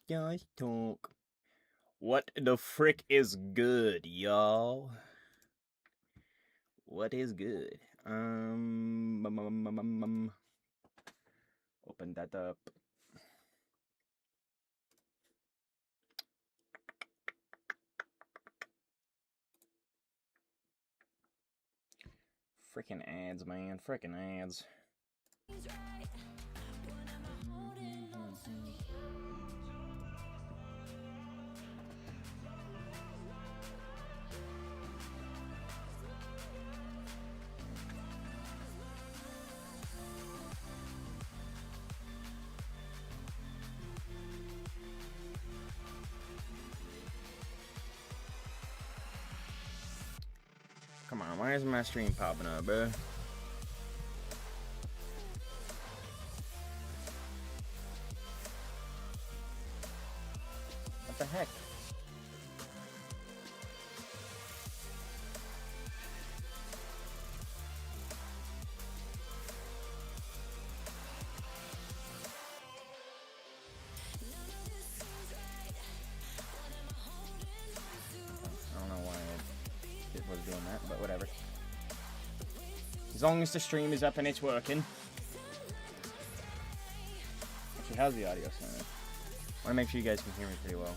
guys talk. What the frick is good, y'all? What is good? Open that up. Frickin' ads, man. Frickin' ads. Come on, why isn't my stream popping up, bro? What the heck? I don't know why it was doing that, but whatever. As long as the stream is up and it's working. Actually, how's the audio sounding? I want to make sure you guys can hear me pretty well.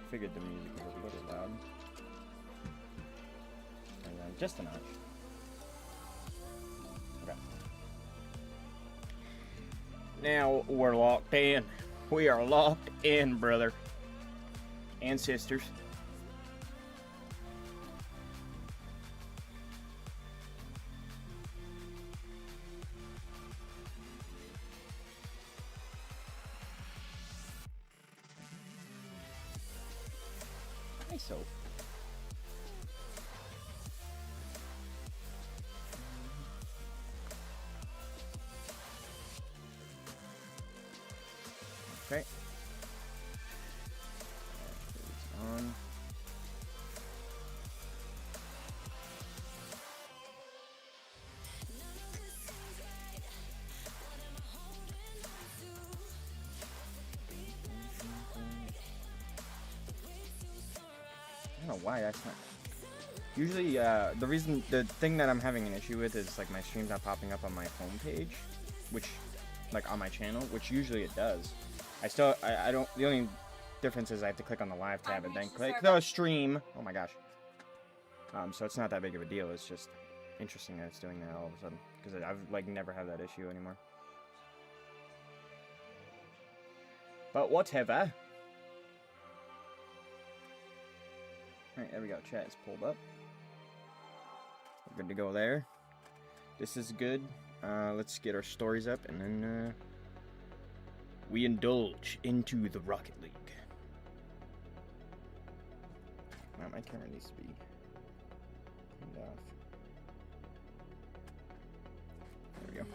Figured the music was a little loud. And then just a notch. Okay. Now we're locked in. We are locked in, brother. And sisters. So okay. It's on. I don't know why that's not. Usually, the thing that I'm having an issue with is like my stream's not popping up on my home page, which, like on my channel, which usually it does. I don't. The only difference is I have to click on the live tab and then click the stream. Oh my gosh. So it's not that big of a deal. It's just interesting that it's doing that all of a sudden because I've like never had that issue anymore. But whatever. Alright, there we go. Chat is pulled up. We're good to go there. This is good. Let's get our stories up and then we indulge into the Rocket League. Wow, my camera needs to be turned off. There we go.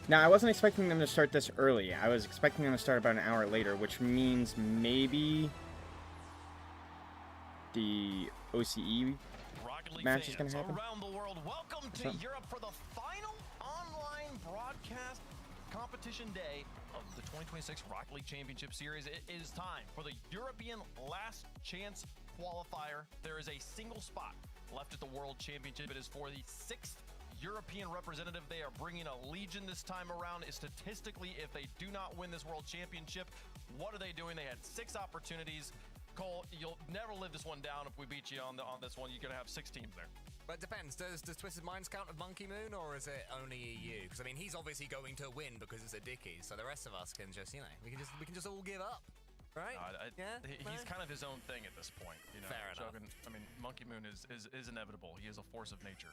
Now, I wasn't expecting them to start this early. I was expecting them to start about an hour later, which means maybe the OCE match is gonna happen. Around the world, welcome to Europe for the final online broadcast competition day of the 2026 Rocket League Championship Series. It is time for the European Last Chance Qualifier. There is a single spot left at the World Championship. It is for the 6th European representative. They are bringing a legion this time around. Statistically, if they do not win this World Championship, what are they doing? They had 6 opportunities. Cole, you'll never live this one down. If we beat you on this one, you're gonna have 6 teams there. But it depends. Does Twisted Minds count of Monkey Moon, or is it only EU? Because I mean, he's obviously going to win because it's a Dickie. So the rest of us can just, you know, we can just all give up, right? He's kind of his own thing at this point. You know, fair enough. I mean, Monkey Moon is inevitable. He is a force of nature.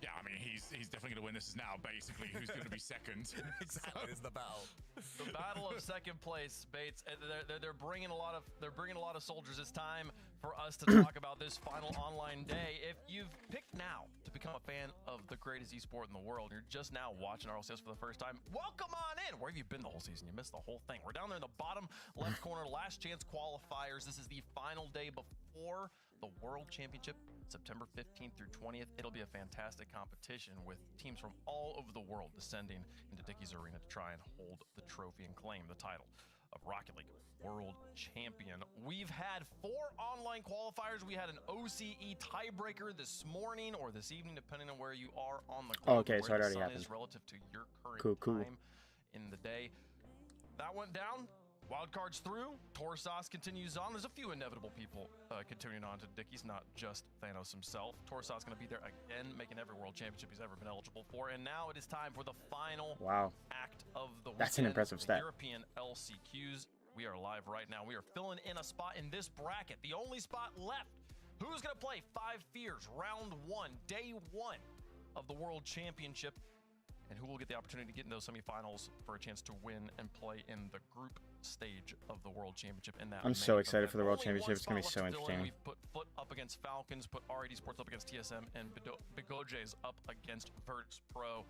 Yeah, I mean, he's definitely going to win. This is now basically who's going to be second. Exactly, it's the battle. The battle of second place, Bates. They're bringing a lot of soldiers. It's time for us to talk about this final online day. If you've picked now to become a fan of the greatest esport in the world, you're just now watching RLCS for the first time, welcome on in. Where have you been the whole season? You missed the whole thing. We're down there in the bottom left corner, last chance qualifiers. This is the final day before the World Championship, September 15th through 20th. It'll be a fantastic competition with teams from all over the world descending into Dickie's Arena to try and hold the trophy and claim the title of Rocket League World Champion. We've had 4 online qualifiers. We had an OCE tiebreaker this morning or this evening, depending on where you are on the globe. Okay, so it already happened. Is relative to your current time in the day. That went down. Wildcards through. Torsas continues on. There's a few inevitable people continuing on to Dickie's, not just Thanos himself. Torsas going to be there again, making every World Championship he's ever been eligible for. And now it is time for the final act of the weekend. That's an impressive stat. European LCQs. We are live right now. We are filling in a spot in this bracket. The only spot left. Who's going to play 5 Fears, round 1, day 1 of the World Championship? And who will get the opportunity to get in those semifinals for a chance to win and play in the group stage of the World Championship? In that, I'm so excited for the World Championship. It's gonna be so entertaining. We've put Foot up against Falcons, put RAD Sports up against TSM, and Bigojes up against Virtus Pro.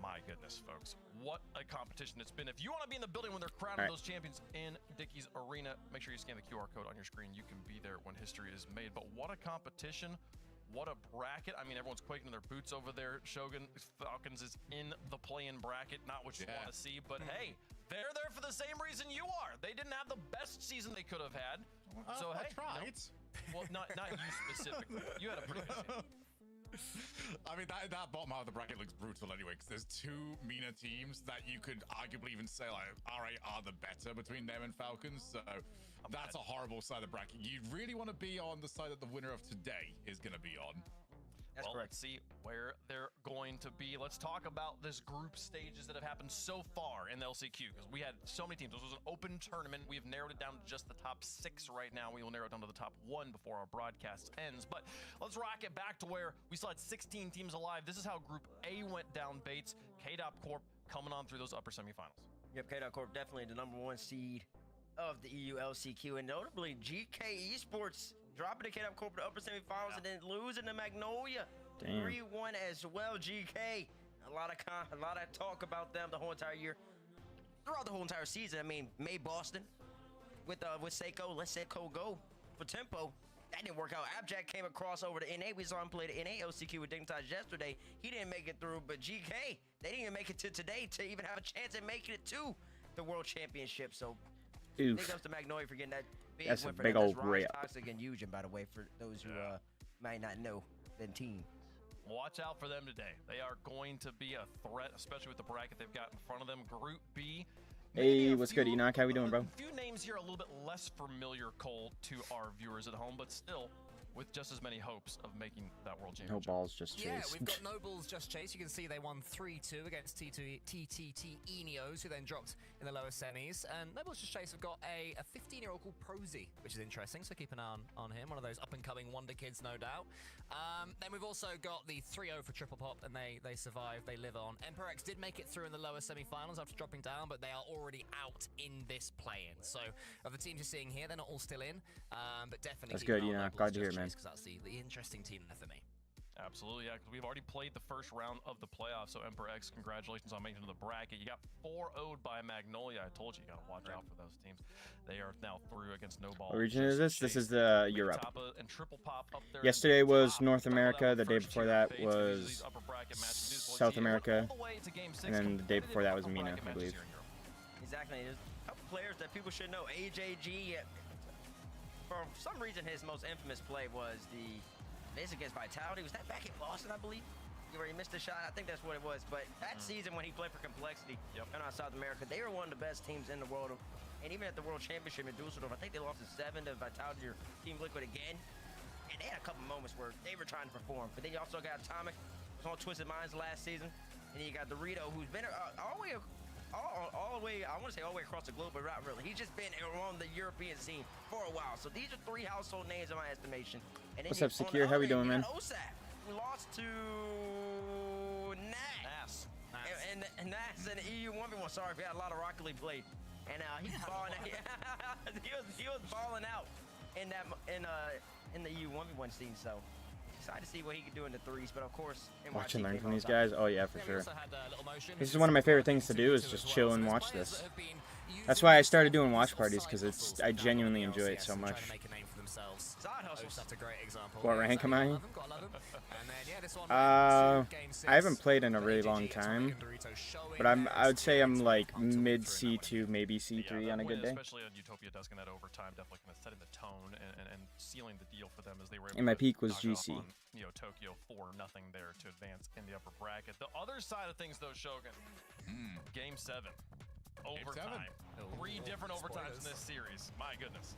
My goodness, folks, what a competition it's been. If you want to be in the building when they're crowning those champions in Dickie's Arena, make sure you scan the QR code on your screen. You can be there when history is made. But what a competition. What a bracket. I mean, everyone's quaking in their boots over there. Shogun Falcons is in the play-in bracket. Not what you want to see, but hey, they're there for the same reason you are. They didn't have the best season they could have had. So hey, I tried. Well, not you specifically. You had a pretty good season. I mean, that bottom half of the bracket looks brutal anyway, because there's 2 MENA teams that you could arguably even say, like, RA are the better between them and Falcons, so that's a horrible side of the bracket. You really want to be on the side that the winner of today is going to be on. That's correct. Let's see where they're going to be. Let's talk about this group stages that have happened so far in the LCQ, because we had so many teams. This was an open tournament. We have narrowed it down to just the top 6 right now. We will narrow it down to the top 1 before our broadcast ends. But let's rock it back to where we still had 16 teams alive. This is how Group A went down, Bates. KDOP Corp coming on through those upper semifinals. Yep, KDOP Corp definitely the #1 seed of the EU LCQ, and notably GK Esports dropping the KDOP Corp to upper semifinals and then losing to Magnolia 3-1 as well. GK, a lot of talk about them the whole entire year, throughout the whole entire season. I mean, made Boston with Seiko. Let Seiko go for Tempo. That didn't work out. Abjack came across over to NA. We saw him play the NA LCQ with Dignitas yesterday. He didn't make it through, but GK, they didn't even make it to today to even have a chance at making it to the World Championship. So big ups to Magnolia for getting that big win for big them. old rip. Toxic and Eugen, by the way, for those who might not know the team. Watch out for them today. They are going to be a threat, especially with the bracket they've got in front of them. Group B. Hey, what's good, Enoch? How we doing, bro? A few names here a little bit less familiar, Cole, to our viewers at home, but still with just as many hopes of making that World Championship. No balls, just chase. Yeah, we've got no balls, just chase. You can see they won 3-2 against TTT Eneos, who then dropped in the lower semis. And no balls, just chase have got a 15-year-old called Prosy, which is interesting, so keep an eye on him. One of those up-and-coming wonder kids, no doubt. Then we've also got the 3-0 for Triple Pop, and they survived, they live on. Emperor X did make it through in the lower semifinals after dropping down, but they are already out in this play-in. So of the teams you're seeing here, they're not all still in, but definitely. That's good, glad to hear it, man. Because that's the interesting team there for me. Absolutely, yeah, because we've already played the first round of the playoffs. So Emperor X, congratulations on making it to the bracket. You got 4-0'd by Magnolia. I told you, you got to watch out for those teams. They are now through against No Ball. What region is this? This is Europe. And triple pop up there. Yesterday was North America. The day before that was South America. And then the day before that was MENA, I believe. Exactly. There's a couple players that people should know. AJG, for some reason, his most infamous play was the miss against Vitality. Was that back in Boston, I believe? Where he missed a shot? I think that's what it was. But that season when he played for Complexity and on South America, they were one of the best teams in the world. And even at the World Championship in Dusseldorf, I think they lost to 7 to Vitality or Team Liquid again. And they had a couple moments where they were trying to perform. But then you also got Atomic, who's on Twisted Minds last season. And then you got Dorito, who's been all the way, I want to say all the way across the globe, but not really. He's just been on the European scene for a while. So these are 3 household names in my estimation. And then What's up, Secure? How we doing, man? OSAP, we lost to Nas. And Nas in the EU 1v1. Sorry, we had a lot of Rocket League played. And he was balling out. he was balling out in that in the EU 1v1 scene. So excited to see what he can do in the threes. But of course, watch and learn from these guys. Oh yeah, for sure. This is one of my favorite things to do, is just chill and watch this. That's why I started doing watch parties, because I genuinely enjoy it so much. That's a great example. What rank am I? I haven't played in a really long time, but I would say I'm like mid C2, maybe C3 on a good day. Especially on Utopia Dusk in that overtime, definitely kind of setting the tone and sealing the deal for them as they were able And my to peak was knock off GC. on, Tokyo 4-0 there to advance in the upper bracket. The other side of things, though, Shogun, Game 7, overtime. 3 different overtimes in this series. My goodness.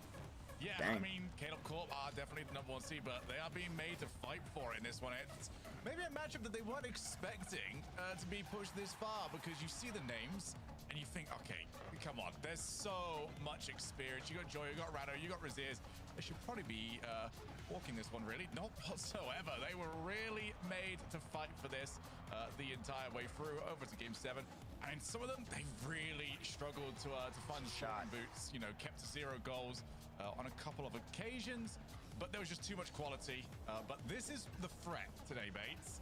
Yeah, Dang. I mean, Caleb Corp are definitely the #1 seed, but they are being made to fight for it in this one. It's maybe a matchup that they weren't expecting to be pushed this far, because you see the names and you think, okay, come on, there's so much experience. You got Joy, you got Rado, you got Raziers. They should probably be walking this one, really. Not whatsoever. They were really made to fight for this the entire way through over to Game 7. And some of them, they really struggled to find the shot boots, kept to 0 goals on a couple of occasions, but there was just too much quality. But this is the threat today, Bates.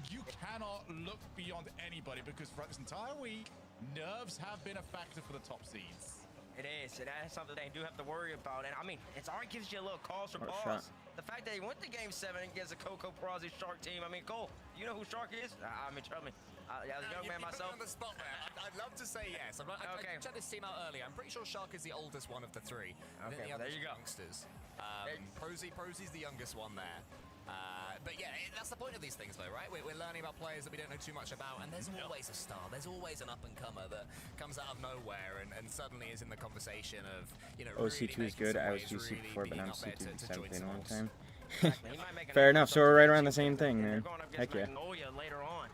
You cannot look beyond anybody, because throughout this entire week, nerves have been a factor for the top seeds. It is, and that's something they do have to worry about. And I mean, it's already gives you a little cause for pause. The fact that he went to Game 7 against a Coco Perazi Shark team. I mean, Cole, you know who Shark is? I mean, trust me. As a young man myself. On the spot there. I'd love to say yes. I checked this team out earlier. I'm pretty sure Shark is the oldest one of the 3. Okay, there you go. Youngsters. Prosy's the youngest one there. But yeah, that's the point of these things, though, right? We're learning about players that we don't know too much about, and there's always a star. There's always an up-and-comer that comes out of nowhere and suddenly is in the conversation of, OC2 is good. I was GC before, but I'm C2 because I haven't played in a long time. Exactly. Fair enough. So we're right around the same thing, man. Heck yeah. Magnolia later on.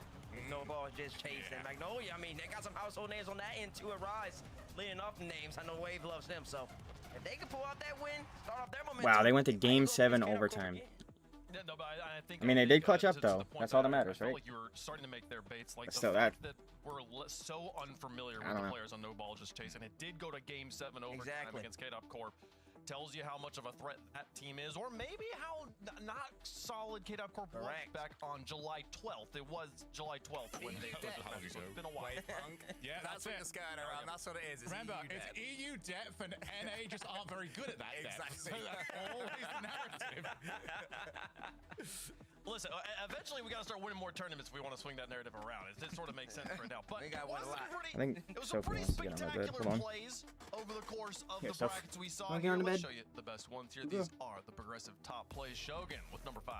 No ball just chased. And Magnolia, I mean, they got some household names on that end too. Arise leading off names. I know Wave loves them, so if they can pull out that win, start off their momentum. Wow, they went to Game 7 overtime. Yeah, no, but I mean, they did clutch up, though. That's all that matters, right? Like you were starting to make their baits. Like Still, the fact that we're so unfamiliar with the players on No Ball Just Chase, and it did go to Game 7 overtime against K-Dop Corp. Tells you how much of a threat that team is, or maybe how not solid K-Dop Corp was back on July 12th. It was July 12th when they did the match, so it's been a while. Yeah, that's what you're scared around. That's what it is. Remember, it's EU depth, and NA just aren't very good at that depth. So that's always the narrative. Listen, eventually we got to start winning more tournaments if we want to swing that narrative around. It sort of makes sense right now. But we got one a lot. I think it was Sophie pretty wants to get on my bed. spectacular Hold on. plays over the course of Here, the Soph. brackets we saw. Wanna get on the Let's bed? show you the best ones here. These are the progressive top plays. Shogun with number 5.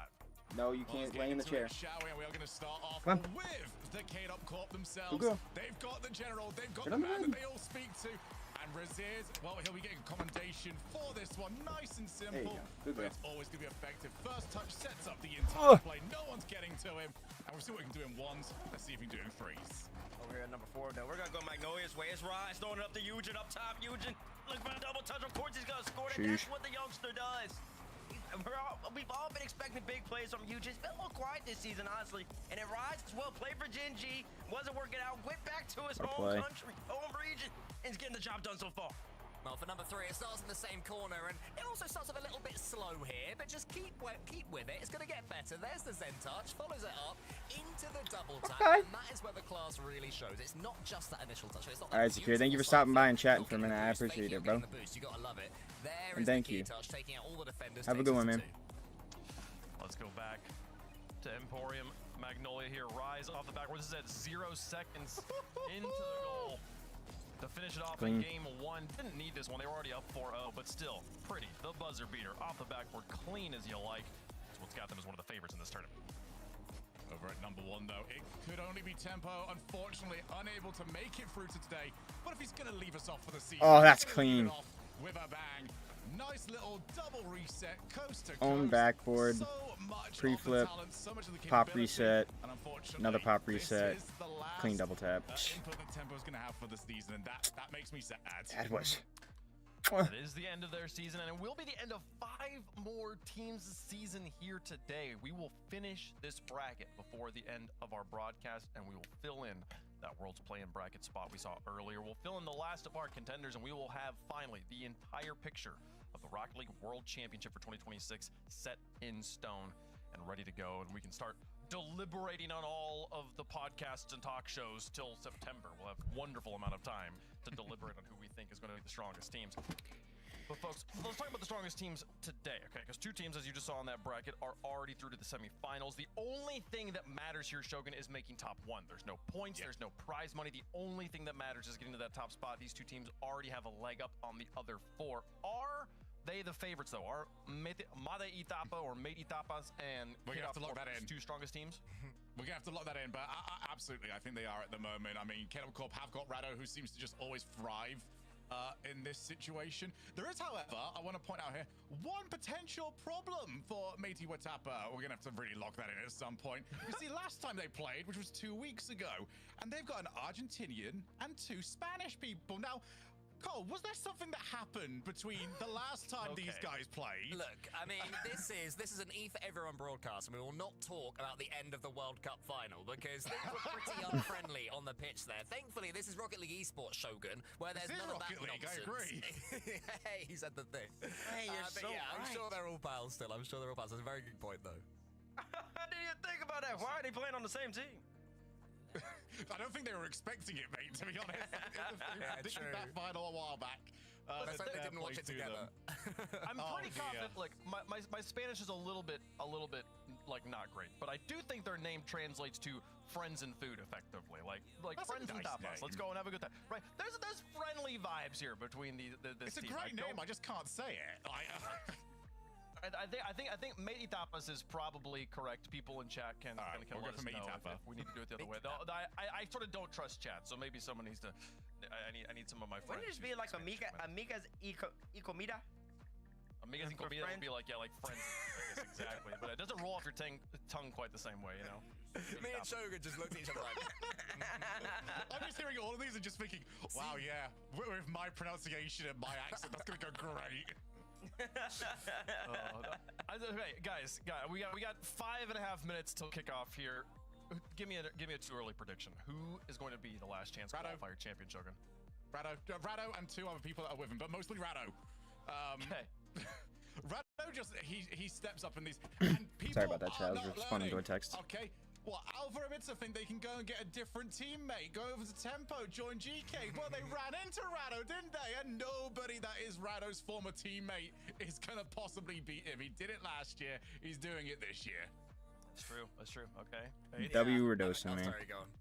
No, you can't lay in the chair. We are going to start off Come on. with the K-Dop Corp themselves. Good girl. They've got the general, they've got Get the on the man bed. that they all speak to. And Raziers, well, he'll be getting commendation for this one. Nice and There you simple, go. Good but girl. it's always going to be effective. First touch sets up the entire play. No one's getting to him. And we'll see what we can do in 1s. Let's see if we can do it in 3s. Over here at number 4, though, we're going to go Magnolia's way. It's Rise throwing it up to Eugen up top. Eugen looking for a double touch. Of course, he's going to score it. That's what the youngster does. We've all been expecting big plays from Eugen. It's been a little quiet this season, honestly. And it Rise as well. Played for Gen G. Wasn't working out. Went back to his home country, home region. And he's getting the job done so far. Well, for number 3, it starts in the same corner, and it also starts off a little bit slow here, but just keep with it. It's going to get better. There's the Zen touch, follows it up into the double tap, and that is where the class really shows. It's not just that initial touch. It's not All right, Secure. Thank you for stopping by and chatting for a minute. I appreciate it, bro. You gotta love it. There And is thank the key you. touch, taking out all the defenders. Have a good one, man. Let's go back to Emporium. Magnolia here, Rise off the back. This is at 0 seconds into the goal to finish it off in game 1. Didn't need this one. They were already up 4-0, but still pretty. The buzzer beater off the backboard, clean as you like. That's what's got them as one of the favorites in this tournament. Over at number 1, though, it could only be Tempo. Unfortunately, unable to make it through to today. But if he's going to leave us off for the season, Oh, that's he's gonna leave clean. it off with a bang. Nice little double reset, coast to Own coast. backboard, So much of the pre-flip, talent, so much of the pop capability, reset, and unfortunately, another pop this reset, is the last, clean double tap. input that Tempo's going to have for the season, and that makes me sad. That was. It is the end of their season, and it will be the end of 5 more teams this season here today. We will finish this bracket before the end of our broadcast, and we will fill in that World's Play-In bracket spot we saw earlier. We'll fill in the last of our contenders, and we will have, finally, the entire picture of the Rocket League World Championship for 2026 set in stone and ready to go, and we can start deliberating on all of the podcasts and talk shows till September. We'll have a wonderful amount of time to deliberate on who we think is going to be the strongest teams. But folks, let's talk about the strongest teams today, okay? Because 2 teams, as you just saw in that bracket, are already through to the semifinals. The only thing that matters here, Shogun, is making top 1. There's no points, there's no prize money. The only thing that matters is getting to that top spot. These 2 teams already have a leg up on the other 4. Are they the favorites, though? Are Made Itapa or Made Itapas and We're gonna have to lock that in. 2 strongest teams? We're going to have to lock that in, but absolutely, I think they are at the moment. I mean, Kettle Corp have got Rado, who seems to just always thrive in this situation. There is, however, I want to point out here, one potential problem for Matey Watapa. We're going to have to really lock that in at some point. You see, last time they played, which was 2 weeks ago, and they've got an Argentinian and 2 Spanish people. Now, Cole, was there something that happened between the last time these guys played? Look, I mean, this is an E for everyone broadcast, and we will not talk about the end of the World Cup final because things were pretty unfriendly on the pitch there. Thankfully, this is Rocket League Esports, Shogun, where there's none of that Rocket League, nonsense. I agree. Hey, he said the thing. Hey, you're But so yeah, I'm right. sure they're all pals still. I'm sure they're all pals. That's a very good point, though. I didn't even think about that. Why are they playing on the same team? I don't think they were expecting it, mate, to be honest. Yeah, This is true. that final a while back. Let's hope they fair didn't watch play it to together. them. I'm pretty confident. Like my Spanish is a little bit like not great, but I do think their name translates to friends and food effectively. Like That's a friends and nice tapas. Let's name. go and have a good time. Right? There's friendly vibes here between this It's a team. great name, I just can't say it. I think Mate Tapas is probably correct. People in chat can All right, can we'll let go us for Mate know Tapa. if we need to do it the other way. Though, I sort of don't trust chat, so maybe someone needs to. I need some of my friends. Wouldn't it just be like Spanish amigas y comida? Amigas and for comida would friends? be like like friends. I guess, exactly, but it doesn't roll off your tongue quite the same way, you know. Me and Shogun just looked at each other like, I'm just hearing all of these and just thinking, wow, yeah, with my pronunciation and my accent, that's gonna go great. Okay, guys, we got 5.5 minutes till kickoff here. Give me a too early prediction. Who is going to be the last chance Rado. qualifier champion, Shogun? Rado and 2 other people that are with him, but mostly Rado. Okay. Rado just he steps up in these. And people Sorry about that, chat. I was are not responding to a learning. text. Okay. Well, Alpha and Mitsa think they can go and get a different teammate, go over to Tempo, join GK. Well, they ran into Rado, didn't they? And nobody that is Rado's former teammate is gonna possibly beat him. He did it last year. He's doing it this year. That's true. That's true. Okay. W Redosa, man. sorry, go on.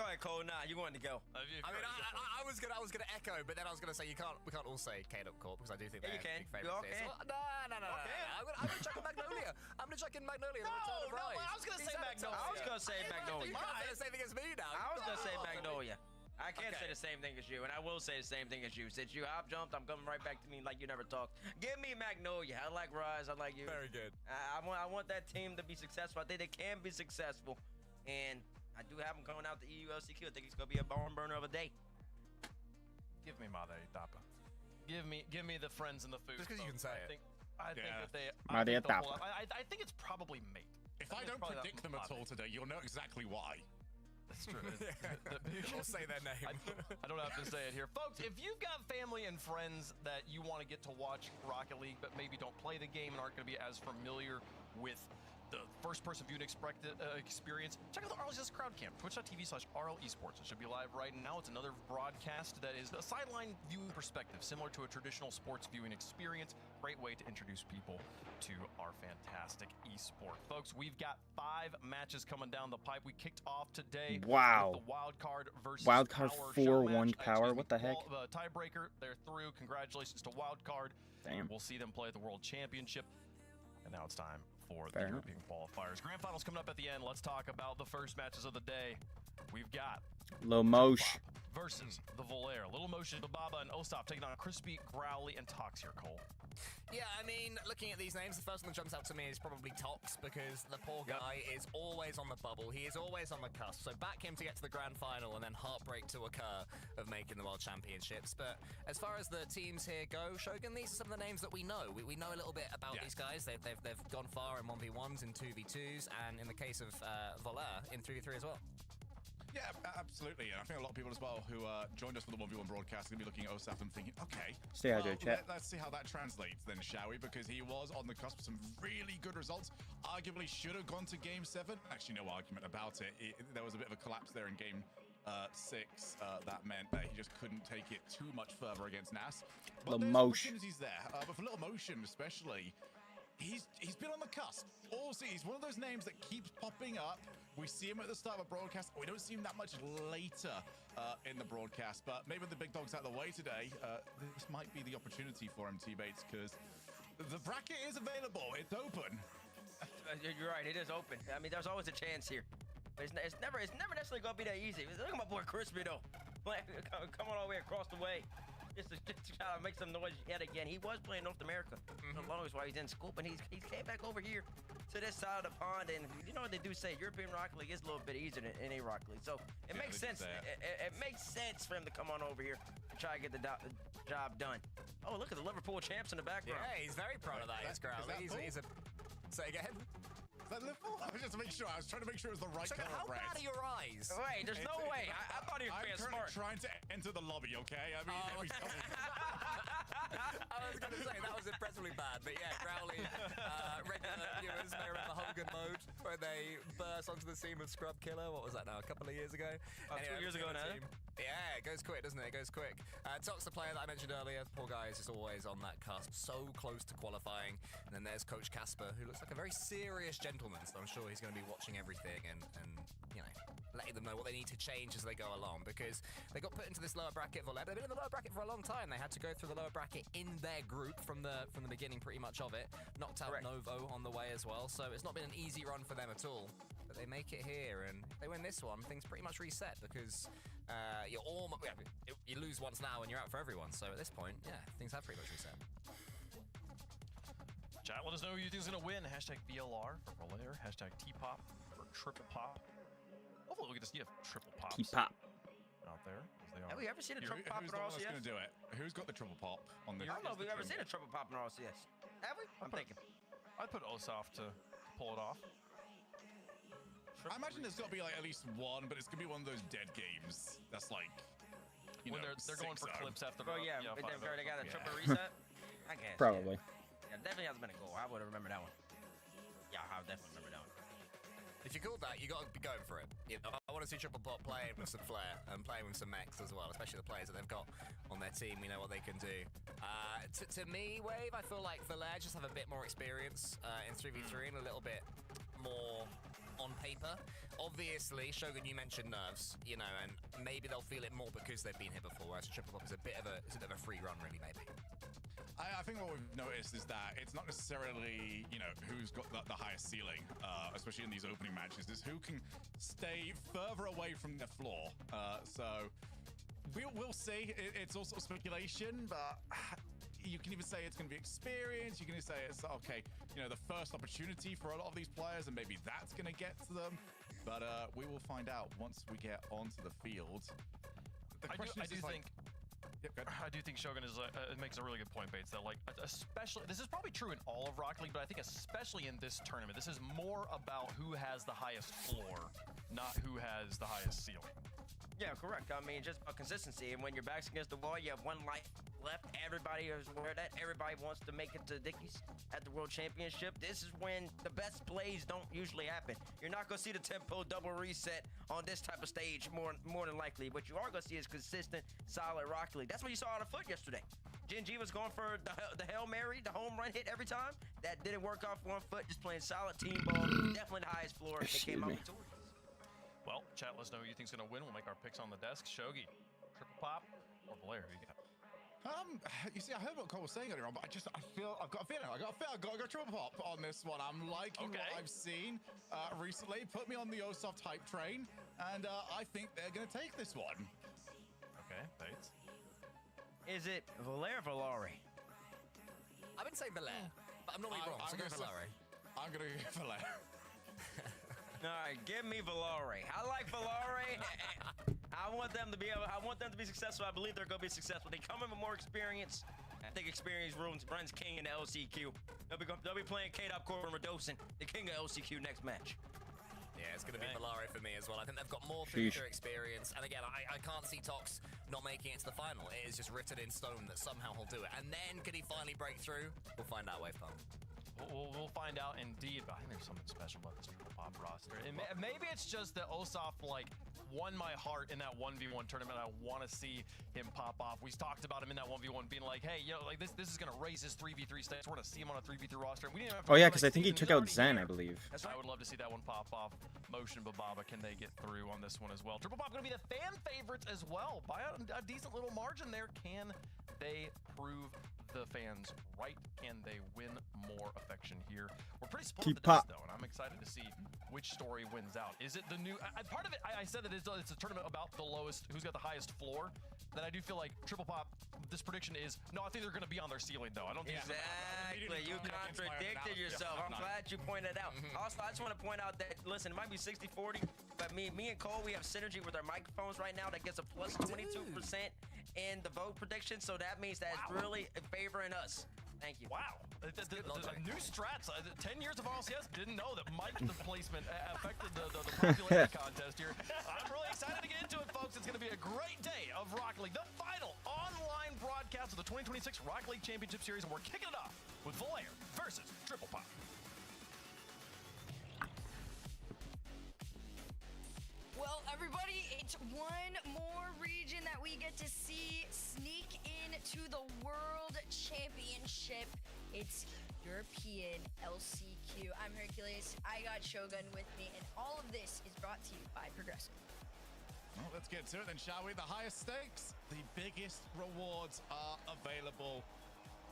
All right, Cole. Nah, you wanted to go. I mean, I was gonna echo, but then I was gonna say we can't all say K-Dub Corp because I do think Yeah, they're you can. big You all favorites. can. No. I'm gonna chuck in Magnolia. I'm gonna chuck in Magnolia. The return of Rise. I was gonna say He's had a Magnolia. tough I was gonna say year. Magnolia. You can't say the same thing as me now. I was gonna say Magnolia. I can't Okay. say the same thing as you, and I will say the same thing as you. Since you hop jumped, I'm coming right back to me like you never talked. Give me Magnolia. I like Rise. I like you. Very good. I want that team to be successful. I think they can be successful, and I do have them coming out to EULCQ. I think it's gonna be a barn burner of a day. Give me Made Etapa. Give me the friends and the food. Just 'cause you folks. can say I it. think that they. Made I think they'll Etapa. pull up. I think it's probably Mate. If I don't predict them at all today, you'll know exactly why. That's true. We'll say their name. I don't have to say it here. Folks, if you've got family and friends that you want to get to watch Rocket League, but maybe don't play the game and aren't going to be as familiar with the first-person viewing experience, check out the RLCS crowd camp, twitch.tv/RLEsports. It should be live right now. It's another broadcast that is a sideline viewing perspective, similar to a traditional sports viewing experience. Great way to introduce people to our fantastic esport. Folks, we've got 5 matches coming down the pipe. We kicked off today Wow. with the wild card versus Wild card Power 4-1 match. Power. What the heck? Tiebreaker, they're through. Congratulations to wild card. Damn. We'll see them play at the World Championship. And now it's time for Fair the enough. European qualifiers. Grand finals coming up at the end. Let's talk about the first matches of the day. We've got Low Mosh. Pop versus the Volair. Little Motion, Bababa, and Ostap taking on Crispy, Growly, and Toxier Cole. Yeah, I mean, looking at these names, the first one that jumps out to me is probably Tox, because the poor guy is always on the bubble. He is always on the cusp. So back him to get to the grand final and then heartbreak to occur of making the World Championships. But as far as the teams here go, Shogun, these are some of the names that we know. We know a little bit about these guys. They've gone far in 1v1s, in 2v2s, and in the case of Volair, in 3v3 as well. Yeah, absolutely. And I think a lot of people as well who joined us for the 1v1 broadcast are going to be looking at Osaf and thinking, okay, Stay hydrated, chat. Let's see how that translates then, shall we? Because he was on the cusp of some really good results. Arguably should have gone to Game 7. Actually, no argument about it. There was a bit of a collapse there in Game 6. That meant that he just couldn't take it too much further against Nas. But Little there's Mosh. opportunities there. But for Little Motion especially, he's been on the cusp. Also, he's one of those names that keeps popping up. We see him at the start of a broadcast. We don't see him that much later in the broadcast. But maybe the big dog's out of the way today. This might be the opportunity for him, T-Bates, because the bracket is available. It's open. You're right. It is open. I mean, there's always a chance here. But it's never necessarily gonna be that easy. Look at my boy Crispy though, coming all the way across the way. Just to try to make some noise yet again. He was playing North America the longest while he's in school, but he's came back over here to this side of the pond, and you know what they do say, European Rocket League is a little bit easier than any Rocket League, so it makes sense. It makes sense for him to come on over here and try to get the job done. Oh, look at the Liverpool champs in the background. Yeah, he's very proud of that. He's a... Say again? Is that Liverpool? I was just to make sure. I was trying to make sure it was the right So color how of red. bad are your eyes? Wait, there's no way. I thought he was being I'm smart. trying to enter the lobby, okay? I mean, every couple I was going to say, that was impressively bad, but yeah, Growly, regular viewers may remember Hogan mode, where they burst onto the scene with Scrub Killer. What was that now, a couple of years ago? 2 years ago now. Yeah, it goes quick, doesn't it? It goes quick. Tox, the player that I mentioned earlier, the poor guy is just always on that cusp, so close to qualifying. And then there's Coach Casper, who looks like a very serious gentleman, so I'm sure he's going to be watching everything and you know, letting them know what they need to change as they go along, because they got put into this lower bracket. Volair, they've been in the lower bracket for a long time. They had to go through the lower bracket in their group from the beginning, pretty much of it. Knocked out Novo on the way as well, so it's not been an easy run for them at all. But they make it here, and if they win this one, things pretty much reset, because you lose once now and you're out for everyone. So at this point, yeah, things have pretty much reset. Chat, let us know who you think is going to win. Hashtag BLR for Volair. Hashtag T-Pop for Triple Pop. Hopefully we get to see a Triple Pop T-Pop. out there. As they are. Have we ever seen a triple pop in Who's the one that's RLCS? going to do it? Who's got the triple pop on the... I don't know if we've ever seen a triple pop in RLCS. Have we? I'm thinking. I'd put Osaf to pull it off. I imagine there's got to be like at least one, but it's going to be one of those dead games. That's like, When they're going for 6-0. clips after Oh yeah, yeah, they got a 5-0. triple reset. I guess. Probably. Yeah, definitely hasn't been a goal. I would have remembered that one. Yeah, I would definitely remember that one. If you called that, you got to be going for it. You know, I want to see Triple Pop playing with some flair and playing with some mechs as well, especially the players that they've got on their team. We know what they can do. To me, Wave, I feel like Volair just have a bit more experience in 3v3 and a little bit more on paper. Obviously, Shogun, you mentioned nerves, you know, and maybe they'll feel it more because they've been here before, whereas Triple Pop is a bit of a free run, really, maybe. I think what we've noticed is that it's not necessarily, you know, who's got the highest ceiling, especially in these opening matches, is who can stay further away from their floor. So we'll see. It's also speculation, but you can even say it's going to be experience. You can say it's, okay, you know, the first opportunity for a lot of these players, and maybe that's going to get to them. But we will find out once we get onto the field. The question is like... I do think Shogun makes a really good point, Bates, that like, especially, this is probably true in all of Rocket League, but I think especially in this tournament, this is more about who has the highest floor not who has the highest ceiling. Yeah, correct. I mean, just about consistency. And when your back's against the wall, you have one life left. Everybody is aware of that. Everybody wants to make it to Dickies at the World Championship. This is when the best plays don't usually happen. You're not going to see the tempo double reset on this type of stage more than likely. What you are going to see is consistent, solid Rocket League. That's what you saw on the foot yesterday. Gen G was going for the Hail Mary, the home run hit every time. That didn't work off one foot, just playing solid team ball. Definitely the highest floor. They came out victorious. Well, chat, let us know who you think's going to win. We'll make our picks on the desk. Shogi, Triple Pop, or Blair, who you got? You see, I heard what Cole was saying earlier on, but I've got a feeling. I got a Triple Pop on this one. I'm liking what I've seen recently. Put me on the Osoft hype train, and I think they're going to take this one. Okay, Bates. Is it Valer Valari? I would say Valer, but I'm not really wrong, so go Valari. I'm going to go Valer. All right, give me Valari. I like Valari. I want them to be successful. I believe they're going to be successful. They come in with more experience. I think experience runs king in the LCQ. They'll be playing K-Dop Corbin Radosin, the king of LCQ next match. Yeah, it's going to be Valari for me as well. I think they've got more future experience. And again, I can't see Tox not making it to the final. It is just written in stone that somehow he'll do it. And then, could he finally break through? We'll find out, Wave Pump. We'll find out indeed, but I think there's something special about this Triple Pop roster. And maybe it's just that Osoft, like, won my heart in that 1v1 tournament. I want to see him pop off. We talked about him in that 1v1 being like, hey, yo, like this is going to raise his 3v3 stakes. We're going to see him on a 3v3 roster. And we didn't have to yeah, because I think he took out Zen, I believe. I would love to see that one pop off. Motion Bababa, can they get through on this one as well? Triple Pop going to be the fan favorites as well. By a decent little margin there. Can they prove the fans right? Can they win more affection here? We're pretty split the desk, though, and I'm excited to see which story wins out. Is it the new... part of it, I said that it's a tournament about the lowest, who's got the highest floor. Then I do feel like Triple Pop, this prediction is... No, I think they're going to be on their ceiling, though. I don't think... Exactly. You contradicted yourself. I'm glad you pointed it out. Also, I just want to point out that, listen, it might be 60-40, but me and Cole, we have synergy with our microphones right now that gets a plus 22% in the vote prediction, so that means that it's really favoring us. Thank you. Wow. The new strats. 10 years of RLCS, didn't know that mic placement affected the popularity contest here. I'm really excited to get into it, folks. It's going to be a great day of Rocket League. The final online broadcast of the 2026 Rocket League Championship Series, and we're kicking it off with Valer versus Triple Pop. Well, everybody, it's one more region that we get to see sneak into the World Championship. It's European LCQ. I'm Hercules. I got Shogun with me, and all of this is brought to you by Progressive. Well, let's get to it then, shall we? The highest stakes, the biggest rewards are available.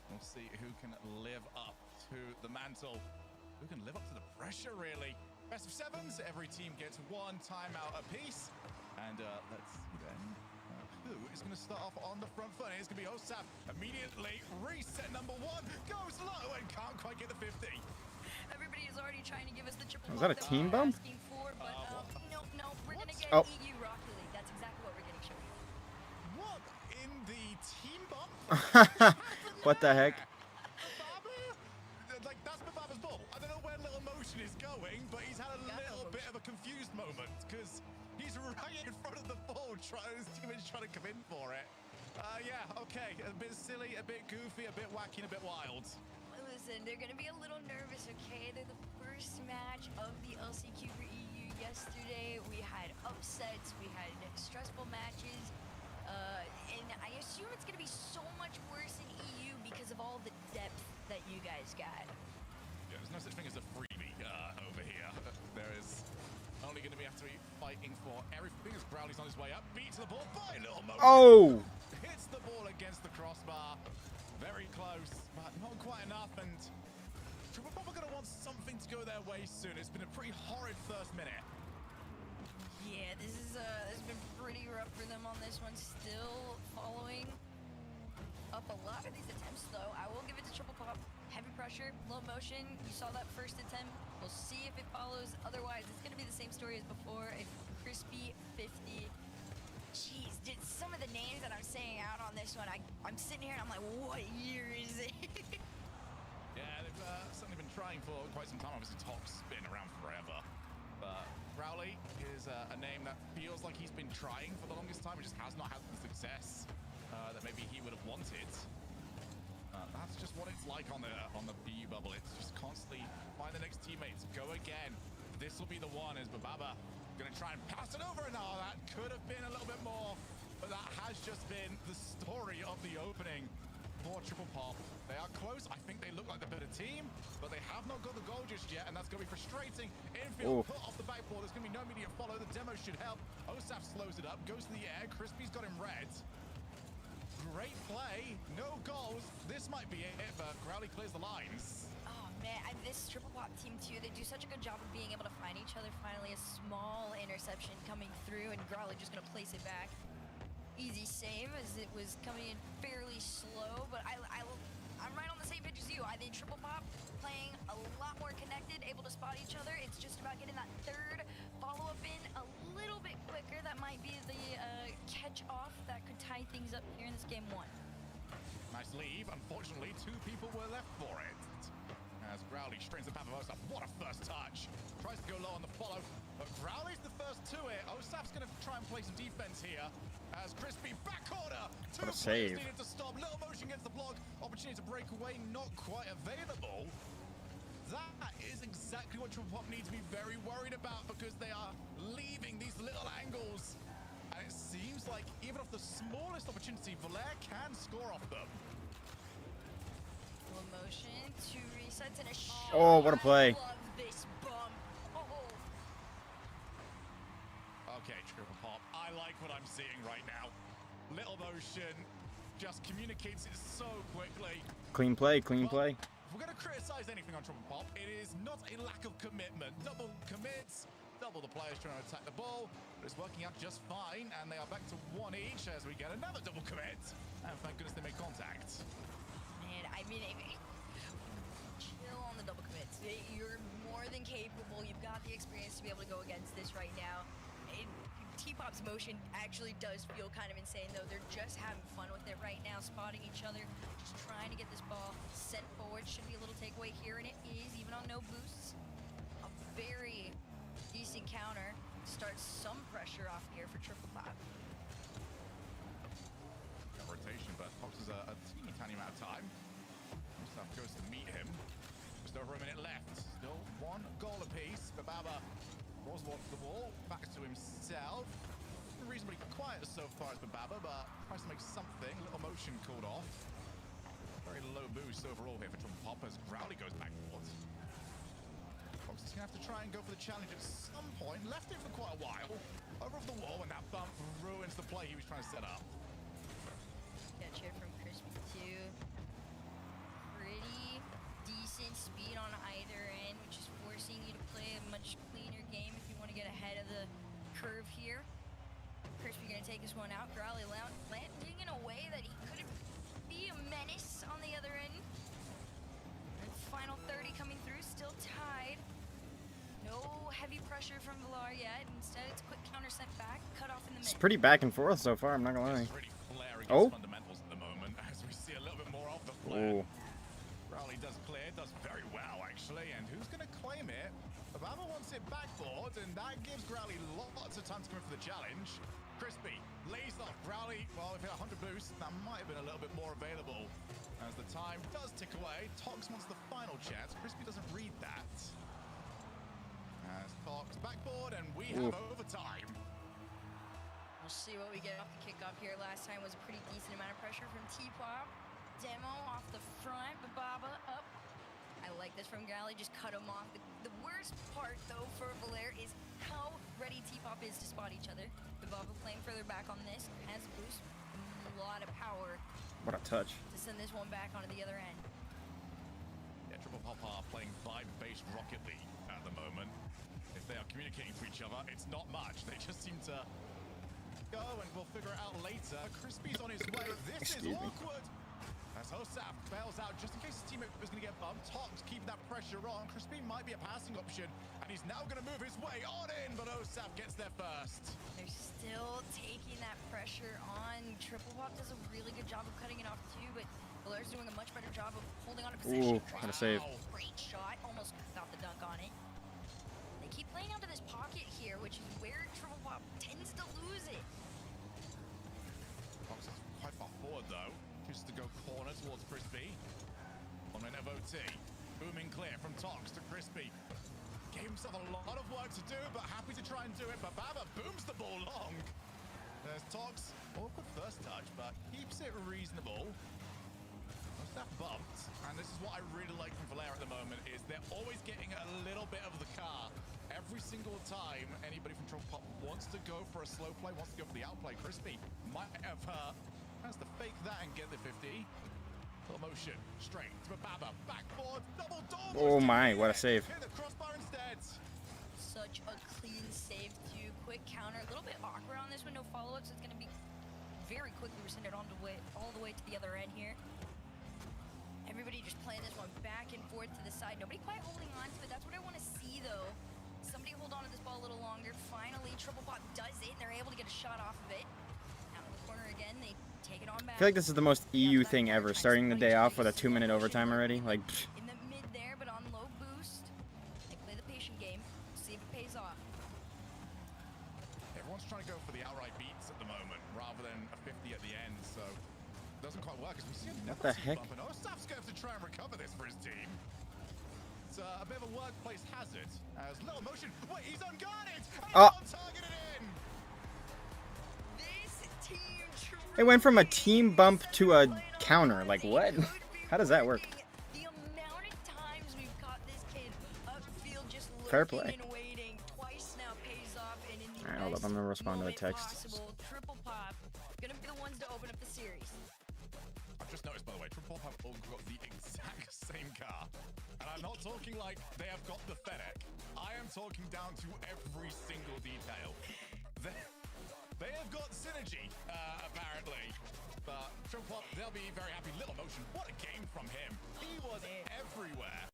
We'll see who can live up to the mantle, who can live up to the pressure, really. Best of sevens, every team gets one timeout apiece. And let's see then who is going to start off on the front foot. It's going to be Osaf. Immediately reset number one, goes low and can't quite get the 50. Everybody is already trying to give us the triple. Was that a team bump? For, but, no, we're going to get EU Rocket League. That's exactly what we're getting, Shogun. What in the team bump? What the heck? Like, that's Baba's ball. I don't know where Little Motion is going, but he's had a little bit of a confused moment because he's right in front of the ball. His team is trying to come in for it. Yeah, okay. A bit silly, a bit goofy, a bit wacky, and a bit wild. Listen, they're going to be a little nervous, okay? They're the first match of the LCQ for EU yesterday. We had upsets. We had stressful matches. And I assume it's going to be so much worse in EU because of all the depth that you guys got. Yeah, there's no such thing as a freebie over here. There is only going to have to be fighting for everything as Growly's on his way up. Beats the ball by Little Motion. Oh! Hits the ball against the crossbar. Very close, but not quite enough. And Triple Pop are going to want something to go their way soon. It's been a pretty horrid first minute. Yeah, this has been pretty rough for them on this one. Still following up a lot of these attempts, though. I will give it to Triple Pop. Heavy pressure, low motion. You saw that first attempt. We'll see if it follows. Otherwise, it's going to be the same story as before. A crispy 50. Jeez, dude, some of the names that I'm saying out on this one, I'm sitting here and I'm like, what year is it? Yeah, they've certainly been trying for quite some time. Obviously, Tox been around forever. But Rowley is a name that feels like he's been trying for the longest time and just has not had the success that maybe he would have wanted. That's just what it's like on the BU bubble. It's just constantly find the next teammates, go again. This will be the one as Bababa gonna try and pass it over. Now that could have been a little bit more, but that has just been the story of the opening for Triple Pop. They are close. I think they look like the better team, but they have not got the goal just yet, and that's gonna be frustrating. Infield put off the backboard. There's gonna be no immediate follow. The demo should help. Osaf slows it up, goes to the air. Crispy's got him red. Great play, no goals. This might be it, but Growly clears the lines. Oh man, this Triple Pop team too, they do such a good job of being able to find each other. Finally, a small interception coming through, and Growly just gonna place it back. Easy save as it was coming in fairly slow, but I'm right on the same page as you. I think Triple Pop playing a lot more connected, able to spot each other. It's just about getting that third follow-up in a little bit quicker. That might be the catch-off that could tie things up here in this game one. Nice leave. Unfortunately, 2 people were left for it. As Growly strains the Papamosa. What a first touch. Tries to go low on the follow, but Growly's the first to it. Osaf's going to try and play some defense here. As Crispy back order. 2 players needed to stop. Little motion against the block. Opportunity to break away, not quite available. That is exactly what Triple Pop needs to be very worried about, because they are leaving these little angles. And it seems like even off the smallest opportunity, Valer can score off them. Full motion, 2 resets and a shot. Oh, what a play. I love this bump. Oh. Okay, Triple Pop, I like what I'm seeing right now. Little motion just communicates it so quickly. Clean play, clean play. If we're going to criticize anything on Triple Pop, it is not a lack of commitment. Double commits, double the players trying to attack the ball, but it's working out just fine, and they are back to 1 each as we get another double commit. And thank goodness they made contact. Man, I mean, chill on the double commits. You're more than capable. You've got the experience to be able to go against this right now. T-Pop's motion actually does feel kind of insane, though. They're just having fun with it right now, spotting each other, just trying to get this ball sent forward. Should be a little takeaway here, and it is, even on no boosts. A very decent counter. Starts some pressure off here for Triple Pop. Rotation, but Fox is a teeny tiny amount of time. Stuff goes to meet him. Just over a minute left. Still 1 goal apiece. Bababa was watching the ball. Back to himself. Reasonably quiet so far as Bababa, but tries to make something. Little motion called off. Very low boost overall here for Triple Pop as Growly goes backwards. Fox is going to have to try and go for the challenge at some point. Left it for quite a while. Over off the wall, and that bump ruins the play he was trying to set up. Catch it from Crispy too. Pretty decent speed on either end, which is forcing you to play a much cleaner game if you want to get ahead of the curve here. Crispy gonna take this one out. Growly landing in a way that he couldn't be a menace on the other end. And final 30 coming through, still tied. No heavy pressure from Valar yet. Instead, it's a quick counter sent back, cut off in the middle. It's pretty back and forth so far, I'm not gonna lie. It's pretty flare against fundamentals at the moment, as we see a little bit more of the flare. Growly does clear, does very well actually, and who's going to claim it? Bababa wants it backboard, and that gives Growly lots of time to come in for the challenge. Crispy lays off Growly. Well, if it had 100 boost, that might have been a little bit more available. As the time does tick away, Tox wants the final chance. Crispy doesn't read that. As Tox backboard, and we have overtime. We'll see what we get off the kickoff here. Last time was a pretty decent amount of pressure from T-Pop. Demo off the front, Bababa up. I like this from Growly, just cut him off. The worst part, though, for Valer is how ready T-Pop is to spot each other. Bababa playing further back on this, has a boost, a lot of power. What a touch. To send this one back onto the other end. Yeah, Triple Pop are playing vibe-based Rocket League at the moment. If they are communicating to each other, it's not much. They just seem to go, and we'll figure it out later. Crispy's on his way. This is awkward. As Osaf bails out just in case his teammate was going to get bumped. Tox keeping that pressure on. Crispy might be a passing option, and he's now going to move his way on in, but Osaf gets there first. They're still taking that pressure on. Triple Pop does a really good job of cutting it off too, but Valer's doing a much better job of holding on to position. What a save. Great shot, almost got the dunk on it. They keep playing out to this pocket here, which is where Triple T. Booming clear from Tox to Crispy. Gave himself a lot of work to do, but happy to try and do it. But Baba booms the ball long. There's Tox. Awkward first touch, but keeps it reasonable. That bumped, and this is what I really like from Valera at the moment, is they're always getting a little bit of the car. Every single time anybody from Triple Pop wants to go for a slow play, wants to go for the outplay, Crispy might have has to fake that and get the 50. Full motion, straight to Baba, backboard, double door. Oh my, what a save. Hit the crossbar instead. Such a clean save too. Quick counter, a little bit awkward on this one, no follow-ups. It's gonna be very quickly rescinded all the way to the other end here. Everybody just playing this one back and forth to the side. Nobody quite holding on to it. That's what I want to see, though. Somebody hold on to this ball a little longer. Finally, Triple Pop does it, and they're able to get a shot off of it. Out in the corner again, they take it on back. I feel like this is the most EU thing ever, starting the day off with a 2-minute overtime already. Like, pfft. In the mid there, but on low boost. They play the patient game. See if it pays off. Everyone's trying to go for the outright beats at the moment, rather than a 50 at the end, so doesn't quite work, as we see What the heck? Ostaf's going to try and recover this for his team. It's a bit of a workplace hazard, as little motion. Wait, he's unguarded! Oh. He's targeted in! This team It went from a team bump to a counter. Like, what? How does that work? The amount of times we've caught this kid upfield just Fair looking play. and waiting twice now pays off, and in the Alright, hold up, best I'm gonna respond to the moment text. possible, Triple Pop gonna be the ones to open up the series. I've just noticed, by the way, Triple Pop have all got the exact same car. And I'm not talking like they have got the Fennec. I am talking down to every single detail. They have got synergy, apparently. But Triple Pop, they'll be very happy. Little motion, what a game from him. He was everywhere.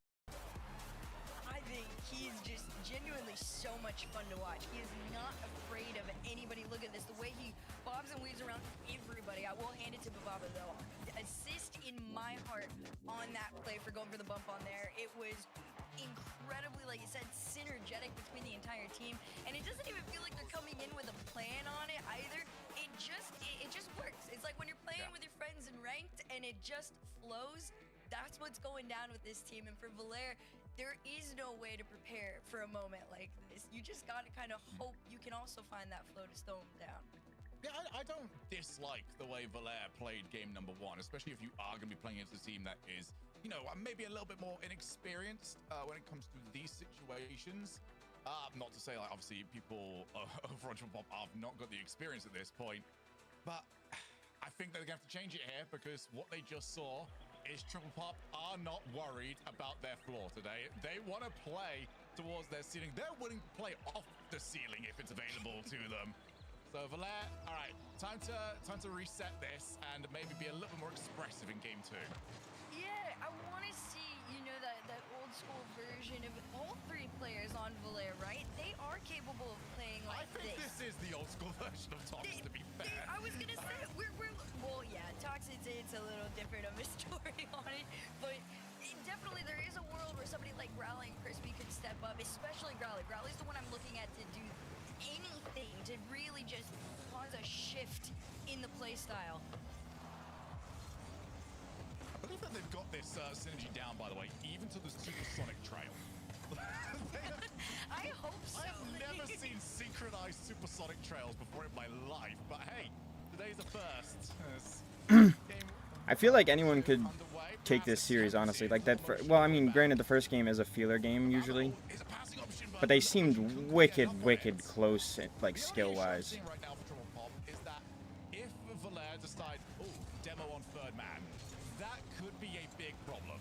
I think he's just genuinely so much fun to watch. He is not afraid of anybody. Look at this, the way he bobs and weaves around everybody. I will hand it to Bababa though. The assist in my heart on that play for going for the bump on there. It was incredibly, like you said, synergetic between the entire team. And it doesn't even feel like they're coming in with a plan on it either. It just works. It's like when you're playing with your friends in ranked and it just flows. That's what's going down with this team. And for Valère, there is no way to prepare for a moment like this. You just got to kind of hope you can also find that flow to slow them down. Yeah, I don't dislike the way Valère played game number one, especially if you are going to be playing against a team that is, you know, maybe a little bit more inexperienced when it comes to these situations. Not to say, like, obviously people over on Triple Pop have not got the experience at this point, but I think they're going to have to change it here, because what they just saw is Triple Pop are not worried about their floor today. They want to play towards their ceiling. They're willing to play off the ceiling if it's available to them. So Valère, all right, time to reset this and maybe be a little bit more expressive in game two. Yeah, I want to see, you know, that old school version of all three players on Valère, right? They are capable of playing like I think this is the old school version of Tox, to be fair. I was gonna say we're well, yeah, Tox, it's a little different of a story on it, but definitely there is a world where somebody like Growly and Crispy could step up, especially Growly. Growly's the one I'm looking at to do anything to really just cause a shift in the play style. I believe that they've got this synergy down, by the way, even to the supersonic trail. I hope so. I've never seen synchronized supersonic trails before in my life, but hey, today's a first. I feel like anyone could take this series, honestly. Like that. Well, I mean, granted, the first game is a feeler game usually, but they seemed wicked close, like skill-wise. Right now for Triple Pop is that if Valère decide, oh, demo on third man, that could be a big problem.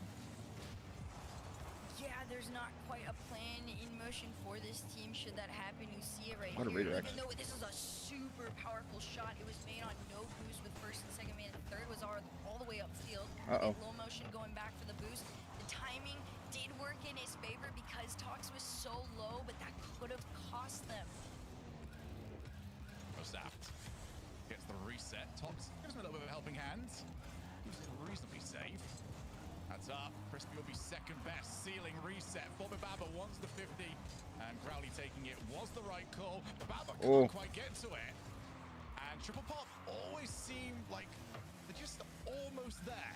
Yeah, there's not quite a plan in motion for this team should that happen. You see it right What a here. redirect. Even though this is a super powerful shot, it was made on no boost with first and second man. The third was all the way upfield. Uh-oh. Low motion going back for the boost. The timing did work in his favor because Tox was so low, but that could have cost them. Saft gets the reset. Tox gives him a little bit of a helping hand. He's reasonably safe. That's up. Crispy will be second best. Ceiling reset. For Bababa wants the 50. And Crowley taking it was the right call. Bababa couldn't quite get to it. And Triple Pop always seemed like they're just almost there.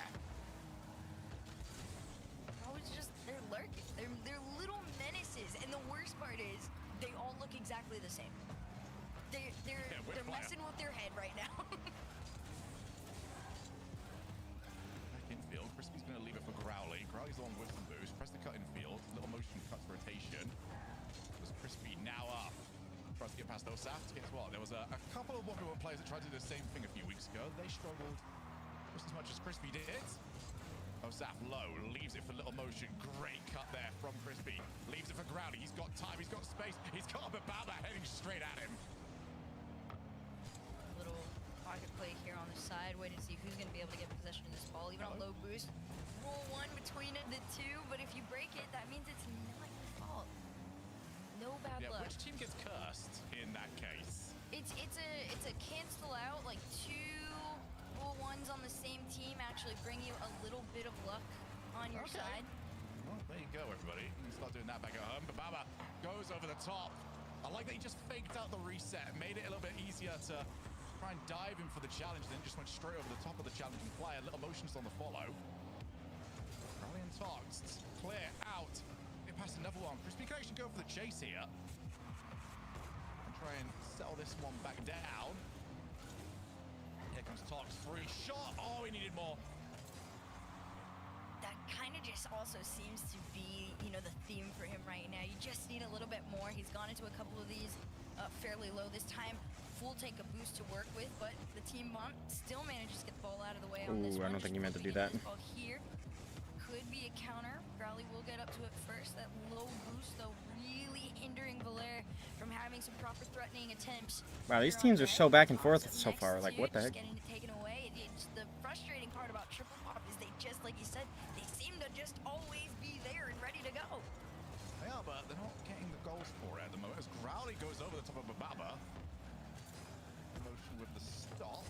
it's just they're lurking. They're little menaces, and the worst part is they all look exactly the same. They're messing with their head right now. Back infield, Crispy's going to leave it for Growly. Growly's on with the boost. Press the cut infield. Little motion cuts rotation. There's Crispy now up. Tries to get past Osaf. Guess what? There was a couple of Wonder Woman players that tried to do the same thing a few weeks ago. They struggled just as much as Crispy did. Osaf low, leaves it for Little Motion. Great cut there from Crispy. Leaves it for Growly. He's got time, he's got space. He's got Bababa heading straight at him. Little pocket play here on the side. Wait to see who's going to be able to get possession of this ball. Even on low boost. Roll one between the two, but if you break it, that means it's not your fault. No bad luck. Which team gets cursed in that case? It's a cancel out, like two roll ones on the same team actually bring you a little bit of luck on your side. Well, there you go, everybody. You can start doing that back at home. Bababa goes over the top. I like that he just faked out the reset, made it a little bit easier to try and dive in for the challenge, then just went straight over the top of the challenging player. Little motions on the follow. Rally and Tox, clear out. They pass another one. Crispy can actually go for the chase here. And try and sell this one back down. Here comes Tox, free shot. Oh, he needed more. That kind of just also seems to be, you know, the theme for him right now. You just need a little bit more. He's gone into a couple of these fairly low this time. Full take a boost to work with, but the team bomb still manages to get the ball out of the way on this one. I don't think he meant to do that. Ball here could be a counter. Growly will get up to it first. That low boost, though, really hindering Valer from having some proper threatening attempts. Wow, these teams are so back and forth so far. Like, what the heck? Getting it taken away. It's the frustrating part about Triple Pop is they just, like you said, they seem to just always be there and ready to go. They are, but they're not getting the goals for it at the moment. As Growly goes over the top of Bababa. Motion with the stop.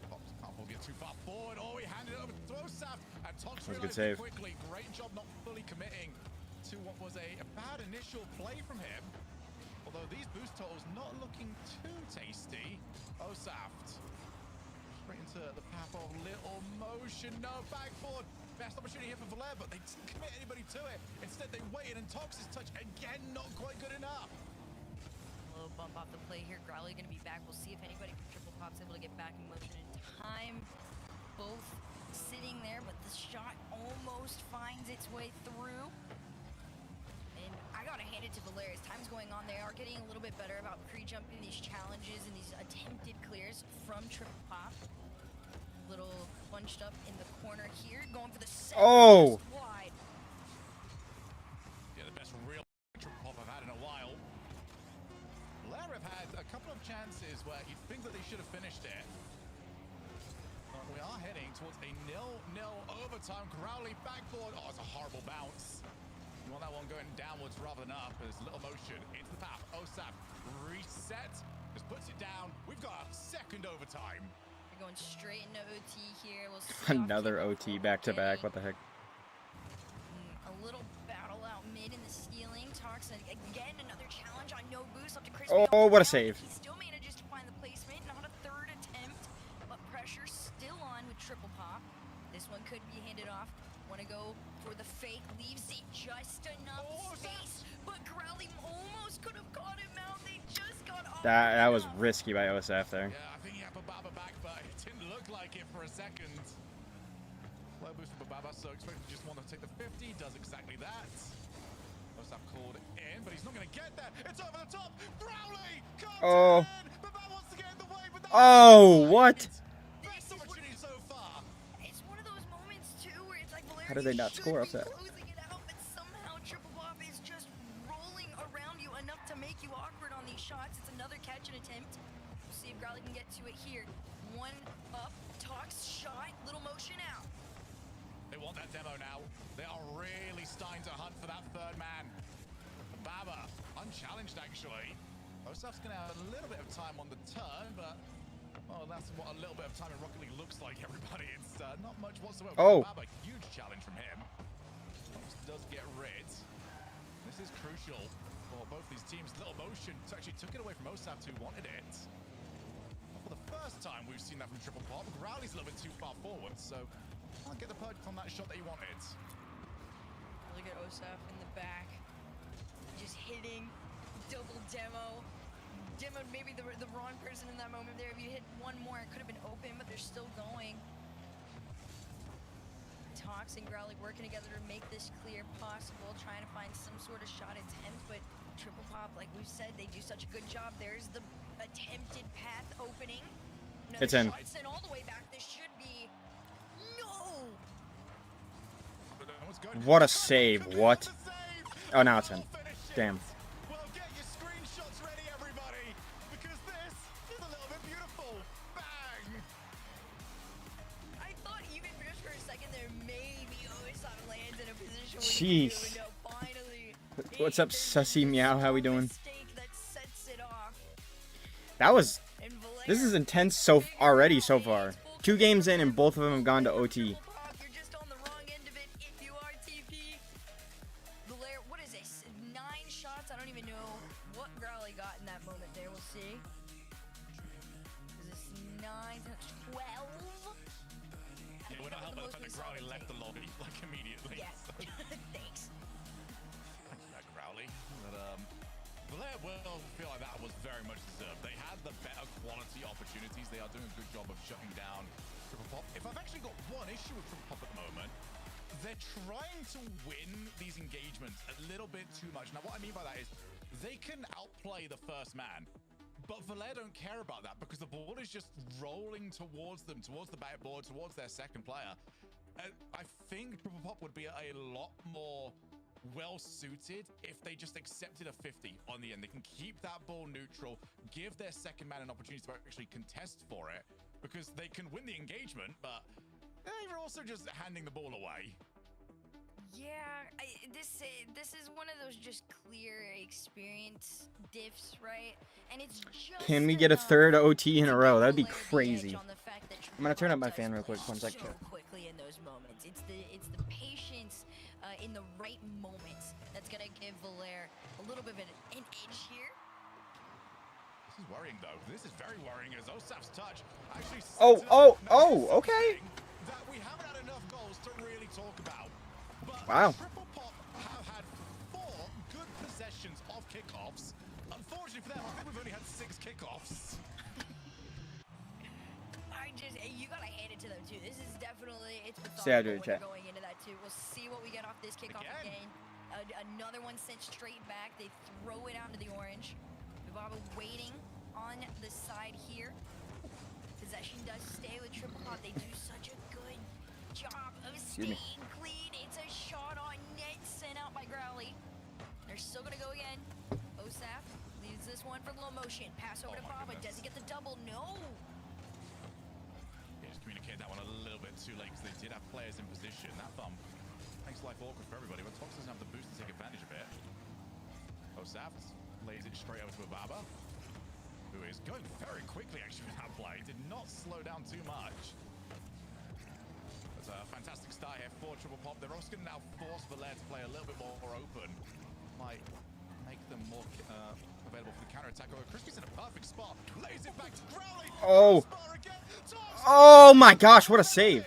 Pops can't get too far forward. Oh, he handed it over to Osaf. And Tox That's a good realized save. quickly. Great job not fully committing to what was a bad initial play from him. Although these boost totals not looking too tasty. Osaf straight into the path of Little Motion. No backboard. Best opportunity here for Valer, but they didn't commit anybody to it. Instead, they waited, and Tox's touch again, not quite good enough. A little bump off the play here. Growly going to be back. We'll see if anybody from Triple Pop's able to get back in motion in time. Both sitting there, but the shot almost finds its way through. And I got to hand it to Valer. As time's going on, they are getting a little bit better about pre-jumping these challenges and these attempted clears from Triple Pop. Little bunched up in the corner here, going for the center. Oh! Wide. Yeah, the best real Triple Pop I've had in a while. Valer have had a couple of chances where you'd think that they should have finished it. We are heading towards a 0-0 overtime. Growly backboard. Oh, it's a horrible bounce. You want that one going downwards rather than up. There's Little Motion into the path. Osaf reset. Just puts it down. We've got a second overtime. We're going straight into OT here. We'll see Another OT back to back. What the heck? A little battle out mid in the stealing. Tox again, another challenge on no boost up to Chris. Oh, what a save. He still manages to find the placement. Not a third attempt, but pressure still on with Triple Pop. This one could be handed off. Want to go for the fake. Leaves it just enough space. But Growly almost could have caught him out. They just got off. That was risky by OSF there. Yeah, I think he had Bababa back, but it didn't look like it for a second. Low boost for Bababa, so expect to just want to take the 50. Does exactly that. Osaf called in, but he's not going to get there. It's over the top. Growly comes in. Bababa wants to get in the way, but What? Best opportunity so far. It's one of those moments too where it's like How did they not score off that? closing it out, but somehow Triple Pop is just rolling around you enough to make you awkward on these shots. It's another catch and attempt. We'll see if Growly can get to it here. One up, Tox shot, Little Motion out. They want that demo now. They are really starting to hunt for that third man. Baba, unchallenged actually. Osaf's going to have a little bit of time on the turn, but well, that's what a little bit of time in Rocket League looks like, everybody. It's not much whatsoever. Baba, huge challenge from him. Does get rid. This is crucial for both these teams. Little Motion actually took it away from Osaf, who wanted it. For the first time, we've seen that from Triple Pop. Growly's a little bit too far forward, so Can't get the purchase on that shot that he wanted. Look at Osaf in the back. Just hitting. Double demo. Demoed maybe the wrong person in that moment there. If you hit one more, it could have been open, but they're still going. Tox and Growly working together to make this clear possible, trying to find some sort of shot attempt, but Triple Pop, like we've said, they do such a good job. There's the attempted path opening. Another It's in. shot sent all the way back. This should be... No! What a save. What? Oh, now it's in. Damn. Well, get your screenshots ready, everybody, because this is a little bit beautiful. Bang! I thought even just for a second there, maybe Osaf lands in a position where Jeez. you know, finally... What's up, Sussy Meow? How we doing? Mistake that sets it off. That was... And Valera This is intense already so far. 2 games in and both of them have gone to OT. You're just on the wrong end of it if you are TP. Valera, what is this? 9 shots? I don't even know what Growly got in that moment there. We'll see. Is this 9, 12? Yeah, we're not helping the fact that Growly left the lobby like immediately. Yeah. So. Thanks. That Growly. But Blair will feel like that was very much deserved. They had the better quality opportunities. They are doing a good job of shutting down Triple Pop. If I've actually got one issue with Triple Pop at the moment, they're trying to win these engagements a little bit too much. Now, what I mean by that is they can outplay the first man, but Valer don't care about that because the ball is just rolling towards them, towards the backboard, towards their second player. I think Triple Pop would be a lot more well-suited if they just accepted a 50 on the end. They can keep that ball neutral, give their second man an opportunity to actually contest for it, because they can win the engagement, but they're also just handing the ball away. Yeah, this is one of those just clear experience diffs, right? And it's just Can we get a enough third OT in a to row? give That'd be Valera the edge crazy. on the fact that I'm gonna turn up my Triple fan real does quick. 1 play second. so quickly in those moments. It's the patience in the right moments that's gonna give Valera a little bit of an edge here. This is worrying, though. This is very worrying as Osaf's touch actually Okay. that we haven't had enough goals to really talk about. But Wow. Triple Pop have had 4 good possessions of kickoffs. Unfortunately for them, I think we've only had 6 kickoffs. You gotta hand it to them too. This is definitely Stay out of your methodical when chat. they're going into that too. We'll see what we get off this kickoff again. Another one sent straight back. They throw it out to the orange. Baba waiting on the side here. Possession does stay with Triple Pop. They do such a good job of staying clean. It's a shot on net sent out by Growly. They're still gonna go again. Osaf leaves this one for low motion. Pass over to Baba. Does he get the double? No. Just communicate that one a little bit too late because they did have players in position. That bump makes life awkward for everybody, but Tox doesn't have the boost to take advantage of it. Osaf lays it straight over to Ababa, who is going very quickly actually with that play. Did not slow down too much. That's a fantastic start here for Triple Pop. They're also going to now force Valer to play a little bit more open. Might make them more available for the counter-attack. Oh, Crispy's in a perfect spot. Lays it back to Growly. Oh. Tox. Oh my gosh, what a save.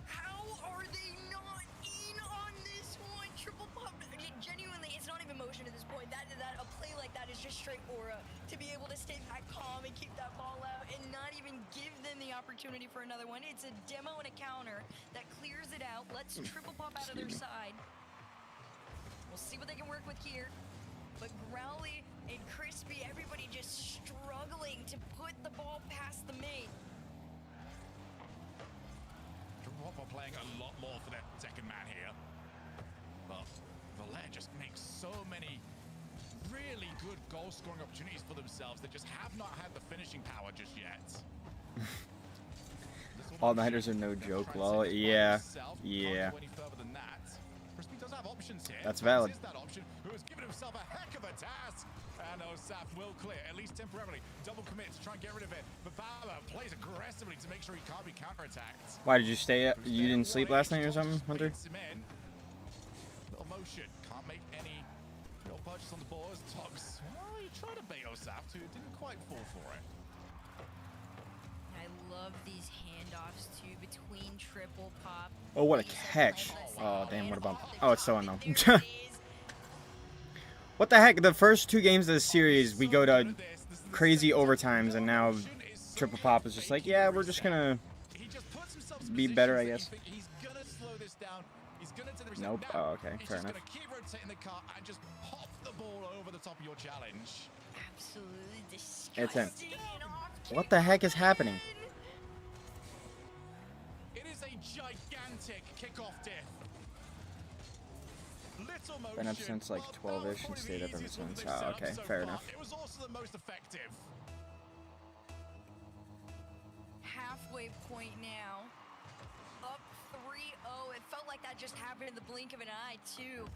How are they not in on this one? Triple Pop, genuinely, it's not even motion at this point. A play like that is just straight aura. To be able to stay that calm and keep that ball out and not even give them the opportunity for another one. It's a demo and a counter that clears it out, lets Triple Pop out of their side. We'll see what they can work with here. But Growly and Crispy, everybody just struggling to put the ball past the mate. Triple Pop are playing a lot more for their second man here. But Valer just makes so many really good goal-scoring opportunities for themselves. They just have not had the finishing power just yet. All-nighters are no joke, lol. Yeah. Yeah. Crispy does have options here. That's valid. Is that option, who has given himself a heck of a task. And Osaf will clear, at least temporarily. Double commit to try and get rid of it. But Baba plays aggressively to make sure he can't be counterattacked. Why did you stay up? You didn't sleep last night or something, Hunter? Little motion, can't make any real purchase on the board. Tox, well, he tried to bait Osaf too, didn't quite fall for it. I love these handoffs too between triple pop. Oh, what a These are catch. plays that Oh, say, damn, what a and bump. off the Oh, it's so top, and unknown. there it is. What the heck? The first 2 games of the series, we go to crazy overtimes, and now triple pop is just like, yeah, we're just gonna be better, I guess. Nope. Oh, okay, fair enough. Keep rotating the car and just pop the ball over the top of your challenge. Absolutely disgusting. It's him. and off What the heck is happening? It is a gigantic kickoff diff. Little motion, Been up since like but 12-ish and probably stayed the up ever easiest one since. they've set Oh, up okay, so fair far. enough. It was also the most effective. halfway point now. Up 3-0. It felt like that just happened in the blink of an eye, too.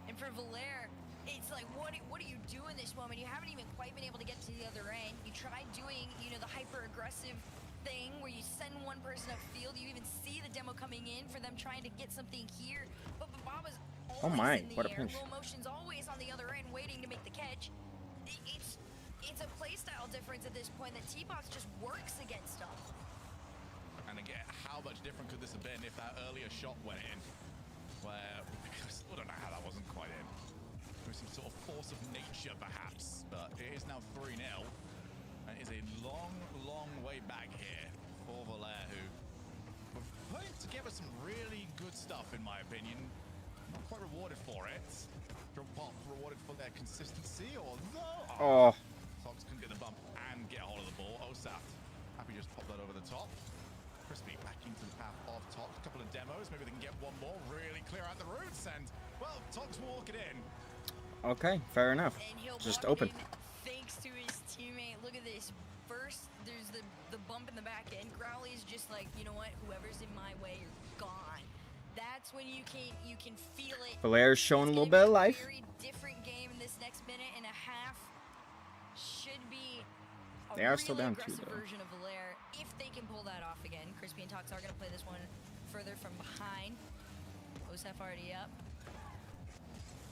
And for Valère, it's like, what do you do in this moment? You haven't even quite been able to get to the other end. You tried doing, the hyper-aggressive thing where you send one person upfield. You even see the demo coming in for them trying to get something here. But Baba's always Oh my, in the what a air. pinch. Low motion's always on the other end waiting to make the catch. It's a playstyle difference at this point that T-Box just works against them. And again, how much different could this have been if that earlier shot went in? Where, I still don't know how that wasn't quite in. With some sort of force of nature, perhaps. But it is now 3-0. And it is a long, long way back here for Valère, who were putting together some really good stuff, in my opinion. Not quite rewarded for it. Triple Pop rewarded for their consistency, or no? Oh, Fox couldn't get the bump and get a hold of the ball. Osat, happy just pop that over the top. Crispy back into the path of Tox. A couple of demos, maybe they can get one more. Really clear out the routes, and well, Tox will walk it in. okay, fair enough. And he'll Just walk open. it in thanks to his teammate. Look at this. First, there's the bump in the back end. Growly's just like, you know what? Whoever's in my way, you're gone. That's when you can feel it. Valère's showing a It's little gonna bit of be life. A very different game in this next minute and a half. Should be a They are still really down 2, aggressive though. version of Valère if they can pull that off again. Crispy and Tox are gonna play this one further from behind. Osef already up.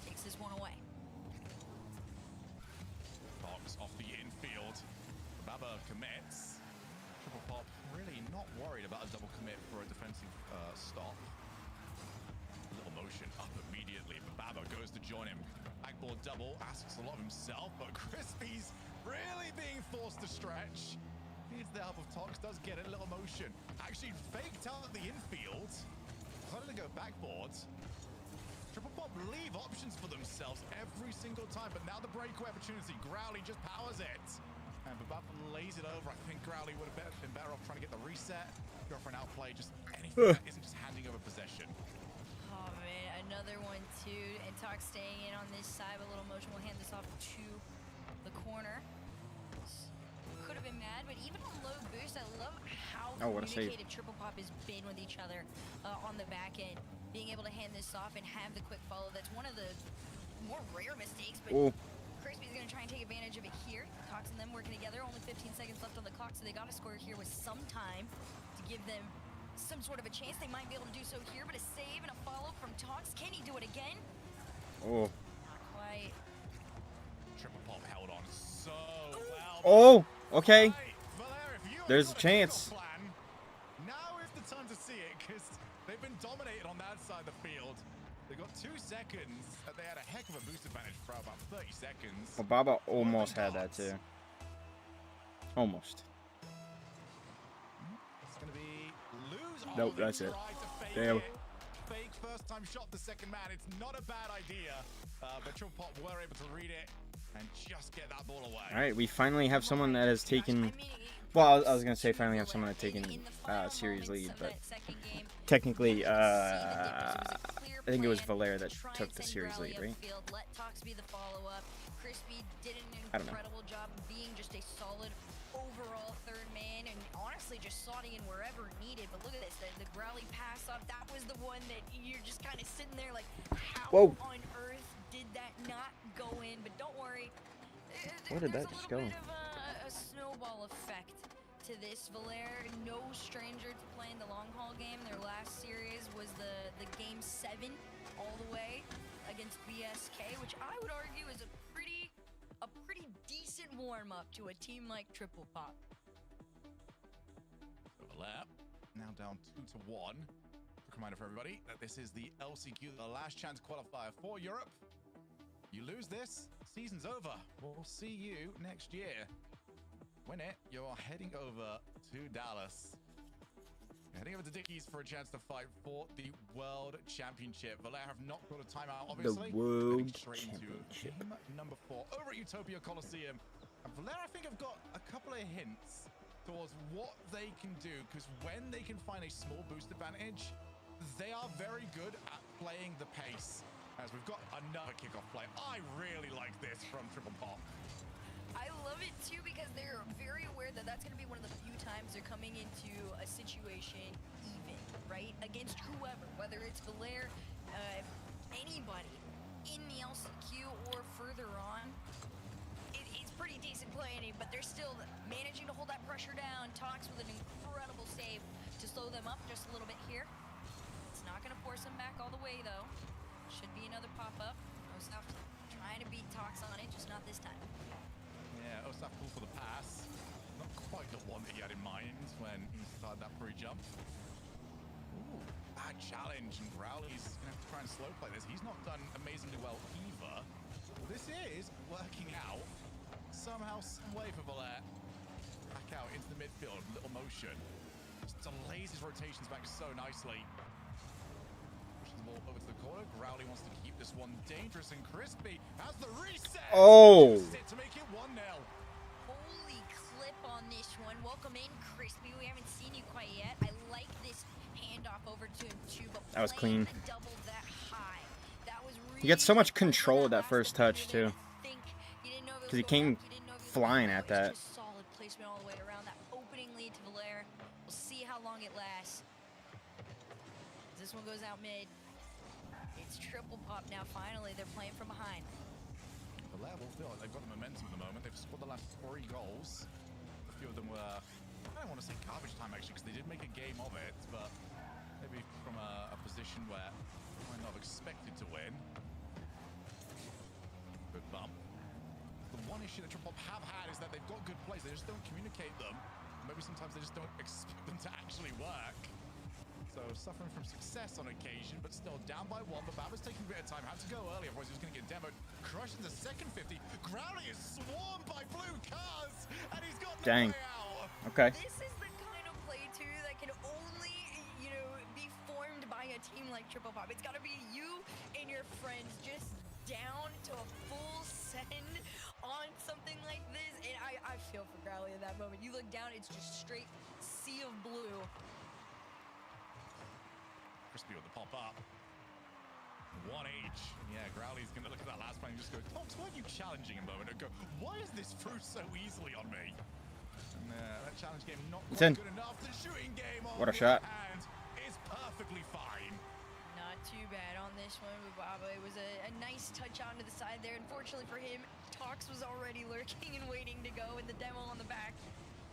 Takes this one away. Tox off the infield. Baba commits. Triple Pop really not worried about a double commit for a defensive stop. A little motion up immediately, but Baba goes to join him. Backboard double, asks a lot of himself, but Crispy's really being forced to stretch. Needs the help of Tox, does get it, a little motion. Actually faked out at the infield. Decided to go backboard. Triple Pop leave options for themselves every single time, but now the breakaway opportunity. Growly just powers it. And Bababa lays it over. I think Growly would have been better off trying to get the reset. Go for an outplay, just anything that isn't just handing over possession. Oh man, another one too. And Tox staying in on this side, but Little Motion will hand this off to the corner. Could have been mad, but even on low boost, I love how Oh, what a save. communicative Triple Pop has been with each other on the back end. Being able to hand this off and have the quick follow. That's one of the more rare mistakes, but Ooh. Crispy's gonna try and take advantage of it here. Tox and them working together. Only 15 seconds left on the clock, so they gotta score here with some time to give them some sort of a chance. They might be able to do so here, but a save and a follow from Tox. Can he do it again? Oh. Not quite. Triple Pop held on so well. Oh, okay. Right, Valère, if you have There's a got chance. kickoff plan, now is the time to see it, because they've been dominated on that side of the field. They've got 2 seconds, and they had a heck of a boost advantage for about 30 seconds. Well, Baba almost had that too. Almost. It's going to be lose. Nope, they that's it. tried to fake Damn. it. Fake first time shot the second man. It's not a bad idea, but Triple Pop were able to read it and just get that ball away. All right, we finally have someone that has taken. I mean, Well, I was gonna say finally have someone that's taken series lead, but technically, I think it was Valère that took the series lead, right? Let Tox be the follow-up. Crispy did I an don't know. incredible job of being just a solid overall third man, and honestly just slotting in wherever needed. But look at this, the Growly pass up, that was the one that you're just kind of sitting there like, how Whoa. on earth did that not go in? But don't worry. Where did There's that just a little go? bit of a snowball effect to this. Valère, no stranger to playing the long haul game. Their last series was the game 7 all the way against BSK, which I would argue is a pretty decent warm up to a team like Triple Pop. Valère now down 2-1. Quick reminder for everybody that this is the LCQ, the last chance qualifier for Europe. You lose this, season's over. We'll see you next year. Win it, you're heading over to Dallas. You're heading over to Dickies for a chance to fight for the World Championship. Valère have not got a timeout, obviously. The World Heading straight into Championship. game number 4 over at Utopia Coliseum. And Valère, I think, have got a couple of hints towards what they can do, because when they can find a small boost advantage, they are very good at playing the pace. As we've got another kickoff play. I really like this from Triple Pop. I love it too because they're very aware that that's going to be one of the few times they're coming into a situation even, right? Against whoever, whether it's Valère, anybody in the LCQ or further on. It's pretty decent planning, but they're still managing to hold that pressure down. Talks with an incredible save to slow them up just a little bit here. It's not going to force them back all the way though. Should be another pop-up. Osaf trying to beat Talks on it, just not this time. Yeah, Osaf pulled for the pass. Not quite the one that he had in mind when he started that pre-jump. Ooh, bad challenge, and Rowley's going to have to try and slow play this. He's not done amazingly well either. This is working out somehow, some way for Valère. Back out into the midfield, little motion. Just delays his rotations back so nicely. Pushes the ball over to the corner. Rowley wants to keep this one dangerous, and Crispy has the reset. Oh! To make it 1-0. Holy clip on this one. Welcome in, Crispy. We haven't seen you quite yet. I like this handoff over to him too, but that was clean. Double that high. That was really He gets so much control of that first touch too, because he came flying at that. Just solid placement all the way around. That opening lead to Valère. We'll see how long it lasts. This one goes out mid. It's triple pop now. Finally, they're playing from behind. The level feel like they've got the momentum at the moment. They've scored the last 3 goals. A few of them were, I don't want to say garbage time actually, because they did make a game of it, but maybe from a position where they might not have expected to win. Good bump. The one issue that Triple Pop have had is that they've got good plays. They just don't communicate them. Maybe sometimes they just don't expect them to actually work. So suffering from success on occasion, but still down by 1. But Baba's taking a bit of time. Had to go early, otherwise he was going to get demoed. Crushing the second 50. Growly is swarmed by blue cars, and he's got no way out. Okay. This is the kind of play too that can only, be formed by a team like Triple Pop. It's got to be you and your friends just down to a full send on something like this. And I feel for Growly in that moment. You look down, it's just straight sea of blue. Crispy with the pop-up. 1H. Yeah, Growly's going to look at that last play and just go, Tox, weren't you challenging a moment ago? Why is this through so easily on me? And that challenge game not quite good enough. The shooting game on what a shot. And is perfectly fine. Not too bad on this one with Baba. It was a nice touch onto the side there. Unfortunately for him, Tox was already lurking and waiting to go, and the demo on the back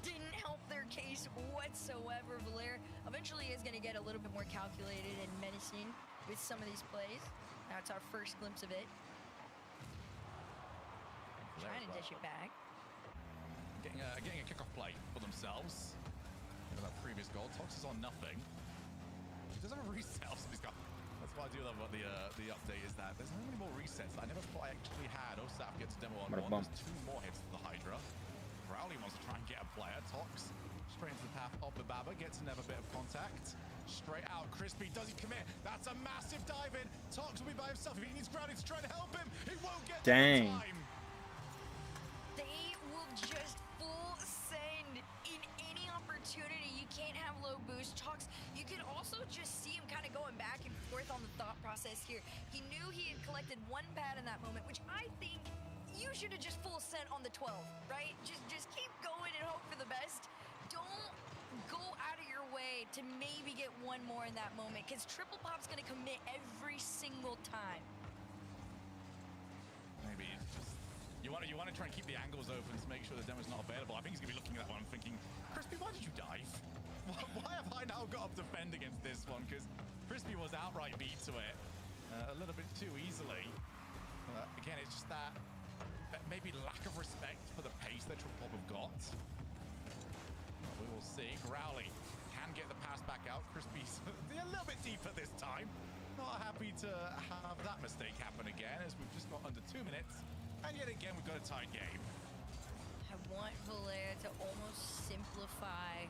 didn't help their case whatsoever. Valère eventually is going to get a little bit more calculated and menacing with some of these plays. That's our first glimpse of it. Trying to dish it back. Getting a kickoff play for themselves. That previous goal. Tox is on nothing. He does have a reset. That's what I do love about the update is that there's not many more resets. I never thought I actually had. Osaf gets a demo on 1. There's 2 more hits to the Hydra. Rowley wants to try and get a player. Tox straight into the path of the Baba. Gets another bit of contact. Straight out. Crispy. Does he commit? That's a massive dive in. Tox will be by himself. If he needs Growly to try to help him, he won't get there in time. They will just full send in any opportunity. You can't have low boost. Tox, you can also just see him kind of going back and forth on the thought process here. He knew he had collected 1 pad in that moment, which I think you should have just full sent on the 12, right? Just keep going and hope for the best. Don't go out of your way to maybe get 1 more in that moment, because Triple Pop's going to commit every single time. Maybe just you want to try and keep the angles open to make sure the demo's not available. I think he's going to be looking at that one and thinking, Crispy, why did you dive? Why have I now got to defend against this one? Because Crispy was outright beat to it a little bit too easily. Again, it's just that maybe lack of respect for the pace that Triple Pop have got. We will see. Growly can out. Crispy's a little bit deeper this time. Not happy to have that mistake happen again, as we've just got under 2 minutes. And yet again, we've got a tight game. I want Valère to almost simplify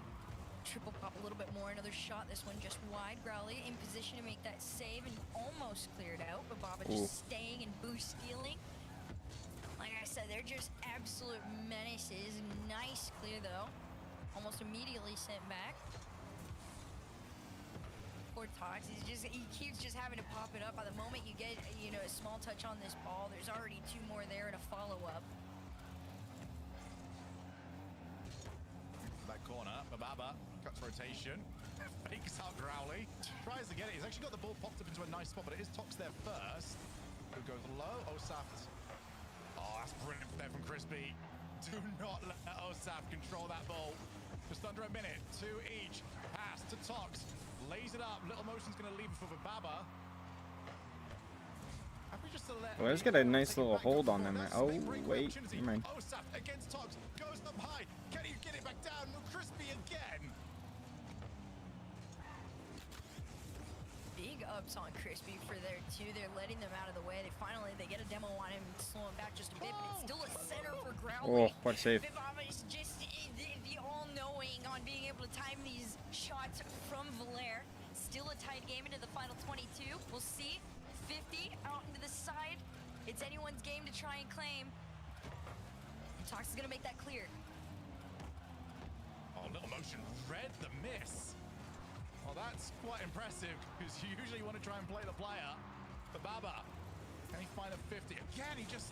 triple pop a little bit more. Another shot, this one just wide. Growly in position to make that save and almost cleared out, but Baba just staying and boost stealing. Like I said, they're just absolute menaces. Nice clear though. Almost immediately sent back. Poor Tox, he keeps just having to pop it up. By the moment you get, you know, a small touch on this ball, there's already 2 more there and a follow-up. That corner, Bababa cuts rotation, fakes out Growly, tries to get it. He's actually got the ball popped up into a nice spot, but it is Tox there first. Who goes low? Osaft. Oh, that's brilliant there from Crispy. Do not let Osaf control that ball. Just under a minute, 2 each. Pass to Tox. Lays it up. Little Motion's going to leave it for Bababa. Well, let's get a nice little hold on them. Oh, wait. Never mind. Osaf against Tox. Goes up high. Can he get it back down? No, Crispy again. Big ups on Crispy for there too. They're letting them out of the way. They get a demo on him, slow him back just a bit, but it's still a center for Growly. Oh, what a save. Baba is just the all-knowing on being able to time these shots from Valère. Still a tight game into the final 22. We'll see. 50 out into the side. It's anyone's game to try and claim. Tox is gonna make that clear. Oh, Little Motion read the miss. Well, that's quite impressive, because you usually want to try and play the player. But Baba, can he find a 50? Again, he just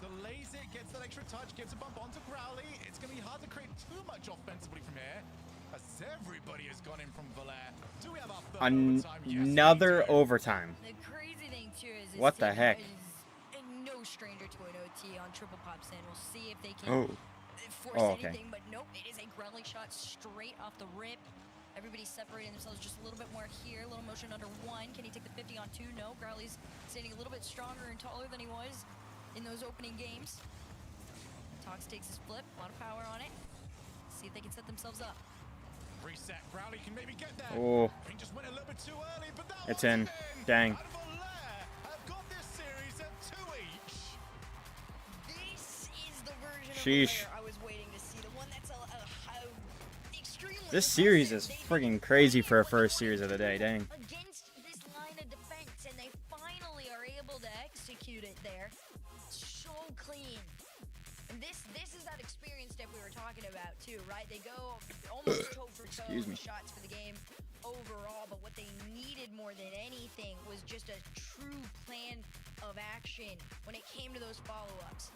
delays it, gets that extra touch, gives a bump onto Growly. It's going to be hard to create too much offensively from here, as everybody has gone in from Valère. Do we have our third overtime? Yes, Another overtime. The crazy thing too is What the heck? Is no stranger to an OT on Triple Pops, and we'll see if they can force okay. anything. But nope, it is a Growly shot straight off the rip. Everybody's separating themselves just a little bit more here. Little Motion under 1. Can he take the 50 on 2? No. Growly's standing a little bit stronger and taller than he was in those opening games. Tox takes his flip. A lot of power on it. See if they can set themselves up. Reset. Growly can maybe get there. Oh. He just went a little bit too early, but that It's in. Dang. And Valère have got this series at 2 each. This is the version Sheesh. of Valère I was waiting to see. The one that's extremely This series impressive. is friggin' crazy for a first series of the day. Dang. Against this line of defense, and they finally are able to execute it there. So clean. And this is that experience that we were talking about too, right? They go almost toe for toe Excuse me. shots for the game overall, but what they needed more than anything was just a true plan of action when it came to those follow-ups.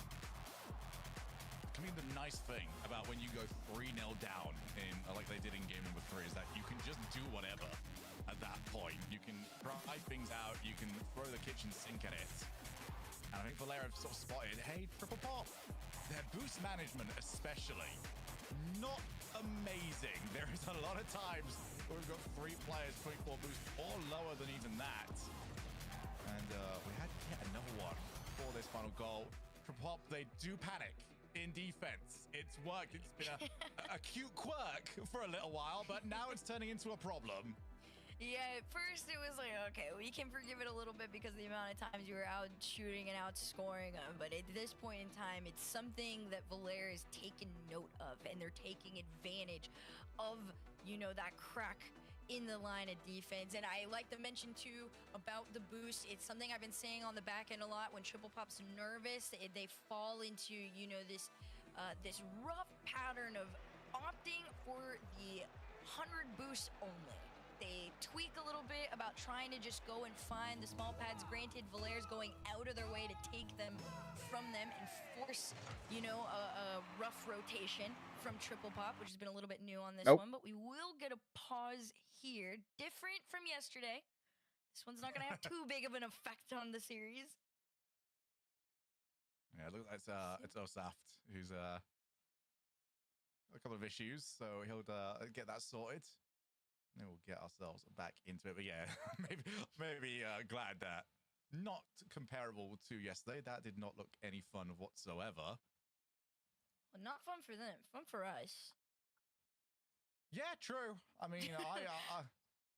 I mean, the nice thing about when you go 3-0 down in like they did in game number 3 is that you can just do whatever at that point. You can try things out, you can throw the kitchen sink at it. And I think Valère have sort of spotted, hey, triple pop. Their boost management especially, not amazing. There is a lot of times where we've got 3 players putting 4 boosts or lower than even that. And we had yet another one for this final goal. Triple pop, they do panic in defense. It's worked. It's been a cute quirk for a little while, but now it's turning into a problem. Yeah, at first it was like, okay, we can forgive it a little bit because of the amount of times you were out shooting and out scoring them. But at this point in time, it's something that Valère is taking note of, and they're taking advantage of, you know, that crack in the line of defense. And I like to mention too about the boost. It's something I've been saying on the back end a lot. When Triple Pop's nervous, they fall into, you know, this rough pattern of opting for the 100 boosts only. They tweak a little bit about trying to just go and find the small pads. Granted, Valère's going out of their way to take them from them and force, you know, a rough rotation from Triple Pop, which has been a little bit new on this one. But we will get a pause here. Different from yesterday. This one's not going to have too big of an effect on the series. Yeah, look, it's Osaft, who's a couple of issues, so he'll get that sorted. Then we'll get ourselves back into it. But yeah, maybe glad that not comparable to yesterday. That did not look any fun whatsoever. Well, not fun for them. Fun for us. Yeah, true. I mean,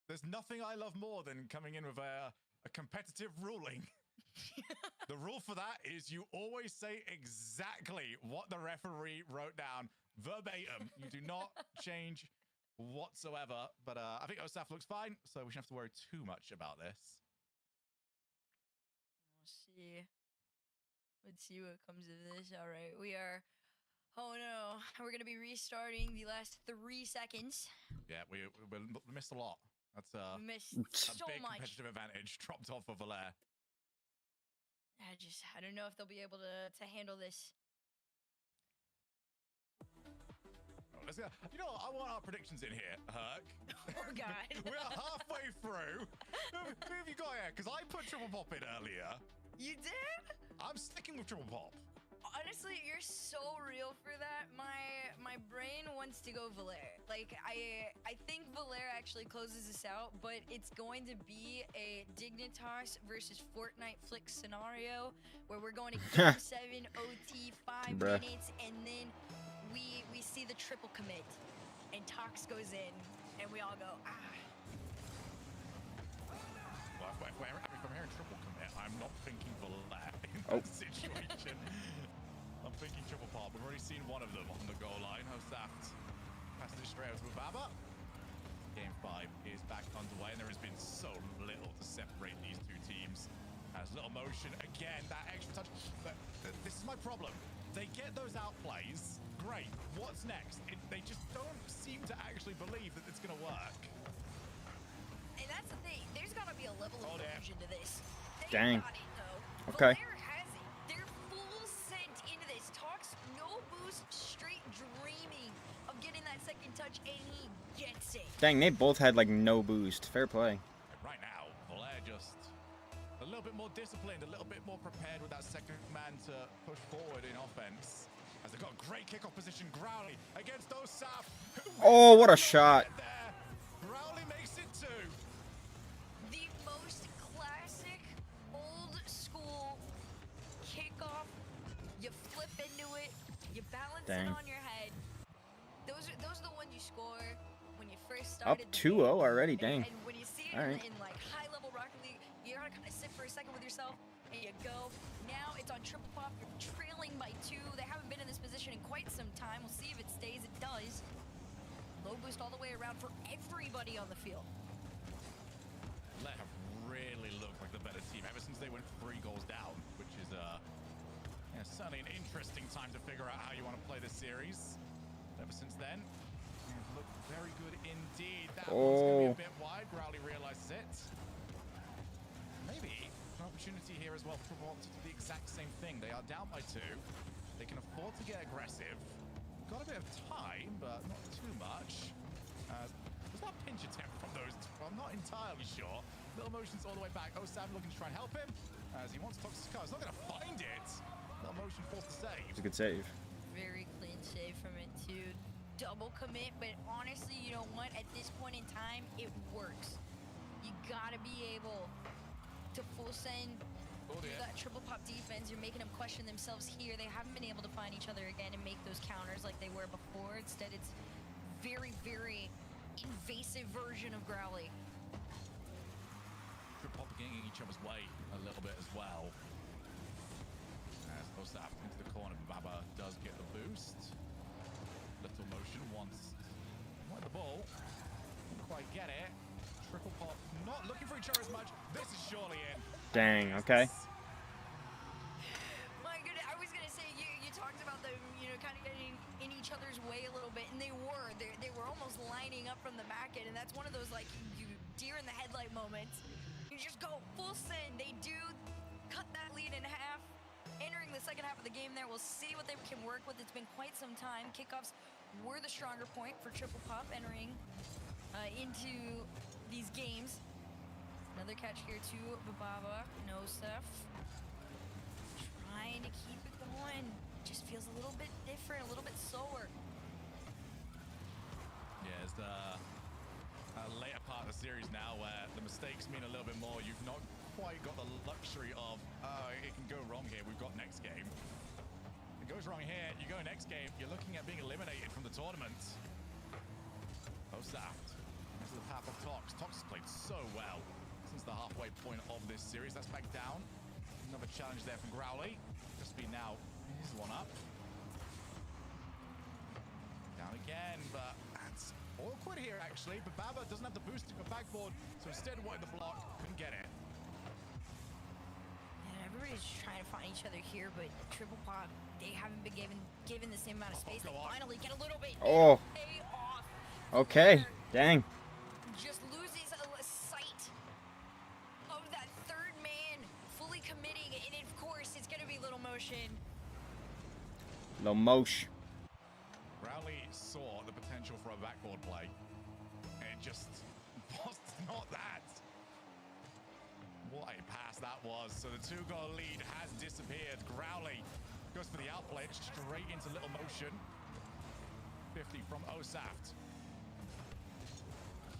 there's nothing I love more than coming in with a competitive ruling. The rule for that is you always say exactly what the referee wrote down verbatim. You do not change whatsoever. But I think OSAF looks fine, so we shouldn't have to worry too much about this. We'll see. Let's see what comes of this. All right, we are. Oh no, we're gonna be restarting the last 3 seconds. Yeah, we missed a lot. That's We missed a so big much. competitive advantage dropped off of Valère. I don't know if they'll be able to handle this. Oh, let's go. You know what? I want our predictions in here, Herc. Oh god. We're halfway through. Who have you got here? Because I put Triple Pop in earlier. You did? I'm sticking with Triple Pop. Honestly, you're so real for that. My brain wants to go Valère. Like I think Valère actually closes this out, but it's going to be a Dignitas versus Fortnite Flick scenario where we're going to game 7 OT 5 Bruh. minutes, and then we see the triple commit, and Tox goes in, and we all go Well, if I'm hearing triple commit, I'm not thinking Valère in Oh. that situation. I'm thinking Triple Pop. We've already seen one of them on the goal line. Hosaft passes it straight out to Baba. Game 5 is back underway, and there has been so little to separate these two teams. As little motion again, that extra touch. But this is my problem. They get those outplays. Great. What's next? They just don't seem to actually believe that it's going to work. And that's the thing. There's got to be a level of Oh, damn. version to this. Dang. Got it, though. Okay. Valère has it. They're full sent into this. Tox, no boost, straight dreaming of getting that second touch, and he gets it. Dang, they both had like no boost. Fair play. Right now, Valère just a little bit more disciplined, a little bit more prepared with that second man to push forward in offense. As they've got a great kickoff position, Growly against OSAF. Oh, what a shot. There. Growly makes it 2. The most classic, old school kickoff. You flip into it, you balance Dang. it on your head. Those are the ones you score when you first Up started. 2-0 already, dang. And when you see it Alright. in like high level Rocket League, you gotta kind of sit for a second with yourself, and you go. Now it's on Triple Pop. You're trailing by 2. They haven't been in this position in quite some time. We'll see if it stays. It does. Low boost all the way around for everybody on the field. Valère have really looked like the better team ever since they went 3 goals down, which is certainly an interesting time to figure out how you want to play this series. Ever since then, you've looked very good indeed. That one's going to be a bit wide. Growly realizes it. Maybe an opportunity here as well for Triple to do the exact same thing. They are down by 2. They can afford to get aggressive. Got a bit of time, but not too much. Was that a pinch attempt from those two? I'm not entirely sure. Little motions all the way back. OSAF looking to try and help him as he wants to talk to Scar. He's not going to find it. Little motion forced to save. It's a good save. Very clean save from it too. Double commit, but honestly, you know what? At this point in time, it works. You gotta be able to full send do that triple pop defense. You're making them question themselves here. They haven't been able to find each other again and make those counters like they were before. Instead, it's very, very invasive version of Growly. Triple Pop getting each other's way a little bit as well. As OSAF into the corner, Baba does get the boost. Little motion once. Want the ball. Didn't quite get it. Triple Pop not looking for each other as much. This is surely in. Dang, okay. My goodness, I was gonna say you talked about them, kind of getting in each other's way a little bit, and they were almost lining up from the back end, and that's one of those like you deer in the headlight moments. You just go full send. They do cut that lead in half. Entering the second half of the game there, we'll see what they can work with. It's been quite some time. Kickoffs were the stronger point for Triple Pop entering into these games. Another catch here to Bababa. No stuff. Trying to keep it going. Just feels a little bit different, a little bit slower. Yeah, it's the later part of the series now where the mistakes mean a little bit more. You've not quite got the luxury of, it can go wrong here. We've got next game. It goes wrong here. You go next game. You're looking at being eliminated from the tournament. so well since the halfway point of this series. That's back down. Another challenge there from Growly. Crispy now is one up. Down again, but that's awkward here actually. But Baba doesn't have the boosting for backboard, so instead wanted the block, couldn't get it. And everybody's trying to find each other here, but Triple Pop, they haven't been given the same amount of space. They finally get a little bit. Oh. Pay off. Okay. Dang. Just loses a sight of that third man fully committing, and of course it's going to be Little Motion. Little Mosh. Rowley saw the potential for a backboard play, and it just was not that. What a pass that was. So the 2-goal lead has disappeared. Growly goes for the outplay straight into Little Motion. 50 from Osaft.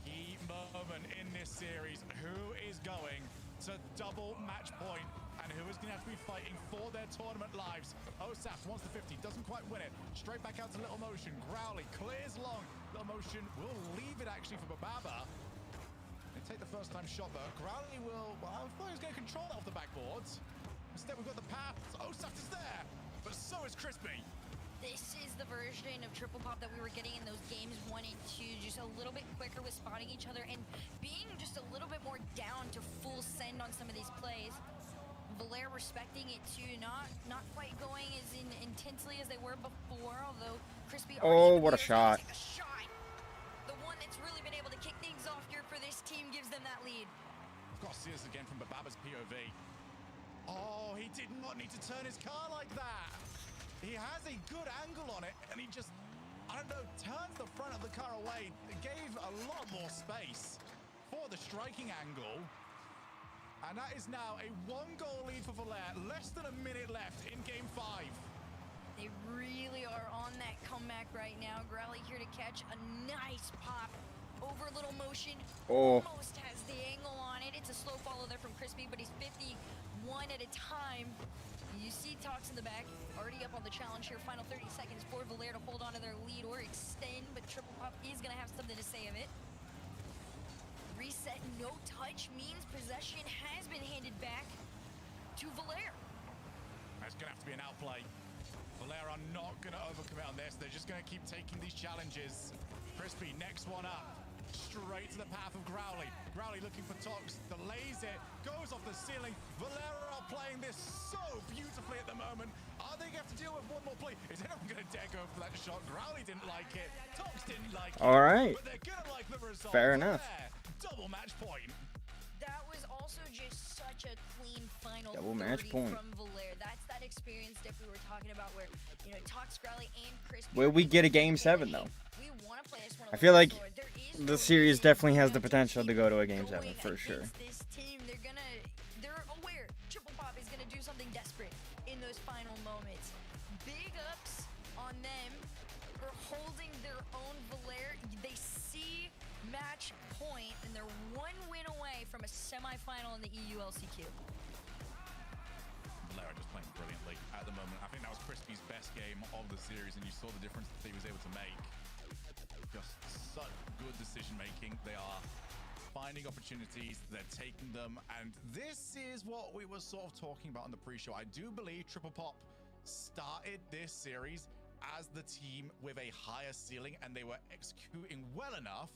Key moment in this series. Who is going to double match point, and who is going to have to be fighting for their tournament lives? Osaft wants the 50, doesn't quite win it. Straight back out to Little Motion. Growly clears long. Little Motion will leave it actually for Bababa. They take the first time shot though. Growly will, well, I thought he was going to control that off the backboards. Instead we've got the path. Osaft is there, but so is Crispy. This is the version of Triple Pop that we were getting in those games 1 and 2, just a little bit quicker with spotting each other and being just a little bit more down to full send on some of these plays. Valère respecting it too, not quite going as intensely as they were before, although Crispy Oh, what a shot. A shot. The one that's really been able to kick things off here for this team gives them that lead. Of course, see this again from Bababa's POV. Oh, he did not need to turn his car like that. He has a good angle on it, and he just, I don't know, turns the front of the car away. It gave a lot more space for the striking angle. And that is now a 1-goal lead for Valère. Less than a minute left in game 5. They really are on that comeback right now. Growly here to catch a nice pop over Little Motion. Oh. Almost has the angle on it. It's a slow follow there from Crispy, but he's 51 at a time. You see Tox in the back, already up on the challenge here. Final 30 seconds for Valère to hold on to their lead or extend, but Triple Pop is going to have something to say of it. Reset, no touch means possession has been handed back to Valère. That's going to have to be an outplay. Valère are not going to overcommit on this. They're just going to keep taking these challenges. Crispy, next one up. Straight to the path of Growly. Growly looking for Tox, delays it, goes off the ceiling. Valère are playing this so beautifully at the moment. Are they going to have to deal with one more play? Is anyone going to dare go for that shot? Growly didn't like it. Tox didn't like it. All right. But they're going to like the result. Fair enough. Double match point. That was also just such a clean final Double match 30 point. from Valère. That's that experience that we were talking about where, you know, Tox, Growly, and Crispy. Will we get a game 7 though? We want to play this one. I feel like There is the no series reason definitely has to the potential to go to a game going 7 for sure. against This team, they're aware Triple Pop is gonna do something desperate in those final moments. Big ups on them for holding their own. Valère, they see match point, and they're 1 win away from a semifinal in the EU LCQ. Valère just playing brilliantly at the moment. I think that was Crispy's best game of the series, and you saw the difference that he was able to make. Just such good decision making. They are finding opportunities, they're taking them, and this is what we were sort of talking about in the pre-show. I do believe Triple Pop started this series as the team with a higher ceiling, and they were executing well enough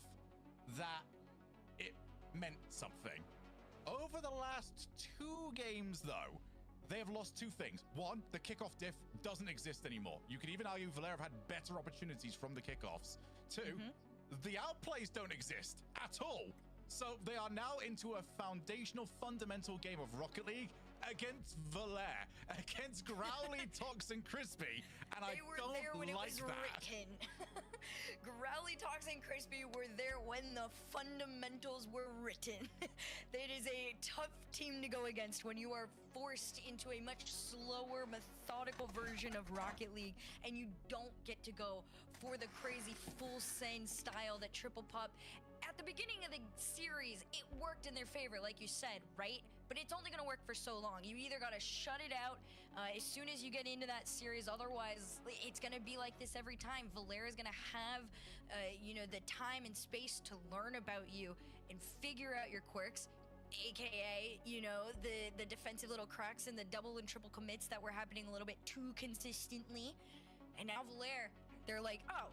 that it meant something. Over the last 2 games, though, they have lost 2 things. One, the kickoff diff doesn't exist anymore. You could even argue Valère have had better opportunities from the kickoffs. 2, the outplays don't exist at all. So they are now into a foundational, fundamental game of Rocket League against Valère, against Growly, Tox, and Crispy, and They were I there don't when it like was that. written. Growly, Tox, and Crispy were there when the fundamentals were written. It is a tough team to go against when you are forced into a much slower, methodical version of Rocket League, and you don't get to go for the crazy full send style that Triple Pop, at the beginning of the series, it worked in their favor, like you said, right? but it's only going to work for so long. You either got to shut it out as soon as you get into that series. Otherwise, it's going to be like this every time. Valera is going to have, you know, the time and space to learn about you and figure out your quirks, aka, you know, the defensive little cracks and the double and triple commits that were happening a little bit too consistently. And now Valera, they're like, oh,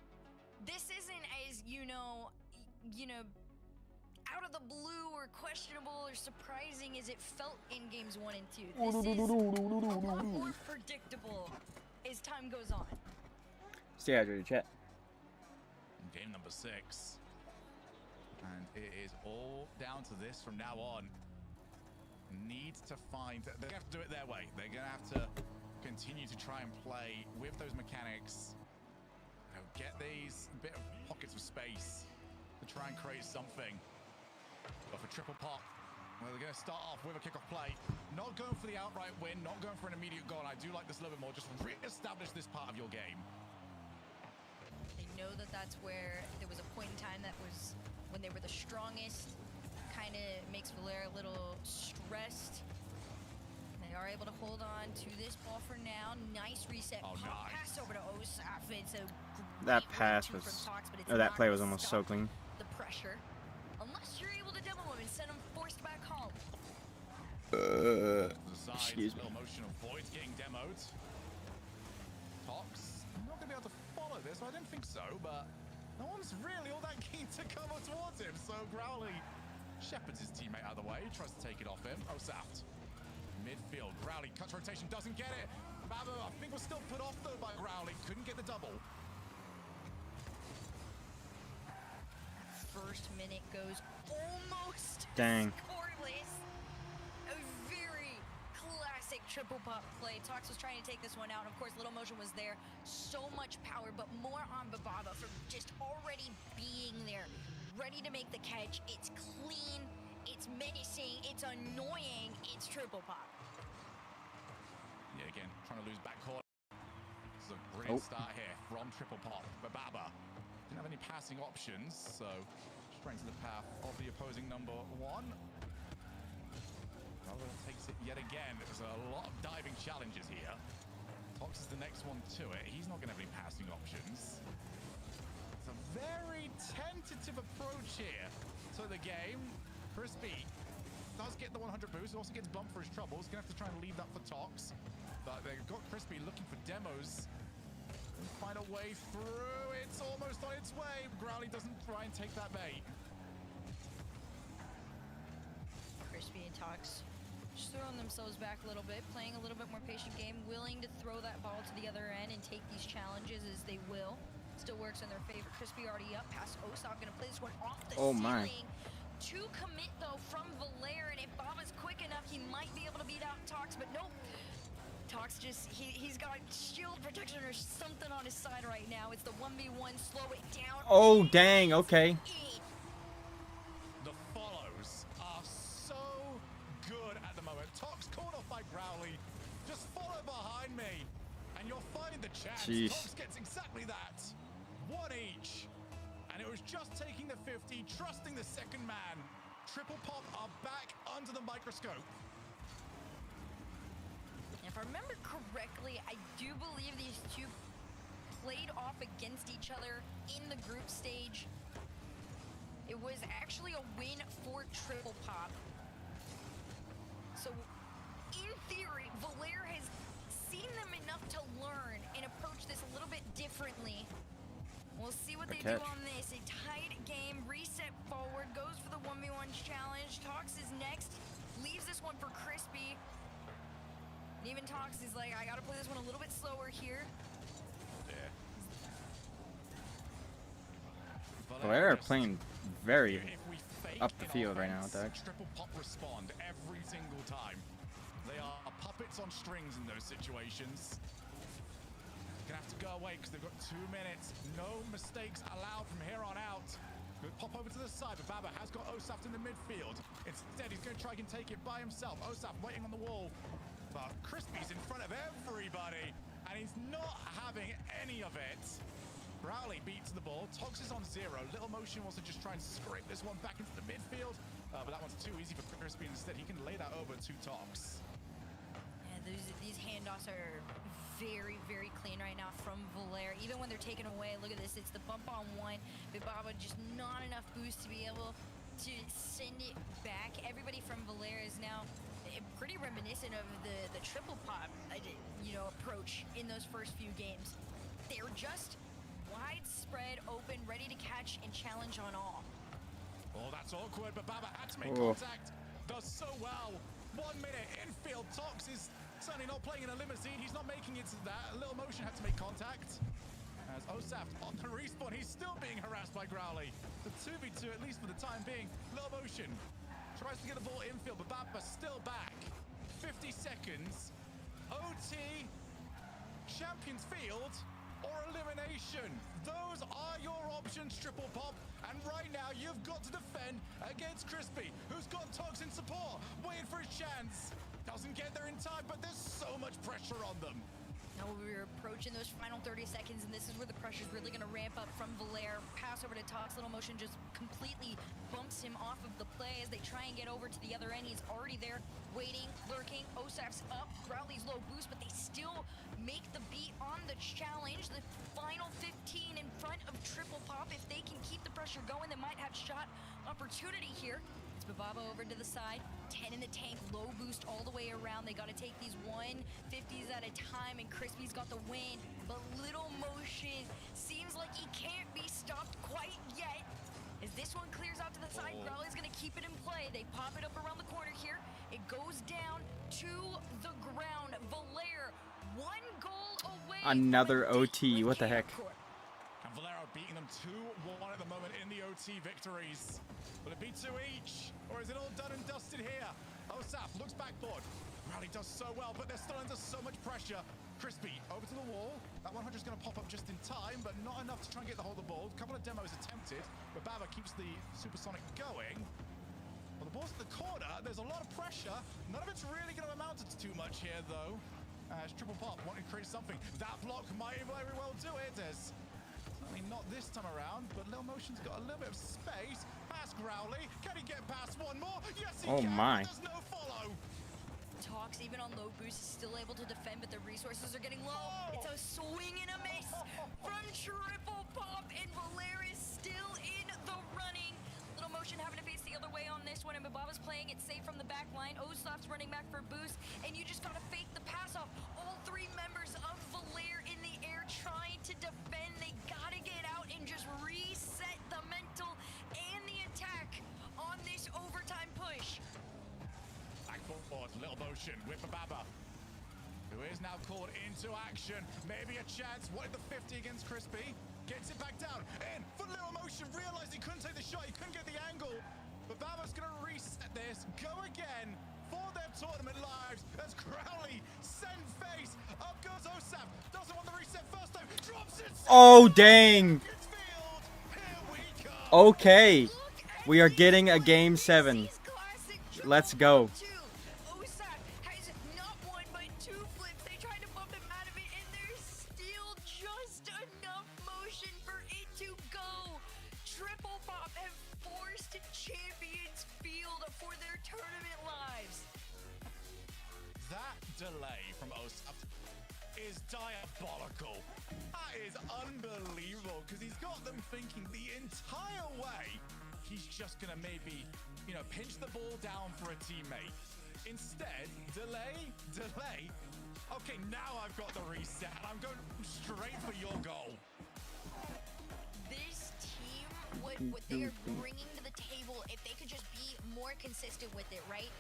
this isn't as, you know, out of the blue or questionable or surprising as it felt in games 1 and 2. This is a lot more predictable as time goes on. Stay hydrated, chat. Game number 6. And it is all down to this from now on. Need to find... They're going to have to do it their way. They're going to have to continue to try and play with those mechanics. You know, get these bit of pockets of space to try and create something. But for triple pop, well, they're going to start off with a kickoff play. Not going for the outright win, not going for an immediate goal. I do like this a little bit more. Just re-establish this part of your game. They know that that's where there was a point in time that was when they were the strongest. Kind of makes Valera a little stressed. They are able to hold on to this ball for now. Nice reset. Oh, nice. Pass over to Osaf. It's a That great pass one-two was... from Tox, but it's Oh, that not play was gonna almost stop so clean. the pressure. Unless you're able to demo him and send him forced back home. Excuse me. Little motion of Void's getting demoed. Tox, not going to be able to follow this. I didn't think so, but no one's really all that keen to come towards him. So Growly shepherds his teammate out of the way, tries to take it off him. Osaf. Midfield, Growly cuts rotation, doesn't get it. Baba, I think was still put off though by Growly, couldn't get the double. First minute goes almost Dang. scoreless. A very classic triple pop play. Tox was trying to take this one out. And of course, Little Motion was there. So much power, but more on Bababa for just already being there, ready to make the catch. It's clean, it's menacing, it's annoying, it's triple pop. Yeah, again, trying to lose backcourt. This is a brilliant start here from triple pop. Bababa didn't have any passing options, so straight to the path of the opposing number 1. Bababa takes it yet again. There's a lot of diving challenges here. Tox is the next one to it. He's not going to have any passing options. It's a very tentative approach here to the game. Crispy does get the 100 boost. He also gets bumped for his troubles. Going to have to try and leave that for Tox. But they've got Crispy looking for demos. And find a way through. It's almost on its way. Growly doesn't try and take that bait. Crispy and Tox just throwing themselves back a little bit, playing a little bit more patient game, willing to throw that ball to the other end and take these challenges as they will. Still works in their favor. Crispy already up past Osaf, gonna play this one off the ceiling. To commit though from Valera, and if Baba's quick enough, he might be able to beat out Tox, but nope. Tox just, he's got shield protection or something on his side right now. It's the 1v1, slow it down. Oh, dang, okay. The follows are so good at the moment. Tox caught off by Growly. Just follow behind me, and you'll find the chance. Jeez. Tox gets exactly that. 1 each. And it was just taking the 50, trusting the second man. Triple pop are back under the microscope. If I remember correctly, I do believe these two played off against each other in the group stage. It was actually a win for triple pop. So, in theory, Valera has seen them enough to learn and approach this a little bit differently. We'll see what they do on this. A tight game, reset forward, goes for the 1v1 challenge. Tox is next, leaves this one for Crispy. And even Tox is like, I gotta play this one a little bit slower here. Yeah. Valera are playing very up the field right now with that. Triple pop respond every single time. They are puppets on strings in those situations. Gonna have to go away because they've got 2 minutes. No mistakes allowed from here on out. Good pop over to the side, but Baba has got Osaf in the midfield. Instead, he's going to try and take it by himself. Osaf waiting on the wall. But Crispy's in front of everybody, and he's not having any of it. Growly beats the ball. Tox is on 0. Little Motion wants to just try and scrape this one back into the midfield. But that one's too easy for Crispy. Instead, he can lay that over to Tox. Yeah, these handoffs are very, very clean right now from Valera. Even when they're taken away, look at this. It's the bump on one. Bibaba just not enough boost to be able to send it back. Everybody from Valera is now pretty reminiscent of the triple pop, approach in those first few games. They're just widespread, open, ready to catch and challenge on all. Oh, that's awkward, but Baba had to make contact. Does so well. 1 minute infield. Tox is certainly not playing in a limousine. He's not making it to that. A little motion had to make contact. As Osaf on the respawn, he's still being harassed by Growly. The 2v2, at least for the time being. Little motion. Tries to get the ball infield, but Baba still back. 50 seconds. OT, Champions Field, or elimination. Those are your options, Triple Pop. And right now, you've got to defend against Crispy, who's got Tox in support, waiting for his chance. Doesn't get there in time, but there's so much pressure on them. Now we're approaching those final 30 seconds, and this is where the pressure's really going to ramp up from Valera. Pass over to Tox. Little motion just completely bumps him off of the play as they try and get over to the other end. He's already there, waiting, lurking. Osaf's up. Growly's low boost, but they still make the beat on the challenge. The final 15 in front of Triple Pop. If they can keep the pressure going, they might have shot opportunity here. It's Bibaba over to the side. 10 in the tank, low boost all the way around. They got to take these 150s at a time, and Crispy's got the win. But Little Motion seems like he can't be stopped quite yet. As this one clears out to the side, Growly's going to keep it in play. They pop it up around the corner here. It goes down to the ground. Valera, 1 goal away. Another OT. What the heck? And Valera beating them 2-1 at the moment in the OT victories. Will it be 2 each? Or is it all done and dusted here? Osaf looks backboard. Growly does so well, but they're still under so much pressure. Crispy over to the wall. That 100 is going to pop up just in time, but not enough to try and get the hold of the ball. A couple of demos attempted, but Baba keeps the supersonic going. Well, the ball's at the corner. There's a lot of pressure. None of it's really going to amount to too much here, though. As Triple Pop wanting to create something. That block might very well do it. As certainly not this time around, but Lil Motion's got a little bit of space. Past Growly. Can he get past one more? Yes, he can. My. There's no follow. Tox, even on low boost, is still able to defend, but the resources are getting low. It's a swing and a miss from Triple Pop, and Valera is still in the running. Little Motion having to face the other way on this one, and Bibaba's playing it safe from the back line. Osaf's running back for boost, and you just gotta fake the pass off. All 3 members of Valera in the air trying to defend. They gotta get out and just reset the mental and the attack on this overtime push. Back forward, Little Motion with Baba, who is now called into action. Maybe a chance. Wanted the 50 against Crispy. Gets it back down. In for Little Motion. Realized he couldn't take the shot. He couldn't get the angle. But Baba's going to reset this. Go again for their tournament lives. As Growly send face. Up goes Osaf. Doesn't want the reset first time. Drops it. Oh, dang. Here we come. Okay. We are getting a game 7. Let's go. Osaf has not 1 but 2 flips. They tried to bump him out of it, and there's still just enough motion for it to go. Triple Pop have forced Champions Field for their tournament lives. That delay from Osaf is diabolical. That is unbelievable, because he's got them thinking the entire way he's just going to maybe, pinch the ball down for a teammate. Instead, delay. Okay, now I've got the reset, and I'm going straight for your goal. This team, what they are bringing to the table, if they could just be more consistent with it, right,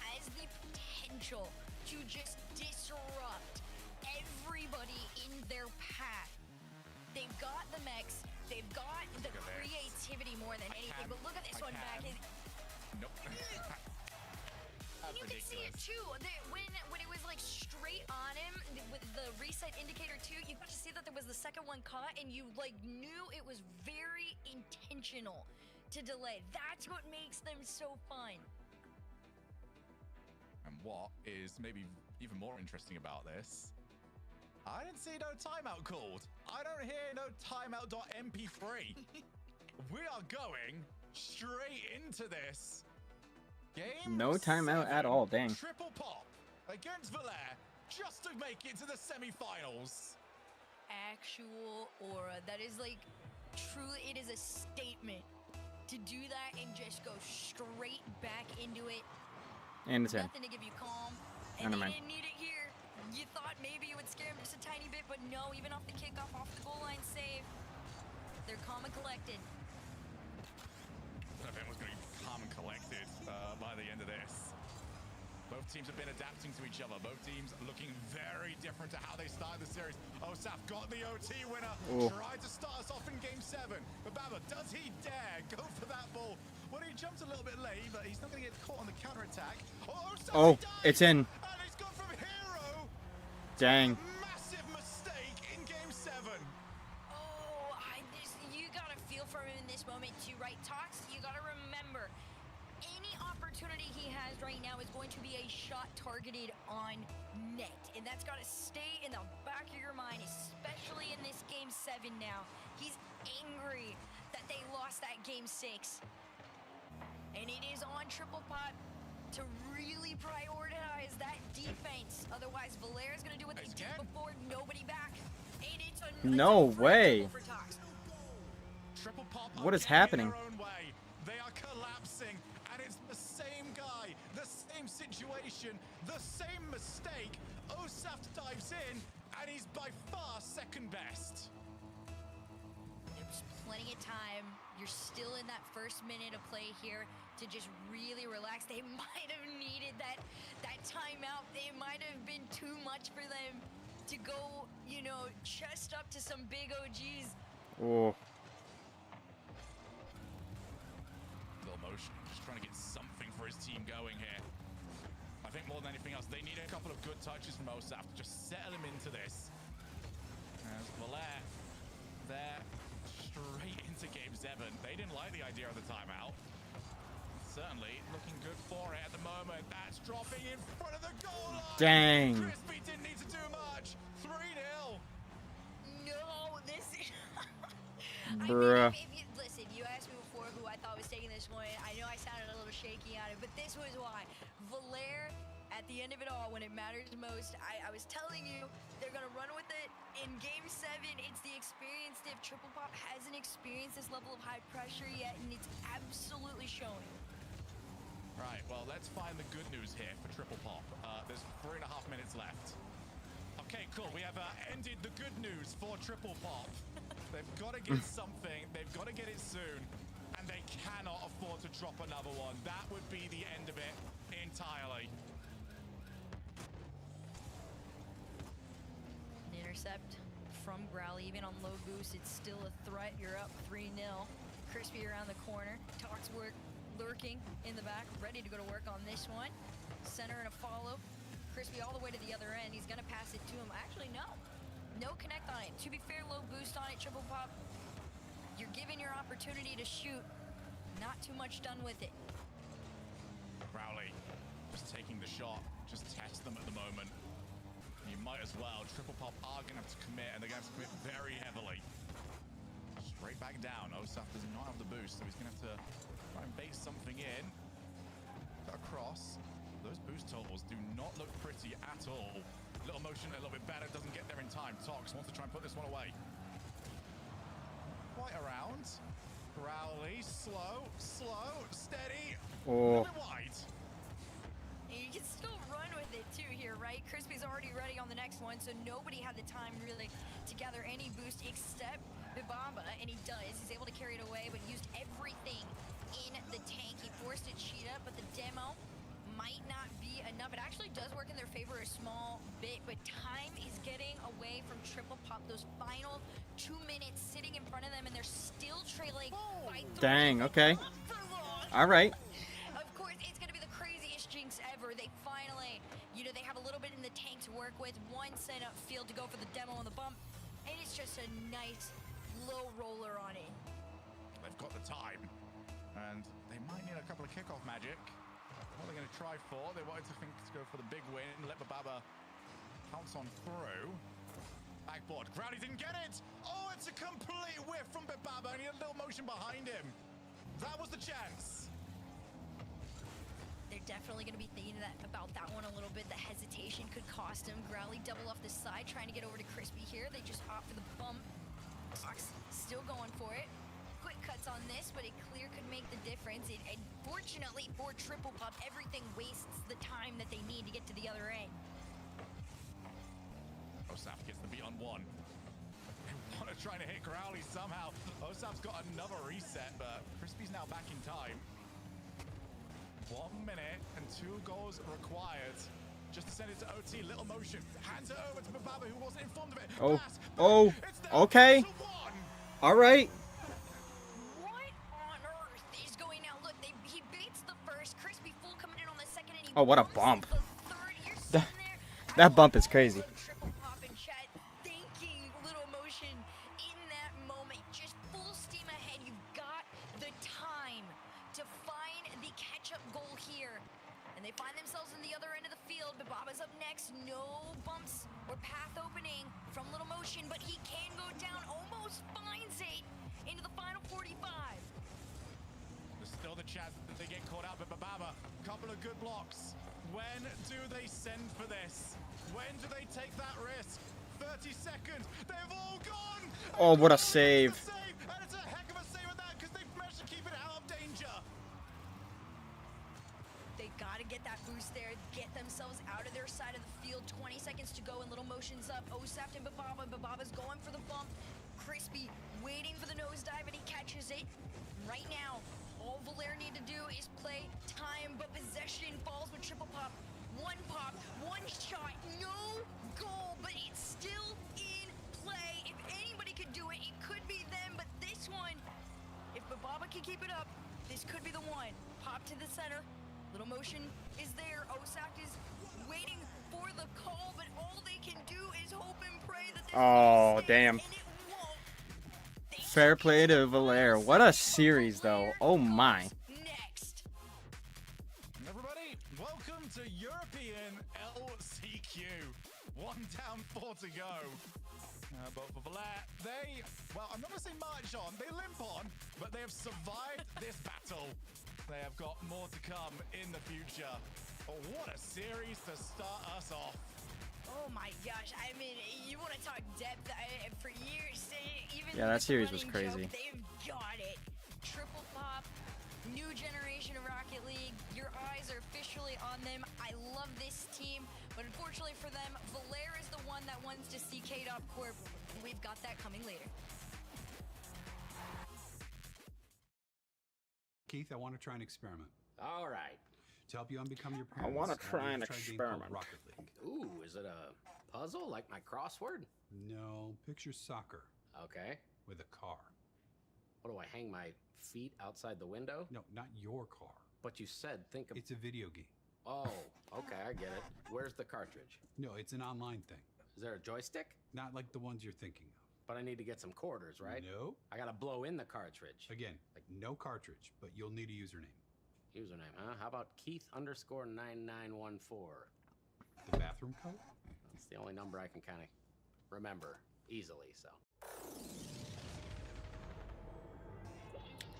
has the potential to just disrupt everybody in their path. They've got the mechs, they've got the creativity more than anything, but look at this one back. Nope. And you can see it too. When it was like straight on him with the reset indicator too, you got to see that there was the second one caught, and you knew it was very intentional to delay. That's what makes them so fun. And what is maybe even more interesting about this, I didn't see no timeout called. I don't hear no timeout.mp3. We are going straight into this Game No timeout at 7, all, dang. Triple pop against Valair just to make it to the semifinals. Actual aura. That is like, truly, it is a statement to do that and just go straight back into it. And it's in. Nothing to give you calm. Oh, And never they mind. didn't need it here. You thought maybe it would scare him just a tiny bit, but no, even off the kickoff, off the goal line save, they're calm and collected. I think it was going to be calm and collected by the end of this. Both teams have been adapting to each other. Both teams looking very different to how they started the series. Osaf got the OT winner. Oh. Tried to start us off in game 7. But Baba, does he dare go for that ball? Well, he jumped a little bit late, but he's not going to get caught on the counterattack. Oh, Osaf, Oh, he dies! it's in. And he's gone from hero. Dang. Massive mistake in game 7. Oh, you gotta feel for him in this moment too, right? Tox, you gotta remember, any opportunity he has right now is going to be a shot targeted on net. And that's gotta stay in the back of your mind, especially in this game 7 now. He's angry that they lost that game 6. And it is on Triple Pop to really prioritize that defense. Otherwise, Valaire's gonna do what they did before, nobody back. And it's a No way. for Tox. Triple pop. What is are getting happening? in their own way. They are collapsing, and it's the same guy, the same situation, the same mistake. Osaf dives in, and he's by far second best. There's plenty of time. You're still in that first minute of play here to just really relax. They might have needed that timeout. It might have been too much for them to go, chest up to some big OGs. Oh. Little motion, just trying to get something for his team going here. I think more than anything else, they need a couple of good touches from Osaf to just settle him into this. As Valair, they're straight into game 7. They didn't like the idea of the timeout. Certainly looking good for it at the moment. That's dropping in front of the goal line. Dang. Crispy didn't need to do much. 3-0. No, this is... Bruh. Listen, you asked me before who I thought was taking this one. I know I sounded a little shaky on it, but this was why. Valair, at the end of it all, when it matters most, I was telling you, they're going to run with it. In game 7, it's the experience. If Triple Pop hasn't experienced this level of high pressure yet, and it's absolutely showing. Right, well, let's find the good news here for Triple Pop. There's 3.5 minutes left. Okay, cool. We have ended the good news for Triple Pop. They've got to get something. They've got to get it soon. And they cannot afford to drop another one. That would be the end of it entirely. An intercept from Growly, even on low boost, it's still a threat. You're up 3-0. Crispy around the corner. Tox lurking in the back, ready to go to work on this one. Center and a follow. Crispy all the way to the other end. He's gonna pass it to him. Actually, no. No connect on it. To be fair, low boost on it, Triple Pop. You're given your opportunity to shoot. Not too much done with it. Crowley just taking the shot. Just test them at the moment. You might as well. Triple Pop are going to have to commit, and they're going to have to commit very heavily. Straight back down. Osaf does not have the boost, so he's going to have to try and bait something in. Cut across. Those boost totals do not look pretty at all. Little motion a little bit better, doesn't get there in time. Tox wants to try and put this one away. Quite around. Crowley, slow, steady. A Oh. little bit wide. You can still run with it too here, right? Crispy's already ready on the next one, so nobody had the time really to gather any boost except Bibamba, and he does. He's able to carry it away, but used everything in the tank. He forced it cheat up, but the demo might not be enough. It actually does work in their favor a small bit, but time is getting away from Triple Pop. Those final 2 minutes sitting in front of them, and they're still trailing by 3. Dang, okay. For long. All right. Of course, it's going to be the craziest jinx ever. They finally, they have a little bit in the tank to work with. One sent up field to go for the demo on the bump, and it's just a nice low roller on it. They've got the time, and they might need a couple of kickoff magic. What are they going to try for? They wanted to go for the big win, let Bababa pounce on through. Backboard. Crowley didn't get it. Oh, it's a complete whiff from Bababa, and he had a little motion behind him. That was the chance. they're definitely going to be thinking about that one a little bit. The hesitation could cost him. Growly double off the side, trying to get over to Crispy here. They just opt for the bump. Fox still going for it. Quick cuts on this, but a clear could make the difference. And fortunately for Triple Pop, everything wastes the time that they need to get to the other end. Osaf gets the beat on one. They want to try to hit Growly somehow. Osaf's got another reset, but Crispy's now back in time. 1 minute and 2 goals required. Just to send it to OT, little motion. Hands it over to Bababa, who wasn't informed of it. Oh, Pass, oh, it's there. okay. 2-1. All right. What on earth is going on? Look, he baits the first. Crispy full coming in on the second, and he Oh, what a bounces bump. the third. You're sitting there. That bump is crazy. Triple Pop in chat, thanking Little Motion in that moment. Just full steam ahead. You've got the time to find the catch-up goal here. And they find themselves in the other end of the field. Baba's up next. No bumps or path opening from Little Motion, but he can go down. Almost finds it into the final 45. There's still the chance that they get caught out, but Bababa, couple of good blocks. When do they send for this? When do they take that risk? 30 seconds. They've all gone. Oh, what a save. And it's a heck of a save at that because they've managed to keep it out of danger. They gotta get that boost there, get themselves out of their side of the field. 20 seconds to go and Little Motion's up. Osaf and Bababa. Bababa's going for the bump. Crispy waiting for the nosedive, and he catches it. Right now, all Valair need to do is play time, but possession falls with Triple Pop. One pop, one shot, no goal, but it's still in play. If anybody could do it, it could be them, but this one, if Bababa can keep it up, this could be the one. Pop to the center. Little Motion is there. Osaf is waiting for the call, but all they can do is hope and pray that this Oh, stays, damn. and it won't. They Fair took play it to from Valair. us. What a series, though. Oh, my. Next. Everybody, welcome to European LCQ. 1 down, 4 to go. But for Valair, well, I'm not going to say march on, they limp on, but they have survived this battle. They have got more to come in the future. Oh, what a series to start us off. Oh my gosh, I mean, you want to talk depth for years, even Yeah, that with the series was running crazy. joke, they've got it. Triple Pop, new generation of Rocket League. Your eyes are officially on them. I love this team, but unfortunately for them, Valair is the one that wants to see K-Dop Corp. We've got that coming later. Keith, I want to try an experiment. All right. To help you unbecome your I parents, wanna want try you an to a game called experiment. Rocket League. Ooh, is it a puzzle like my crossword? No, picture soccer Okay. with a car. What do I hang my feet outside the window? No, not your car. But you said think of. It's a video game. Oh, okay, I get it. Where's the cartridge? No, it's an online thing. Is there a joystick? Not like the ones you're thinking of. But I need to get some quarters, right? No. I gotta blow in the cartridge. Again, like no cartridge, but you'll need a username. Username, huh? How about Keith_9914? The bathroom code? That's the only number I can kind of remember easily, so.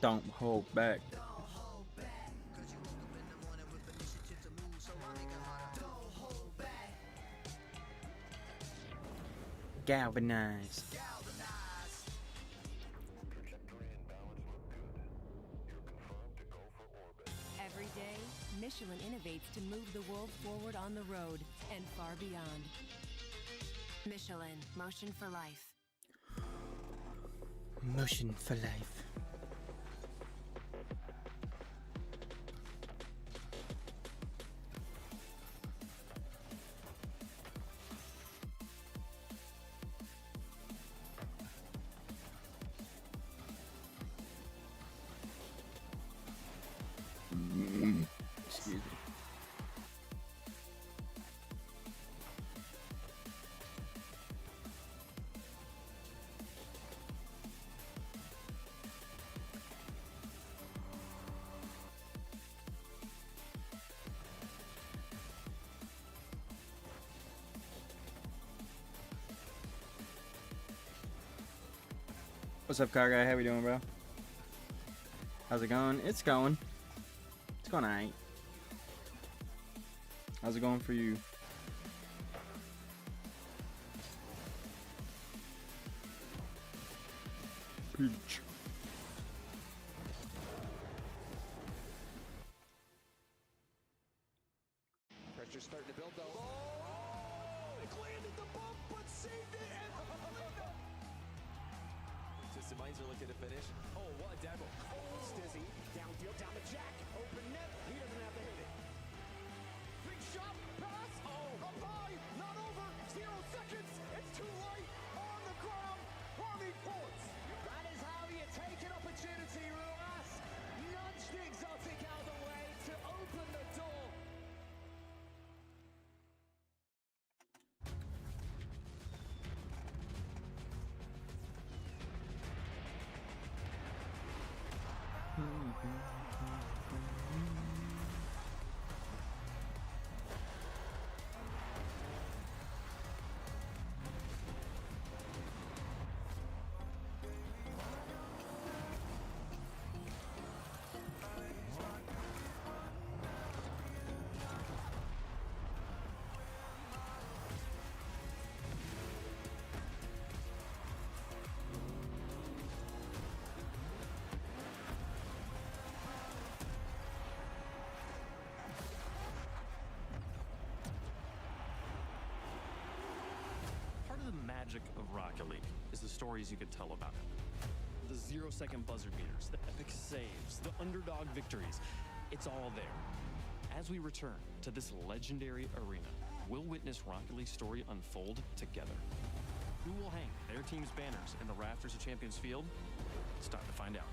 Don't hold back. Galvanize. Every day, Michelin innovates to move the world forward on the road and far beyond. Michelin, motion for life. Motion for life. Excuse me. What's up, car guy? How we doing, bro? How's it going? It's going. It's going alright. How's it going for you? Peach. Pressure's starting to build though. Oh, it landed the bump, but saved it and Miser looking to finish. Oh, what a demo. Oh, Stizzy, downfield, down the jack. Open net. He doesn't have to hit it. Big shot, pass. Oh, up high, not over. 0 seconds. It's too late. On the ground. Army points. That is how you take an opportunity, Ruas. Nudge the exotic out of the way to open the door. Part of the magic of Rocket League is the stories you could tell about it. The 0-second buzzer beaters, the epic saves, the underdog victories. It's all there. As we return to this legendary arena, we'll witness Rocket League's story unfold together. Who will hang their team's banners in the rafters of Champions Field? It's time to find out.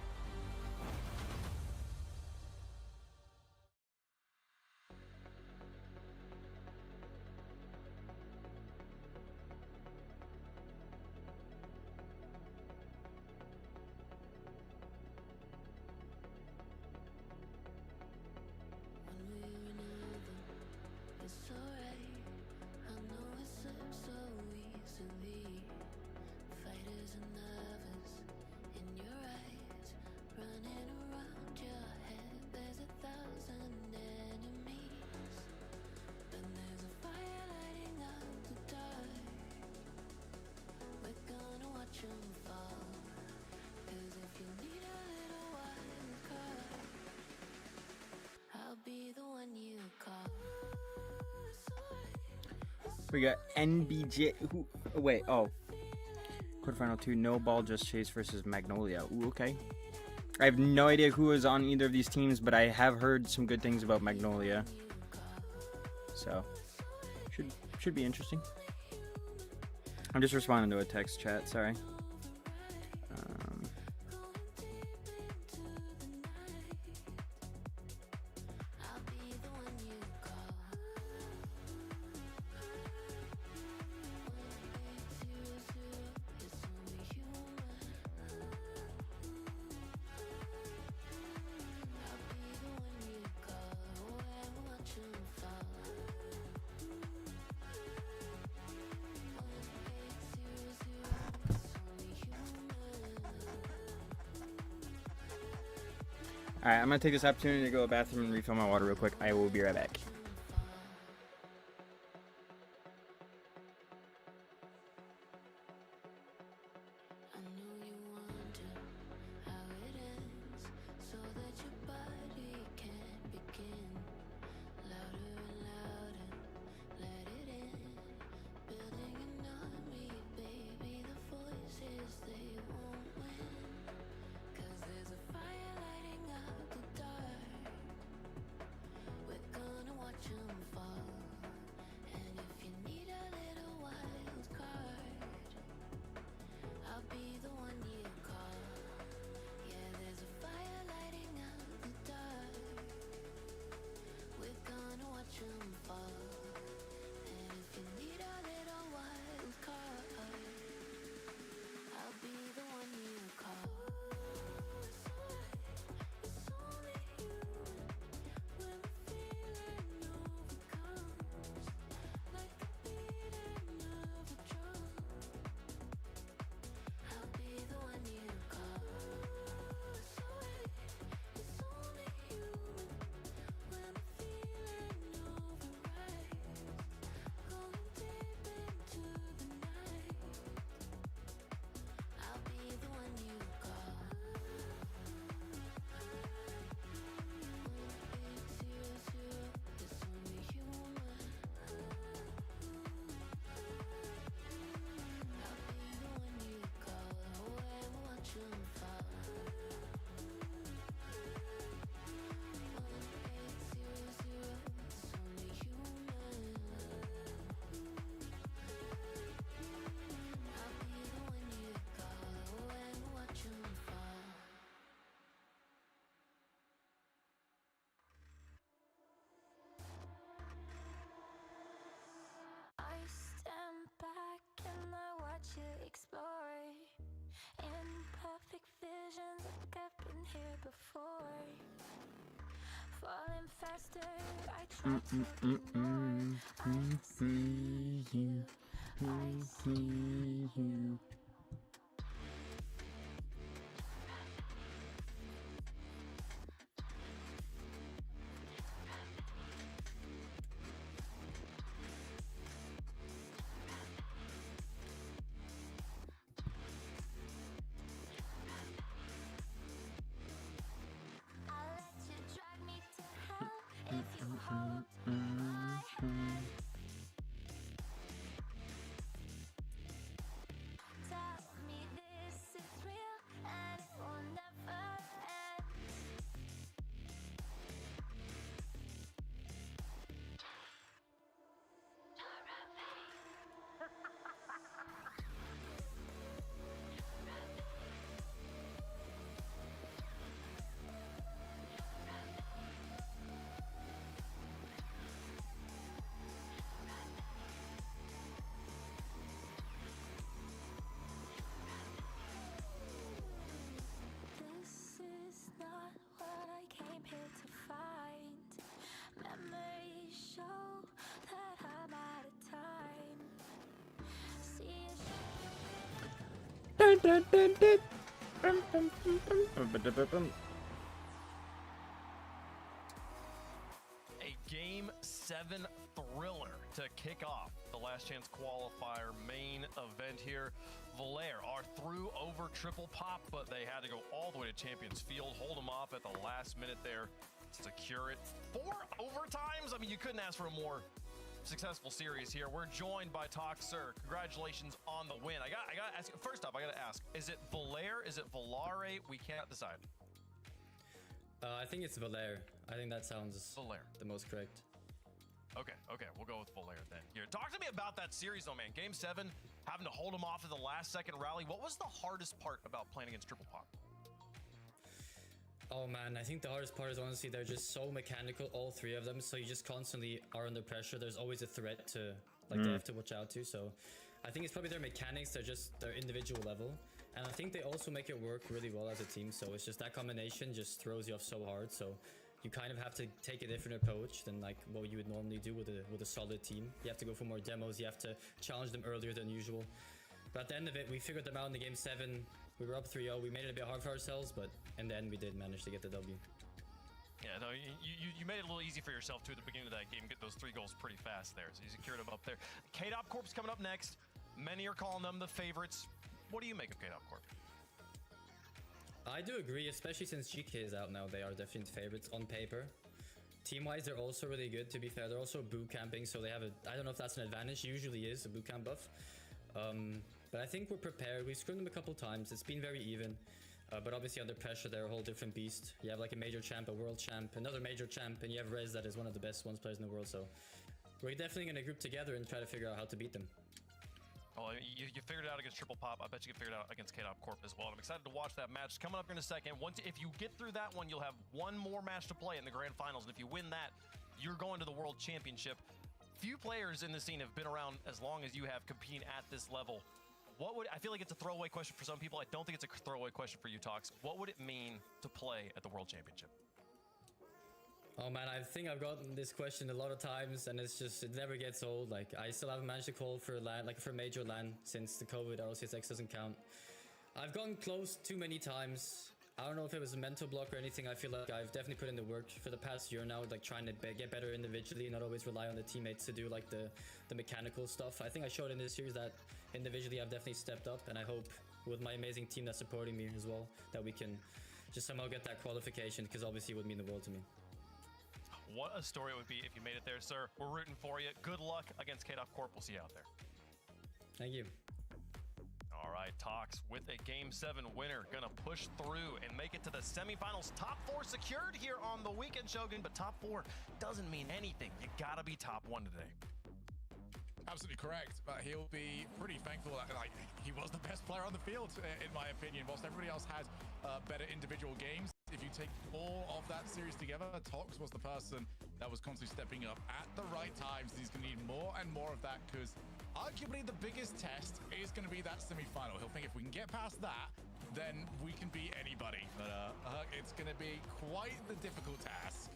We got NBJ. Who? Wait. Oh. Quarterfinal 2. No Ball Just Chase versus Magnolia. Ooh, okay. I have no idea who is on either of these teams, but I have heard some good things about Magnolia. So, should be interesting. I'm just responding to a text chat. Sorry. Alright, I'm gonna take this opportunity to go to the bathroom and refill my water real quick. I will be right back. here before. Falling faster, I try to ignore. I see you, I see you. I'll let you drag me to hell if you hold my hand. Tell me this is real and it will never end. This is not what I came here to find. Memories show that I'm out of time. See it. A Game 7 thriller to kick off the Last Chance Qualifier main event here. Valair are through over triple pop, but they had to go all the way to Champions Field, hold them off at the last minute there, secure it. 4 overtimes? I mean, you couldn't ask for a more successful series here. We're joined by Talk Sir. Congratulations on the win. I gotta ask, first off, I gotta ask, is it Valair? Is it Valare? We cannot decide. I think it's Valair. I think that sounds Valair. the most correct. Okay, we'll go with Valair then. Here, talk to me about that series though, man. Game 7, having to hold them off at the last second rally. What was the hardest part about playing against triple pop? Oh man, I think the hardest part is honestly they're just so mechanical, all 3 of them. So you just constantly are under pressure. There's always a threat to like they have to watch out to. So I think it's probably their mechanics. They're just their individual level. And I think they also make it work really well as a team. So it's just that combination just throws you off so hard. So you kind of have to take a different approach than like what you would normally do with a solid team. You have to go for more demos. You have to challenge them earlier than usual. But at the end of it, we figured them out in the game 7. We were up 3-0. We made it a bit hard for ourselves, but in the end, we did manage to get the W. Yeah, no, you made it a little easy for yourself too at the beginning of that game. Get those 3 goals pretty fast there, so you secured them up there. KDOP Corp's coming up next. Many are calling them the favorites. What do you make of KDOP Corp? I do agree, especially since GK is out now. They are definitely favorites on paper. Team-wise, they're also really good, to be fair. They're also boot camping, so they have a... I don't know if that's an advantage. Usually is a boot camp buff. But I think we're prepared. We've screwed them a couple times. It's been very even. But obviously under pressure, they're a whole different beast. You have like a major champ, a world champ, another major champ, and you have Rez that is one of the best ones players in the world. So we're definitely going to group together and try to figure out how to beat them. Well, you figured it out against Triple Pop. I bet you can figure it out against KDOP Corp as well. And I'm excited to watch that match coming up here in a second. If you get through that one, you'll have one more match to play in the grand finals. And if you win that, you're going to the World Championship. Few players in the scene have been around as long as you have competing at this level. I feel like it's a throwaway question for some people. I don't think it's a throwaway question for you, Tox. What would it mean to play at the World Championship? Oh man, I think I've gotten this question a lot of times, and it never gets old. Like, I still haven't managed to call for LAN, like for major LAN, since the COVID RLCS doesn't count. I've gotten close too many times. I don't know if it was a mental block or anything. I feel like I've definitely put in the work for the past year now, like trying to get better individually, not always rely on the teammates to do like the mechanical stuff. I think I showed in this series that individually I've definitely stepped up, and I hope with my amazing team that's supporting me as well, that we can just somehow get that qualification, because obviously it would mean the world to me. What a story it would be if you made it there, sir. We're rooting for you. Good luck against KDOP Corp. We'll see you out there. Thank you. All right, Tox with a Game 7 winner. Gonna push through and make it to the semifinals. Top 4 secured here on the weekend, Shogun, but top 4 doesn't mean anything. You gotta be top 1 today. Absolutely correct, but he'll be pretty thankful that he was the best player on the field, in my opinion. Whilst everybody else had better individual games, if you take all of that series together, Tox was the person that was constantly stepping up at the right times. He's going to need more and more of that, because arguably the biggest test is going to be that semi-final. He'll think if we can get past that, then we can beat anybody. But it's going to be quite the difficult task.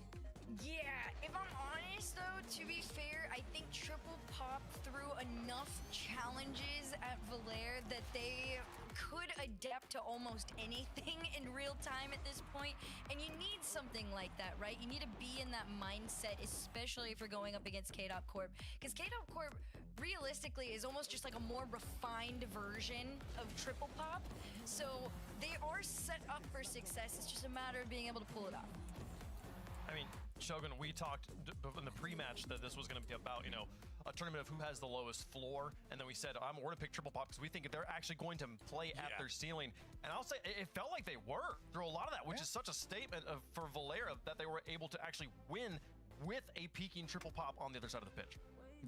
Yeah, if I'm honest though, to be fair, I think Triple Pop threw enough challenges at Valère that they could adapt to almost anything in real time at this point, and you need something like that, right? You need to be in that mindset, especially if you're going up against K-Dop Corp, because K-Dop Corp realistically is almost just like a more refined version of Triple Pop, so they are set up for success. It's just a matter of being able to pull it off. I mean, Shogun, we talked in the pre-match that this was going to be about, you know, a tournament of who has the lowest floor, and then we said, we're going to pick Triple Pop because we think they're actually going to play at their ceiling. And I'll say it felt like they were through a lot of that, which is such a statement for Valère that they were able to actually win with a peaking Triple Pop on the other side of the pitch.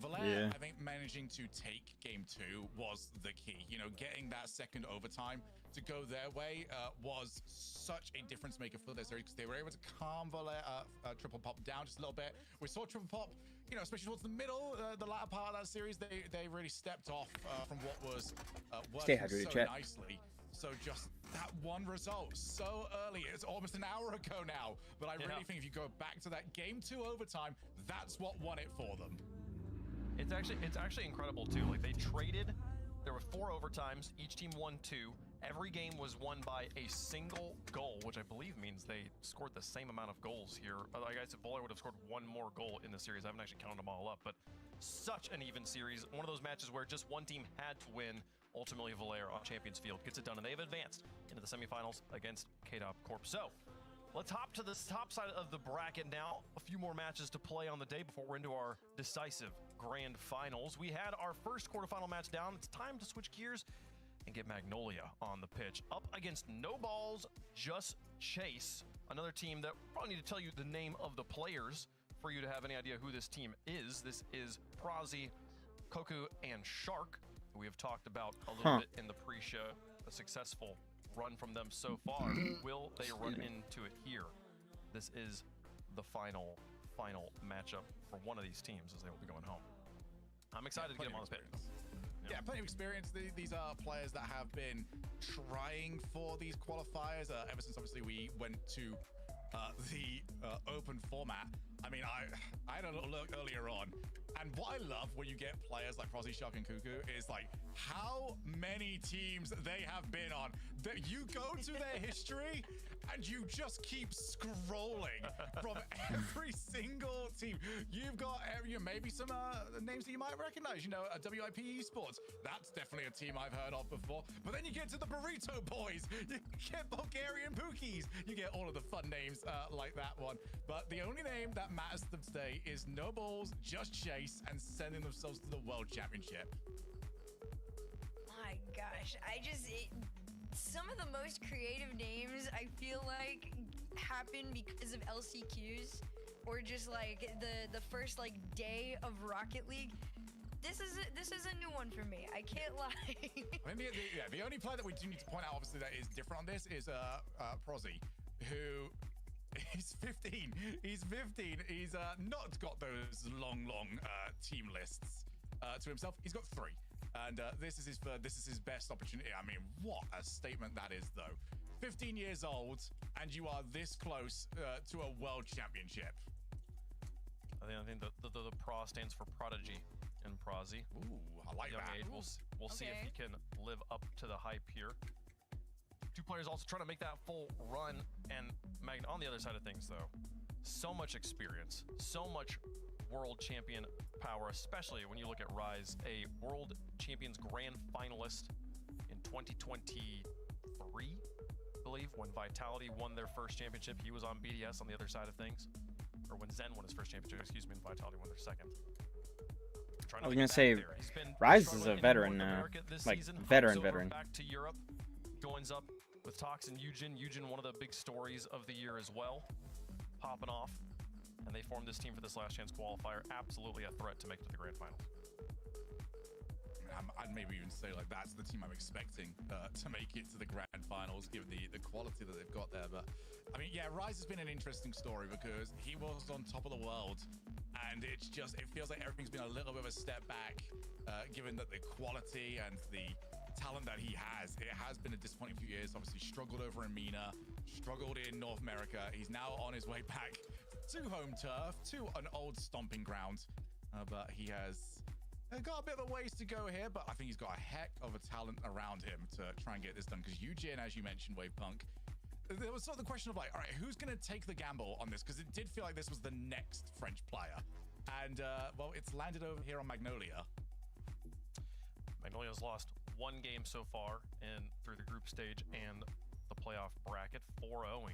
Valère, I think managing to take game 2 was the key. You know, getting that second overtime to go their way was such a difference maker for their series because they were able to calm Valère, Triple Pop down just a little bit. We saw Triple Pop, you know, especially towards the middle, the latter part of that series, they really stepped off from what was working so nicely. So just that one result so early, it's almost an hour ago now, but I really think if you go back to that game 2 overtime, that's what won it for them. It's actually incredible too. Like, they traded, there were 4 overtimes, each team won 2. Every game was won by a single goal, which I believe means they scored the same amount of goals here. Like I said, Valère would have scored 1 more goal in the series. I haven't actually counted them all up, but such an even series. One of those matches where just one team had to win. Ultimately, Valère on Champions Field gets it done, and they've advanced into the semifinals against K-Dop Corp. So let's hop to the top side of the bracket now. A few more matches to play on the day before we're into our decisive grand finals. We had our first quarterfinal match down. It's time to switch gears and get Magnolia on the pitch. Up against No Balls, Just Chase. Another team that probably need to tell you the name of the players for you to have any idea who this team is. This is Prazi, Koku, and Shark, who we have talked about a little bit in the pre-show. A successful run from them so far. Will they run into it here? This is the final matchup for one of these teams as they will be going home. I'm excited to get them on the pitch. Yeah, plenty of experience. These are players that have been trying for these qualifiers ever since obviously we went to the open format. I mean, I had a little look earlier on, and what I love when you get players like Prazi, Shark, and Cuckoo is like how many teams they have been on. That you go to their history and you just keep scrolling from every single team. You've got maybe some names that you might recognize. You know, WIP Esports. That's definitely a team I've heard of before. But then you get to the Burrito Boys. You get Bulgarian Pookies. You get all of the fun names like that one. But the only name that matters to them today is No Balls, Just Chase, and sending themselves to the World Championship. My gosh, some of the most creative names I feel like happen because of LCQs or just like the first like day of Rocket League. This is a new one for me. I can't lie. I mean, the only player that we do need to point out, obviously, that is different on this is Prazi, who is 15. He's 15. He's not got those long team lists to himself. He's got 3. And this is his best opportunity. I mean, what a statement that is, though. 15 years old, and you are this close to a world championship. I think the Pro stands for prodigy in Prazi. Ooh, I like Young that. age. We'll see if he can live up to the hype here. 2 players also trying to make that full run, and on the other side of things, though, so much experience, so much world champion power, especially when you look at Rise, a world champions grand finalist in 2023, I believe, when Vitality won their first championship. He was on BDS on the other side of things, or when Zen won his first championship, excuse me, and Vitality won their second. I was gonna say, Rise is a veteran, like veteran. Back to Europe, joins up with Tox and Eugen. Eugen, one of the big stories of the year as well, popping off. And they formed this team for this last chance qualifier. Absolutely a threat to make it to the grand finals. I'd maybe even say like that's the team I'm expecting to make it to the grand finals, given the quality that they've got there. But I mean, yeah, Rise has been an interesting story because he was on top of the world, and it feels like everything's been a little bit of a step back, given that the quality and the talent that he has. It has been a disappointing few years. Obviously struggled over in MENA, struggled in North America. He's now on his way back to home turf, to an old stomping ground. But he has got a bit of a ways to go here, but I think he's got a heck of a talent around him to try and get this done. Because Eugene, as you mentioned, Wavepunk, there was sort of the question of like, all right, who's going to take the gamble on this? Because it did feel like this was the next French player. And, well, it's landed over here on Magnolia. Magnolia's lost one game so far through the group stage and the playoff bracket, 4-0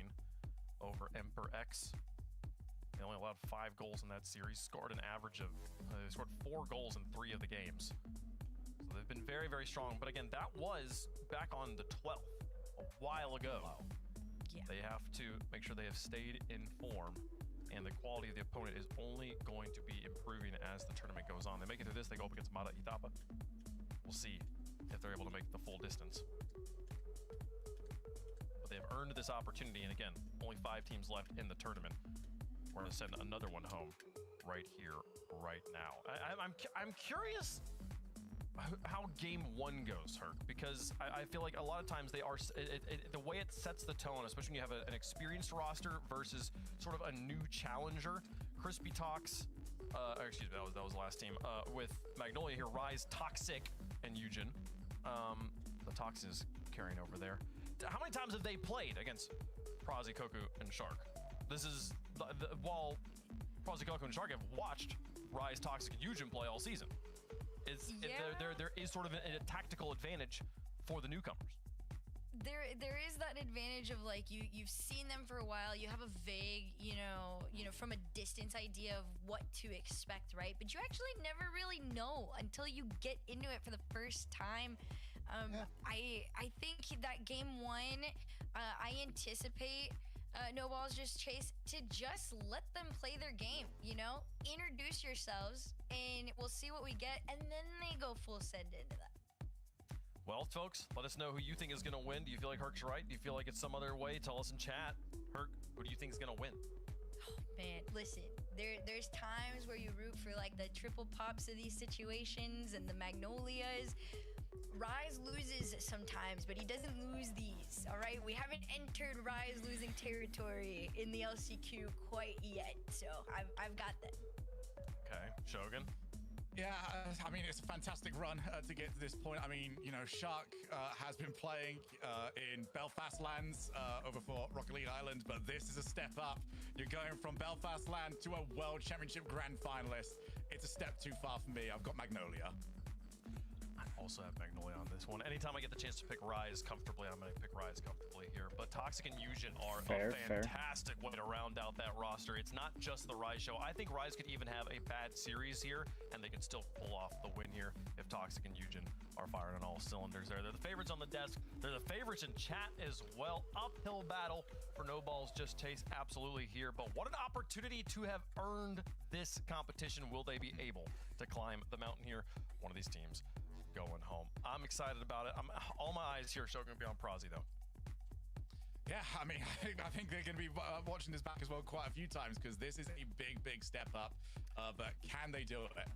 over Emperor X. They only allowed 5 goals in that series, scored an average of, they scored 4 goals in 3 of the games. So they've been very, very strong. But again, that was back on the 12th, a while ago. Wow. Yeah. They have to make sure they have stayed in form, and the quality of the opponent is only going to be improving as the tournament goes on. They make it through this, they go up against Mata Itapa. We'll see if they're able to make the full distance. But they have earned this opportunity, and again, only 5 teams left in the tournament. We're going to send another one home right here, right now. I'm curious how game 1 goes, Herc, because I feel like a lot of times they are the way it sets the tone, especially when you have an experienced roster versus sort of a new challenger. Crispy Talks, excuse me, that was the last team with Magnolia here. Rise, Toxic, and Eugen. The Tox is carrying over there. How many times have they played against Prazi, Koku, and Shark? This is while Prazi, Koku, and Shark have watched Rise, Toxic, and Eugen play all season. There is sort of a tactical advantage for the newcomers. There is that advantage of like you've seen them for a while. You have a vague, you know, from a distance idea of what to expect, right? But you actually never really know until you get into it for the first time. I think that game 1, I anticipate No Balls Just Chase to just let them play their game, you know? Introduce yourselves, and we'll see what we get, and then they go full send into that. Well, folks, let us know who you think is going to win. Do you feel like Herc's right? Do you feel like it's some other way? Tell us in chat. Herc, who do you think is going to win? Oh, man, listen, there's times where you root for like the triple pops of these situations and the Magnolias. Rise loses sometimes, but he doesn't lose these, all right? We haven't entered Rise losing territory in the LCQ quite yet, so I've got them. Okay, Shogun? Yeah, I mean, it's a fantastic run to get to this point. I mean, you know, Shark has been playing in Belfast lands over for Rocket League Island, but this is a step up. You're going from Belfast land to a World Championship Grand Finalist. It's a step too far for me. I've got Magnolia. I also have Magnolia on this one. Anytime I get the chance to pick Rise comfortably, I'm going to pick Rise comfortably here. But Toxic and Eugen are a fantastic way to round out that roster. It's not just the Rise show. I think Rise could even have a bad series here, and they can still pull off the win here if Toxic and Eugen are firing on all cylinders there. They're the favorites on the desk. They're the favorites in chat as well. Uphill battle for No Balls Just Chase, absolutely here. But what an opportunity to have earned this competition. Will they be able to climb the mountain here? One of these teams going home. I'm excited about it. All my eyes here are going to be on Prazi, though. Yeah, I mean, I think they're going to be watching this back as well quite a few times because this is a big step up. But can they do it?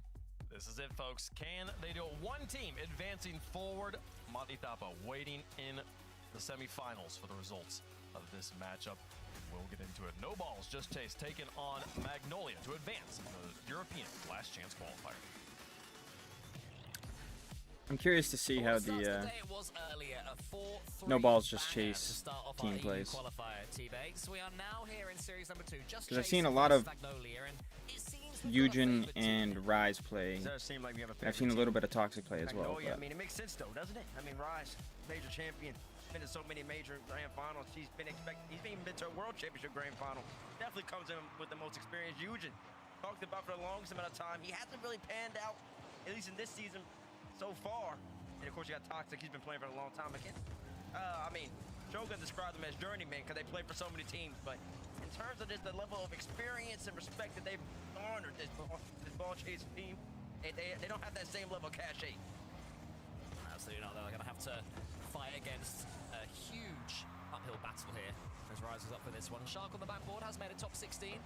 This is it, folks. Can they do it? One team advancing forward. Matitapa waiting in the semifinals for the results of this matchup. We'll get into it. No Balls Just Chase taking on Magnolia to advance in the European Last Chance Qualifier. I'm curious to see how the No Balls Just Chase team plays. Because I've seen a lot of Eugen and Rise play. I've seen a little bit of Toxic play as well. I mean, it makes sense though, doesn't it? I mean, Rise, major champion, been to so many major grand finals. He's even been to a World Championship grand final. Definitely comes in with the most experience. Eugen, talked about for the longest amount of time. He hasn't really panned out, at least in this season so far. And of course you got Toxic. He's been playing for a long time again. I mean, Shogun described them as journeymen because they play for so many teams, but in terms of just the level of experience and respect that they've garnered this ball chase team, they don't have that same level of cachet. Absolutely not. They're going to have to fight against a huge uphill battle here as Rise is up for this one. Shark on the backboard has made it top 16.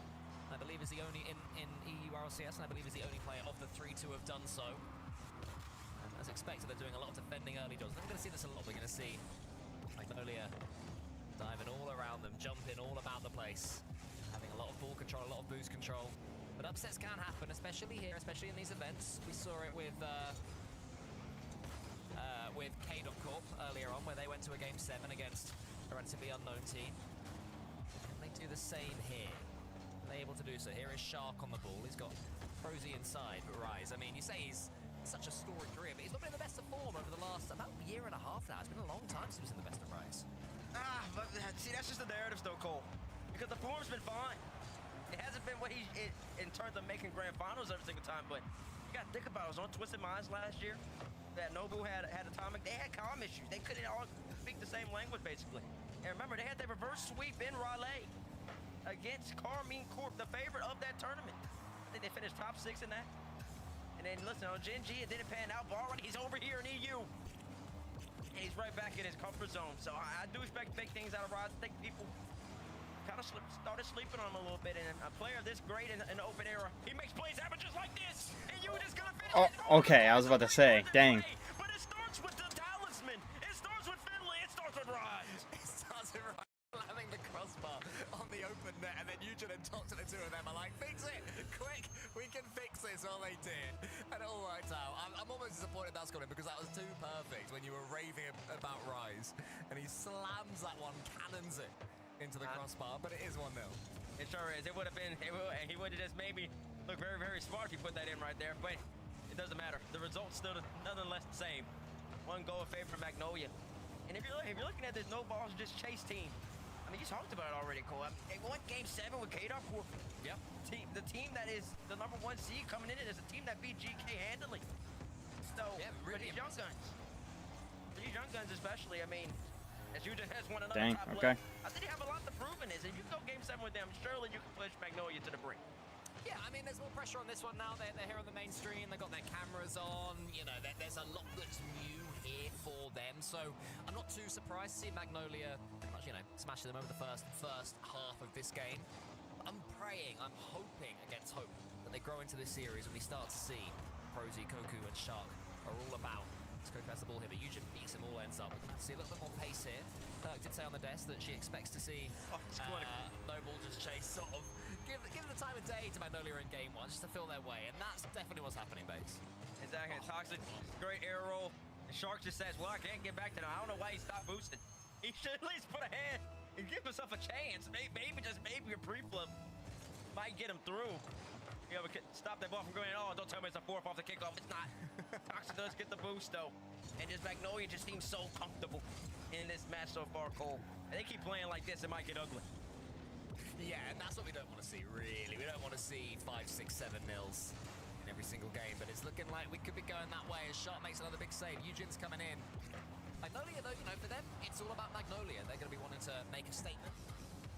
I believe is the only in EU RLCS, and I believe is the only player of the 3 to have done so. As expected, they're doing a lot of defending early doors. We're going to see this a lot. We're going to see Magnolia Diving all around them, jumping all about the place. Having a lot of ball control, a lot of boost control. But upsets can happen, especially here, especially in these events. We saw it with K.Corp earlier on, where they went to a Game 7 against a relatively unknown team. Can they do the same here? Are they able to do so? Here is Shark on the ball. He's got Prosy inside, but Rise. I mean, you say he's such a storied career, but he's not been in the best of form over the last about year and a half now. It's been a long time since he was in the best of Rise. But see, that's just the narrative still, Cole. Because the form's been fine. It hasn't been what in terms of making grand finals every single time, but you gotta think about it. I was on Twisted Minds last year. That Nobu had Atomic. They had comm issues. They couldn't all speak the same language, basically. And remember, they had their reverse sweep in Raleigh against Carmine Corp, the favorite of that tournament. I think they finished top 6 in that. And then, listen, on Gen G, it didn't pan out, but already he's over here in EU. And he's right back in his comfort zone. So I do expect big things out of Rise. I think people kind of started sleeping on him a little bit. And a player this great in the open era, he makes plays happen just like this. And you just gonna finish. Oh, okay, I was about to say, dang. But it starts with the talisman. It starts with Finley. It starts with Rise. It starts with Rise slamming the crossbar on the open net, and then Eugen and talked to the two of them are like, fix it, quick, we can fix this. Well, they did, and it all worked out. I'm almost disappointed that's got him, because that was too perfect when you were raving about Rise, and he slams that one, cannons it into the crossbar, but it is 1-0. It sure is. It would have been, he would have just made me look very, very smart if he put that in right there, but it doesn't matter. The result's still nonetheless the same. 1 goal in favor of Magnolia. And if you're looking at this no balls just chase team, I mean, you talked about it already, Cole. I mean, they won Game 7 with K.Corp. Yep. The team that is the #1 seed coming in it is a team that beat GK handily. So, yeah, really for these young guns. For these young guns especially, I mean, as Eugen has won another Dang, top okay. play, I think they have a lot to prove in this. If you go Game 7 with them, surely you can push Magnolia to the brink. Yeah, I mean, there's more pressure on this one now. They're here on the main stream. They've got their cameras on. You know, there's a lot that's new here for them. So I'm not too surprised to see Magnolia pretty much, you know, smashing them over the first half of this game. I'm praying, I'm hoping against hope that they grow into this series and we start to see Prosy, Koku, and Shark are all about. Koku has the ball here, but Eugen beats him all ends up. We're going to see a little bit more pace here. Did say on the desk that she expects to see Noble just chase sort of give the time of day to Magnolia in Game 1 just to fill their way, and that's definitely what's happening, Bates. Exactly. Toxic, great air roll. And Shark just says, well, I can't get back to them. I don't know why he stopped boosting. He should at least put a hand and give himself a chance. Maybe just maybe a pre-flip might get him through. You know, we could stop that ball from going, oh, don't tell me it's a 4th off the kickoff. It's not. Toxic does get the boost, though. And just Magnolia just seems so comfortable in this match so far, Cole. And they keep playing like this, it might get ugly. Yeah, and that's what we don't want to see, really. We don't want to see 5, 6, 7 nils in every single game, but it's looking like we could be going that way as Shark makes another big save. Eugen's coming in. Magnolia, though, you know, for them, it's all about Magnolia. They're going to be wanting to make a statement.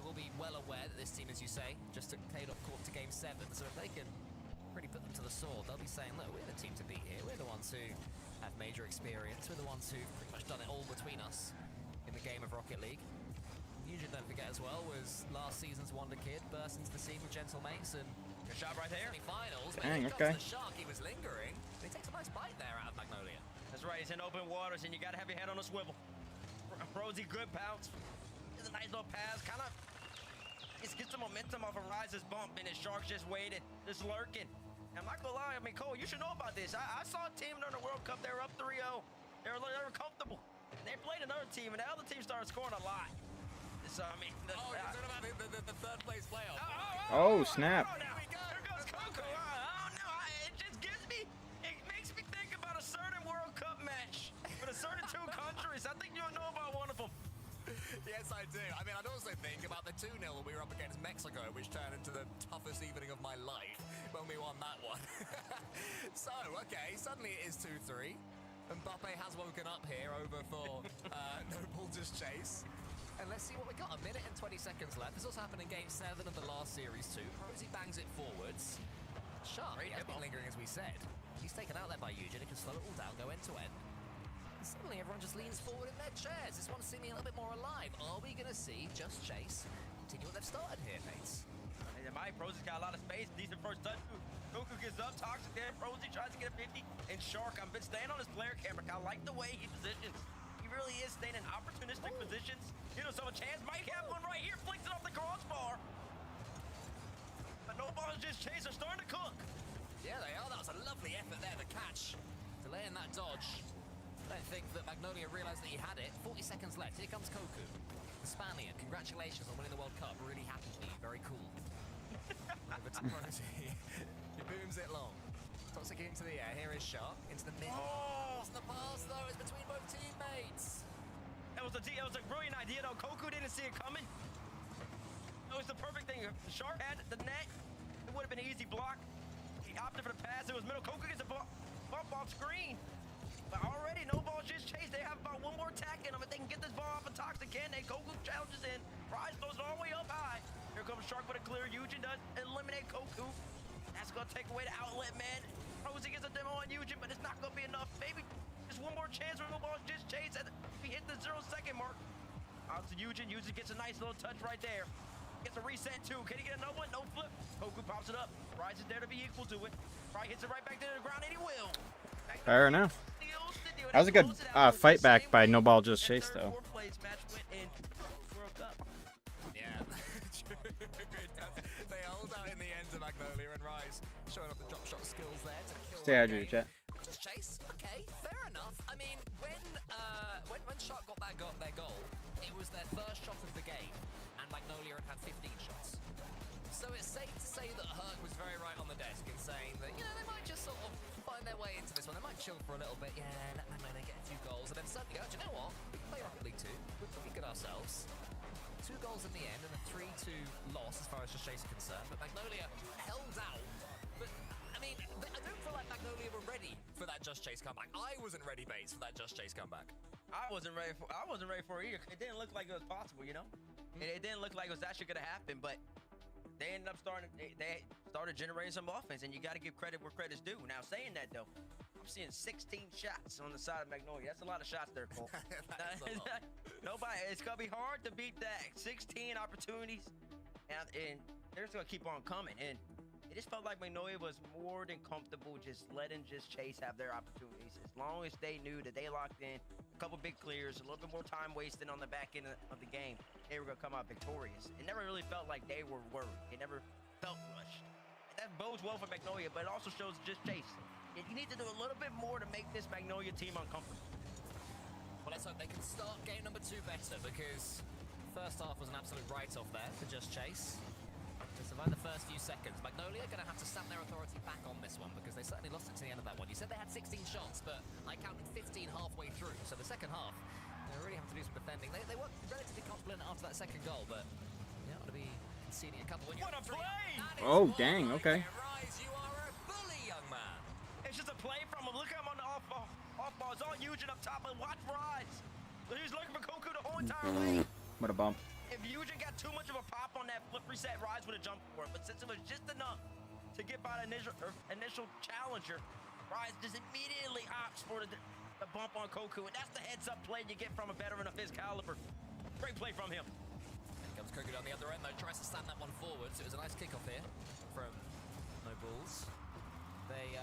They will be well aware that this team, as you say, just took K.Corp to Game 7, so if they can really put them to the sword, they'll be saying, look, we're the team to beat here. We're the ones who have major experience. We're the ones who've pretty much done it all between us in the game of Rocket League. Eugen, don't forget as well, was last season's Wonder Kid, burst into the scene with Gentle Mates and good shot right there. Semi-finals, but Dang, here okay. comes the Shark. He was lingering, and he takes a nice bite there out of Magnolia. That's right, it's in open waters, and you gotta have your head on a swivel. Prosy, good bounce. It's a nice little pass, kind of. It gets the momentum off of Rise's bump, and his Shark's just waiting, just lurking. I'm not gonna lie, I mean, Cole, you should know about this. I saw a team during the World Cup, they were up 3-0. They were comfortable. They played another team, and the other team started scoring a lot. So, I mean... you're talking about the third place playoff. Oh, snap. Here we go. Here goes Koku. I don't know. It just gives me... It makes me think about a certain World Cup match with a certain 2 countries. I think you'll know about one of them. Yes, I do. I mean, I'd also think about the 2-0 when we were up against Mexico, which turned into the toughest evening of my life when we won that one. So, okay, suddenly it is 2-3. Mbappe has woken up here over for Noble just chase. And let's see what we got. 1 minute and 20 seconds left. This also happened in Game 7 of the last series too. Prosy bangs it forwards. Shark has been lingering, as we said. He's taken out there by Eugen. It can slow it all down, go end to end. And suddenly everyone just leans forward in their chairs. This one's seeming a little bit more alive. Are we going to see Just Chase continue what they've started here, mates? Prosy's got a lot of space. Decent first touch. Koku gets up, Toxic there. Prosy tries to get a 50. And Shark, I've been staying on his player camera. I like the way he positions. He really is staying in opportunistic positions Get himself a chance. Might have one right here. Flicks it off the crossbar. But no balls just chase. They're starting to cook. Yeah, they are. That was a lovely effort there, the catch. Delaying that dodge. I don't think that Magnolia realized that he had it. 40 seconds left. Here comes Koku. The Spaniard. Congratulations on winning the World Cup. Really happy for you. Very cool. Over to Prodigy. He booms it long. Toxic into the air. Here is Shark. Into the mid. Oh! It's the pass, though. It's between both teammates. That was a brilliant idea, though. Koku didn't see it coming. It was the perfect thing. The Shark had the net. It would have been an easy block. He opted for the pass. It was middle. Koku gets a bump off screen. But already, no ball just chased. They have about one more attack in them. If they can get this ball off of Toxic, can they? Koku challenges in. Rise throws it all the way up high. Here comes Shark with a clear. Eugen does eliminate Koku. That's going to take away the outlet, man. Rosie gets a demo on Eugen, but it's not going to be enough. Maybe just one more chance where no ball just chased. We hit the 0-second mark. Out to Eugen. Eugen gets a nice little touch right there. Gets a reset, too. Can he get another one? No flip. Koku pops it up. Rise is there to be equal to it. Right hits it right back to the ground, and he will. Fair enough. That was a good fight back by No Ball Just Chase, though. Yeah. They hold out in the end to Magnolia and Rise, showing off the drop shot skills there to kill. Stay hydrated, chat. Just Chase. Okay, fair enough. I mean, when Shark got their goal, it was their first shot of the game, and Magnolia had 15 shots. So it's safe to say that Herc was very right on the desk in saying that, you know, they might just sort of find their way into this one. They might chill for a little bit. Yeah, let Magnolia get a few goals, and then suddenly go, do you know what? We can play Rocket League 2. We're pretty good ourselves. 2 goals in the end and a 3-2 loss as far as Just Chase is concerned. But Magnolia held out. But, I mean, I don't feel like Magnolia were ready for that Just Chase comeback. I wasn't ready, Bates, for that Just Chase comeback. I wasn't ready for it either. It didn't look like it was possible, you know? It didn't look like it was actually going to happen, but they ended up they started generating some offense, and you got to give credit where credit's due. Now, saying that, though, I'm seeing 16 shots on the side of Magnolia. That's a lot of shots there, Cole. It's going to be hard to beat that. 16 opportunities, and they're just going to keep on coming. And it just felt like Magnolia was more than comfortable just letting Just Chase have their opportunities. As long as they knew that they locked in a couple big clears, a little bit more time wasted on the back end of the game, they were going to come out victorious. It never really felt like they were worried. It never felt rushed. And that bodes well for Magnolia, but it also shows Just Chase. You need to do a little bit more to make this Magnolia team uncomfortable. Well, let's hope they can start game number 2 better, because first half was an absolute write-off there for Just Chase. To survive the first few seconds, Magnolia are going to have to stamp their authority back on this one, because they certainly lost it to the end of that one. You said they had 16 shots, but I counted 15 halfway through, so the second half, they really have to do some defending. They were relatively confident after that second goal, but yeah, ought to be conceding a couple. What a play! Oh, dang, okay. Rise, you are a bully, young man. It's just a play from him. Look at him on the off ball. It's all Eugen up top, and watch Rise. He's looking for Koku the whole entire way. What a bump. If Eugen got too much of a pop on that flip reset, Rise would have jumped for it. But since it was just enough to get by the initial challenger, Rise just immediately opts for the bump on Koku. And that's the heads-up play you get from a veteran of his caliber. Great play from him. Here comes Koku down the other end, though. Tries to stand that one forward. So it was a nice kickoff here from No Balls. They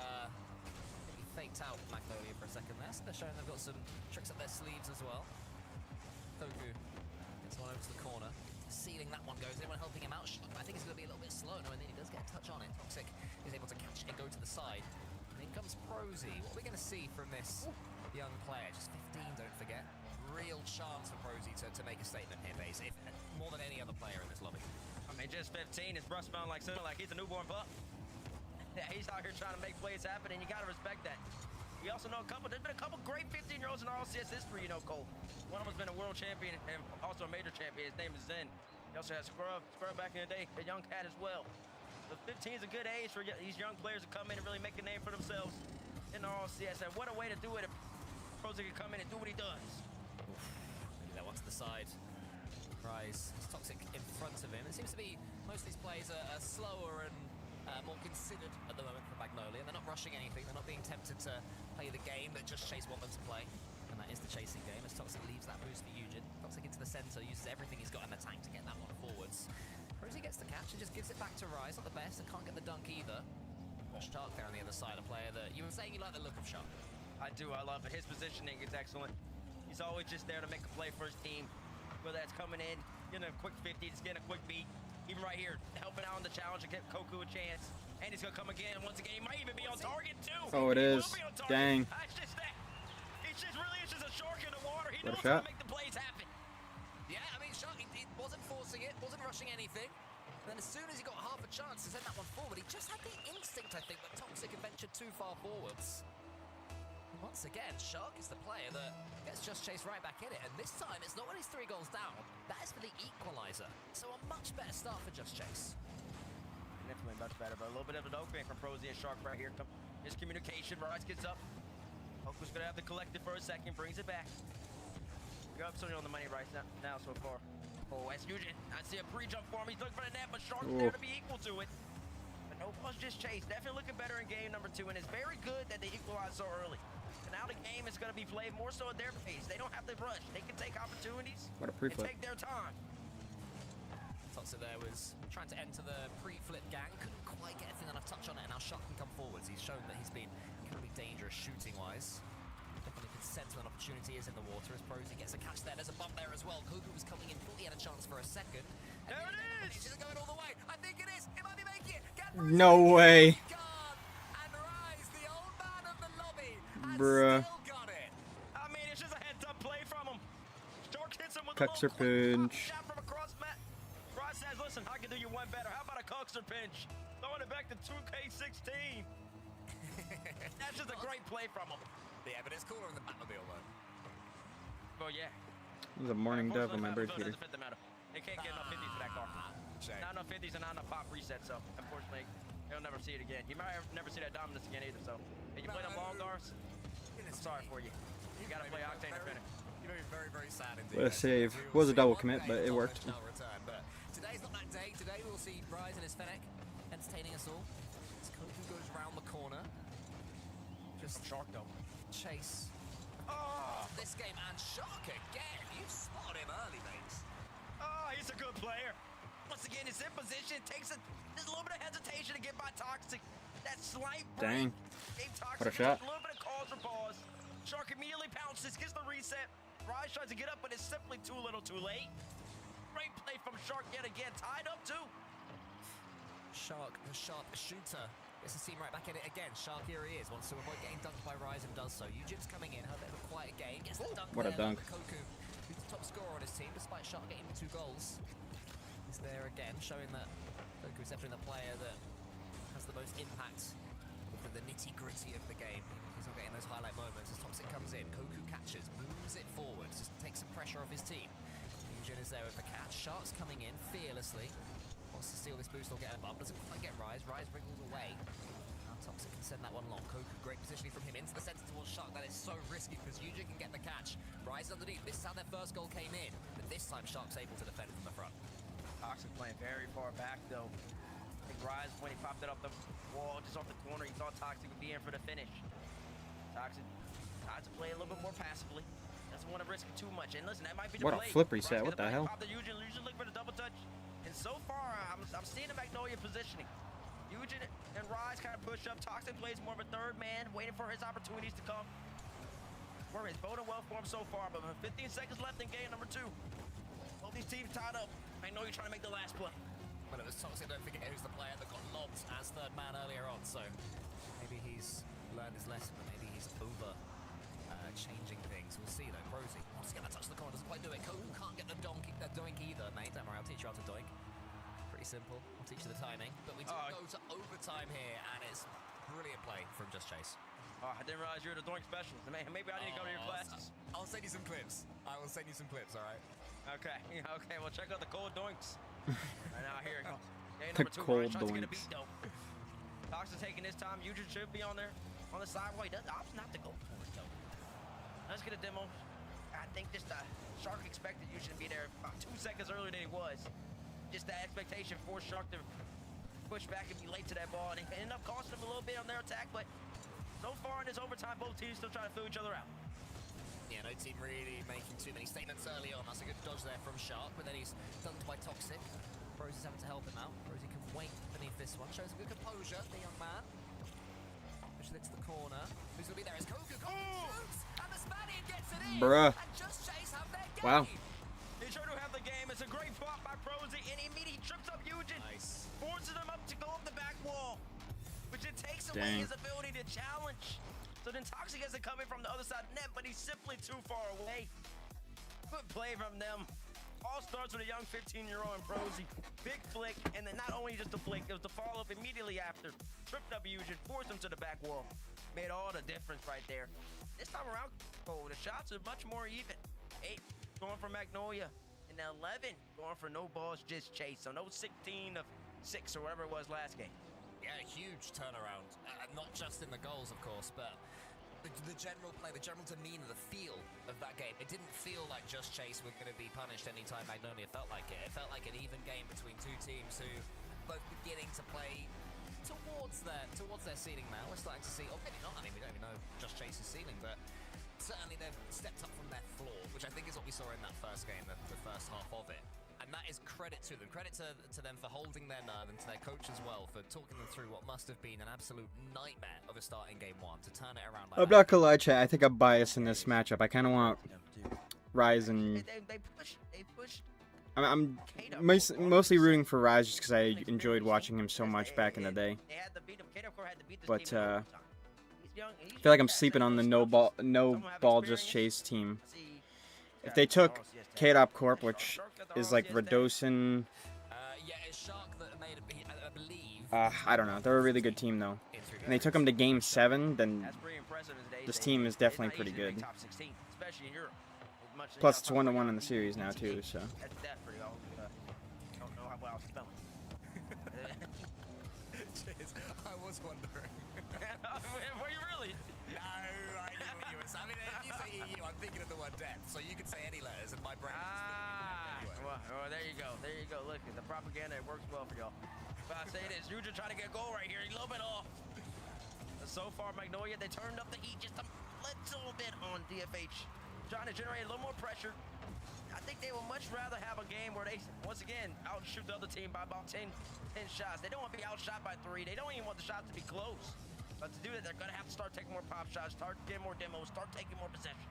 faked out Magnolia for a second there. So they're showing they've got some tricks up their sleeves as well. Koku gets one over to the corner. Sealing that one goes. Anyone helping him out? I think he's going to be a little bit slow. No, and then he does get a touch on it. Toxic is able to catch it and go to the side. And in comes Prosy. What are we going to see from this young player? Just 15, don't forget. Real chance for Prosy to make a statement here, Base. More than any other player in this lobby. I mean, just 15. His breath smelling like he's a newborn pup. He's out here trying to make plays happen, and you got to respect that. You also know there's been a couple great 15-year-olds in RLCS history, you know, Cole. One of them's been a world champion and also a major champion. His name is Zen. He also has Scrub back in the day, a young cat as well. So 15 is a good age for these young players to come in and really make a name for themselves in the RLCS. And what a way to do it if Prosy can come in and do what he does. Maybe that one to the side. Rise. It's Toxic in front of him. It seems to be most of these plays are slower and more considered at the moment for Magnolia. They're not rushing anything. They're not being tempted to play the game that Just Chase want them to play. And that is the chasing game as Toxic leaves that boost for Eugen. Toxic into the center, uses everything he's got in the tank to get that one forwards. Prosy gets the catch and just gives it back to Rise. Not the best, and can't get the dunk either. Shark there on the other side, a player that you were saying you like the look of Shark. I do, I love it. His positioning is excellent. He's always just there to make a play for his team. whether that's coming in, getting a quick 50, just getting a quick beat. Even right here, helping out on the challenge to get Koku a chance. And he's going to come again. Once again, he might even be on target, too. Oh, it is. Dang. It's just that. It's just really, it's just a shark in the water. He What a knows how shot. to make the plays happen. Yeah, I mean, Shark, he wasn't forcing it, wasn't rushing anything. And then as soon as he got half a chance to send that one forward, he just had the instinct, I think, that Toxic had ventured too far forwards. And once again, Shark is the player that gets Just Chase right back in it. And this time, it's not when he's 3 goals down. That is for the equalizer. So a much better start for Just Chase. Definitely much better, but a little bit of an upgrade from Prosy and Shark right here. His communication, Rise gets up. Hoku's gonna have to collect it for a second, brings it back. You're up something on the money right now so far. Oh, that's Eugen. I see a pre-jump for him. He's looking for the net, but Shark's there to be equal to it. But no plus Just Chase. Definitely looking better in game number 2, and it's very good that they equalize so early. And now the game is gonna be played more so at their pace. They don't have to rush. They can take opportunities What a and pre-flip. take their time. Toxic there was trying to enter the pre-flip gang, couldn't quite get enough touch on it, and now Shark can come forwards. He's shown that he's been incredibly dangerous shooting-wise. Definitely can sense when an opportunity is in the water as Prosy gets a catch there. There's a bump there as well. Koku was coming in, thought he had a chance for a second. There it is! Is it going all the way? I think it is. It might be making it. No way. And Rise, the old man of the lobby, has Bruh. still got it. I mean, it's just a heads-up play from him. Shark hits him with Cuxer a little quick pinch. shot from across mat. Rise says, listen, I can do you one better. How about a Cuxer pinch? Throwing it back to 2K16. That's just a great play from him. Yeah, but it's cooler in the Batmobile, though. Well, yeah. It was a morning dove on my bird Unfortunately, feeder. doesn't fit the matter. They can't get enough 50s for that car. Shame. Not enough 50s and not enough pop reset, so unfortunately, they'll never see it again. You might never see that dominance again either, so. And you play them long guards, I'm sorry for you. You gotta play Octane to finish. You're very, very sad indeed. What a save. Was a double commit, but it worked. Return, but today's not that day. Today we'll see Rise and his Fennec entertaining us all. As Koku goes round the corner. Just Shark though. Chase. Oh! This game and Shark again. You spotted him early, mate. Oh, he's a good player. Once again, he's in position. Takes there's a little bit of hesitation to get by Toxic. That slight break Dang. gave Toxic What a shot. a little bit of cause for pause. Shark immediately pounces, gets the reset. Rise tries to get up, but it's simply too little too late. Great play from Shark yet again. Tied up too. Shark, the sharp shooter. Gets the team right back in it again. Shark, here he is. Wants to avoid getting dunked by Rise and does so. Eugen's coming in. Had a bit of a quiet game. Gets the dunk. What a there. dunk. Koku, who's the top scorer on his team, despite Shark getting 2 goals. Is there again, showing that Koku is definitely the player that has the most impact with the nitty-gritty of the game. He's not getting those highlight moments as Toxic comes in. Koku catches, moves it forward, just takes some pressure off his team. Eugen is there with the catch. Shark's coming in fearlessly. Wants to steal this boost or get a bump. Doesn't quite get Rise. Rise wriggles away. Now Toxic can send that one long. Koku, great positioning from him into the center towards Shark. That is so risky because Eugen can get the catch. Rise underneath. This is how their first goal came in. But this time Shark's able to defend from the front. Toxic playing very far back though. I think Rise, when he popped it off the wall, just off the corner, he thought Toxic would be in for the finish. Toxic tried to play a little bit more passively. Doesn't want to risk it too much. And listen, that might be the What a play. flip reset. Rise What the gonna hell? pop the Eugen looking for the double touch. And so far, I'm seeing the Magnolia positioning. Eugen and Rise kind of push up. Toxic plays more of a third man, waiting for his opportunities to come. It's boding well for him so far, but with 15 seconds left in game number 2. Both these teams tied up. I know you're trying to make the last play. Well, it was Toxic. Don't forget who's the player that got lobbed as third man earlier on. So maybe he's learned his lesson, but maybe he's over changing things. We'll see though. Prosy wants to get that touch to the corner, doesn't quite do it. Koku can't get the doink either, mate. Don't worry, I'll teach you how to doink. Pretty simple. I'll teach you the timing. But we do go to overtime here, and it's brilliant play from Just Chase. Oh, I didn't realize you were the doink specialist. Maybe I need to go to your classes. I'll send you some clips. I will send you some clips, all right? Okay, okay, well check out the cold doinks. Right now, here it goes. Game The number 2, cold Ryan tries to get a doinks. beat though. Toxic taking his time. Eugen should be on there on the side. Well, he does opts not to go for it though. Let's get a demo. I think just Shark expected Eugen to be there about 2 seconds earlier than he was. Just that expectation for Shark to push back and be late to that ball, and it ended up costing him a little bit on their attack. But so far in this overtime, both teams still trying to fill each other out. Yeah, no team really making too many statements early on. That's a good dodge there from Shark, but then he's dunked by Toxic. Rosy's having to help him out. Rosy can wait beneath this one. Shows a good composure, the young man. Which licks the corner. Who's going to be there? Is Koku. Koku shoots! And the Spaniard gets it in! Bruh. And Just Chase have their game! Wow. He They try to have the game. It's a great bot by Prosy, and immediately trips up Eugen. Nice. Forces him up to go up the back wall, which it takes away his ability to challenge. So then Toxic has to come in from the other side of the net, but he's simply too far away. Good play from them. All starts with a young 15-year-old in Prosy. Big flick, and then not only just a flick, it was the follow-up immediately after. Tripped up Eugen, forced him to the back wall. Made all the difference right there. This time around, the shots are much more even. 8 going for Magnolia, and 11 going for no balls, just chase. So no 16 of 6 or whatever it was last game. Yeah, huge turnaround. Not just in the goals, of course, but the general play, the general demeanor, the feel of that game. It didn't feel like Just Chase were going to be punished anytime Magnolia felt like it. It felt like an even game between two teams who both beginning to play towards their ceiling now. We're starting to see, or maybe not, I mean, we don't even know Just Chase's ceiling, but certainly they've stepped up from their floor, which I think is what we saw in that first game, the first half of it. And that is credit to them. Credit to them for holding their nerve and to their coach as well for talking them through what must have been an absolute nightmare of a start in game 1 to turn it around like I'm not gonna lie, chat. I think I'm biased in this matchup. I kind of want Rise and... They pushed. I'm mostly rooting for Rise just because I enjoyed watching him so much back in the day. They had to beat him. KW had to beat this But team in overtime. He's young, I feel like I'm sleeping on the no ball just chase team. If they took KDOP Corp, which is like Radosin, yeah, it's Shark that made I believe. I don't know. They're a really good team though. And they took them to Game 7, then this team is definitely pretty good. Plus, it's 1-1 in the series now too. So. That's pretty old. Don't know how well I was spelling. Jeez, I was wondering. Were you really? No, I knew what you were saying. I mean, if you say EU, I'm thinking of the word depth, so you could say any letters and my brain well, there you go. There you go. Look, the propaganda, it works well for y'all. But I say this, you're just trying to get a goal right here. A little bit off. So far, Magnolia, they turned up the heat just a little bit on DFH. Trying to generate a little more pressure. I think they would much rather have a game where they, once again, outshoot the other team by about 10 shots. They don't want to be outshot by 3. They don't even want the shots to be close. But to do that, they're going to have to start taking more pop shots, start getting more demos, start taking more possession.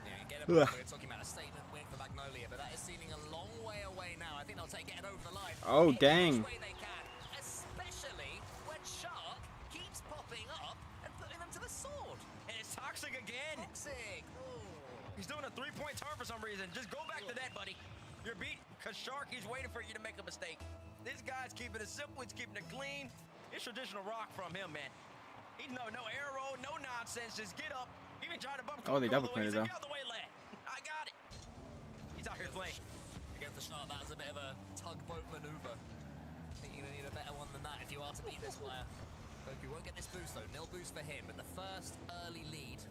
Yeah, get it. We're talking about a statement win for Magnolia, but that is seeming a long way away now. I think they'll take it over the line. Oh, dang. Way they can, especially when Shark keeps popping up and putting them to the sword. And it's Toxic again. Toxic. Ooh. He's doing a 3-point turn for some reason. Just go back to that, buddy. You're beat because Shark, he's waiting for you to make a mistake. This guy's keeping it simple. He's keeping it clean. It's traditional rock from him, man. He's no arrow, no nonsense. Just get up. Even trying to bump. Oh, they double cleared though. Get out the way, lad. I got it. He's out here playing. Against the Shark, that was a bit of a tugboat maneuver. I think you're going to need a better one than that if you are to beat this player. Goku won't get this boost though. Nil boost for him, but the first early lead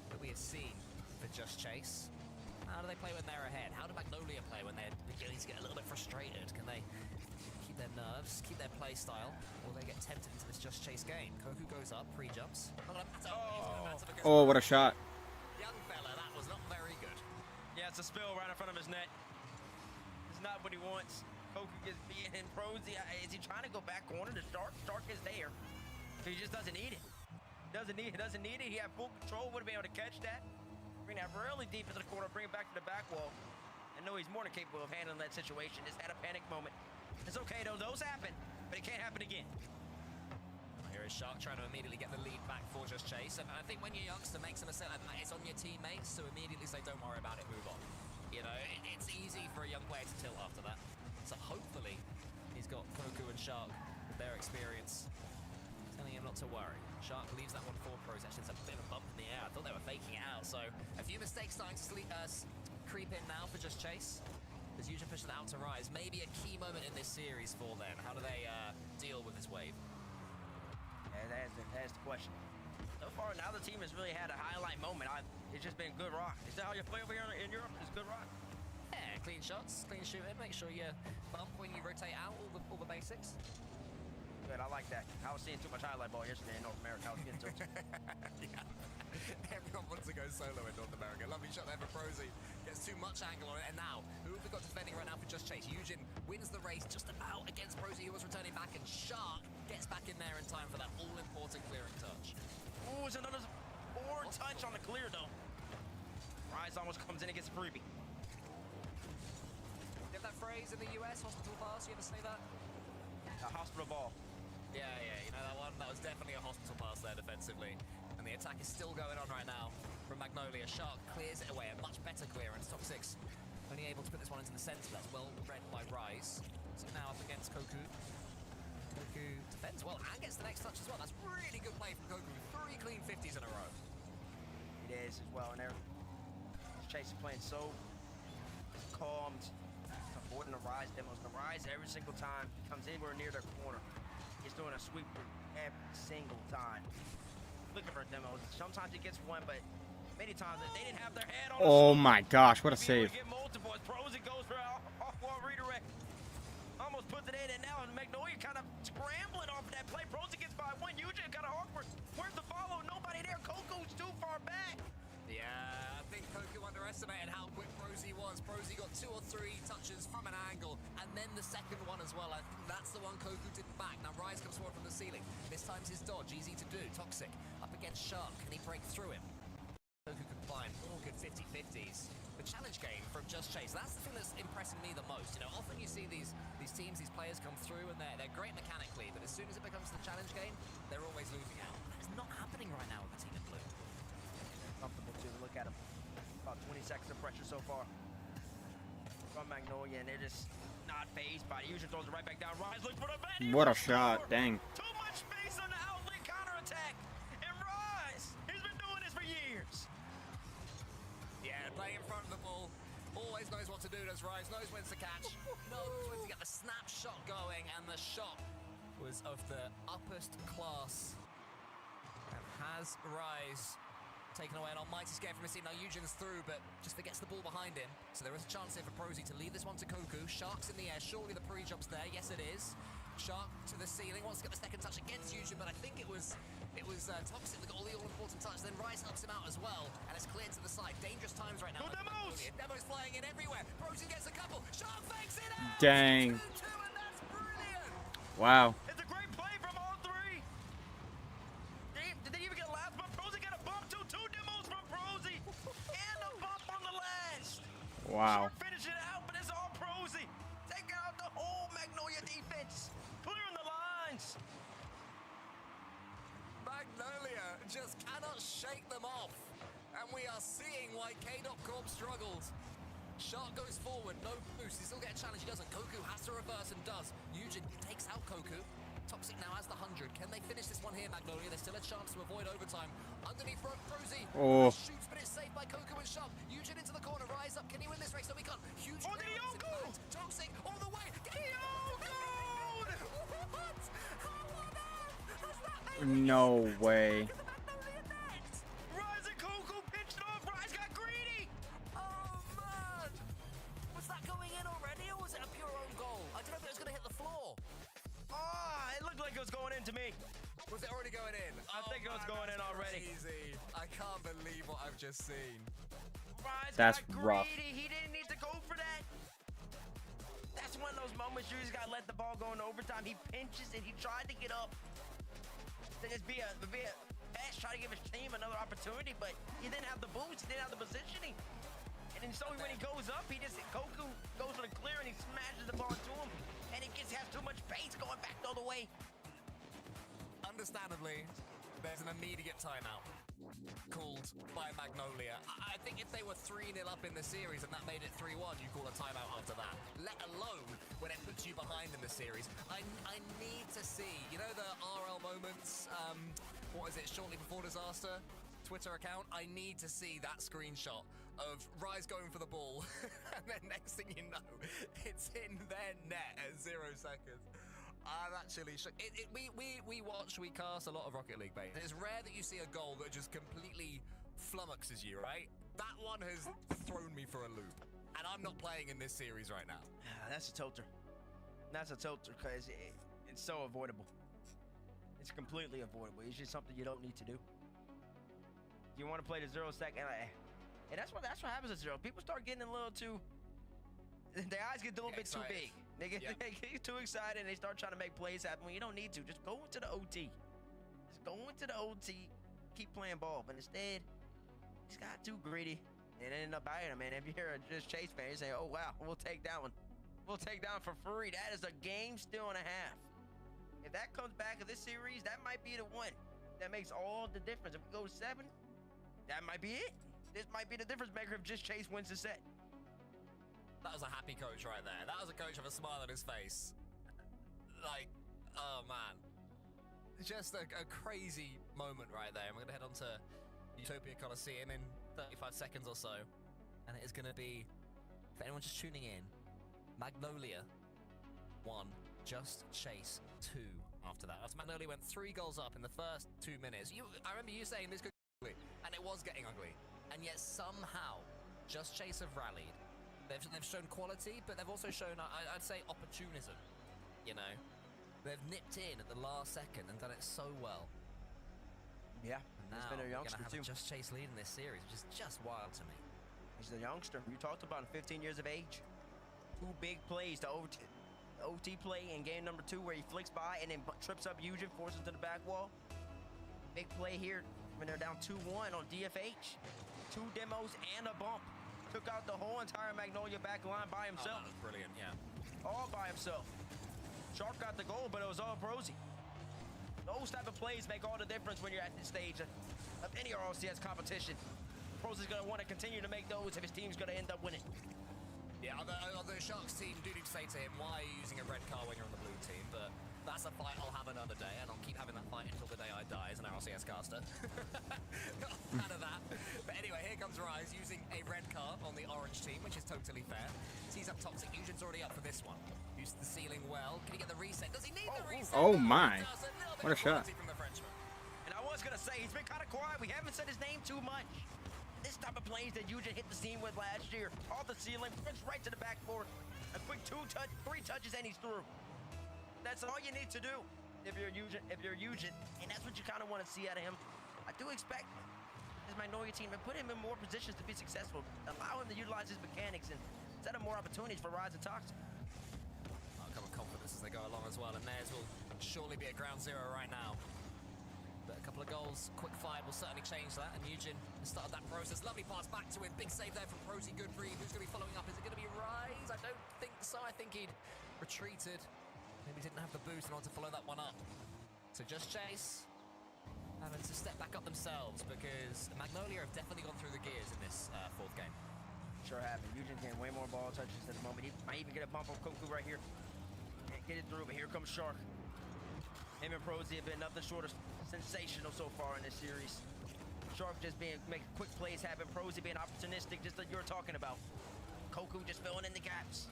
that we have seen for Just Chase. How do they play when they're ahead? How do Magnolia play when they're beginning to get a little bit frustrated? Can they keep their nerves, keep their play style, or they get tempted into this Just Chase game? Koku goes up, pre-jumps. Oh, what a shot. Young fella, that was not very good. Yeah, it's a spill right in front of his net. It's not what he wants. Koku gets being in Prosy. Is he trying to go back corner to Stark? Stark is there. He just doesn't need it. Doesn't need it. He had full control. Would have been able to catch that. Bring that really deep into the corner. Bring it back to the back wall. I know he's more than capable of handling that situation. Just had a panic moment. It's okay though. Those happen, but it can't happen again. Here is Shark trying to immediately get the lead back for Just Chase. And I think when your youngster makes a mistake like that, it's on your teammates to immediately say, don't worry about it, move on. You know, it's easy for a young player to tilt after that. So hopefully he's got Koku and Shark with their experience telling him not to worry. Shark leaves that one for Pros. Actually, it's a bit of a bump in the air. I thought they were faking it out. So a few mistakes starting to creep in now for Just Chase. As Eugen pushes it out to Rise. Maybe a key moment in this series for them. How do they deal with this wave? Yeah, that's the question. So far, now the team has really had a highlight moment. It's just been good rock. Is that how you play over here in Europe? It's good rock? Yeah, clean shots, clean shooting. Make sure you bump when you rotate out, all the basics. Good, I like that. I was seeing too much highlight ball yesterday in North America. I was getting tilted. Yeah. Everyone wants to go solo in North America. Lovely shot there for Prosy. Gets too much angle on it. And now, who have we got defending right now for Just Chase? Eugen wins the race just about against Prosy, who was returning back. And Shark gets back in there in time for that all-important clearing touch. Ooh, it's another forward touch on the clear, though. Rise almost comes in and gets a freebie. that phrase in the US? Hospital pass. You ever say that? A hospital ball. Yeah, you know that one? That was definitely a hospital pass there defensively. And the attack is still going on right now from Magnolia. Shark clears it away, a much better clearance. Top 6 only able to put this one into the center. That's well read by Rise. So now up against Koku. Koku defends well and gets the next touch as well. That's really good play from Koku. 3 clean 50s in a row. It is as well, and they're Chase is playing so calm, avoiding the Rise demos. The Rise every single time he comes anywhere near their corner, he's doing a sweeper every single time. Looking for demos. Sometimes he gets one, but many times they didn't have their head on. Oh my gosh, what a save! Get multiple. Prosy goes for off-wall redirect. Almost puts it in, and now Magnolia kind of scrambling off of that play. Prosy gets by one. Eugene kind of awkward. Where's the follow? Nobody there. Coco's too far back. Yeah, I think Koku underestimated how quick Prosy was. Prosy got 2 or 3 touches from an angle, and then the second one as well. I think that's the one Koku didn't back. Now Rise comes forward from the ceiling. This time's his dodge, easy to do. Toxic up against Shark. Can he break through him? Koku can find all good 50-50s. The challenge game from Just Chase, that's the thing that's impressing me the most. You know, often you see these teams, these players come through and they're great mechanically, but as soon as it becomes the challenge game, they're always losing out. That is not happening right now with the team in blue. Comfortable too. Look at him. About 20 seconds of pressure so far from Magnolia, and they're just not phased by it. Usually throws it right back down. Rise looks for the man. What a shot! Dang. Too much space on the outlet counterattack. And Rise, he's been doing this for years. Yeah, play in front of the ball. Always knows what to do, does Rise. Knows when to catch. Knows when to get the snapshot going, and the shot was of the uppest class. And has Rise taken away an almighty scare from his team. Now Eugen's through, but just forgets the ball behind him. So there is a chance here for Prosy to leave this one to Koku. Shark's in the air. Surely the pre-jump's there. Yes, it is. Shark to the ceiling. Wants to get the second touch against Eugen, but I think it was Toxic that got all the all-important touch. Then Rise helps him out as well, and it's cleared to the side. Dangerous times right now. Demo's flying in everywhere. Prosy gets a couple. Shark fakes it out. Dang. 2-2, and that's brilliant. Wow. It's a great play from all 3. Did they even get a last bump? Prosy got a bump too. 2 demos from Prosy. And a bump on the last. Wow. Shark finish it out, but it's all Prosy. Taking out the whole Magnolia defense. Clearing the lines. Magnolia just cannot shake them off. And we are seeing why K.Corp struggled. Shark goes forward, no boost. He still get a challenge, he doesn't. Koku has to reverse and does. Eugen takes out Koku. Toxic now has the 100. Can they finish this one here, Magnolia? There's still a chance to avoid overtime. Underneath Prosy. Oh. Shoots, but it's saved by Koku and Shark. Eugen into the corner, Rise up. Can he win this race? No, he can't. Huge clearance. Toxic all the way. What? How on earth has that made No way. Rise and Koku pitched off. Rise got greedy. Oh, man. Was that going in already, or was it a pure own goal? I don't know if it was going to hit the floor. It looked like it was going into me. Was it already going in? I think it was going in already. Crazy. I can't believe what I've just seen. Rise That's got rough. greedy. He didn't need to go for that. That's one of those moments you just gotta let the ball go in overtime. He pinches it. He tried to get up. To just be a pass, try to give his team another opportunity, but he didn't have the boost. He didn't have the positioning. And then so when he goes up, Koku goes for the clear and he smashes the ball to him. And it just has too much pace going back the other way. Understandably, there's an immediate timeout called by Magnolia. I think if they were 3-0 up in the series and that made it 3-1, you call a timeout after that. Let alone when it puts you behind in the series. I need to see, you know, the RL moments, what is it, shortly before disaster? Twitter account, I need to see that screenshot of Rise going for the ball, and then next thing you know, it's in their net at 0 seconds. I'm actually shocked. We watch, we cast a lot of Rocket League, mate. It's rare that you see a goal that just completely flummoxes you, right? That one has thrown me for a loop, and I'm not playing in this series right now. That's a tilter. That's a tilter because it's so avoidable. It's completely avoidable. It's just something you don't need to do. You want to play the 0 second, and that's what happens at 0. People start getting a little too. Their eyes get a little bit too big. They get too excited and they start trying to make plays happen when you don't need to. Just go into the OT. Just go into the OT. Keep playing ball. But instead, he's got too greedy and it ended up biting him. Man, if you're a Just Chase fan, you say, "Oh wow, we'll take that one." will take down for free. That is a game still and a half. If that comes back in this series, that might be the one that makes all the difference. If we go 7, that might be it. This might be the difference maker if Just Chase wins the set. That was a happy coach right there. That was a coach with a smile on his face. Like, oh man. Just a crazy moment right there. And we're going to head on to Utopia Coliseum in 35 seconds or so. And it is going to be, for anyone just tuning in, Magnolia 1, Just Chase 2 after that. After Magnolia went 3 goals up in the first 2 minutes. I remember you saying this could get ugly, and it was getting ugly. And yet somehow, Just Chase have rallied. They've shown quality, but they've also shown, I'd say, opportunism. You know, they've nipped in at the last second and done it so well. Yeah, and now been a youngster we're gonna have too. a Just Chase lead in this series, which is just wild to me. He's a youngster. You talked about him, 15 years of age. 2 big plays to OT play in game number 2 where he flicks by and then trips up Eugen, forces to the back wall. Big play here when they're down 2-1 on DFH. 2 demos and a bump. Took out the whole entire Magnolia back line by himself. Oh, that was brilliant, yeah. All by himself. Sharp got the goal, but it was all Prosy. Those type of plays make all the difference when you're at this stage of any RLCS competition. Prosy's going to want to continue to make those if his team's going to end up winning. Yeah, on the Sharks team do need to say to him, why are you using a red car when you're on the blue team? But that's a fight I'll have another day, and I'll keep having that fight until the day I die as an RLCS caster. Not a fan of that. But anyway, here comes Rise using a red car on the orange team, which is totally fair. Sees up Toxic. Eugen's already up for this one. Used the ceiling well. Can he get the reset? Does he need the reset? Oh my. What a shot. From the Frenchman. And I was going to say, he's been kind of quiet. We haven't said his name too much. This type of plays that Eugen hit the scene with last year. Off the ceiling, puts right to the backboard. A quick 3 touches, and he's through. That's all you need to do if you're Eugen, and that's what you kind of want to see out of him. I do expect this Magnolia team to put him in more positions to be successful, allow him to utilize his mechanics and set up more opportunities for Rise and Toxic. I'll come with confidence as they go along as well, and theirs will surely be at ground zero right now. But a couple of goals, quick fired will certainly change that, and Eugen has started that process. Lovely pass back to him, big save there from Prosy, good for him. Who's going to be following up? Is it going to be Rise? I don't think so. I think he'd retreated. Maybe didn't have the boost in order to follow that one up. So Just Chase having to step back up themselves because Magnolia have definitely gone through the gears in this 4th game. Sure happened. Eugen's getting way more ball touches at the moment. He might even get a bump on Koku right here. Can't get it through, but here comes Shark. Him and Prosy have been nothing short of sensational so far in this series. Shark just making quick plays happen. Prosy being opportunistic, just like you were talking about. Koku just filling in the gaps.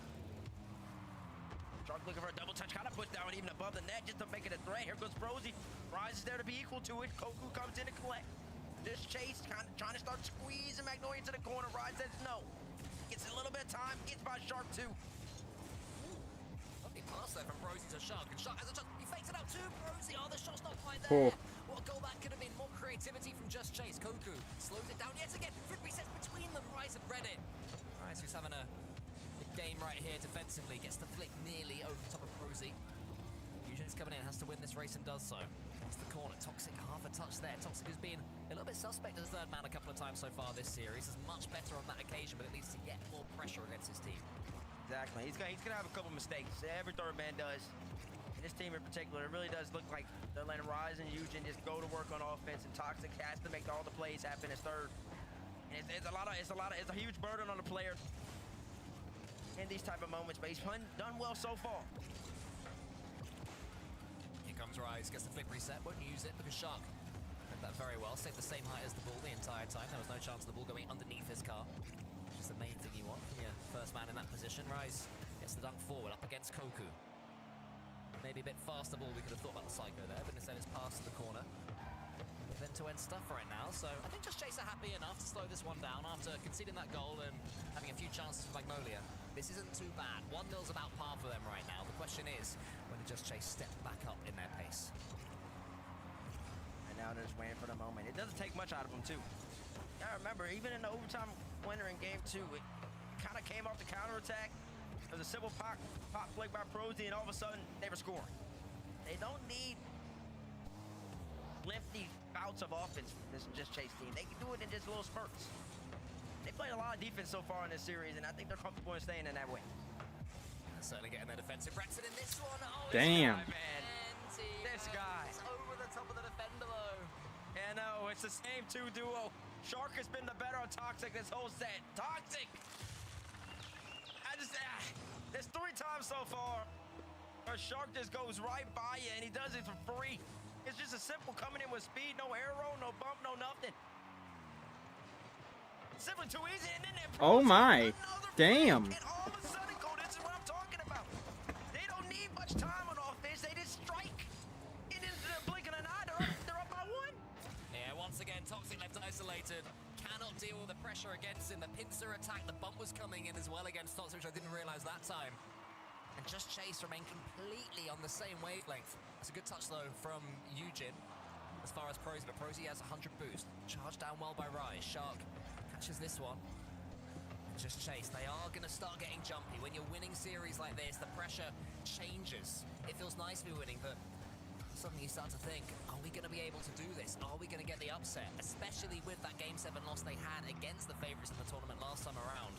Shark looking for a double touch, kind of put down even above the net just to make it a threat. Here goes Prosy. Rise is there to be equal to it. Koku comes in to collect. This Chase kind of trying to start squeezing Magnolia into the corner. Rise says no. Gets a little bit of time, gets by Shark too. Lovely pass there from Prosy to Shark, and Shark has a shot. He fakes it out to Prosy. Oh, the shot's not quite there. Cool. What a goal that could have been. More creativity from Just Chase. Koku slows it down yet again. Flick resets between them. Rise have read it. Rise who's having a game right here defensively, gets the flick nearly over the top of Prosy. Eugen's coming in, has to win this race and does so. It's the corner, Toxic half a touch there. Toxic has been a little bit suspect as third man a couple of times so far this series. Is much better on that occasion, but it leads to yet more pressure against his team. Exactly, he's gonna have a couple mistakes. Every third man does. And this team in particular, it really does look like they're letting Rise and Eugen just go to work on offense, and Toxic has to make all the plays happen as third. And it's a huge burden on the player in these type of moments, but he's done well so far. Here comes Rise, gets the flip reset, won't use it because Shark did that very well. Stayed the same height as the ball the entire time. There was no chance of the ball going underneath his car, which is the main thing you want from your first man in that position. Rise gets the dunk forward up against Koku. Maybe a bit faster ball, we could have thought about the Psycho there, but instead it's passed to the corner. End-to-end stuff right now, so I think Just Chase are happy enough to slow this one down after conceding that goal and having a few chances for Magnolia. This isn't too bad. 1-0's about par for them right now. The question is, when did Just Chase step back up in their pace? And now they're just waiting for the moment. It doesn't take much out of them, too. I remember, even in the overtime winner in game 2, it kind of came off the counterattack. There was a simple pop flick by Prosy, and all of a sudden, they were scoring. They don't need lengthy bouts of offense from this Just Chase team. They can do it in just little spurts. They played a lot of defense so far in this series, and I think they're comfortable in staying in that way. Certainly getting their defensive Brexit in this one. Oh, Damn. This guy. It's over the top of the defender, though. Yeah, no, it's the same two duo. Shark has been the better on Toxic this whole set. Toxic! There's 3 times so far where Shark just goes right by you and he does it for free. It's just a simple coming in with speed, no arrow, no bump, no nothing. Simply too easy, and then Oh my. Damn. and all of a sudden, go, this is what I'm talking about. They don't need much time on offense. They just strike. And in the blink of an eye, they're up by 1. Yeah, once again, Toxic left isolated. Cannot deal with the pressure against him. The pincer attack, the bump was coming in as well against Toxic, which I didn't realize that time. And Just Chase remained completely on the same wavelength. It's a good touch, though, from Eugen as far as Prosy, but Prosy has 100 boost. Charged down well by Rise. Shark catches this one. And Just Chase, they are going to start getting jumpy. When you're winning series like this, the pressure changes. It feels nice to be winning, but suddenly you start to think, are we going to be able to do this? Are we going to get the upset? Especially with that Game 7 loss they had against the favourites in the tournament last time around.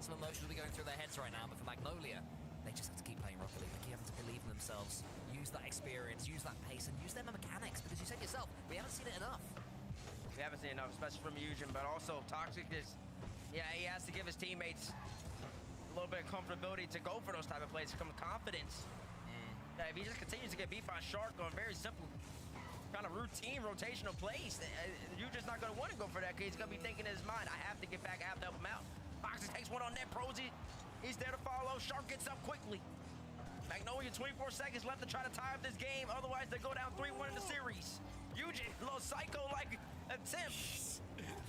Some emotion will be going through their heads right now, but for Magnolia, they just have to keep playing Rocket League. They keep having to believe in themselves, use that experience, use that pace, and use their mechanics, because you said yourself, we haven't seen it enough. We haven't seen enough, especially from Eugen, but also Toxic is, yeah, he has to give his teammates a little bit of comfortability to go for those type of plays, come confidence. Yeah, if he just continues to get beat by Shark on very simple kind of routine, rotational plays, Eugen's not going to want to go for that, because he's going to be thinking in his mind, I have to get back, I have to help him out. Foxy takes one on net, Prosy, he's there to follow, Shark gets up quickly. Magnolia, 24 seconds left to try to tie up this game, otherwise they go down 3-1 in the series. Eugen, a little psycho-like attempt.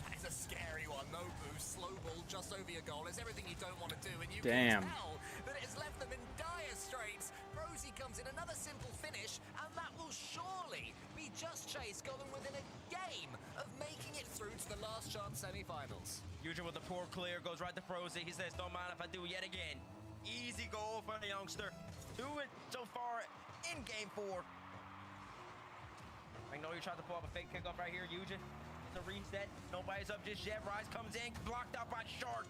That's a scary one, no boost, slow ball just over your goal. It's everything you don't want to do, and you Damn. can tell that it has left them in dire straits. Prosy comes in, another simple finish, and that will surely be Just Chase going within a game of making it through to the last chance semi-finals. Eugen with the poor clear, goes right to Prosy. He says, don't mind if I do yet again. Easy goal for the youngster. 2 so far in game 4. Magnolia tried to pull up a fake kickoff right here. Eugen, the reset. Nobody's up just yet. Rise comes in, blocked out by Shark.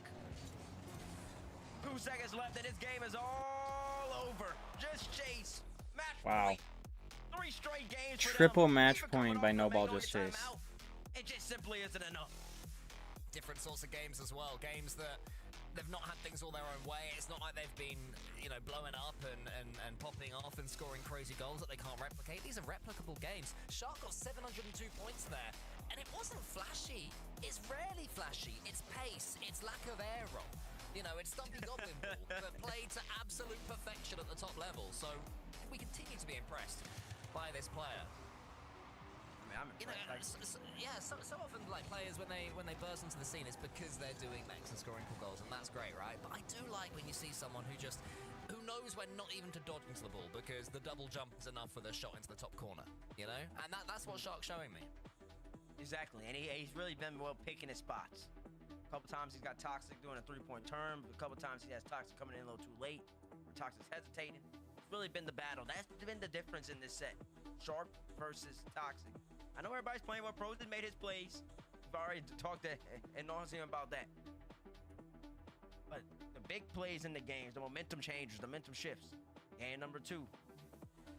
2 seconds left and this game is all over. Just Chase. Match Wow. point. 3 straight games for Triple them. match Even coming point off by the No Ball Magnolia Just Chase. timeout, it just simply isn't enough. Different sorts of games as well. Games that they've not had things all their own way. It's not like they've been, you know, blowing up and popping off and scoring crazy goals that they can't replicate. These are replicable games. Shark got 702 points there, and it wasn't flashy. It's rarely flashy. It's pace. It's lack of air roll. You know, it's Stumpy Goblin Ball, but played to absolute perfection at the top level. So we continue to be impressed by this player. I'm You know, so often like players when they burst into the scene, it's because they're doing next and scoring cool goals, and that's great, right? But I do like when you see someone who knows when not even to dodge into the ball, because the double jump is enough for the shot into the top corner, you know? And that's what Shark's showing me. Exactly, and he's really been well picking his spots. A couple times he's got Toxic doing a 3-point turn, but a couple times he has Toxic coming in a little too late, or Toxic's hesitating. It's really been the battle. That's been the difference in this set. Shark versus Toxic. I know everybody's playing what Prosy made his plays. We've already talked ad nauseum about that. But the big plays in the games, the momentum changes, the momentum shifts. Game number 2,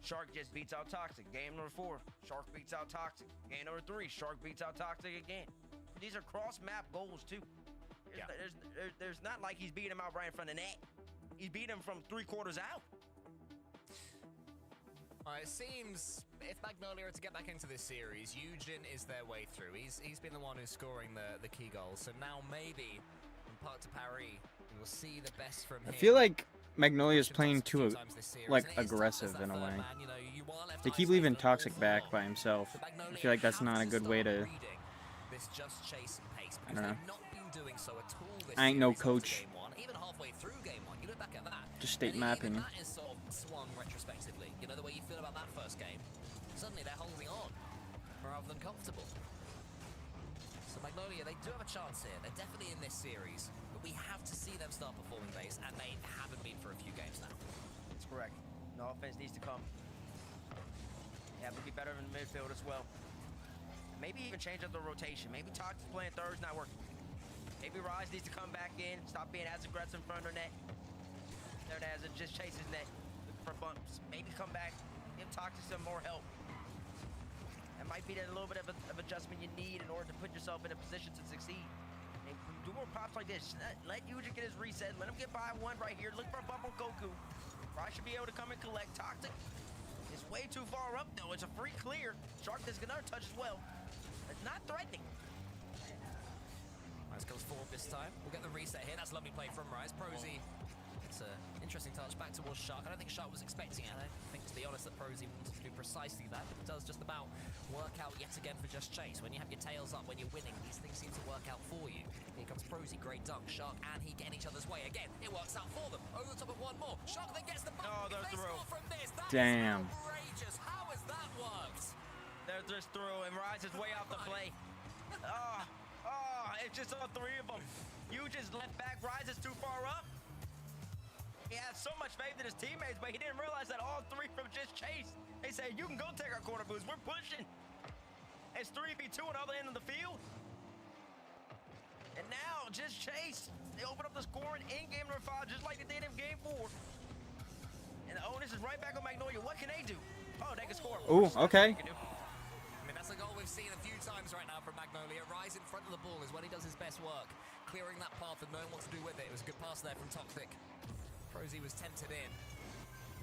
Shark just beats out Toxic. Game number 4, Shark beats out Toxic. Game number 3, Shark beats out Toxic again. These are cross-map goals too. There's not like he's beating him out right in front of the net. He's beating him from 3 quarters out. It seems if Magnolia are to get back into this series, Eugen is their way through. He's been the one who's scoring the key goals. So now maybe in Parc de Paris, we will see the best from him. I feel like Magnolia's playing too like aggressive in a way. They keep leaving Toxic back by himself. I feel like that's not a good way to. This Just Chase and pace, I don't know. not been doing so at all this I ain't no series after coach. Game 1, even halfway through game 1, you look back at that. Just state and my even opinion. That is sort of swung retrospectively. You know the way you feel about that first game. Suddenly they're holding on rather than comfortable. So Magnolia, they do have a chance here. They're definitely in this series, but we have to see them start performing base, and they haven't been for a few games now. That's correct. No offense needs to come. They have to be better in the midfield as well. Maybe even change up the rotation. Maybe Toxic's playing third's not working. Maybe Rise needs to come back in, stop being as aggressive in front of the net. there it has it. Just chases net for bumps. Maybe come back. Give Toxic some more help. That might be that little bit of adjustment you need in order to put yourself in a position to succeed. And do more pops like this. Let Eugen get his reset. Let him get by one right here. Look for a bump on Goku. Rai should be able to come and collect. Toxic is way too far up though. It's a free clear. Shark does get another touch as well. It's not threatening. Rise goes forward this time. We'll get the reset here. That's a lovely play from Rise. Prosy. It's an interesting touch back towards Shark. I don't think Shark was expecting it. I don't think, to be honest, that Prosy wanted to do precisely that. But it does just about work out yet again for Just Chase. When you have your tails up, when you're winning, these things seem to work out for you. Here comes Prosy. Great dunk. Shark and he get in each other's way. Again, it works out for them. Over the top of one more. Shark then gets the ball. Oh, there's the row. From this. That Damn. is outrageous. How has that worked? There's this through and Rise is way off the play. It's just all three of them. Eugen's left back. Rise is too far up. He has so much faith in his teammates, but he didn't realize that all three from Just Chase. They say, you can go take our corner boost. We're pushing. It's 3v2 on the other end of the field. And now, Just Chase. They open up the scoring in game number 5, just like they did in game 4. And the onus is right back on Magnolia. What can they do? Oh, they can score. Ooh, okay. I mean, that's a goal we've seen a few times right now from Magnolia. Rise in front of the ball is when he does his best work. Clearing that path and knowing what to do with it. It was a good pass there from Toxic. Prosy was tempted in.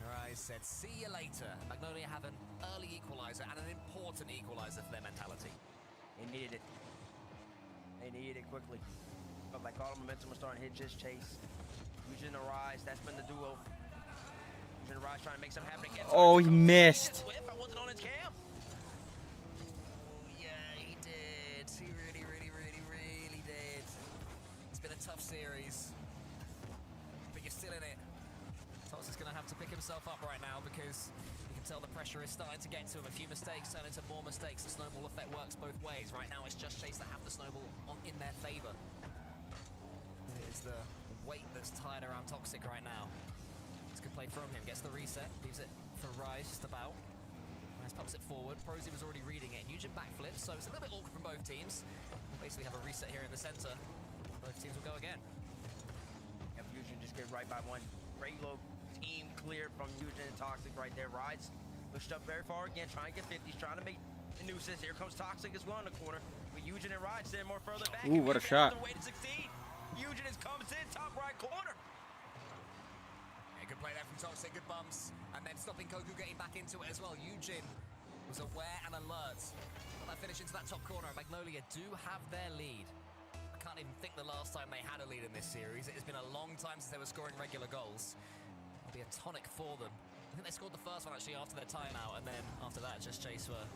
Rise said, see you later. Magnolia have an early equalizer and an important equalizer for their mentality. They needed it. They needed it quickly. But like all the momentum was starting to hit Just Chase. Eugen and Rise, that's been the duo. Eugen and Rise trying to make something happen again. Oh, he missed. I wasn't on his cam. Yeah, he did. He really did. It's been a tough series. But you're still in it. Toxic's going to have to pick himself up right now because you can tell the pressure is starting to get to him. A few mistakes turn into more mistakes. The snowball effect works both ways. Right now, it's Just Chase that have the snowball in their favor. It is the weight that's tied around Toxic right now. It's a good play from him. Gets the reset. Leaves it for Rise just about. Rise pops it forward. Prosy was already reading it. Eugen backflips, so it's a little bit awkward from both teams. We'll basically have a reset here in the center. Both teams will go again. Yep, Eugen just get right by one. Great low team cleared from Eugen and Toxic right there. Rise pushed up very far again, trying to get 50s, trying to make the nuisance. Here comes Toxic as well in the corner. With Eugen and Rise sitting more further back. Ooh, what a shot. The way to succeed. Eugen is comes in, top right corner. Yeah, good play there from Toxic, good bumps. And then stopping Goku getting back into it as well. Eugen was aware and alert. Got that finish into that top corner. Magnolia do have their lead. I can't even think the last time they had a lead in this series. It has been a long time since they were scoring regular goals. It'll be a tonic for them. I think they scored the first one actually after their timeout, and then after that, Just Chase were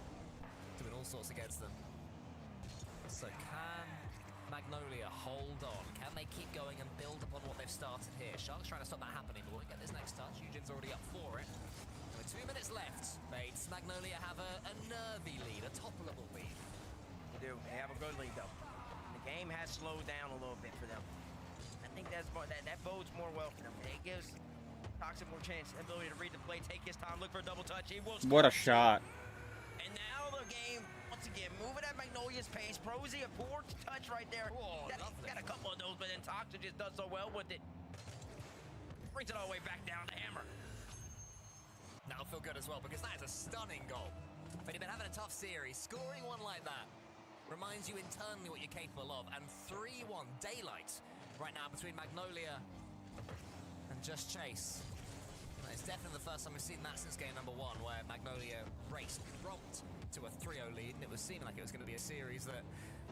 doing all sorts against them. So can Magnolia hold on? Can they keep going and build upon what they've started here? Shark's trying to stop that happening, but we'll get this next touch. Eugen's already up for it. And with 2 minutes left, Bates, Magnolia have a nervy lead, a toppleable lead. They do. They have a good lead though. The game has slowed down a little bit for them. I think that's more, that bodes more well for them. It gives Toxic more chance, ability to read the play, take his time, look for a double touch. He will score. What a shot. And now the game, once again, moving at Magnolia's pace. Prosy, a poor touch right there. Oh, got a couple of those, but then Toxic just does so well with it. Brings it all the way back down to Hammer. That'll feel good as well, because that is a stunning goal. But you've been having a tough series. Scoring one like that reminds you internally what you're capable of. And 3-1 daylight right now between Magnolia and Just Chase. It's definitely the first time we've seen that since game number 1, where Magnolia raced prompt to a 3-0 lead, and it was seeming like it was going to be a series that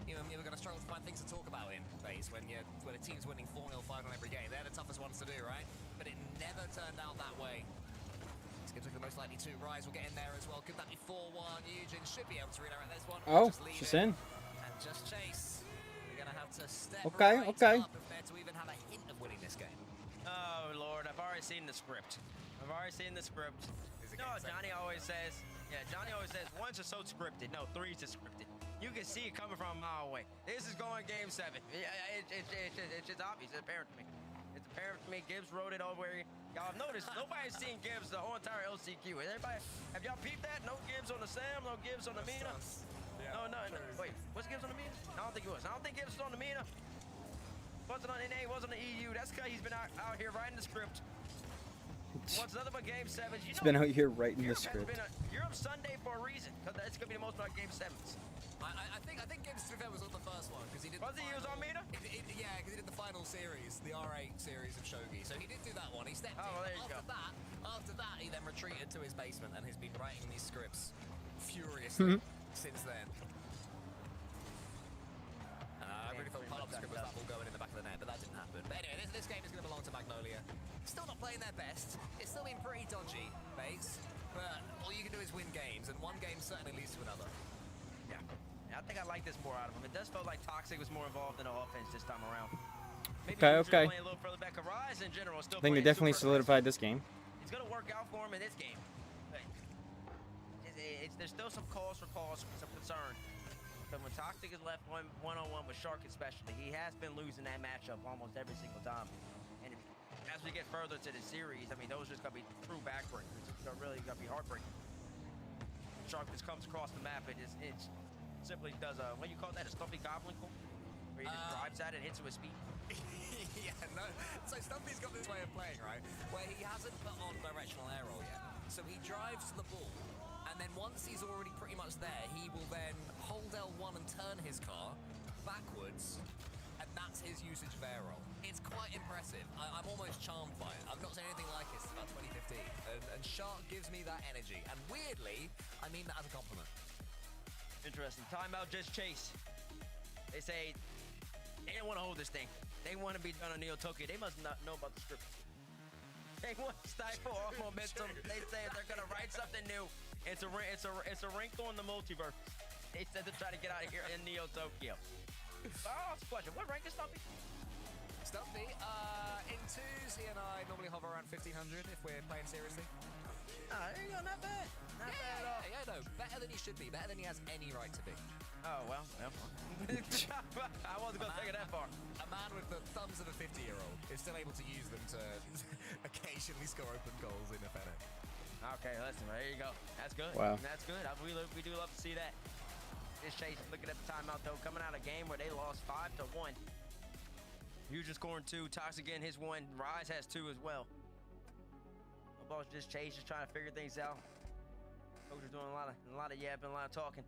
you were going to struggle to find things to talk about in phase when a team's winning 4-0, 5 on every game. They're the toughest ones to do, right? But it never turned out that way. Skips like the most likely to. Rise will get in there as well. Could that be 4-1? Eugen should be able to redirect this one. Oh, just she's in. And Just Chase. We're going to have to step Okay, right okay. up if they're to even have a hint of winning this game. Oh, Lord, I've already seen the script. No, Johnny always says, Johnny always says, 1's are so scripted. No, 3's are scripted. You can see it coming from a mile away. This is going game 7. It's just obvious. It's apparent to me. It's apparent to me. Gibbs wrote it all where y'all have noticed. Nobody's seen Gibbs the whole entire LCQ. Everybody, have y'all peeped that? No Gibbs on the Sam, no Gibbs on the Mina. No. Wait, what's Gibbs on the Mina? I don't think it was. I don't think Gibbs was on the Mina. Wasn't on NA, wasn't on the EU. That's because he's been out here writing the script. What's nothing but game 7s? You He's know, been out here writing the Europe has script. been a Europe Sunday for a reason, because it's gonna be the most about game 7s. I think Gibbs to be fair was on the first one because he did. Was he? He was on Mina? Yeah, because he did the final series, the R8 series of shogi. So he did do that one. He stepped in. Well, there you After go. after that, he then retreated to his basement and has been writing these scripts furiously since then. I really thought part of the script was that ball going in the back of the net, but that didn't happen. But anyway, this game is going to belong to Magnolia. Still not playing their best. It's still been pretty dodgy, Bates. But all you can do is win games, and one game certainly leads to another. Yeah. I think I like this more out of him. It does feel like Toxic was more involved in the offense this time around. Maybe Okay. playing a little further back. Rise in general is still I think they playing definitely super solidified this game. aggressive. It's going to work out for him in this game. But there's still some cause for some concern. Because when Toxic is left one-on-one with Shark especially, he has been losing that matchup almost every single time. And as we get further to the series, I mean, those are just going to be true backbreakers. It's really going to be heartbreaking. Shark just comes across the map and it simply does a, what do you call that, a stumpy goblin call? Where he just drives at it and hits it with speed. Yeah, no. So Stumpy's got this way of playing, right? Where he hasn't put on directional air roll yet. So he drives the ball, and then once he's already pretty much there, he will then hold L1 and turn his car backwards, and that's his usage of air roll. It's quite impressive. I'm almost charmed by it. I've not seen anything like it since about 2015. And Shark gives me that energy. And weirdly, I mean that as a compliment. Interesting. Timeout, just chase. They say they don't want to hold this thing. They want to be done on Neo Tokyo. They must not know about the script. They want to stifle all momentum. They say they're gonna write something new. It's a wrinkle in the multiverse. They said to try to get out of here in Neo Tokyo. Oh, it's a question. What rank is Stumpy? Stumpy, in twos, he and I normally hover around 1500 if we're playing seriously. There you go, not bad. Not bad at all. Yeah, no, better than he should be, better than he has any right to be. Oh, well. I wasn't going to take it that far. A man with the thumbs of a 50-year-old is still able to use them to occasionally score open goals in a Fennec. Okay, listen, there you go. That's good. Wow. That's good. We do love to see that. This Chase looking at the timeout, though, coming out of a game where they lost 5-1. Huge is scoring 2. Toxic getting his 1. Rise has 2 as well. Football's just Chase, just trying to figure things out. Coach is doing a lot of yapping, a lot of talking.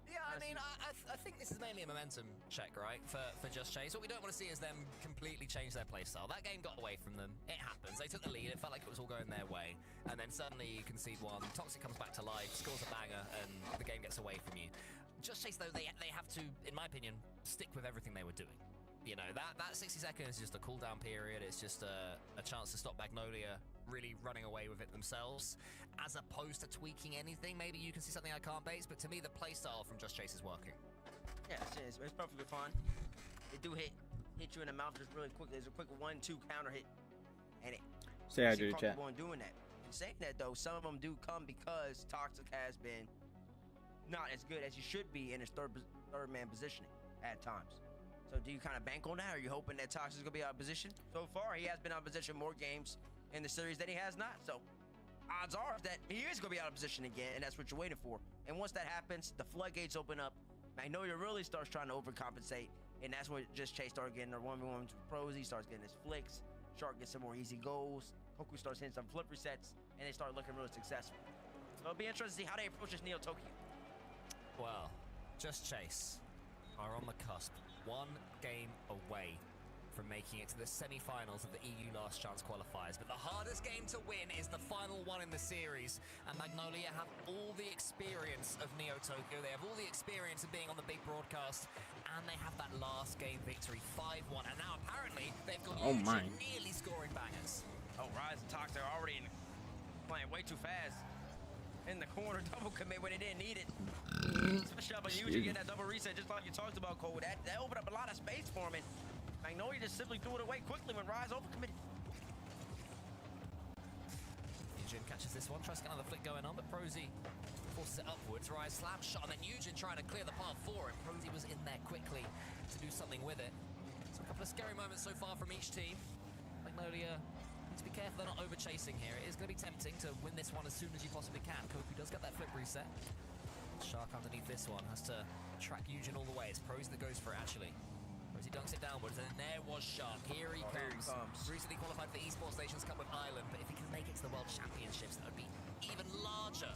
Yeah, I mean, I think this is mainly a momentum check, right, for Just Chase. What we don't want to see is them completely change their playstyle. That game got away from them. It happens. They took the lead. It felt like it was all going their way. And then suddenly you concede 1. Toxic comes back to life, scores a banger, and the game gets away from you. Just Chase, though, they have to, in my opinion, stick with everything they were doing. You know, that 60 seconds is just a cooldown period. It's just a chance to stop Magnolia really running away with it themselves, as opposed to tweaking anything. Maybe you can see something I can't base, but to me, the playstyle from Just Chase is working. Yeah, it's perfectly fine. They do hit you in the mouth just really quick. There's a quick 1-2 counter hit, and it. Stay hydrated, chat. On doing that. In saying that, though, some of them do come because Toxic has been not as good as he should be in his third man positioning at times. So do you kind of bank on that? Or are you hoping that Toxic's gonna be out of position? So far, he has been out of position more games in the series that he has not. So odds are that he is gonna be out of position again, and that's what you're waiting for. And once that happens, the floodgates open up. Magnolia really starts trying to overcompensate, and that's when Just Chase starts getting their 1v1s with pros. He starts getting his flicks. Shark gets some more easy goals. Koku starts hitting some flip resets, and they start looking really successful. So it'll be interesting to see how they approach this Neo Tokyo. Well, Just Chase are on the cusp, 1 game away from making it to the semi-finals of the EU Last Chance qualifiers. But the hardest game to win is the final one in the series, and Magnolia have all the experience of Neo Tokyo. They have all the experience of being on the big broadcast, and they have that last game victory, 5-1. And now apparently they've got nearly scoring bangers. Oh, Rise and Toxic are already playing way too fast. In the corner, double commit when they didn't need it. Especially up on Yuji getting that double reset, just like you talked about, Cole. That opened up a lot of space for him, and Magnolia just simply threw it away quickly when Rise overcommitted. Eugen catches this one, tries to get another flick going on, but Prosy forces it upwards. Rise slap shot, and then Eugen trying to clear the path for him. Prosy was in there quickly to do something with it. So a couple of scary moments so far from each team. Magnolia needs to be careful they're not over-chasing here. It is going to be tempting to win this one as soon as you possibly can. Koku does get that flip reset. Shark underneath this one has to track Eugen all the way. It's Prosy that goes for it, actually. Prosy dunks it downwards, and then there was Shark. Here he comes. Recently qualified for the Esports Nations Cup with Ireland, but if he can make it to the World Championships, that would be even larger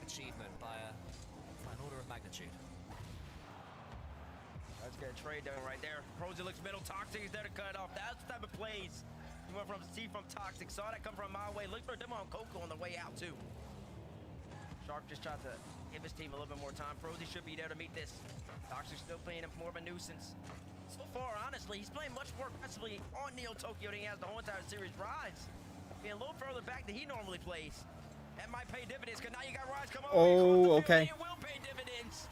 achievement by an order of magnitude. Let's get a trade done right there. Prosy looks middle. Toxic is there to cut it off. That's the type of plays you went from Toxic. Saw that come from my way. Look for a demo on Coco on the way out too. Shark just tried to give his team a little bit more time. Prosy should be there to meet this. Toxic's still playing him more of a nuisance. So far, honestly, he's playing much more aggressively on Neo Tokyo than he has the whole entire series. Rise being a little further back than he normally plays. That might pay dividends, because now you got Rise come over. Oh, okay. It will pay dividends.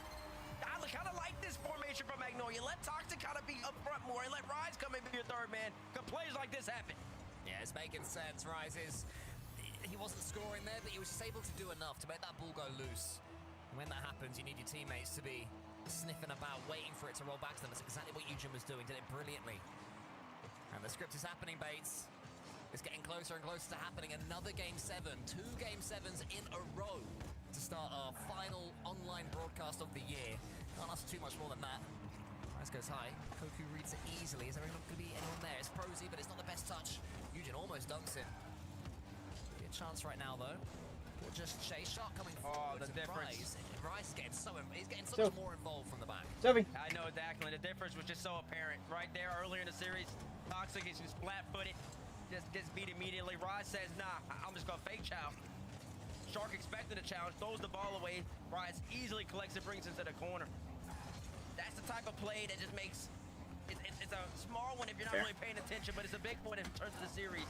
I kind of like this formation from Magnolia. Let Toxic kind of be up front more and let Rise come in and be your third man. Because plays like this happen. Yeah, it's making sense. Rise he wasn't scoring there, but he was just able to do enough to make that ball go loose. And when that happens, you need your teammates to be sniffing about, waiting for it to roll back to them. That's exactly what Eugen was doing, did it brilliantly. And the script is happening, Bates. It's getting closer and closer to happening. Another Game 7, 2 Game 7s in a row to start our final online broadcast of the year. Can't ask too much more than that. Rise goes high. Koku reads it easily. Is there not going to be anyone there? It's Prosy, but it's not the best touch. Eugen almost dunks it. Be a chance right now, though. Or just Chase Shark coming forward. The difference. Rise is getting so much more involved from the back. Sophie. I know, Declan. The difference was just so apparent right there earlier in the series. Toxic is just flat-footed. Just gets beat immediately. Rise says, nah, I'm just going to fake chow. Shark expected a challenge, throws the ball away. Rise easily collects it, brings it to the corner. That's the type of play that just makes... It's a small one if you're not really paying attention, but it's a big one in terms of the series.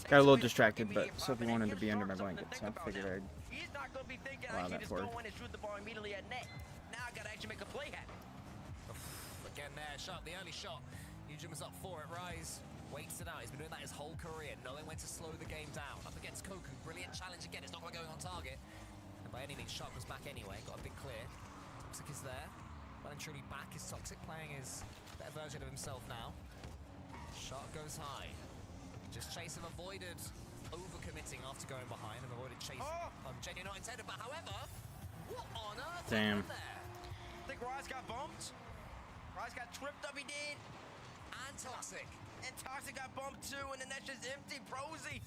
Got a little distracted, but Sophie wanted to be under my blanket, so I figured He's not going to be thinking allow I can that just forward. go in and shoot the ball immediately at net. Now I got to actually make a play happen. Again there, Shark, the early shot. Eugen was up for it. Rise waits it out. He's been doing that his whole career, knowing when to slow the game down. Up against Koku, brilliant challenge again. It's not quite going on target. And by any means, Shark was back anyway. Got a big clear. Toxic is there. Well and truly back is Toxic, playing his better version of himself now. Shark goes high. Just Chase have avoided overcommitting after going behind and avoided Chase. Genuine not intended, but however, what on earth Damn. happened there? I think Rise got bumped. Rise got tripped up, he did. And Toxic. And Toxic got bumped too, and then that's just empty. Prosy.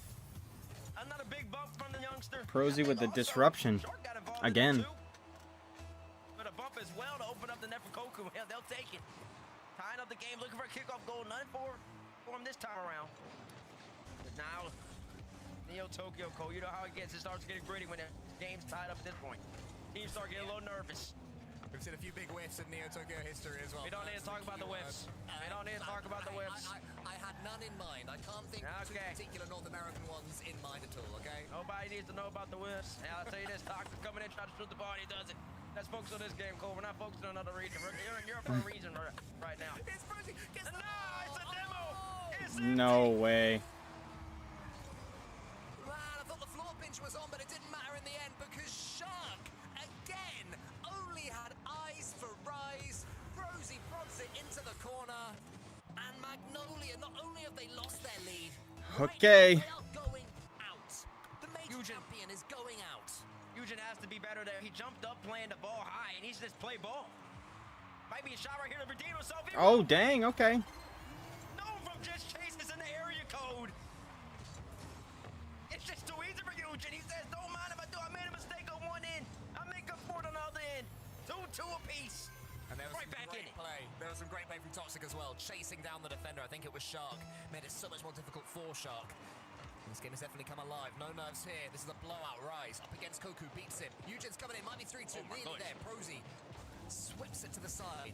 Another big bump from the youngster. Prosy with the disruption. Again. But a bump as well to open up the net for Koku. Yeah, they'll take it. Tying up the game, looking for a kickoff goal. None for him this time around. But now, Neo Tokyo Cole, you know how it gets. It starts getting gritty when the game's tied up at this point. Teams start getting a little nervous. We've seen a few big whiffs in Neo Tokyo history as well. We don't need to talk about the whiffs. We don't need to talk about the whiffs. I had none in mind. I can't think of two particular North American ones in mind at all, okay? Nobody needs to know about the whiffs. And I'll tell you this, Toxic coming in, trying to shoot the ball, and he does it. Let's focus on this game, Cole. We're not focusing on another region. You're in Europe for a reason right now. It's Prosy. No, it's a demo. It's No way. Man, I thought the floor pinch was on, but it didn't matter in the end because Shark, again, only had eyes for Rise. Prosy prods it into the corner. And Magnolia, not only have they lost their lead, Okay. they are going out. The major champion is going out. Eugen has to be better there. He jumped up playing the ball high, and he's just play ball. Might be a shot right here to redeem himself. Oh, dang. Okay. No, from just Chase is in the area code. It's just too easy for Eugen. He says, don't mind if I do. I made a mistake on one end. I make up for it on the other end. 2-2 apiece. And there was right back in it. play. There was some great play from Toxic as well, chasing down the defender. I think it was Shark. Made it so much more difficult for Shark. This game has definitely come alive. No nerves here. This is a blowout. Rise up against Koku, beats him. Eugen's coming in, might be 3-2. Nearly there. Prosy sweeps it to the side.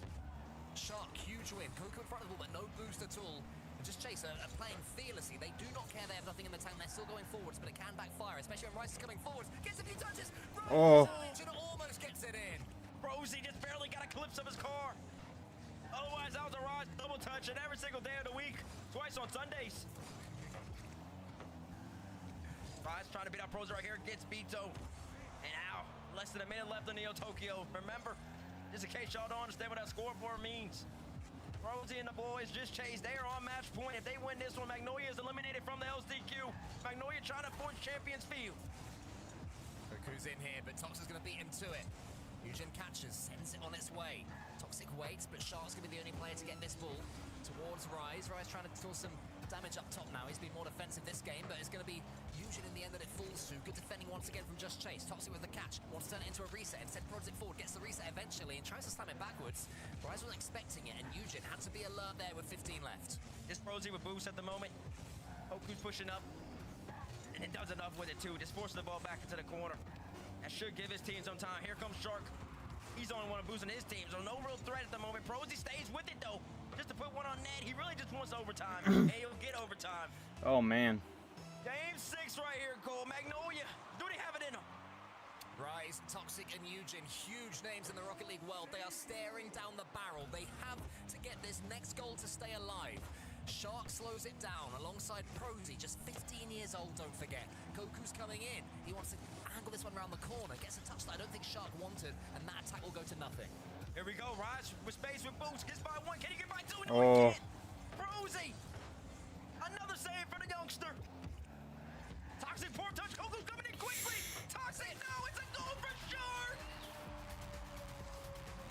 Shark, huge win. Koku in front of the ball, but no boost at all. And just Chase are playing fearlessly. They do not care. They have nothing in the tank. They're still going forwards, but it can backfire, especially when Rice is coming forwards. Gets a few touches. Oh. Eugen almost gets it in. Prosy just barely got a glimpse of his car. Otherwise, that was a Rise double touch, and every single day of the week, twice on Sundays. Rise trying to beat out Prosy right here, gets Vito. And now, less than a minute left in Neo Tokyo. Remember, just in case y'all don't understand what that scoreboard means, Prosy and the boys just Chase. They are on match point. If they win this one, Magnolia is eliminated from the LCQ. Magnolia trying to force Champions Field. Koku's in here, but Toxic's going to beat him to it. Eugen catches, sends it on its way. Toxic waits, but Shark's going to be the only player to get this ball towards Rise. Rise trying to cause some damage up top now. He's been more defensive this game, but it's going to be Eugen in the end that it falls to. Good defending once again from Just Chase. Toxic with the catch. Wants to turn it into a reset. Instead, prods it forward. Gets the reset eventually and tries to slam it backwards. Rise wasn't expecting it, and Eugen had to be alert there with 15 left. This Prosy with boost at the moment. Hoku's pushing up. And it does enough with it, too. Just forces the ball back into the corner. That should give his team some time. Here comes Shark. He's the only one boosting his team, so no real threat at the moment. Prosy stays with it, though. Just to put one on net. He really just wants overtime. And he'll get overtime. Oh, man. Game 6 right here, Cole. Magnolia. Do they have it in them? Rise, Toxic, and Eugen, huge names in the Rocket League world. They are staring down the barrel. They have to get this next goal to stay alive. Shark slows it down alongside Prosy, just 15 years old, don't forget. Goku's coming in. He wants to angle this one around the corner. Gets a touch that I don't think Shark wanted, and that attack will go to nothing. Here we go. Rise with space with boost. Gets by 1. Can he get by 2? No, Oh. he can't. Prosy. Another save for the youngster. Toxic, poor touch. Goku's coming in quickly. Toxic, no, it's a goal for Shark.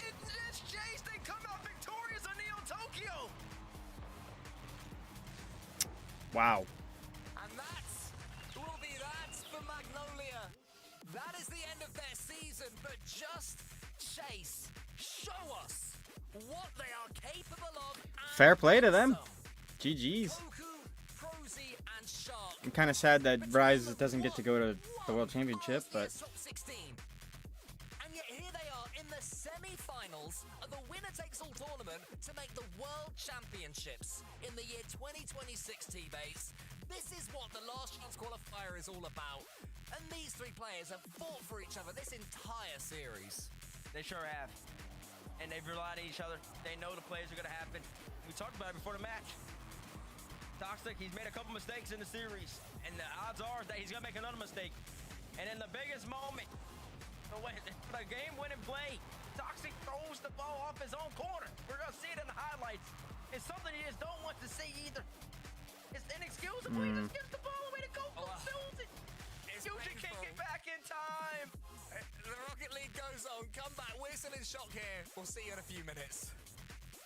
It's Chase. They come out victorious on Neo Tokyo. Wow. And that will be that for Magnolia. That is the end of their season, but Just Chase, show us what they are capable of. Fair play to them. GG's. Goku, Prosy, and Shark. I'm kind of sad that Rise doesn't get to go to the World Championship, but Top 16. And yet here they are in the semi-finals of the winner-takes-all tournament to make the World Championships in the year 2026, T-Base. This is what the Last Chance Qualifier is all about. And these three players have fought for each other this entire series. They sure have. And they've relied on each other. They know the plays are going to happen. We talked about it before the match. Toxic, he's made a couple mistakes in the series. And the odds are that he's going to make another mistake. And in the biggest moment, the game-winning play, Toxic throws the ball off his own corner. We're going to see it in the highlights. It's something you just don't want to see either. It's inexcusable. He just gives the ball away to Goku. Fills it. Eugen can't get back in time. The Rocket League goes on. Come back. We're still in shock here. We'll see you in a few minutes.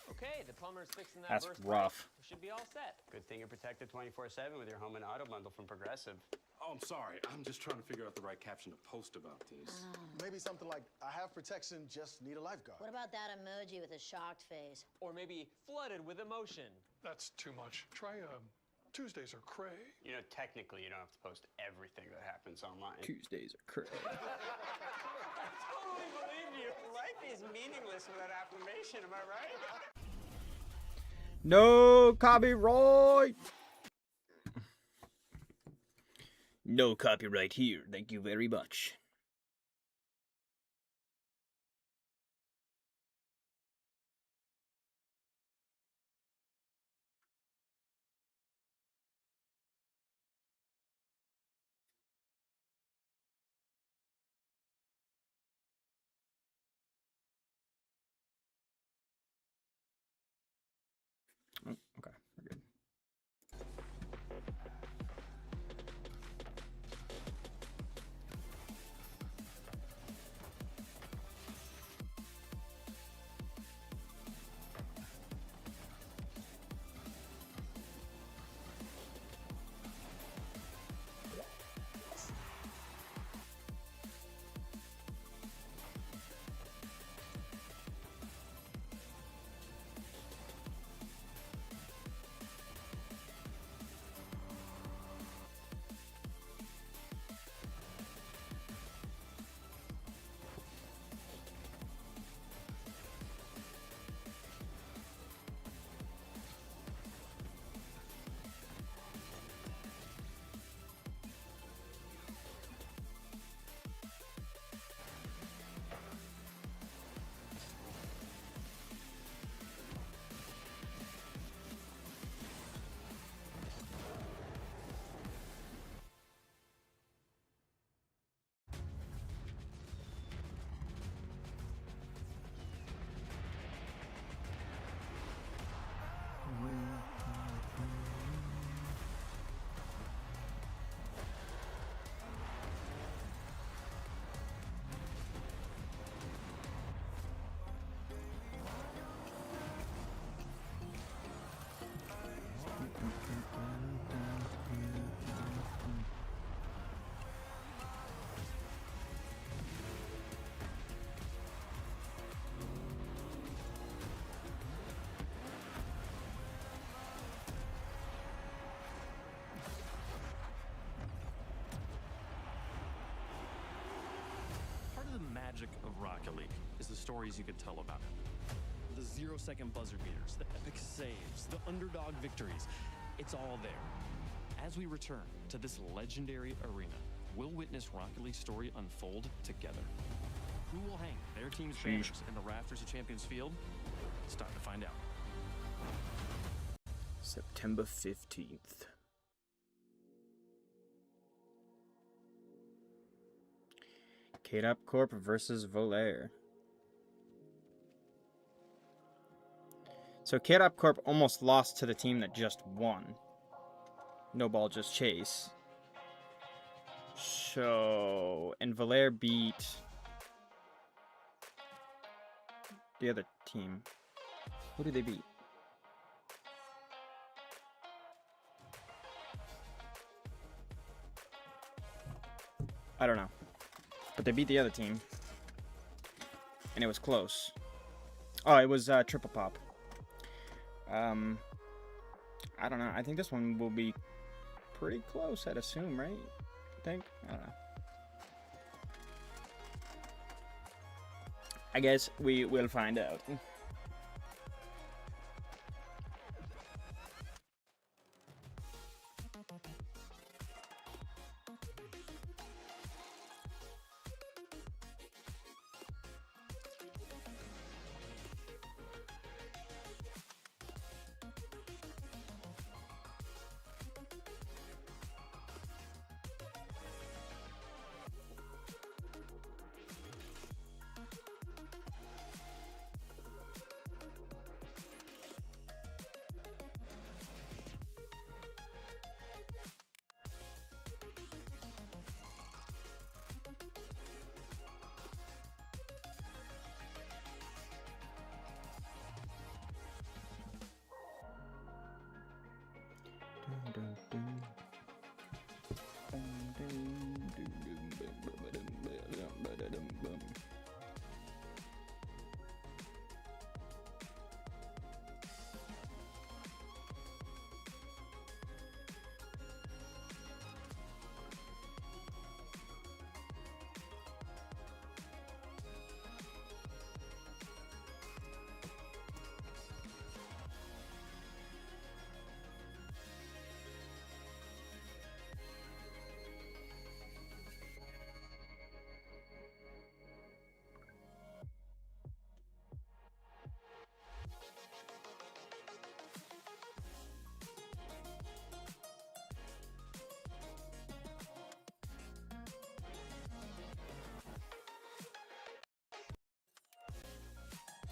Okay, the plumber's fixing that That's burst rough. pipe. We should be all set. Good thing you're protected 24/7 with your home and auto bundle from Progressive. Oh, I'm sorry. I'm just trying to figure out the right caption to post about this. Maybe something like, I have protection, just need a lifeguard. What about that emoji with a shocked face? Or maybe flooded with emotion. That's too much. Try Tuesdays are cray. You know, technically, you don't have to post everything that happens online. Tuesdays are crazy. I totally believe you. Life is meaningless without affirmation, am I right? No copyright. No copyright here. Thank you very much. Oh, okay, we're good. magic of Rocket League is the stories you could tell about it. The 0-second buzzer beaters, the epic saves, the underdog victories. It's all there. As we return to this legendary arena, we'll witness Rocket League's story unfold together. Who will hang their team's banners in the rafters of Champions Field? It's time to find out. September 15th. K-Dop Corp versus Volair. So K-Dop Corp almost lost to the team that just won. No ball, just chase. So, and Volair beat the other team. Who did they beat? I don't know. But they beat the other team. And it was close. Oh, it was Triple Pop. I don't know. I think this one will be pretty close, I'd assume, right? I think? I don't know. I guess we will find out.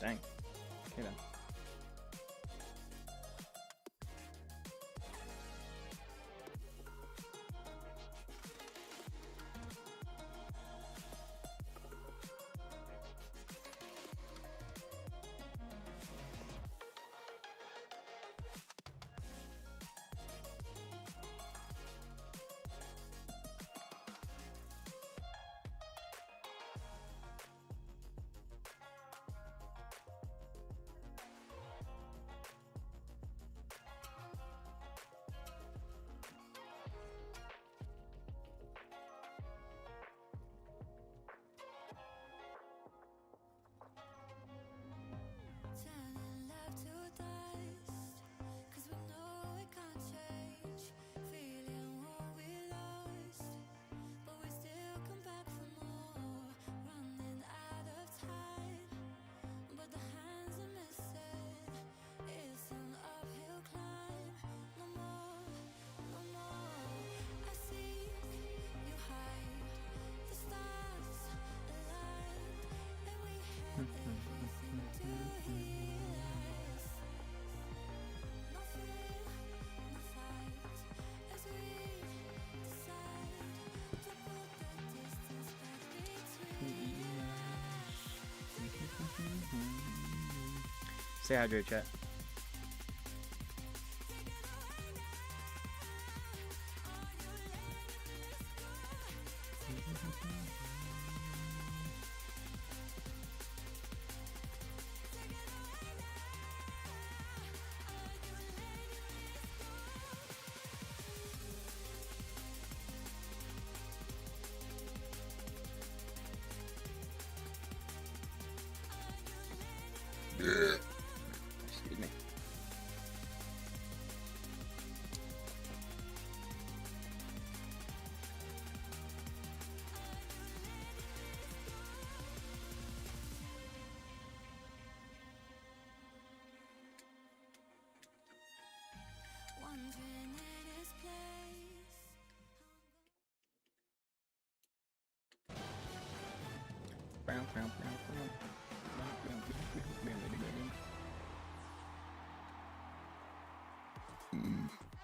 Dang. Okay then. Stay hydrated, chat.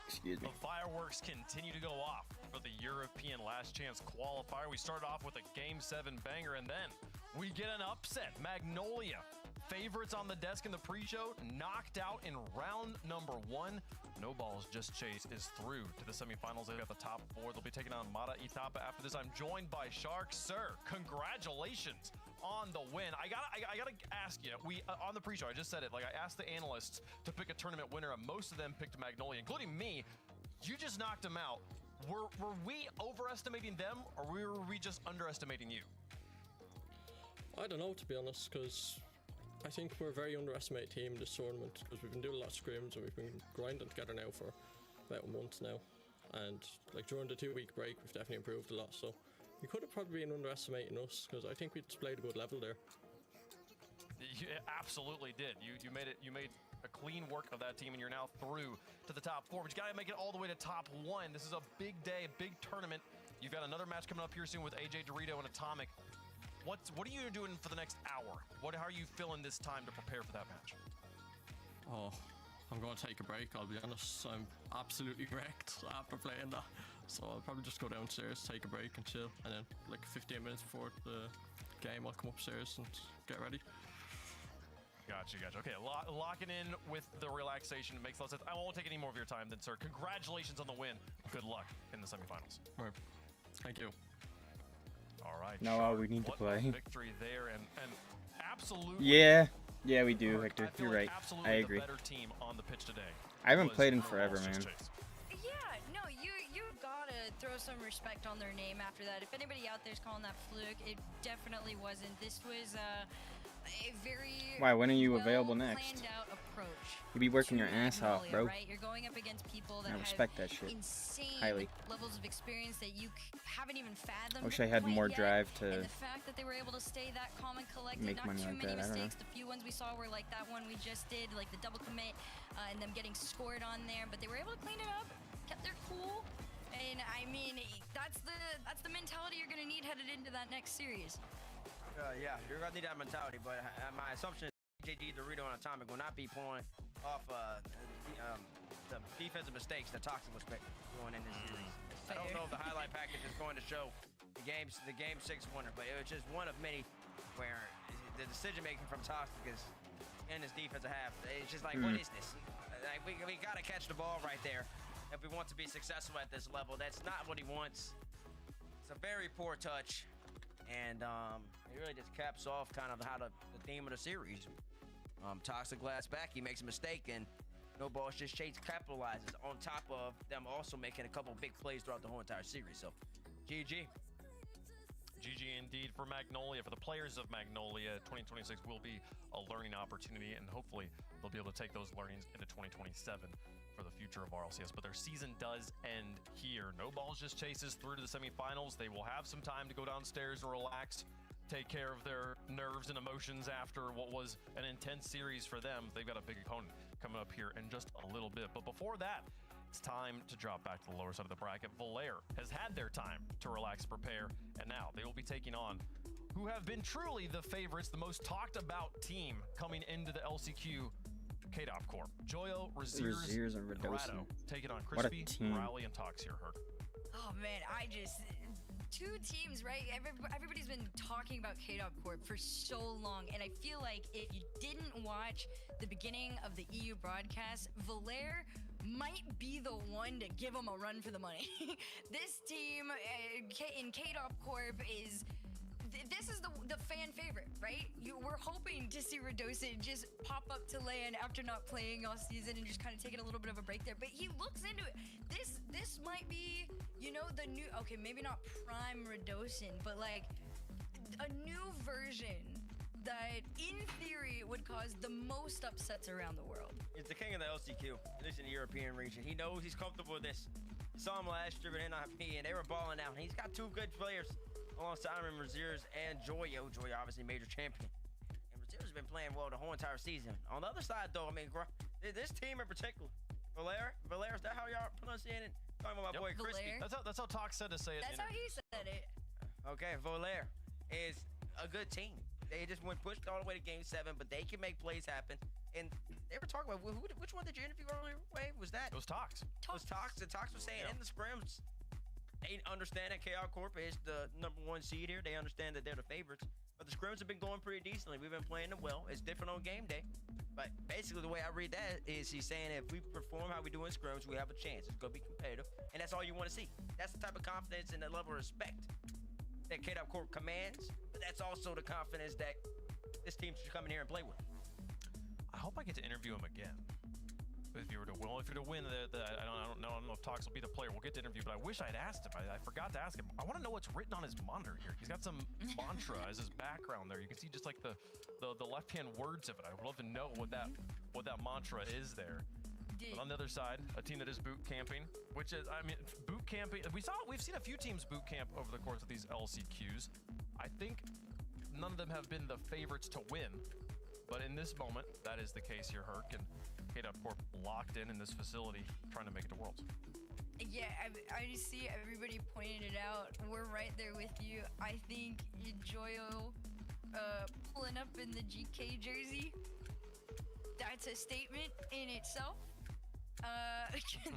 Excuse me. The fireworks continue to go off for the European Last Chance qualifier. We started off with a Game 7 banger, and then we get an upset. Magnolia, favorites on the desk in the pre-show, knocked out in round number 1. No Balls Just Chase is through to the semifinals. They've got the top 4. They'll be taking on Mara Itapa after this. I'm joined by Shark. Sir, congratulations on the win. I gotta ask you, we on the pre-show, I just said it, like I asked the analysts to pick a tournament winner, and most of them picked Magnolia, including me. You just knocked them out. Were we overestimating them, or were we just underestimating you? I don't know, to be honest, because I think we're a very underestimated team in this tournament, because we've been doing a lot of scrims and we've been grinding together now for about a month now, and like during the 2-week break we've definitely improved a lot, so you could have probably been underestimating us, because I think we displayed a good level there. You absolutely did. You made a clean work of that team, and you're now through to the top 4, but you gotta make it all the way to top 1. This is a big day, a big tournament. You've got another match coming up here soon with AJ Dorito and Atomic. What are you doing for the next hour? How are you feeling this time to prepare for that match? Oh, I'm going to take a break, I'll be honest. I'm absolutely wrecked after playing that. So I'll probably just go downstairs, take a break and chill. And then like 15 minutes before the game, I'll come upstairs and get ready. Gotcha. Okay, locking in with the relaxation makes a lot of sense. I won't take any more of your time then, sir. Congratulations on the win. Good luck in the semifinals. All right. Thank you. All right. No, we need to play. Victory there, and absolutely. Yeah, we do, Hector. You're right. I agree. The better team on the pitch today. I haven't played in forever, man. Yeah, no, you gotta throw some respect on their name after that. If anybody out there's calling that fluke, it definitely wasn't. This was a very Why? When are you available next? planned out approach. You be working your ass off, bro. Right? You're going up against people that I respect that shit. insane Highly. levels of experience that you haven't even fathomed. I wish I had more yet. drive to And the fact that they were able to stay that calm and collected, make not money too like many that, I don't know. mistakes. The few ones we saw were like that one we just did, like the double commit, and them getting scored on there. But they were able to clean it up, kept their cool, and I mean that's the mentality you're gonna need headed into that next series. Yeah, you're gonna need that mentality, but my assumption is JD, Dorito, and Atomic will not be pulling off the defensive mistakes that Toxic was going in this series. I don't know if the highlight package is going to show the game 6 winner, but it was just one of many where the decision making from Toxic is in his defensive half. It's just like, what is this? Like, we gotta catch the ball right there if we want to be successful at this level. That's not what he wants. It's a very poor touch. And it really just caps off kind of how the theme of the series. Toxic glass back, he makes a mistake, and No Balls Just Chase capitalizes on top of them also making a couple big plays throughout the whole entire series. So, GG. GG indeed for Magnolia. For the players of Magnolia, 2026 will be a learning opportunity, and hopefully they'll be able to take those learnings into 2027 for the future of RLCS. But their season does end here. No Balls Just Chases through to the semifinals. They will have some time to go downstairs and relax, take care of their nerves and emotions after what was an intense series for them. They've got a big opponent coming up here in just a little bit. But before that, it's time to drop back to the lower side of the bracket. Valair has had their time to relax, prepare, and now they will be taking on who have been truly the favorites, the most talked about team coming into the LCQ KDOP Corp. Joyo, Raziers, and Radosin. taking on What a Crispy, team. Rowley, and Tox here. Hurt. Oh man, two teams, right? Everybody's been talking about KDOP Corp for so long, and I feel like if you didn't watch the beginning of the EU broadcast, Valair might be the one to give them a run for the money. This team in KDOP Corp is... This is the fan favorite, right? We're hoping to see Radosin just pop up to LAN after not playing all season and just kind of taking a little bit of a break there. But he looks into it. This might be, the new... Okay, maybe not prime Radosin, but like a new version that, in theory, would cause the most upsets around the world. It's the king of the LCQ, at least in the European region. He knows he's comfortable with this. You saw him last year with NIP, and they were balling out. He's got two good players alongside him, Raziers and Joyo. Joyo, obviously, major champion. And Raziers has been playing well the whole entire season. On the other side, though, I mean, this team in particular, Valair, is that how y'all pronunciate it? Talking about my boy Crispy. That's how Tox said to say it. That's how he said it. Okay, Valair is a good team. They just went pushed all the way to Game 7, but they can make plays happen. And they were talking about which one did you interview earlier? Wade? Was that? It was Tox. It was Tox. And Tox was saying in the scrims, they understand that KR Corp is the #1 seed here. They understand that they're the favorites. But the scrims have been going pretty decently. We've been playing them well. It's different on game day. But basically, the way I read that is he's saying if we perform how we do in scrims, we have a chance. It's going to be competitive. And that's all you want to see. That's the type of confidence and the level of respect that KW Corp commands. But that's also the confidence that this team should come in here and play with. I hope I get to interview him again. If you were to win, I don't know if Tox will be the player. We'll get to interview, but I wish I'd asked him. I forgot to ask him. I want to know what's written on his monitor here. He's got some mantra as his background there. You can see just like the left-hand words of it. I would love to know what that mantra is there. But on the other side, a team that is boot camping, which is, I mean, boot camping. We've seen a few teams boot camp over the course of these LCQs. I think none of them have been the favorites to win, but in this moment, that is the case here, Herc, and KW Corp locked in this facility, trying to make it to Worlds. Yeah, I see everybody pointing it out. We're right there with you. I think Joyo pulling up in the GK jersey, that's a statement in itself.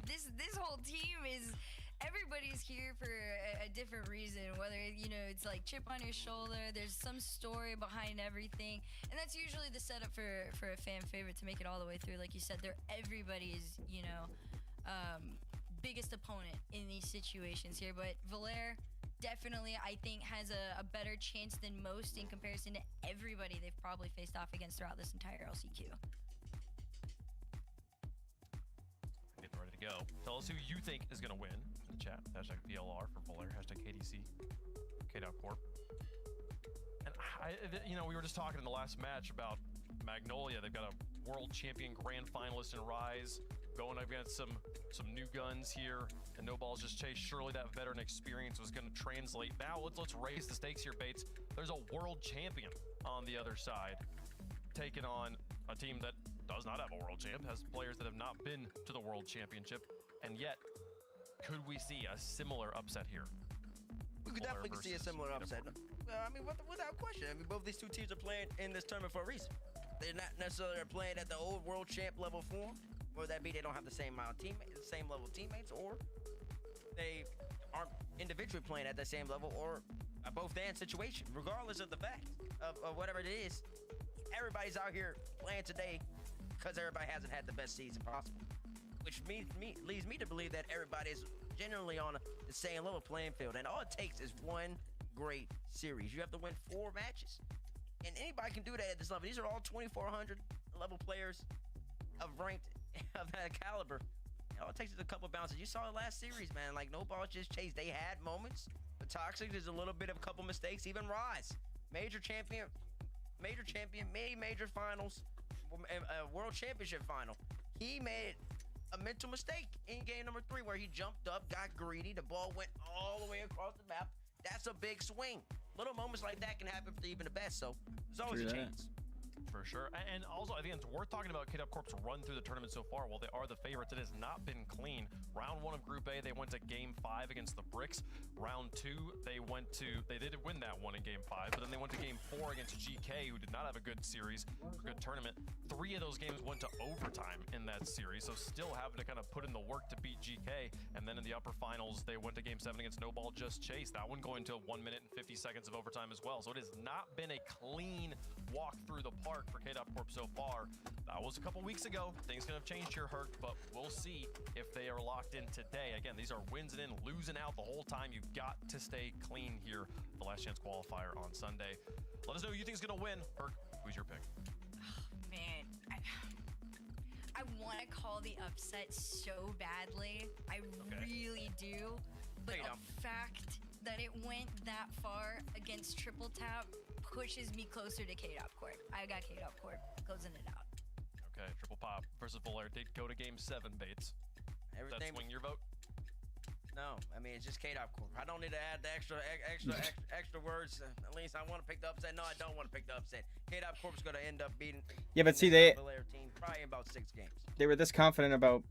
This whole team is, everybody's here for a different reason, whether, you know, it's like chip on your shoulder, there's some story behind everything, and that's usually the setup for a fan favorite to make it all the way through. Like you said, they're everybody's, you know, biggest opponent in these situations here, but Valer definitely, I think, has a better chance than most in comparison to everybody they've probably faced off against throughout this entire LCQ. Getting ready to go. Tell us who you think is going to win in the chat. Hashtag VLR for Valer. Hashtag KDC. KW Corp. And we were just talking in the last match about Magnolia. They've got a world champion grand finalist in Rise going up against some new guns here, and No Balls Just Chase. Surely that veteran experience was going to translate. Now let's raise the stakes here, Bates. There's a world champion on the other side, taking on a team that does not have a world champ, has players that have not been to the world championship, and yet, could we see a similar upset here? We could definitely see a similar upset. I mean, without question. I mean, both these two teams are playing in this tournament for a reason. They're not necessarily playing at the old world champ level form, whether that be they don't have the same amount of teammates, the same level of teammates, or they aren't individually playing at the same level, or a both and situation. Regardless of the fact of whatever it is, everybody's out here playing today because everybody hasn't had the best season possible, which leads me to believe that everybody is generally on the same level playing field, and all it takes is one great series. You have to win 4 matches, and anybody can do that at this level. These are all 2400 level players of ranked of that caliber. And all it takes is a couple bounces. You saw the last series, man. Like, No Balls Just Chase. They had moments. The Toxic is a little bit of a couple mistakes. Even Rise, major champion, major finals, world championship final. He made a mental mistake in game number 3 where he jumped up, got greedy. The ball went all the way across the map. That's a big swing. Little moments like that can happen for even the best. So there's always a chance. For sure. And also, I think it's worth talking about KW Corp's run through the tournament so far. While they are the favorites, it has not been clean. Round 1 of Group A, they went to Game 5 against the Bricks. Round 2, they did win that one in Game 5, but then they went to Game 4 against GK, who did not have a good series, good tournament. 3 of those games went to overtime in that series, so still having to kind of put in the work to beat GK. And then in the upper finals, they went to Game 7 against No Ball Just Chase. That one going to 1 minute and 50 seconds of overtime as well. So it has not been a clean walk through the park for KW Corp so far. That was a couple weeks ago. Things can have changed here, Herc, but we'll see if they are locked in today. Again, these are wins and in, losing out the whole time. You've got to stay clean here. The last chance qualifier on Sunday. Let us know who you think is going to win. Herc, who's your pick? Oh, man, I want to call the upset so badly. I really do. But the fact that it went that far against Triple Tap pushes me closer to KW Corp. I got KW Corp closing it out. Okay, Triple Pop versus Valer did go to Game 7, Bates. Does that swing your vote? No, I mean, it's just KW Corp. I don't need to add the extra words. At least I want to pick the upset. No, I don't want to pick the upset. KW Corp's going to end up beating Yeah, but see, Valer team probably in about 6 games. They were this confident about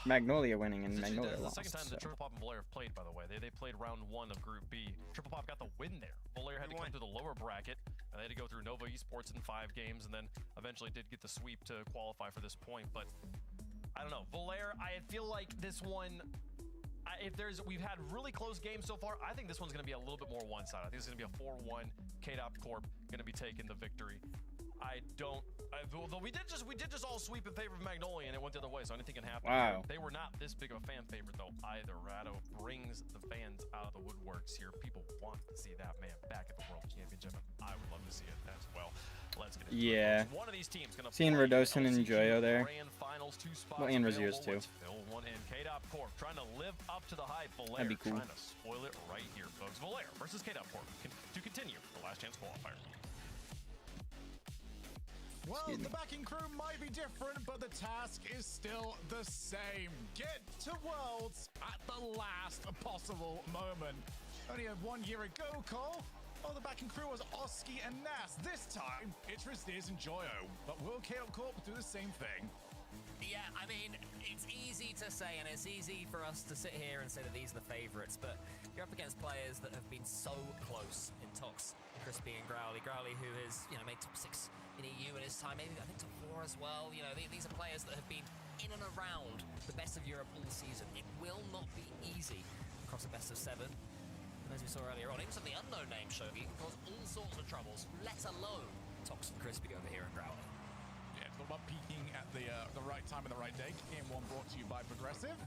Magnolia winning and This is Magnolia the lost. second time So. that Triple Pop and Volair have played, by the way. They played round 1 of Group B. Triple Pop got the win there. Volair had to come through the lower bracket, and they had to go through Nova Esports in 5 games, and then eventually did get the sweep to qualify for this point. But I don't know, Volair. I feel like this one. We've had really close games so far. I think this one's going to be a little bit more one-sided. I think it's going to be a 4-1. KDOP Corp going to be taking the victory. Though we did just all sweep in favor of Magnolia, and it went the other way, so anything can happen. Wow. They were not this big of a fan favorite though either. Rado brings the fans out of the woodworks here. People want to see that man back at the World Championship, and I would love to see it as well. Let's get into Yeah. it. One of these teams gonna Seeing play Rodosin and LCQ Joyo there. Grand Finals, 2 spots Well, and Raziers available too. with Phil 1 and KDOP Corp trying to live up to the hype. Volair That'd be cool. trying to spoil it right here, folks. Volair versus KDOP Corp to continue the last chance qualifier. Well, the backing crew might be different, but the task is still the same. Get to Worlds at the last possible moment. Only 1 year ago, Cole, the backing crew was Oski and Nas. This time, it's Raziers and Joyo. But will KO Corp do the same thing? Yeah, I mean, it's easy to say, and it's easy for us to sit here and say that these are the favorites, but you're up against players that have been so close in Tox, Crispy and Growly. Growly, who has, made top 6 in EU in his time, maybe I think top 4 as well. These are players that have been in and around the best of Europe all season. It will not be easy across a best of 7. And as we saw earlier on, even some of the unknown name Shogi can cause all sorts of troubles, let alone Tox and Crispy over here and Growly. Yeah, it's all about peaking at the right time and the right day. Game 1 brought to you by Progressive.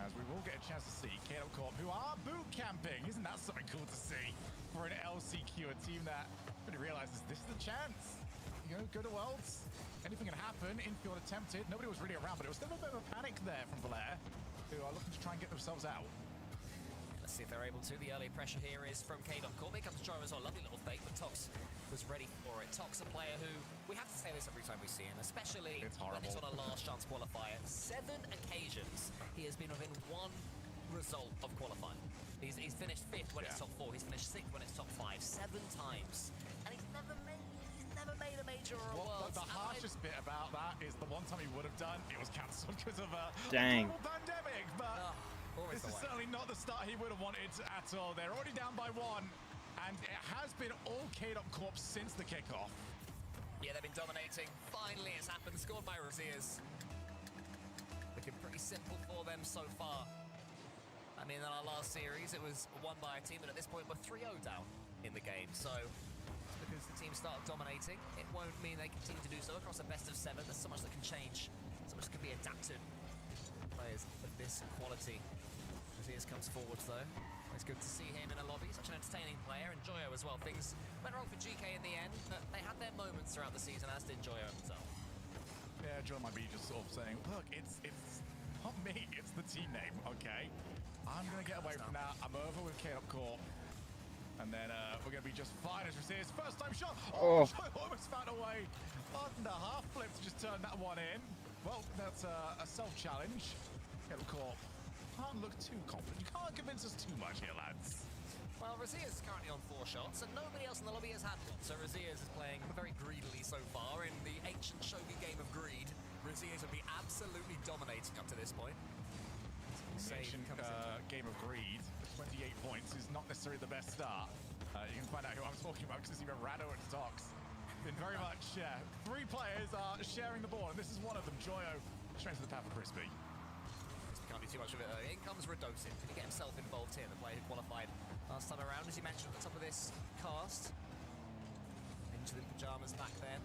As we will get a chance to see KDOP Corp, who are boot camping. Isn't that something cool to see for an LCQ, a team that really realizes this is the chance. Go to Worlds. Anything can happen. Infield attempted. Nobody was really around, but it was still a bit of a panic there from Volair, who are looking to try and get themselves out. Let's see if they're able to. The early pressure here is from KDOP Corp. Here comes Joe as well. Lovely little fake, but Tox was ready for it. Tox, a player who, we have to say this every time we see him, especially when it's on a last chance qualifier. 7 occasions he has been within 1 result of qualifying. He's finished 5th when it's top 4. He's finished 6th when it's top 5. 7 times. And he's never made a major or a Worlds. The harshest bit about that is the one time he would have done, it was cancelled because of a global pandemic. But this is certainly not the start he would have wanted at all. They're already down by 1, and it has been all KDOP Corp since the kickoff. Yeah, they've been dominating. Finally, it's happened. Scored by Raziers. Looking pretty simple for them so far. I mean, in our last series, it was won by a team, but at this point, we're 3-0 down in the game. So, because the team started dominating, it won't mean they continue to do so across a best of 7. There's so much that can change, so much that can be adapted. Players of this quality. Raziers comes forwards, though. It's good to see him in a lobby. Such an entertaining player, and Joyo as well. Things went wrong for GK in the end, but they had their moments throughout the season, as did Joyo himself. Yeah, Joyo might be just sort of saying, look, it's not me, it's the team name, okay? I'm going to get away from that. I'm over with KDOP Corp. And then we're going to be just fine as Raziers. First time shot. Oh, almost found a way on the half flip to just turn that one in. Well, that's a self-challenge. KDOP Corp can't look too confident. You can't convince us too much here, lads. Well, Raziers is currently on 4 shots, and nobody else in the lobby has had one. So Raziers is playing very greedily so far in the ancient shogi game of greed. Raziers would be absolutely dominating up to this point. Ancient game of greed, 28 points is not necessarily the best start. You can find out who I'm talking about because it's even Rado and Tox. Been very much, 3 players are sharing the ball, and this is one of them. Joyo, straight to the path of Crispy. Can't do too much of it. In comes Rodosin. Can he get himself involved here? The player who qualified last time around, as you mentioned at the top of this cast. Into the pajamas back then.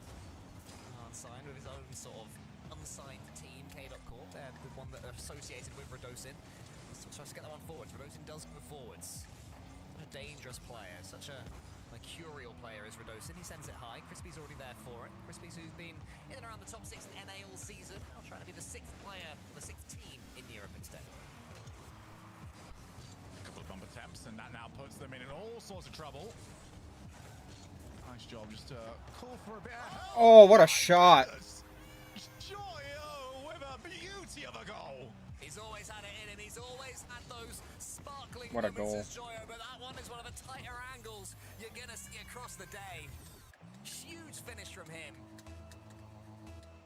Unsigned with his own sort of unsigned team, KDOP Corp. They're the one that are associated with Rodosin. So tries to get that one forwards. Rodosin does go forwards. Such a dangerous player. Such a mercurial player is Rodosin. He sends it high. Crispy's already there for it. Crispy's who's been in and around the top 6 in NA all season. Now trying to be the 6th player, or the 6th team in Europe instead. A couple of bump attempts, and that now puts them in all sorts of trouble. Nice job, just to call for a bit of help. Oh, what a shot. Joyo with a beauty of a goal. He's always had it in him. He's always had those sparkling What a moments goal. as Joyo, but that one is one of the tighter angles you're going to see across the day. Huge finish from him.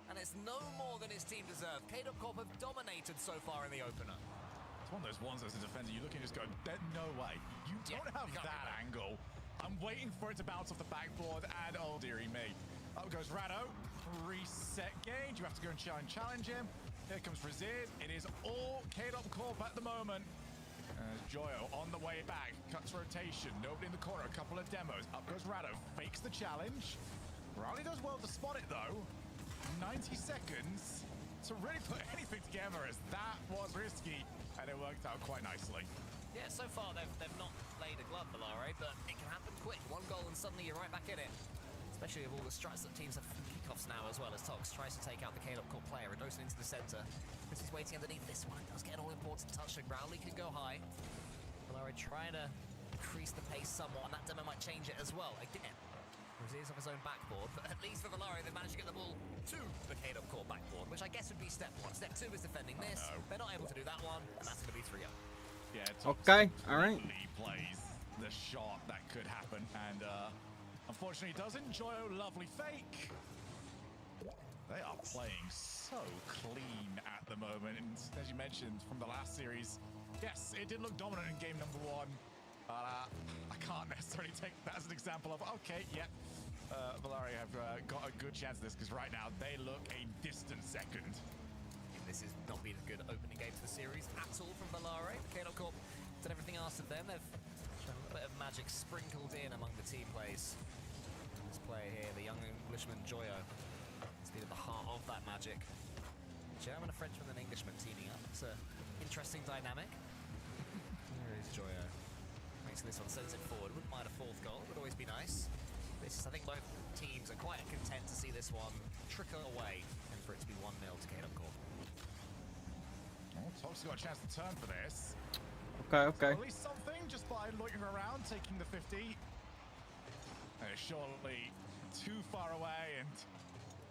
And and it's no more than his team deserve. K-Dot Corp have dominated so far in the opener. It's one of those ones as a defender, you look and just go, no way. You don't have that angle. I'm waiting for it to bounce off the backboard, and oh dearie me. Up goes Rado. Reset gauge. You have to go and challenge him. Here comes Raziz. It is all K-Dot Corp at the moment. Joyo on the way back. Cuts rotation. Nobody in the corner. A couple of demos. Up goes Rado. Fakes the challenge. Riley does well to spot it though. 90 seconds to really put anything together, as that was risky, and it worked out quite nicely. Yeah, so far they've not laid a glove, Valare, but it can happen quick. One goal and suddenly you're right back in it. Especially with all the strats that teams have from kickoffs now as well, as Tox tries to take out the K-Dot Corp player. Redosin into the center. Chris is waiting underneath this one. Does get an all-important touch, so Growly can go high. Valare trying to increase the pace somewhat, and that demo might change it as well. Again, Raziz off his own backboard, but at least for Valare, they've managed to get the ball to the K-Dot Corp backboard, which I guess would be step one. Step two is defending this. They're not able to do that one, and that's going to be 3-0. Yeah, okay, all right. He plays the shot that could happen, and unfortunately doesn't. Joyo, lovely fake. They are playing so clean at the moment, and as you mentioned from the last series, yes, it did look dominant in game number 1. But I can't necessarily take that as an example of, okay, yeah, Valare have got a good chance of this, because right now they look a distant second. This has not been a good opening game to the series at all from Valare. K-Dot Corp did everything asked of them. They've shown a little bit of magic sprinkled in among the team plays. This player here, the young Englishman Joyo, has been at the heart of that magic. German, a Frenchman, and an Englishman teaming up. It's an interesting dynamic. There is Joyo. Makes this one, sends it forward. Wouldn't mind a 4th goal, would always be nice. This is, I think both teams are quite content to see this one trickle away and for it to be 1-0 to K-Dot Corp. Oh, Tox got a chance to turn for this. Okay, okay. So at least something just by loitering around, taking the 50. And it's surely too far away, and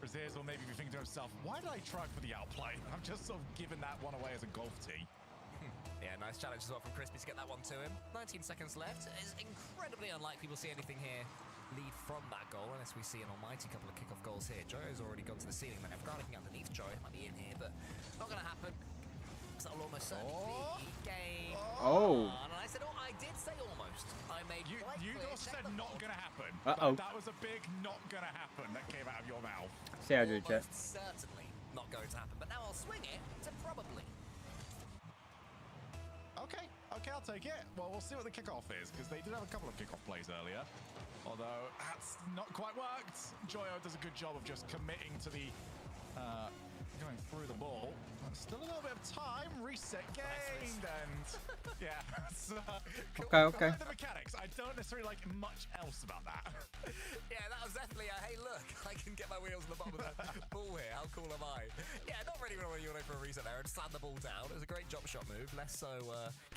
Raziz will maybe be thinking to himself, why did I try for the outplay? I'm just sort of giving that one away as a golf tee. Yeah, nice challenge as well from Crispy to get that one to him. 19 seconds left. It's incredibly unlikely we'll see anything here lead from that goal, unless we see an almighty couple of kickoff goals here. Joyo's already gone to the ceiling. If Grant looking underneath Joyo, it might be in here, but not going to happen. So that'll almost certainly be game. Oh. And I said, I did say almost. I made You also said not going to happen. Uh-oh. That was a big not going to happen that came out of your mouth. Say I did, Jeff. Certainly not going to happen. But now I'll swing it to probably. Okay, I'll take it. Well, we'll see what the kickoff is, because they did have a couple of kickoff plays earlier. Although, that's not quite worked. Joyo does a good job of just committing to the going through the ball. Still a little bit of time. Reset gained, and yeah. So, okay. The mechanics. I don't necessarily like much else about that. Yeah, that was definitely a, hey, look, I can get my wheels in the bottom of the ball here. How cool am I? Yeah, not really what you want for a reset there and slam the ball down. It was a great jump shot move. Less so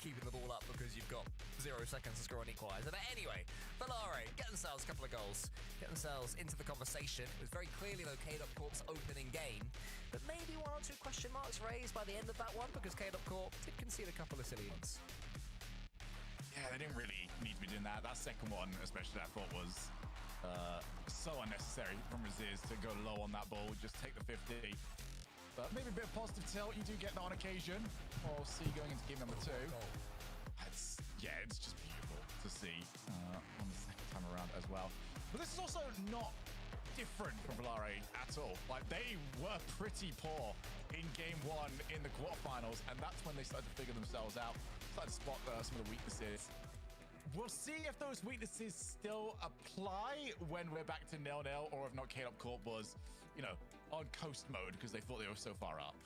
keeping the ball up because you've got 0 seconds to score an equalizer. But anyway, Valare get themselves a couple of goals, get themselves into the conversation. It was very clearly, though, K-Dot Corp's opening game, but maybe 1 or 2 question marks raised by the end of that one, because K-Dot Corp did concede a couple of silly ones. Yeah, they didn't really need to be doing that. That second one, especially, I thought was so unnecessary from Raziz to go low on that ball. Just take the 50. But maybe a bit of positive tilt. You do get that on occasion. We'll see going into game number 2. It's just beautiful to see on the second time around as well. But this is also not different from Valare at all. Like, they were pretty poor in game 1 in the quarterfinals, and that's when they started to figure themselves out, started to spot some of the weaknesses. We'll see if those weaknesses still apply when we're back to 0-0, or if not, K-Dot Corp was, on coast mode because they thought they were so far up.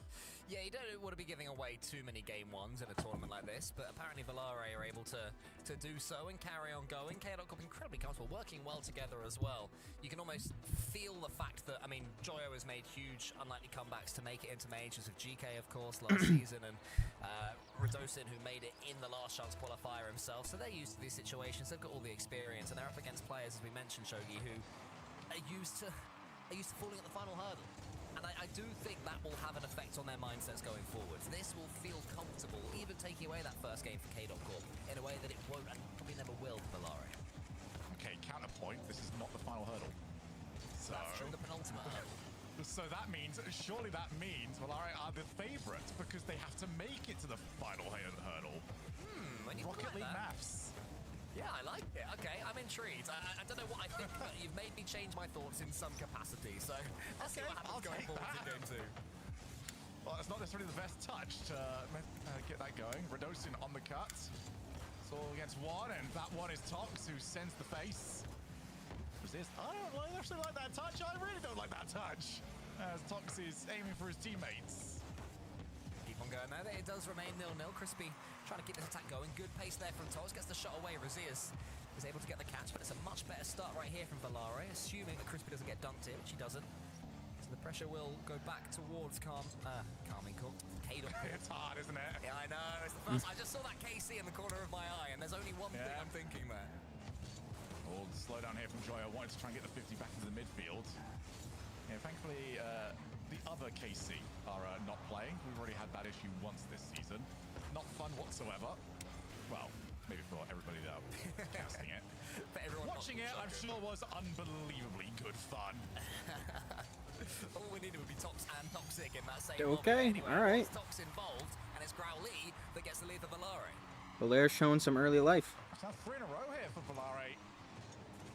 Yeah, you don't want to be giving away too many game 1s in a tournament like this, but apparently Valare are able to do so and carry on going. K-Dot Corp incredibly comfortable, working well together as well. You can almost feel the fact that, Joyo has made huge, unlikely comebacks to make it into majors with GK, of course, last season, and Redosin, who made it in the last chance qualifier himself. So they're used to these situations. They've got all the experience, and they're up against players, as we mentioned, Shogi, who are used to falling at the final hurdle. And I do think that will have an effect on their mindsets going forward. This will feel comfortable, even taking away that first game for K-Dot Corp, in a way that it won't and probably never will for Valare. Okay, counterpoint, this is not the final hurdle. So that's true, the penultimate hurdle. So that means, surely that means Valare are the favorites because they have to make it to the final hurdle. When you Rocket put it League like that. maths. Yeah, I like it. Okay, I'm intrigued. I don't know what I think, but you've made me change my thoughts in some capacity. So let's see what happens going forward in game 2. Well, it's not necessarily the best touch to get that going. Radosin on the cut. It's all against one, and that one is Tox who sends the face. Resist. I don't necessarily like that touch. I really don't like that touch. As Tox is aiming for his teammates. Keep on going there. It does remain 0-0. Crispy trying to keep this attack going. Good pace there from Tox. Gets the shot away. Razias is able to get the catch, but it's a much better start right here from Valare, assuming that Crispy doesn't get dumped here, which he doesn't. So the pressure will go back towards Calming Cook. It's hard, isn't it? Yeah, I know. It's the first. I just saw that KC in the corner of my eye, and there's only one thing I'm thinking there. Oh, slow down here from Joya. Wanted to try and get the 50 back into the midfield. Yeah, thankfully, the other KC are not playing. We've already had that issue once this season. Not fun whatsoever. Well, maybe for everybody that casting it. But everyone watching it, I'm sure was unbelievably good fun. All we needed would be Tox and Toxic in that same Okay, anyway, all right. Tox involved, and it's Growly that gets the lead for Valare. Valaire's showing some early life. It's now 3 in a row here for Valare.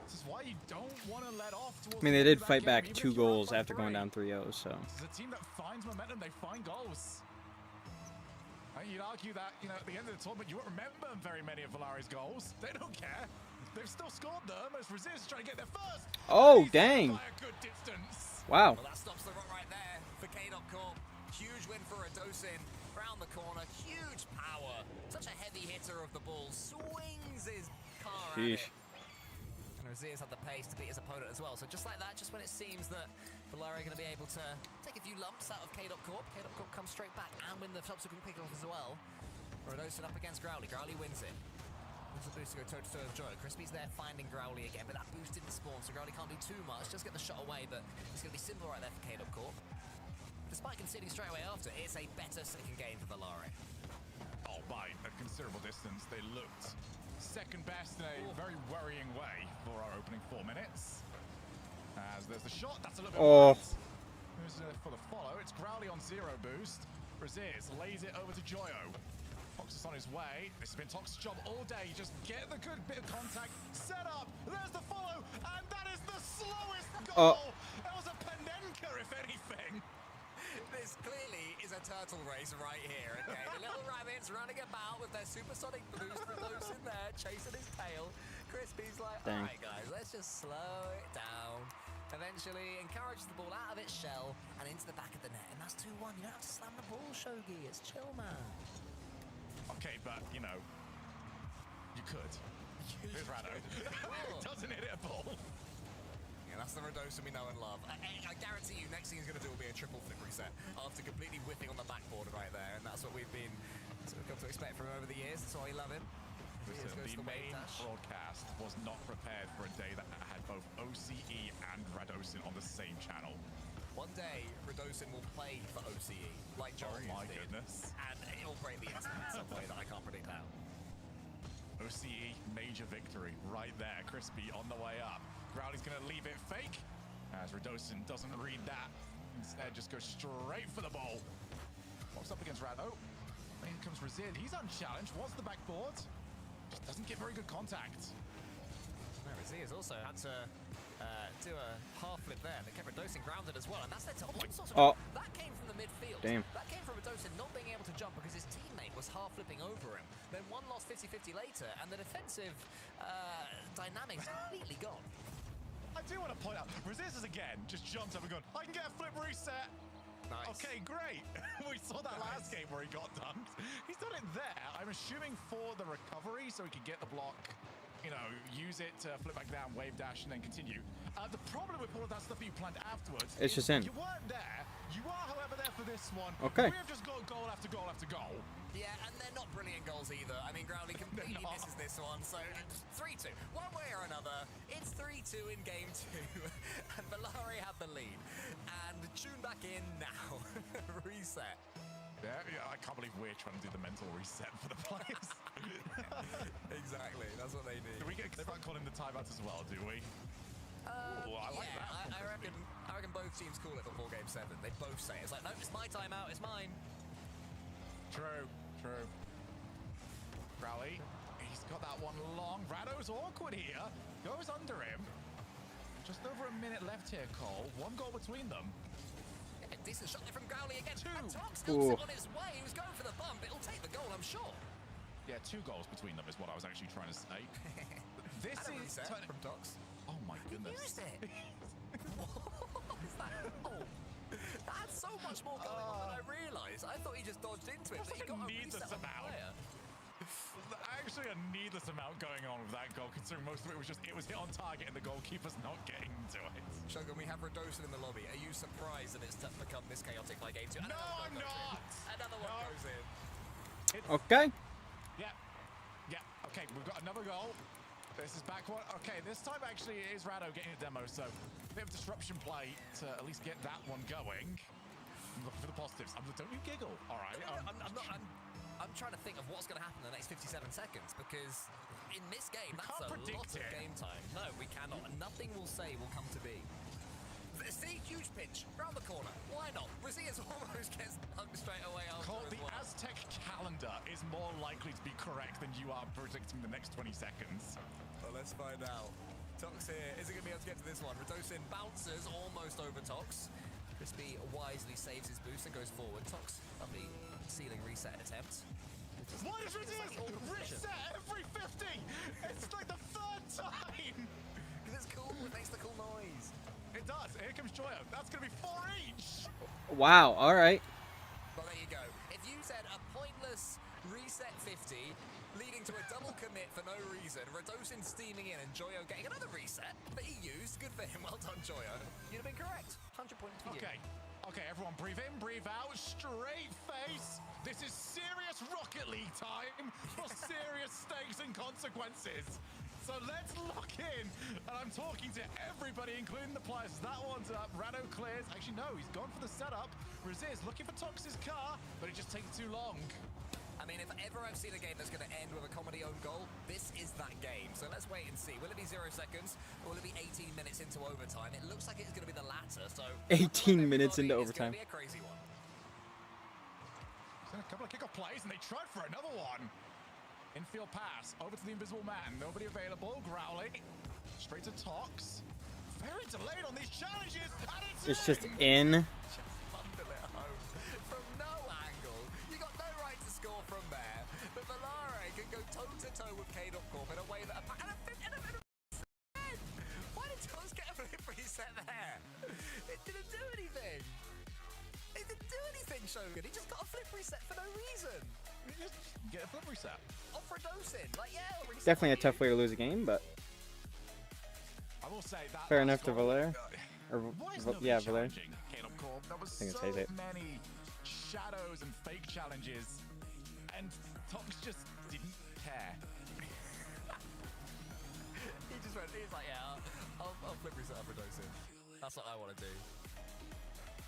This is why you don't want to let off towards I mean, they did fight back 2 goals after going down 3-0, so. This is a team that finds momentum, they find goals. You'd argue that, you know, at the end of the tournament, you won't remember very many of Valare's goals. They don't care. They've still scored them as Resist trying to get there first. Oh, dang. By a good distance. Wow. Well, that stops the run right there for K.Corp. Huge win for Radosin. Round the corner, huge power. Such a heavy hitter of the ball. Swings his car at it. And Razias had the pace to beat his opponent as well. So just like that, just when it seems that Valare are going to be able to take a few lumps out of K.Corp, K.Corp comes straight back and win the subsequent pickoff as well. Radosin up against Growly. Growly wins it. The boost to go toe-to-toe with Joe. Crispy's there finding Growly again, but that boost didn't spawn, so Growly can't do too much. Just get the shot away, but it's going to be simple right there for K.Corp. Despite conceding straight away after, it's a better second game for Valare. Oh, by a considerable distance, they looked second best in a very worrying way for our opening 4 minutes. As there's the shot, that's a little bit wide. Who's for the follow? It's Growly on 0 boost. Razias lays it over to Joyo. Tox is on his way. This has been Tox's job all day. Just get the good bit of contact. Set up. There's the follow. And that is the slowest goal. That was a Panenka, if anything. This clearly is a turtle race right here, okay? The little rabbits running about with their supersonic boost. Rados in there, chasing his tail. Crispy's like, all right, guys, let's just slow it down. Eventually encourages the ball out of its shell and into the back of the net. And that's 2-1. You don't have to slam the ball, Shogi. It's chill, man. Okay, but, you know, you could. Here's Rado. Doesn't hit it at all. Yeah, that's the Radosin we know and love. I guarantee you, next thing he's going to do will be a triple flip reset after completely whipping on the backboard right there. And that's what we've come to expect from him over the years. That's why we love him. Listen, the main broadcast was not prepared for a day that had both OCE and Radosin on the same channel. One day, Radosin will play for OCE, like Jarius did. Goodness. And it will break the internet in some way that I can't predict how. OCE, major victory right there. Crispy on the way up. Growly's going to leave it fake, as Radosin doesn't read that. Instead, just goes straight for the ball. Walks up against Rado. In comes Razid. He's unchallenged. Was the backboard. Just doesn't get very good contact. No, Razid has also had to do a half flip there. They kept Radosin grounded as well, and that's led to all sorts of... That came from the midfield. Damn. That came from Radosin not being able to jump because his teammate was half flipping over him. Then one lost 50-50 later, and the defensive dynamics completely gone. I do want to point out, Resistance again just jumped up and gone, I can get a flip reset. Nice. Okay, great. We saw that last game where he got dunked. He's done it there. I'm assuming for the recovery so he could get the block, you know, use it to flip back down, wave dash, and then continue. The problem with all of that stuff you planned afterwards it's just in. You weren't there. You are, however, there for this one. Okay. We have just got goal after goal after goal. Yeah, and they're not brilliant goals either. I mean, Growly completely misses this one, so 3-2. One way or another, it's 3-2 in game 2, and Valare have the lead. And tune back in now. Reset. Yeah, I can't believe we're trying to do the mental reset for the players. Exactly, that's what they need. Do we get call him the timeouts as well, do we? I reckon both teams call it before game Game 7. They both say it. It's like, no, it's my timeout, it's mine. True. Rally, he's got that one long. Rado's awkward here. Goes under him. Just over a minute left here, Cole. One goal between them. Yeah, decent shot there from Growly again. Ooh. And Tox helps it on his way. He was going for the bump. It'll take the goal, I'm sure. Yeah, 2 goals between them is what I was actually trying to say. This and a is reset from Tox. Oh my goodness. Used it. What is that? Oh, that's so much more going on than I realised. I thought he just dodged into it, but he got a reset on the player. Actually, a needless amount going on with that goal, considering most of it was just hit on target and the goalkeeper's not getting to it. Shogun, we have Radosin in the lobby. Are you surprised that it's become this chaotic by game 2? No, I'm not! Another one goes in. Okay. Yeah, okay, we've got another goal. This is back one. Okay, this time actually it is Rado getting a demo, so a bit of disruption play to at least get that one going. I'm looking for the positives. Don't you giggle, all right? I'm trying to think of what's going to happen in the next 57 seconds, because in this game, that's a lot of game time. No, we cannot. Nothing we'll say will come to be. See, huge pitch, round the corner. Why not? Razias almost gets hugged straight away after Cole, as the well. Aztec calendar is more likely to be correct than you are predicting the next 20 seconds. Well, let's find out. Tox here. Is he going to be able to get to this one? Radosin bounces almost over Tox. Crispy wisely saves his boost and goes forward. Tox, lovely ceiling reset attempt. What is Razias? Reset every 50! It's like the 3rd time! Because it's cool. It makes the cool noise. It does. Here comes Joyo. That's going to be 4 each. Wow. All right. Well, there you go. If you said a pointless reset 50, leading to a double commit for no reason, Radosin steaming in and Joyo getting another reset that he used. Good for him. Well done, Joyo. You'd have been correct. 100 points for you. Okay, everyone, breathe in, breathe out, straight face. This is serious Rocket League time for serious stakes and consequences. So let's lock in, and I'm talking to everybody, including the players. That one's up, Rado clears. Actually, no, he's gone for the setup. Razias looking for Tox's car, but it just takes too long. I mean, if ever I've seen a game that's going to end with a comedy own goal, this is that game. So let's wait and see. Will it be 0 seconds, or will it be 18 minutes into overtime? It looks like it's going to be the latter, so... 18 minutes into overtime. It's going to be a crazy one. A couple of kickoff plays, and they tried for another one. Infield pass, over to the invisible man. Nobody available, Growly. Straight to Tox. Very delayed on these challenges, and It's just in. Bundle it home from no angle. You got no right to score from there. But Valare can go toe-to-toe with K.Corp in a way that... Why did Tox get a flip reset there? It didn't do anything. It didn't do anything, Shogun. He just got a flip reset for no reason. Just get a flip reset. Off Radosin. Like, yeah, reset. Definitely a tough way to lose a game, but I will say that fair enough to Valere. Yeah, Valere. K.Corp, there was I think it's so Hayes. many shadows and fake challenges, and Tox just didn't care. He's like, yeah, I'll flip reset up Radosin. That's what I want to do.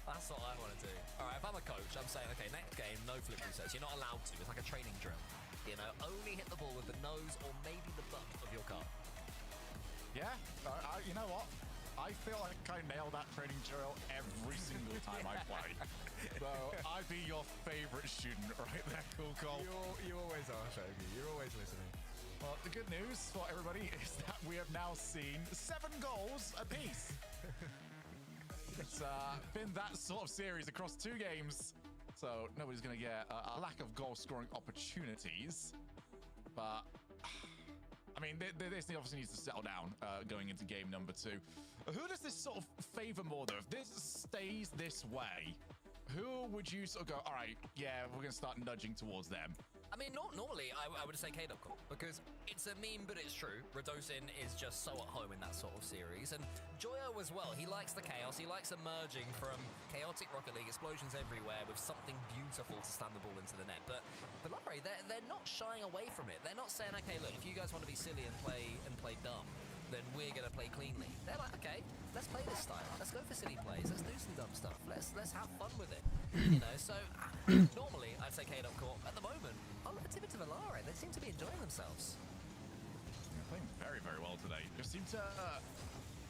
That's what I want to do. All right, if I'm a coach, I'm saying, okay, next game, no flip resets. You're not allowed to. It's like a training drill. You know, only hit the ball with the nose or maybe the butt of your car. Yeah, you know what? I feel like I nail that training drill every single time I play. So I'd be your favorite student right there, Cool Cole. You always are, Shogi. You're always listening. Well, the good news for everybody is that we have now seen 7 goals apiece. It's been that sort of series across 2 games, so nobody's going to get a lack of goal-scoring opportunities. But, I mean, this thing obviously needs to settle down going into game number 2. Who does this sort of favor more, though? If this stays this way, who would you sort of go, all right, yeah, we're going to start nudging towards them? I mean, normally I would say K.Corp, because it's a meme, but it's true. Radosin is just so at home in that sort of series, and Joyo as well. He likes the chaos. He likes emerging from chaotic Rocket League explosions everywhere with something beautiful to stand the ball into the net. But Valare, they're not shying away from it. They're not saying, okay, look, if you guys want to be silly and play dumb, then we're gonna play cleanly. They're like, okay, let's play this style. Let's go for silly plays. Let's do some dumb stuff. Let's have fun with it. You know, so normally I'd say K.Corp. At the moment, I'll tip it to Valare. They seem to be enjoying themselves. They're playing very, very well today. Just seem to...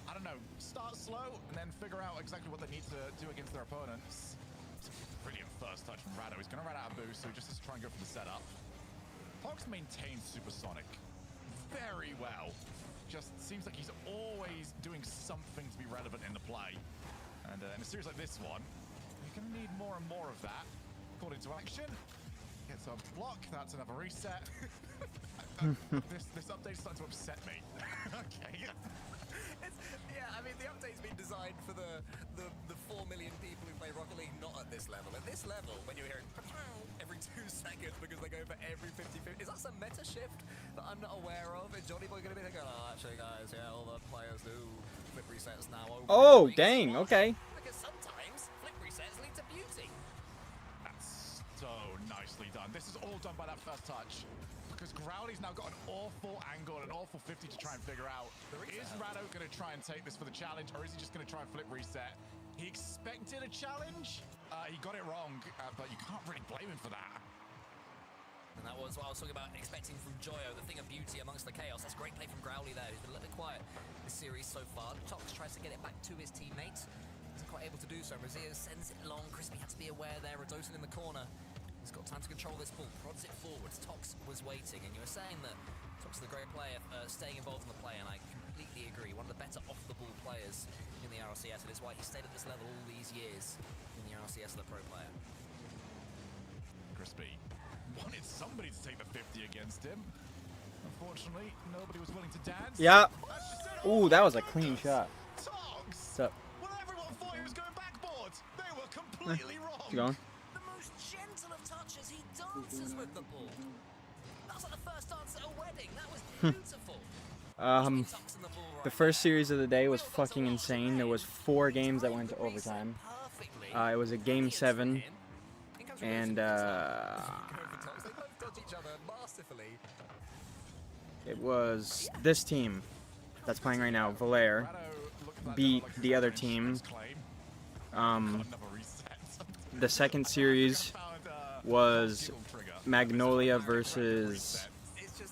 I don't know, start slow and then figure out exactly what they need to do against their opponents. It's a brilliant first touch from Rado. He's going to run out of boost, so he just has to try and go for the setup. Fox maintains Supersonic very well. Just seems like he's always doing something to be relevant in the play. And in a series like this one, you're going to need more and more of that. Called into action. Gets a block. That's another reset. This update's starting to upset me. Okay. Yeah, I mean, the update's been designed for the 4 million people who play Rocket League not at this level. At this level, when you're hearing every 2 seconds because they go for every 50-50, is that some meta shift that I'm not aware of? Is Johnny Boy going to be thinking, oh, actually, guys, yeah, all the players do flip resets now. Oh, dang, okay. Because sometimes flip resets lead to beauty. That's so nicely done. This is all done by that first touch. Because Growly's now got an awful angle, an awful 50 to try and figure out. Is Rado going to try and take this for the challenge, or is he just going to try and flip reset? He expected a challenge. He got it wrong, but you can't really blame him for that. And that was what I was talking about, expecting from Joyo, the thing of beauty amongst the chaos. That's great play from Growly there, who's been a little bit quiet this series so far. Tox tries to get it back to his teammates. Isn't quite able to do so. Razia sends it long. Crispy had to be aware there. Radosin in the corner. He's got time to control this ball, prods it forwards. Tox was waiting, and you were saying that Tox is a great player, staying involved in the play, and I completely agree. One of the better off-the-ball players in the RLCS, and it's why he stayed at this level all these years in the RLCS as a pro player. Crispy wanted somebody to take the 50 against him. Unfortunately, nobody was willing to dance. Yeah. Ooh, that was a clean shot. Tox! What's up? Well, everyone thought he was going backboard. They were completely wrong. Keep going. Gentle of touches, he dances with the ball. That was like the first dance at a wedding. That was beautiful. The first series of the day was fucking insane. There was 4 games that went to overtime. It was a game 7, and it was this team that's playing right now, Valair, beat the other team. The second series was Magnolia versus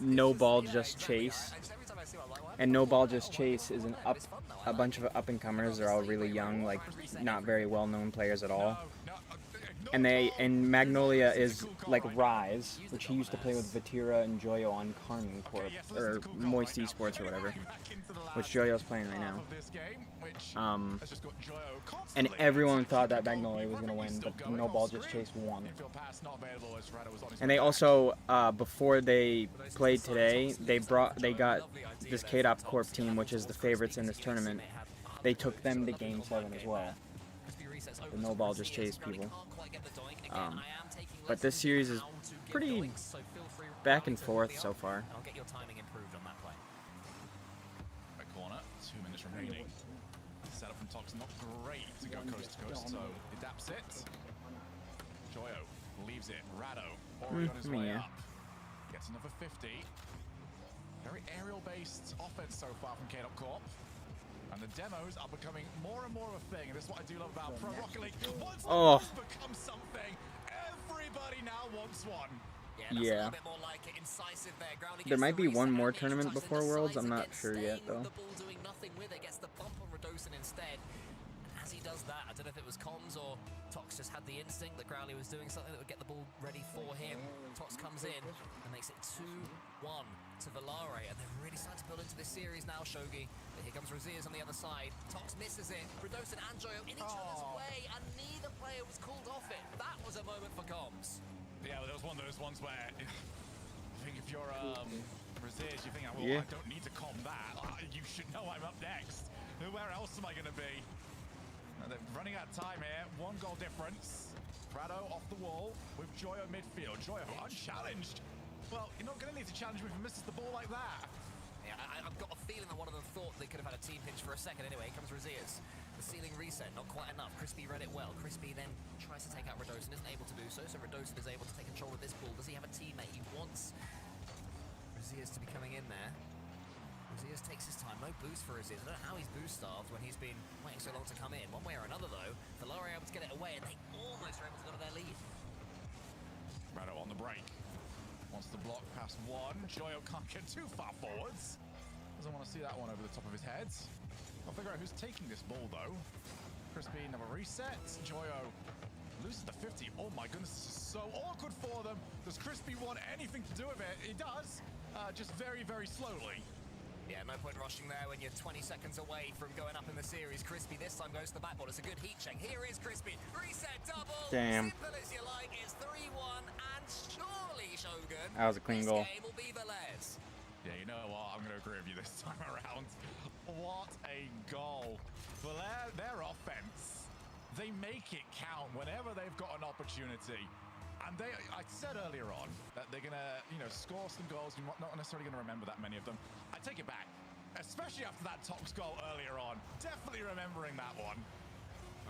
No Ball Just Chase. And No Ball Just Chase is a bunch of up-and-comers. They're all really young, like not very well-known players at all. And Magnolia is like Rise, which he used to play with Vatira and Joyo on Carmen Corp, or Moist Esports or whatever, which Joyo's playing right now. And everyone thought that Magnolia was going to win, but No Ball Just Chase won. And they also, before they played today, they got this K-Dop Corp team, which is the favorites in this tournament. They took them to Game 7 as well. The No Ball Just Chase people. But this series is pretty back and forth so far. I'll get your timing improved on that play. Right corner, 2 minutes remaining. Setup from Tox not great to go coast to coast, so he adapts it. Joyo leaves it. Rado already on his way up. Gets another 50. Very aerial-based offense so far from K-Dop Corp. And the demos are becoming more and more of a thing, and this is what I do love about Pro Rocket League. Once the become something, everybody now wants one. Yeah. There might be one more tournament before Worlds. I'm not sure yet, though. The ball doing nothing with it, gets the bump on Radosin instead. And as he does that, I don't know if it was comms or Tox just had the instinct that Growly was doing something that would get the ball ready for him. Tox comes in and makes it 2-1 to Valare, and they're really starting to build into this series now, Shogi. But here comes Raziers on the other side. Tox misses it. Radosin and Joyo in each other's way, and neither player was called off it. That was a moment for comms. Yeah, well, there was one of those ones where I think if you're Raziers, you think, well, I don't need to calm that. You should know I'm up next. Where else am I going to be? And they're running out of time here. 1 goal difference. Rado off the wall with Joyo midfield. Joyo unchallenged. Well, you're not going to need to challenge me if he misses the ball like that. Yeah, I've got a feeling that one of them thought they could have had a team pinch for a second. Anyway, here comes Raziers. The ceiling reset, not quite enough. Crispy read it well. Crispy then tries to take out Radosin, isn't able to do so. So Radosin is able to take control of this ball. Does he have a teammate? He wants Raziers to be coming in there. Raziers takes his time. No boost for Raziers. I don't know how he's boost starved when he's been waiting so long to come in. One way or another, though, Valare able to get it away, and they almost were able to go to their lead. Rado on the break. Wants to block past 1. Joyo can't get too far forwards. Doesn't want to see that one over the top of his head. I'll figure out who's taking this ball, though. Crispy, another reset. Joyo loses the 50. Oh my goodness, this is so awkward for them. Does Crispy want anything to do with it? He does, just very, very slowly. Yeah, no point rushing there when you're 20 seconds away from going up in the series. Crispy this time goes to the backboard. It's a good heat check. Here is Crispy. Reset double. Damn. Simple as you like. It's 3-1. And surely, Shogun, That was a clean goal. this game will be Valer's. Yeah, you know what? I'm going to agree with you this time around. What a goal. Valer, their offense, they make it count whenever they've got an opportunity. And I said earlier on that they're going to, score some goals. You're not necessarily going to remember that many of them. I take it back, especially after that Tox goal earlier on. Definitely remembering that one.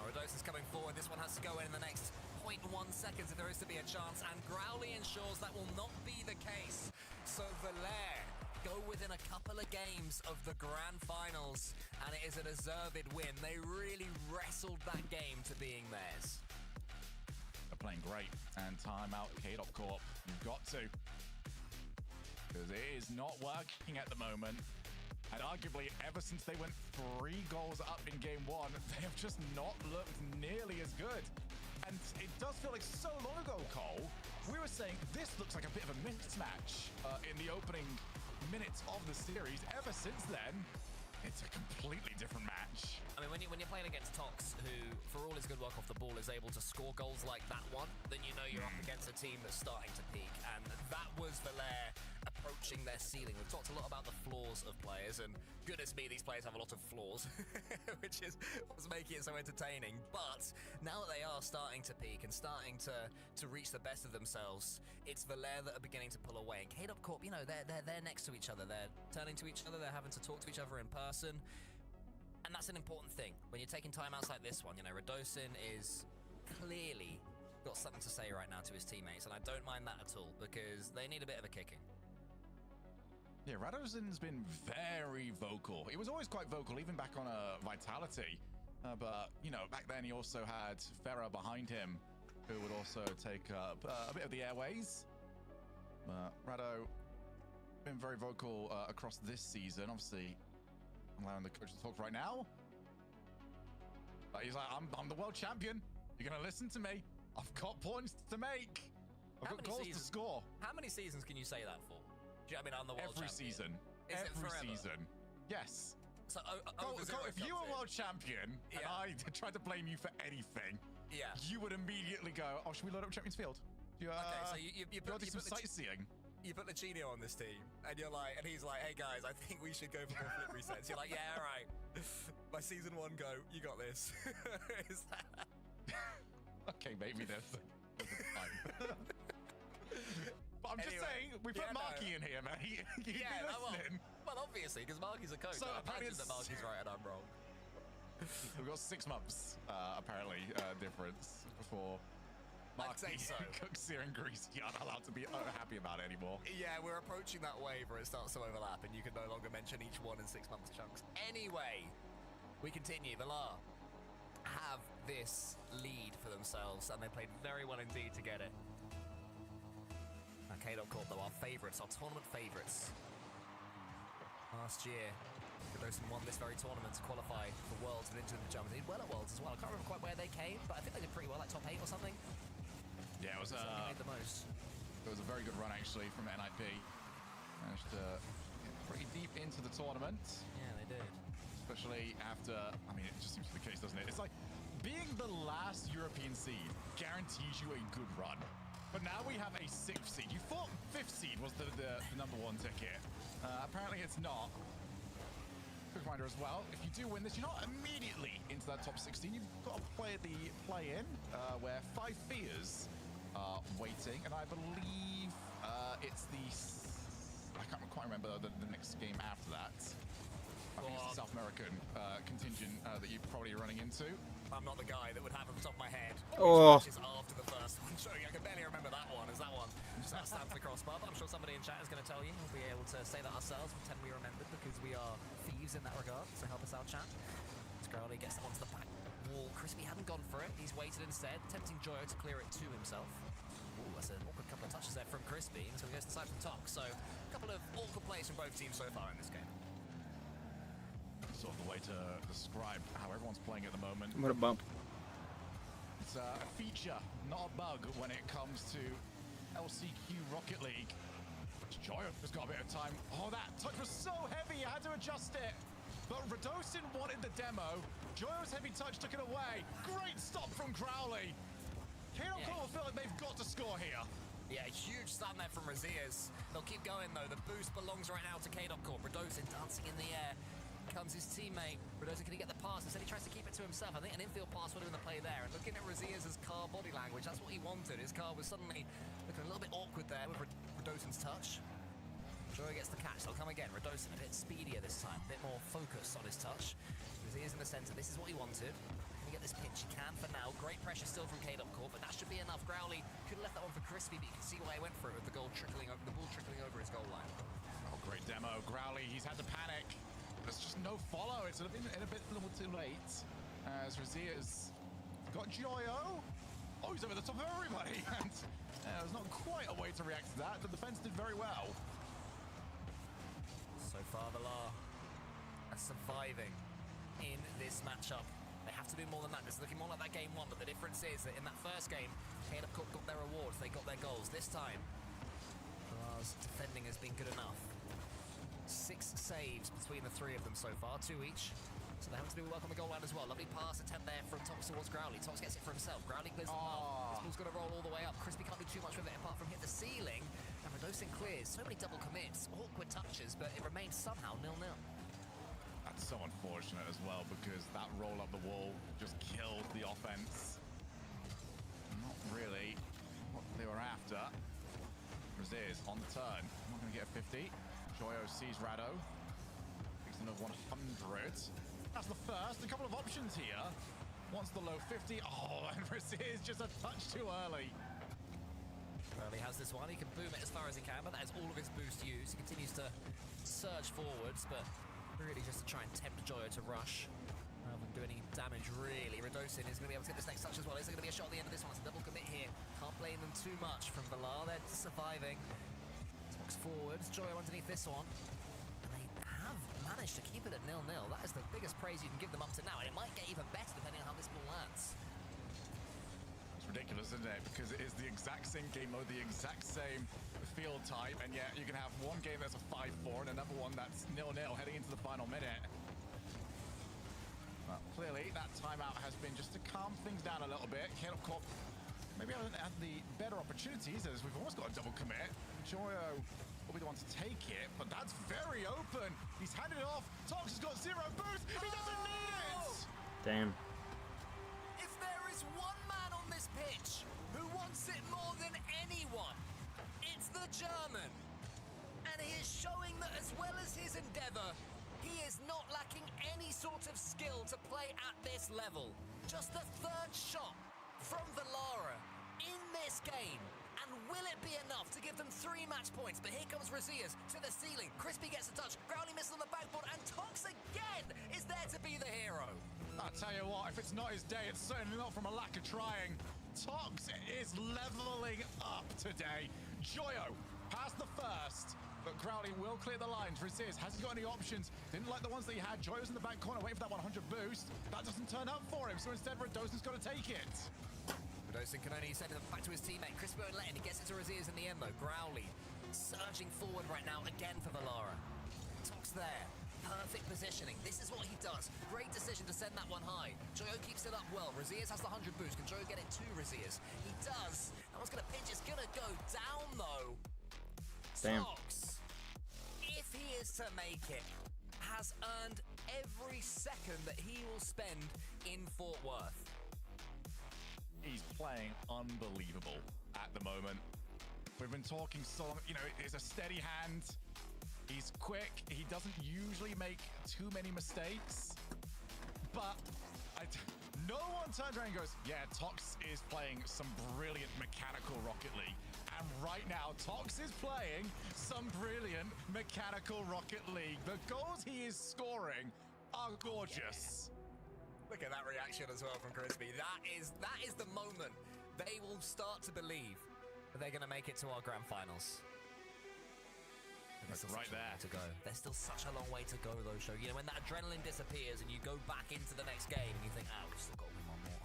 Rodoson's coming forward. This one has to go in the next 0.1 seconds if there is to be a chance. And Growly ensures that will not be the case. So Valer go within a couple of games of the grand finals. And it is a deserved win. They really wrestled that game to being theirs. Playing great, and timeout K-Dot Corp. You've got to, because it is not working at the moment, and arguably ever since they went 3 goals up in game 1, they have just not looked nearly as good. And it does feel like so long ago, Cole, we were saying this looks like a bit of a mismatch in the opening minutes of the series. Ever since then, it's a completely different match. I mean, when you're playing against Tox, who, for all his good work off the ball, is able to score goals like that one, then you know you're up against a team that's starting to peak. And that was Valer approaching their ceiling. We've talked a lot about the flaws of players, and goodness me, these players have a lot of flaws, which is what's making it so entertaining. But now that they are starting to peak and starting to reach the best of themselves, it's Valer that are beginning to pull away. And K-Dot Corp, they're next to each other. They're turning to each other. They're having to talk to each other in person. And that's an important thing. When you're taking timeouts like this one, Radosin is clearly got something to say right now to his teammates, and I don't mind that at all, because they need a bit of a kicking. Yeah, Radosin's been very vocal. He was always quite vocal, even back on Vitality. But, back then he also had Farah behind him, who would also take up a bit of the airways. Rado, been very vocal across this season. Obviously, I'm allowing the coach to talk right now. But he's like, I'm the world champion. You're going to listen to me. I've got points to make. I've got goals to score. How many seasons can you say that for? I'm the world Every champion. season. Is it Every forever? season. Yes. So If you were world champion and I tried to blame you for anything, you would immediately go, should we load up Champions Field? Okay, so you do some sightseeing. You put Lechino on this team, and he's like, hey guys, I think we should go for more flip resets. You're like, yeah, all right. My season 1 go, you got this. Is that... Okay, maybe there's time. But I'm just saying, we put Marky in here, man. He'd be listening. Well, obviously, because Marky's a coach. So apparently that Marky's right and I'm wrong. We've got 6 months, apparently, difference before Marky cooks here in Greece. You're not allowed to be happy about it anymore. Yeah, we're approaching that wave where it starts to overlap, and you can no longer mention each one in 6 months chunks. Anyway, we continue. Valar have this lead for themselves, and they played very well indeed to get it. K-Dot Corp, though, our favourites, our tournament favourites. Last year, Radosin won this very tournament to qualify for Worlds and into the jump. They did well at Worlds as well. I can't remember quite where they came, but I think they did pretty well, like top 8 or something. Yeah, it was made the most. It was a very good run, actually, from NIP. Managed to get pretty deep into the tournament. Yeah, they did. Especially after, it just seems to be the case, doesn't it? It's like being the last European seed guarantees you a good run. But now we have a 6th seed. You thought 5th seed was the number 1 ticket. Apparently it's not. Quick reminder as well, if you do win this, you're not immediately into that top 16. You've got to play the play-in, where 5 Fears are waiting. And I believe it's I can't quite remember the next game after that. I think it's the South American contingent that you're probably running into. I'm not the guy that would have it on the top of my head. Oh. Which is after the first one. Showing I can barely remember that one. Is that one? Just stands for crossbar. But I'm sure somebody in chat is going to tell you. We'll be able to say that ourselves. Pretend we remembered because we are thieves in that regard. So help us out, chat. Scrolly gets that onto the back wall. Crispy hadn't gone for it. He's waited instead, tempting Joyo to clear it to himself. Ooh, that's an awkward couple of touches there from Crispy. So he goes inside from Tox. So a couple of awkward plays from both teams so far in this game. sort of the way to describe how everyone's playing at the moment. What a bump. It's a feature, not a bug, when it comes to LCQ Rocket League. Joyo has got a bit of time. Oh, that touch was so heavy, you had to adjust it. But Radosin wanted the demo. Joyo's heavy touch took it away. Great stop from Crowley. K-Dot will feel like they've got to score here. Yeah, huge stun there from Razias. They'll keep going though. The boost belongs right now to K-Dot Corp. Radosin dancing in the air. Comes his teammate. Radosin, can he get the pass? Instead he tries to keep it to himself. I think an infield pass would have been the play there. And looking at Razias' car body language, that's what he wanted. His car was suddenly looking a little bit awkward there with Radosin's touch. Joyo gets the catch. They'll come again. Radosin a bit speedier this time. A bit more focused on his touch. Razias in the center. This is what he wanted. Can he get this pitch? He can for now. Great pressure still from K-Dot Corp, but that should be enough. Growly could have left that one for Crispy, but you can see why he went for it with the ball trickling over his goal line. Oh, great demo. Growly, he's had to panic. There's just no follow. It's a little too late. As Razias got Joyo. Oh, he's over the top of everybody. And there's not quite a way to react to that. The defense did very well. So far, the Law are surviving in this matchup. They have to do more than that. This is looking more like that game one, but the difference is that in that first game, K-Dot Corp got their rewards. They got their goals. This time, the Law's defending has been good enough. 6 saves between the 3 of them so far, 2 each. So they have to do work on the goal line as well. Lovely pass attempt there from Tox towards Growly. Tox gets it for himself. Growly clears the well. This ball's going to roll all the way up. Crispy can't do too much with it apart from hit the ceiling. And Radosin clears. So many double commits. Awkward touches, but it remains somehow 0-0. That's so unfortunate as well, because that roll up the wall just killed the offense. Not really what they were after. Razias on the turn. Not going to get a 50. Joyo sees Rado. Takes another 100. That's the first. A couple of options here. Wants the low 50. Oh, and Razias just a touch too early. Well, he has this one. He can boom it as far as he can, but that is all of his boost used. He continues to surge forwards, but really just to try and tempt Joyo to rush rather than do any damage, really. Radosin is going to be able to get this next touch as well. Is there going to be a shot at the end of this one? It's a double commit here. Can't blame them too much from Valar. They're surviving. Talks forwards. Joyo underneath this one. And they have managed to keep it at 0-0. That is the biggest praise you can give them up to now, and it might get even better depending on how this ball lands. It's ridiculous, isn't it? Because it is the exact same game mode, the exact same field type, and yet you can have one game that's a 5-4 and another one that's 0-0 heading into the final minute. Well, clearly that timeout has been just to calm things down a little bit. K-Dot Corp maybe haven't had the better opportunities, as we've almost got a double commit. Joyo will be the one to take it, but that's very open. He's handed it off. Tox has got 0 boost. He doesn't need it. Damn. If there is one man on this pitch who wants it more than anyone, it's the German. And he is showing that as well as his endeavor, he is not lacking any sort of skill to play at this level. Just the 3rd shot from Valara in this game. And will it be enough to give them 3 match points? But here comes Razias to the ceiling. Crispy gets a touch. Growly misses on the backboard. And Tox again is there to be the hero. I'll tell you what, if it's not his day, it's certainly not from a lack of trying. Tox is leveling up today. Joyo past the first, but Crowley will clear the lines. Razias hasn't got any options. Didn't like the ones that he had. Joyo's in the back corner waiting for that 100 boost. That doesn't turn up for him, so instead Radosin's got to take it. Radosin can only send it back to his teammate. Crispy won't let him. He gets it to Razias in the end, though. Growly surging forward right now again for Valara. Tox there. Perfect positioning. This is what he does. Great decision to send that one high. Joyo keeps it up well. Razias has the 100 boost. Can Joyo get it to Razias? He does. That one's going to pinch. It's going to go down, though. Damn. Tox, if he is to make it, has earned every second that he will spend in Fort Worth. He's playing unbelievable at the moment. We've been talking so long, you know, he's a steady hand. He's quick. He doesn't usually make too many mistakes. But no one turns around and goes, yeah, Tox is playing some brilliant mechanical Rocket League. And right now, Tox is playing some brilliant mechanical Rocket League. The goals he is scoring are gorgeous. Look at that reaction as well from Crispy. That is the moment they will start to believe that they're going to make it to our grand finals. There's still right such a long there. way to go. There's still such a long way to go, though, Show. You know, when that adrenaline disappears and you go back into the next game and you think, oh, we've still got one more.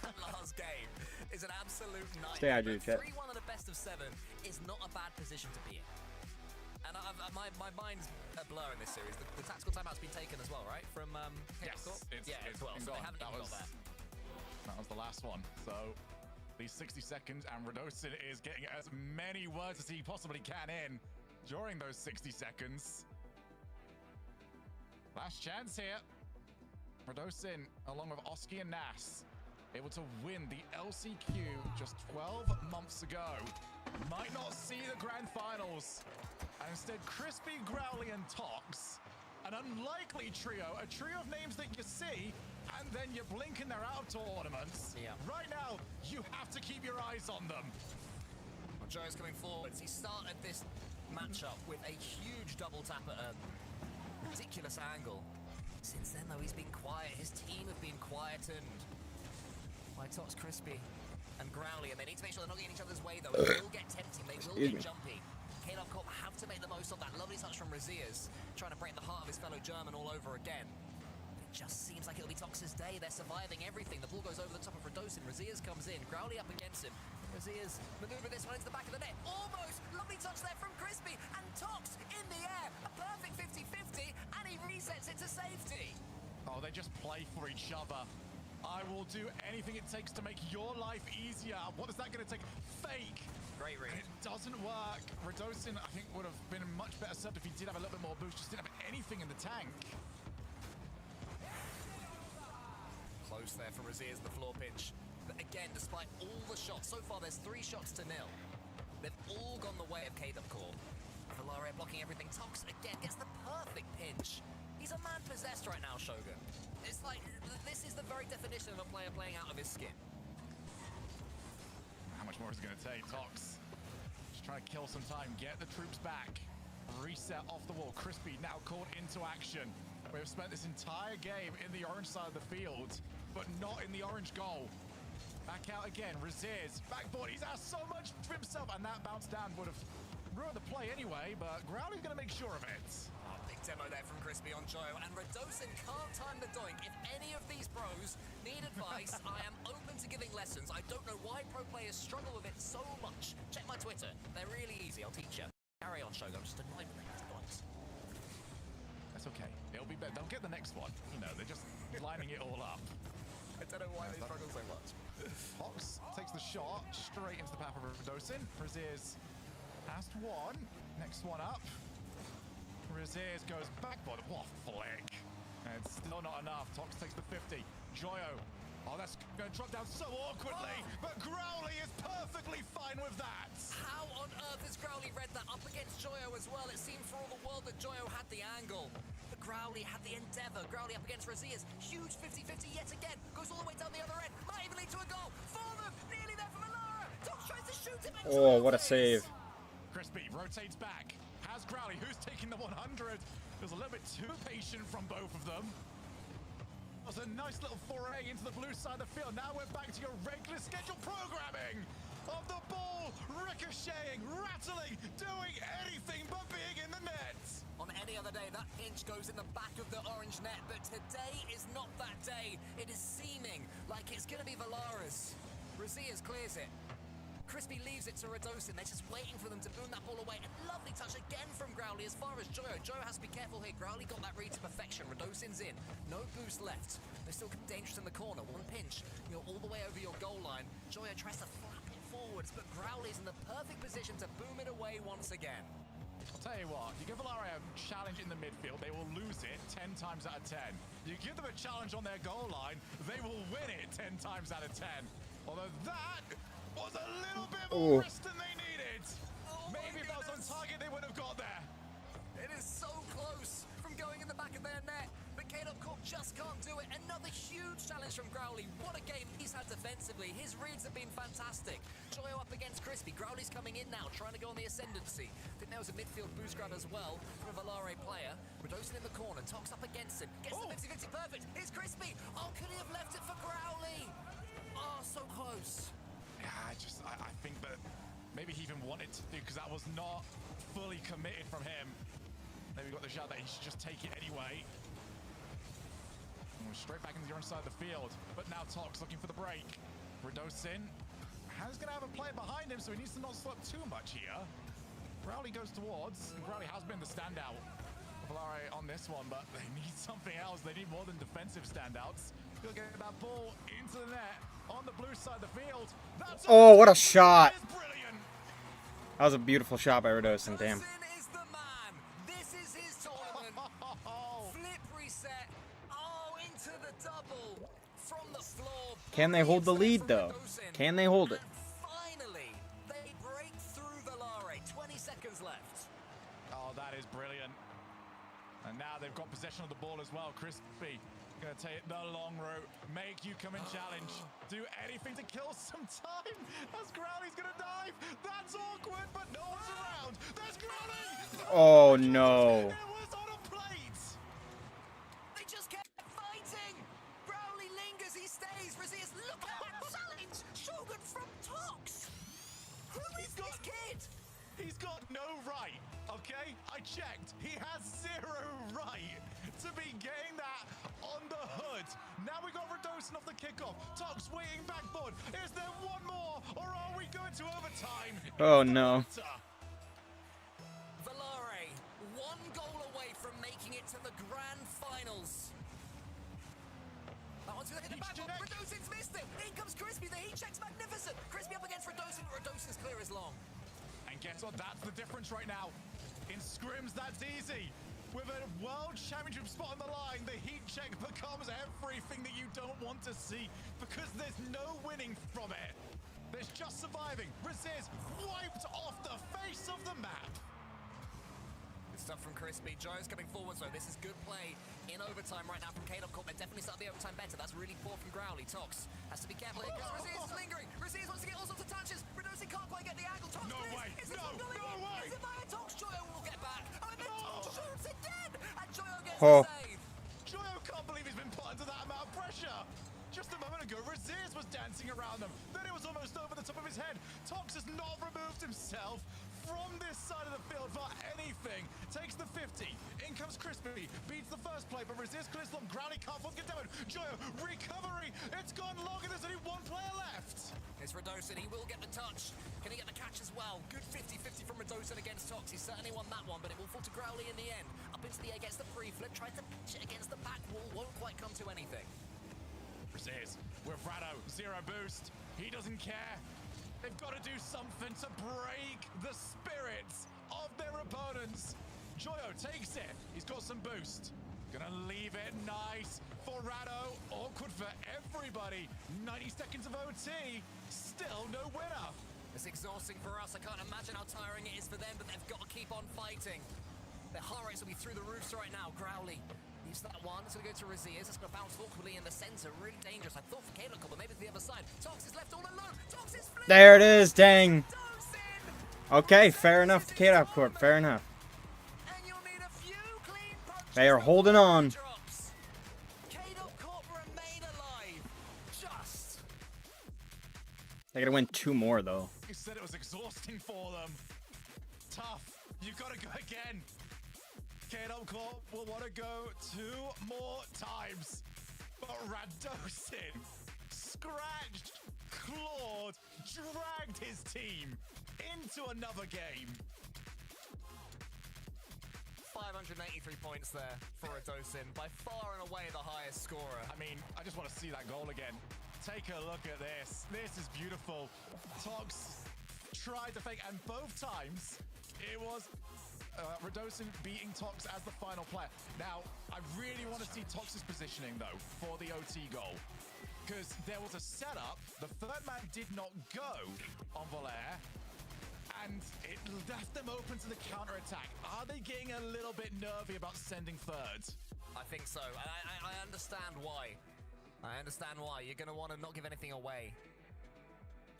That last game is an absolute nightmare. Stay hydrated, chat. 3-1 at a best of 7 is not a bad position to be in. And my mind's a blur in this series. The tactical timeout's been taken as well, right? From Yes, it's as well. been So they gone. haven't even got that. That was the last one. So these 60 seconds, and Radosin is getting as many words as he possibly can in during those 60 seconds. Last chance here. Radosin, along with Oski and Nas, able to win the LCQ just 12 months ago. Might not see the grand finals. And instead, Crispy, Growly, and Tox, an unlikely trio, a trio of names that you see, and then you blink and they're out of tournaments. Yeah. Right now, you have to keep your eyes on them. Well, Joe's coming forwards. He started this matchup with a huge double tap at a ridiculous angle. Since then, though, he's been quiet. His team have been quietened by Tox, Crispy, and Growly, and they need to make sure they're not getting each other's way, though. It will get tempting. They will get jumpy. K-Dub Corp have to make the most of that lovely touch from Razias, trying to break the heart of his fellow German all over again. It just seems like it'll be Tox's day. They're surviving everything. The ball goes over the top of Radosin. Razias comes in. Growly up against him. Razias maneuver this one into the back of the net. Almost! Lovely touch there from Crispy. And Tox in the air. A perfect 50-50. And he resets it to safety. Oh, they just play for each other. I will do anything it takes to make your life easier. What is that going to take? Fake. Great read. It doesn't work. Radosin, I think, would have been much better served if he did have a little bit more boost. Just didn't have anything in the tank. Close there for Razias, the floor pinch. But again, despite all the shots, so far there's 3 shots to 0. They've all gone the way of K-Dub Corp. Valaria blocking everything. Tox again gets the perfect pinch. He's a man possessed right now, Shogun. It's like, this is the very definition of a player playing out of his skin. How much more is it going to take? Tox just trying to kill some time, get the troops back, reset off the wall. Crispy now called into action. We've spent this entire game in the orange side of the field, but not in the orange goal. Back out again, Razias, backboard, he's asked so much for himself, and that bounce down would have ruined the play anyway, but Growly's going to make sure of it. Oh, big demo there from Crispy on Joe, and Radosin can't time the doink. If any of these pros need advice, I am open to giving lessons. I don't know why pro players struggle with it so much. Check my Twitter. They're really easy. I'll teach you. Carry on, Shogun. Just annoyed with these doinks. That's okay. It'll be better. They'll get the next one. You know, they're just lining it all up. I don't know why they struggle so much. Fox takes the shot straight into the path of Radosin. Razias asked one. Next one up. Razias goes backboard. What a flick. And it's still not enough. Tox takes the 50. Joyo. Oh, that's going to drop down so awkwardly. But Growly is perfectly fine with that. How on earth has Growly read that up against Joyo as well? It seemed for all the world that Joyo had the angle. But Growly had the endeavor. Growly up against Razias. Huge 50-50 yet again. Goes all the way down the other end. Might even lead to a goal. For them. Nearly there for Malara. Tox tries to shoot him. Oh, what a save. Crispy rotates back. Has Growly, who's taking the 100. Was a little bit too patient from both of them. It was a nice little foray into the blue side of the field. Now we're back to your regular scheduled programming of the ball ricocheting, rattling, doing anything but being in the net. On any other day, that pinch goes in the back of the orange net, but today is not that day. It is seeming like it's going to be Valara's. Razias clears it. Crispy leaves it to Radosin. They're just waiting for them to boom that ball away. And lovely touch again from Growly as far as Joyo. Joyo has to be careful here. Growly got that read to perfection. Radosin's in. No boost left. They're still dangerous in the corner. One pinch. You're all the way over your goal line. Joyo tries to flap it forwards, but Growly's in the perfect position to boom it away once again. I'll tell you what, you give Valaria a challenge in the midfield, they will lose it 10 times out of 10. You give them a challenge on their goal line, they will win it 10 times out of 10. Although that was a little bit more risk than they needed. Maybe if that was on target, they would have got there. It is so close from going in the back of their net, but K-Dub Corp just can't do it. Another huge challenge from Growly. What a game he's had defensively. His reads have been fantastic. Joyo up against Crispy. Growly's coming in now, trying to go on the ascendancy. I think there was a midfield boost grab as well from a Valare player. Radosin in the corner, Tox up against him. Gets the 50-50 perfect. Here's Crispy. Oh, could he have left it for Growly? Oh, so close. Yeah, I think that maybe he even wanted to, because that was not fully committed from him. Then we got the shot that he should just take it anyway. Straight back into the orange side of the field. But now Tox looking for the break. Radosin has going to have a player behind him, so he needs to not slow up too much here. Growly goes towards. Growly has been the standout of Valare on this one, but they need something else. They need more than defensive standouts. He'll get that ball into the net on the blue side of the field. That's Oh, what a shot! That was a beautiful shot by Radosin, damn. Is the man. This is his tournament. Flip reset. Oh, into the double from the floor. Can they hold the lead, though? Can they hold it? Finally, they break through Valare. 20 seconds left. Oh, that is brilliant. And now they've got possession of the ball as well. Crispy gonna take the long route, make you come and challenge, do anything to kill some time as Growly's gonna dive. That's awkward, but no one's around. There's Growly! Oh no. It was on a plate! They just kept fighting. Growly lingers, he stays. Razias, look at that challenge. Shogun from Tox. Who is this kid? He's got no right, okay? I checked. He has zero right to be getting that on the hood. Now we got Radosin off the kickoff. Tox waiting backboard. Is there one more, or are we going to overtime? Oh no. Valare, one goal away from making it to the grand finals. That one's gonna hit the backboard. Radosin's missed it. In comes Crispy. The heat check's magnificent. Crispy up against Radosin. Radosin's clear as long. And guess what? That's the difference right now. In scrims, that's easy. With a world championship spot on the line, the heat check becomes everything that you don't want to see because there's no winning from it. There's just surviving. Resist wiped off the face of the map. Good stuff from Crispy. Joe's coming forward, so this is good play in overtime right now from K-Dub Corp. They're definitely starting the overtime better. That's really poor from Growly. Tox has to be careful here because Resist is lingering. Resist wants to get all sorts of touches. Radosin can't quite get the angle. Tox No way. Is this No, one going no in? way. Is it via Tox? Joyo will get back. Oh, and then Tox shoots again. And Joyo gets Oh. the save. Joyo can't believe he's been put under that amount of pressure. Just a moment ago, Raziz was dancing around them. Then it was almost over the top of his head. Tox has not removed himself from this side of the field for anything. Takes the 50. In comes Crispy. Beats the first play, but Raziz clears long. Growly can't get down. Joyo, recovery. It's gone long and there's only one player left. It's Radosin. He will get the touch. Can he get the catch as well? Good 50-50 from Radosin against Tox. He certainly won that one, but it will fall to Growly in the end. Up into the air, gets the free flip. Tried to pitch it against the back wall. Won't quite come to anything. Raziz with Rado. Zero boost. He doesn't care. They've got to do something to break the spirits of their opponents. Joyo takes it. He's got some boost. Gonna leave it nice for Rado. Awkward for everybody. 90 seconds of OT. Still no winner. It's exhausting for us. I can't imagine how tiring it is for them, but they've got to keep on fighting. Their heart rates will be through the roofs right now. Growly needs that one. It's going to go to Razias. It's going to bounce awkwardly in the center. Really dangerous. I thought for K-Dub, but maybe to the other side. Tox is left all alone. Tox is flipped. There it is, dang. Okay, fair enough to K-Dub Corp, fair enough. And you'll need a few clean punches. They are holding on. K-Dub Corp remain alive. Just. They gotta win 2 more, though. You said it was exhausting for them. Tough. You gotta go again. K-Dub Corp will want to go 2 more times. But Radosin scratched, clawed, dragged his team into another game. 583 points there for Radosin. By far and away the highest scorer. I mean, I just want to see that goal again. Take a look at this. This is beautiful. Tox tried to fake, and both times it was Radosin beating Tox as the final player. Now, I really want to see Tox's positioning, though, for the OT goal. Because there was a setup, the third man did not go on Valare, and it left them open to the counter-attack. Are they getting a little bit nervy about sending thirds? I think so. I understand why. I understand why. You're going to want to not give anything away.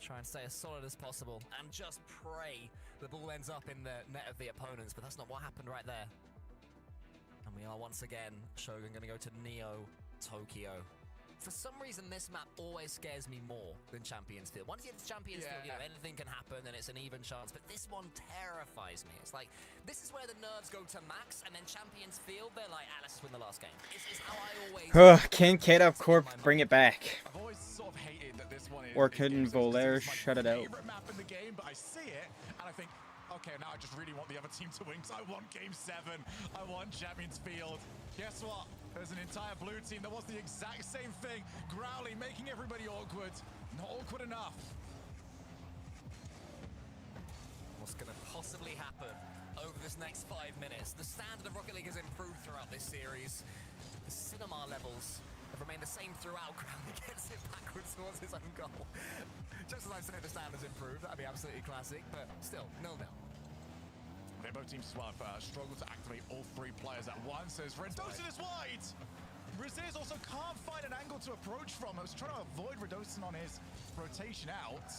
Try and stay as solid as possible and just pray the ball ends up in the net of the opponents, but that's not what happened right there. And we are once again, Shogun going to go to Neo Tokyo. For some reason, this map always scares me more than Champions Field. Once you get to Champions Field, you know, anything can happen and it's an even chance. But this one terrifies me. It's like, this is where the nerves go to max, and then Champions Field, they're like, let's just win the last game. This is how I always... Can K-Dub Corp bring it back? I've always sort of hated that this one is... Or couldn't Volaire shut it out? Favorite map in the game, but I see it, and I think, okay, now I just really want the other team to win, because I want Game 7. I want Champions Field. Guess what? There's an entire blue team that wants the exact same thing. Growly making everybody awkward. Not awkward enough. What's going to possibly happen over this next 5 minutes? The standard of Rocket League has improved throughout this series. The cinema levels have remained the same throughout. Growly gets it backwards towards his own goal. Just as I say, the standards improved. That'd be absolutely classic, but still, 0-0. Okay, both teams have struggled to activate all 3 players at once as Redosin is wide! Raziz also can't find an angle to approach from. I was trying to avoid Redosin on his rotation out.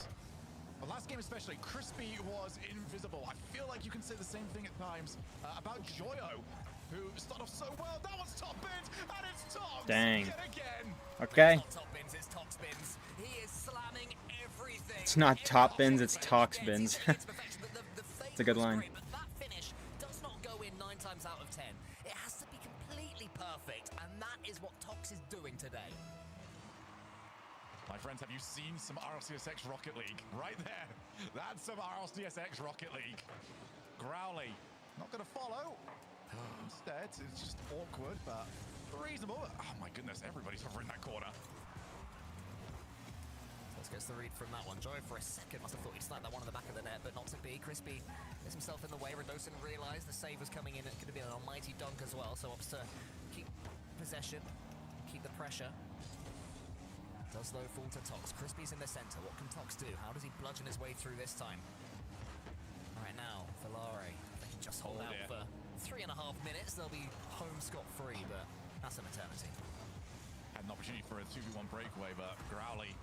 The last game especially, Crispy was invisible. I feel like you can say the same thing at times about Joyo, who started off so well. That was top bins, and it's Tox! Dang. Yet again. Okay. It's not top bins, it's Tox bins. He is slamming everything. It's not top bins, it's Tox bins. It's a good line. Out of 10. It has to be completely perfect, and that is what Tox is doing today. My friends, have you seen some RLCS Rocket League? Right there. That's some RLCS Rocket League. Growly, not going to follow. Instead, it's just awkward, but reasonable. Oh my goodness, everybody's over in that corner. Gets the read from that one. Joy for a second must have thought he'd slide that one in the back of the net, but not to be. Crispy gets himself in the way. Redosin realised the save was coming in. It could have been an almighty dunk as well, so opts to keep possession, keep the pressure. Does though fall to Tox. Crispy's in the centre. What can Tox do? How does he bludgeon his way through this time? All right, now, Volaire. They can just hold out for 3.5 minutes. They'll be home scot-free, but that's an eternity. Had an opportunity for a 2v1 breakaway, but Growly,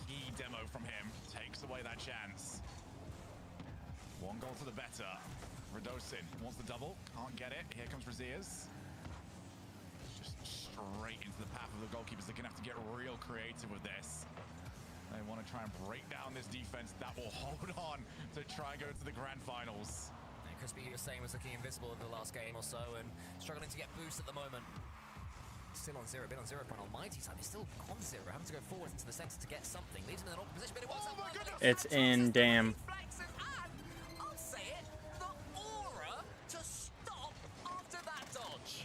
key demo from him, takes away that chance. 1 goal to the better. Redosin wants the double, can't get it. Here comes Raziz. Just straight into the path of the goalkeepers. They're gonna have to get real creative with this. They want to try and break down this defense that will hold on to try and go to the grand finals. And Crispy, you were saying, was looking invisible in the last game or so and struggling to get boost at the moment. Still on 0, been on 0 for an almighty time. He's still on 0, having to go forward into the centre to get something. Leaves him in an awkward position, but it was It's in, damn. I'll say it, the aura to stop after that dodge.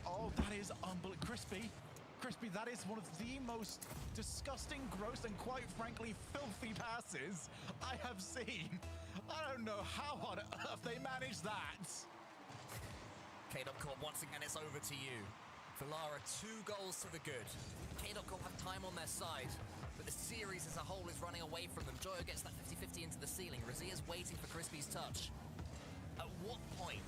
Oh, that is unbelievable. Crispy, that is one of the most disgusting, gross, and quite frankly, filthy passes I have seen. I don't know how on earth they managed that. K-Dub Corp, once again, it's over to you. Volaire, 2 goals to the good. K-Dub Corp have time on their side, but the series as a whole is running away from them. Joyo gets that 50-50 into the ceiling. Razia's waiting for Crispy's touch. At what point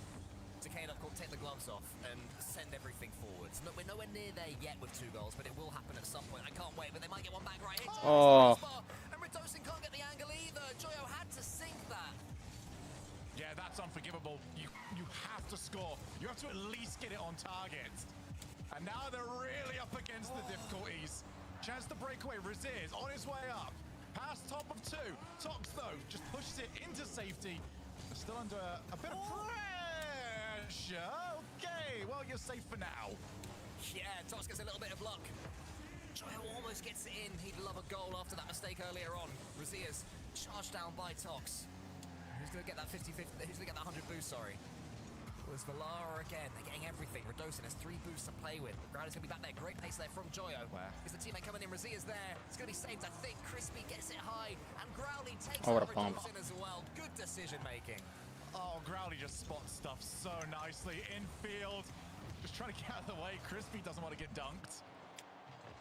do K-Dub Corp take the gloves off and send everything forwards? No, we're nowhere near there yet with 2 goals, but it will happen at some point. I can't wait, but they might get one back right here. Oh. And Redosin can't get the angle either. Joyo had to sink that. Yeah, that's unforgivable. You have to score. You have to at least get it on target. And now they're really up against the difficulties. Chance to break away. Raziz on his way up. Past top of 2. Tox, though, just pushes it into safety. They're still under a bit of pressure. Okay, well, you're safe for now. Yeah, Tox gets a little bit of luck. Joyo almost gets it in. He'd love a goal after that mistake earlier on. Razia's charged down by Tox. Who's going to get that 50-50? Who's going to get that 100 boost, sorry? It was Volaire again. They're getting everything. Redosin has 3 boosts to play with. Growly's going to be back there. Great pace there from Joyo. Is the teammate coming in? Razia's there. It's going to be saved, I think. Crispy gets it high. And Growly takes out Redosin as well. Good decision making. Oh, Growly just spots stuff so nicely. Infield. Just trying to get out of the way. Crispy doesn't want to get dunked.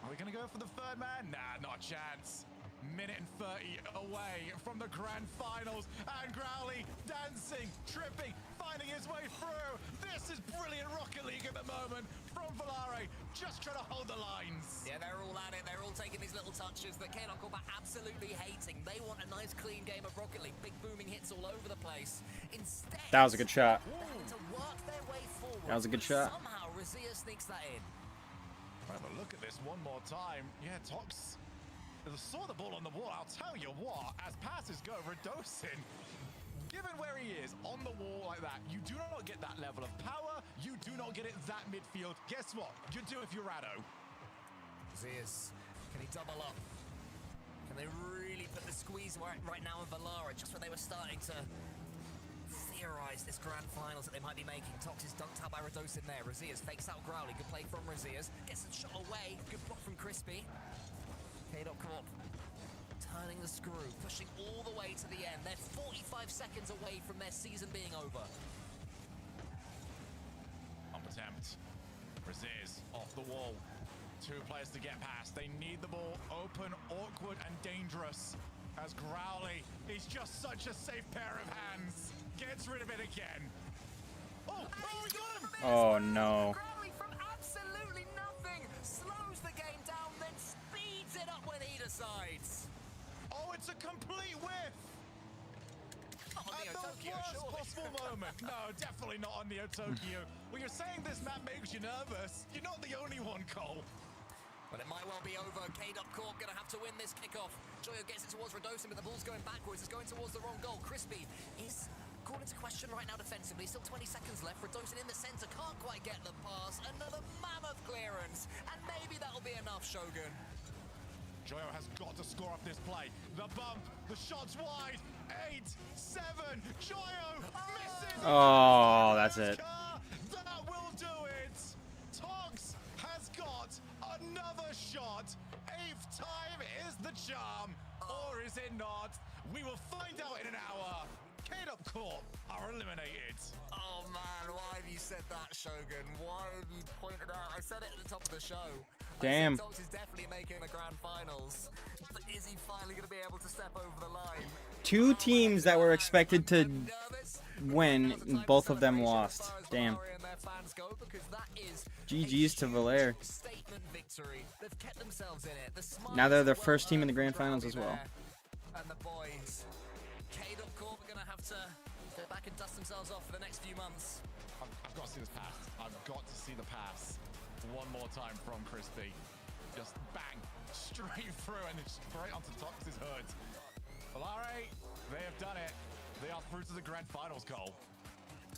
Are we going to go for the 3rd man? Nah, not a chance. Minute and 30 away from the grand finals, and Growly dancing, tripping, finding his way through. This is brilliant Rocket League at the moment from Volaire, just trying to hold the lines. Yeah, they're all at it. They're all taking these little touches that K-Dub Corp are absolutely hating. They want a nice, clean game of Rocket League. Big booming hits all over the place. Instead, that was a good shot. to work their way forward. That was a good shot. Somehow, Razia sneaks that in. Have a look at this one more time. Yeah, Tox saw the ball on the wall. I'll tell you what, as passes go, Radosin, given where he is on the wall like that, you do not get that level of power. You do not get it that midfield. Guess what? You do if you're Rado. Zeus, can he double up? Can they really put the squeeze right now in Valara, just when they were starting to theorize this grand finals that they might be making? Tox is dunked out by Radosin there. Razias fakes out Growly. Good play from Razias. Gets the shot away. Good block from Crispy. K.Corp turning the screw, pushing all the way to the end. They're 45 seconds away from their season being over. Up attempt. Razias off the wall. 2 players to get past. They need the ball open, awkward, and dangerous. As Growly is just such a safe pair of hands. Gets rid of it again. Oh, he got him! Oh no. Growly from absolutely nothing slows the game down, then speeds it up when he decides. Oh, it's a complete whiff! Not on At Neo the Tokyo, worst surely. possible moment. No, definitely not on Neo Tokyo. Well, you're saying this map makes you nervous. You're not the only one, Cole. But it might well be over. K.Corp gonna have to win this kickoff. Joyo gets it towards Radosin, but the ball's going backwards. It's going towards the wrong goal. Crispy is called into question right now defensively. Still 20 seconds left. Radosin in the center, can't quite get the pass. Another mammoth clearance, and maybe that'll be enough, Shogun. Joyo has got to score off this play. The bump, the shot's wide. 8, 7, Joyo misses. Oh, that's it. That will do it. Tox has got another shot. 8th time is the charm, or is it not? We will find out in an hour. K.Corp are eliminated. Oh man, why have you said that, Shogun? Why have you pointed out? I said it at the top of the show. Damn. Tox is definitely making the grand finals. But is he finally going to be able to step over the line? 2 teams that were expected to win, both of them lost. Damn. GG's to Valair. They've kept themselves in it. Now they're the first team in the grand finals as well. And the boys, K.Corp are going to have to go back and dust themselves off for the next few months. I've got to see this pass. I've got to see the pass. One more time from Crispy. Just bang, straight through and straight onto Tox's hood. Valare, they have done it. They are through to the grand finals, Cole.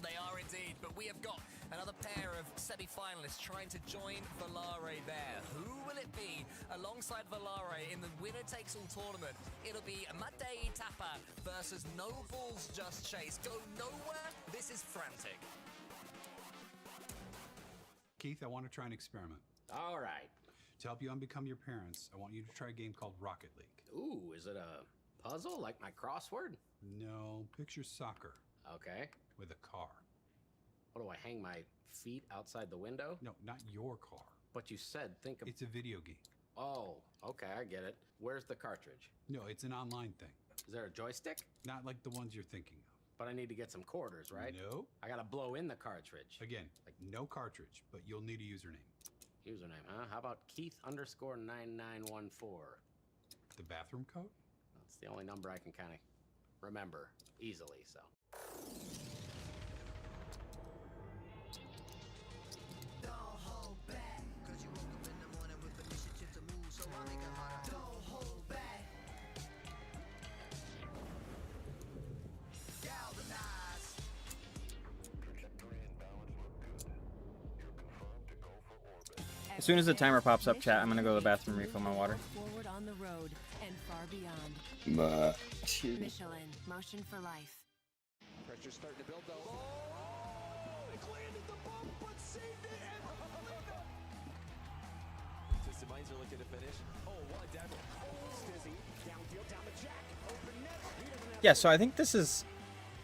They are indeed, but we have got another pair of semi-finalists trying to join Valare there. Who will it be alongside Valare in the winner-takes-all tournament? It'll be Madei Tapa versus No Balls Just Chase. Go nowhere. This is frantic. Keith, I want to try an experiment. All right. To help you unbecome your parents, I want you to try a game called Rocket League. Ooh, is it a puzzle like my crossword? No, picture soccer. Okay. With a car. What do I hang my feet outside the window? No, not your car. But you said think of... It's a video game. Oh, okay, I get it. Where's the cartridge? No, it's an online thing. Is there a joystick? Not like the ones you're thinking of. But I need to get some quarters, right? No. I gotta blow in the cartridge. Again, like no cartridge, but you'll need a username. Username, huh? How about Keith_9914? The bathroom code? That's the only number I can kind of remember easily, so. As soon as the timer pops up, chat, I'm gonna go to the bathroom, refill my water. Forward on the road and far beyond. Michelin, motion for life. Pressure's starting to build though. Oh, he landed the bump, but saved it and Twisted Minds are looking to finish. Oh, what a dagger. Oh, Stizzy, downfield, down the jack, open net. He doesn't have Yeah, so I think this is...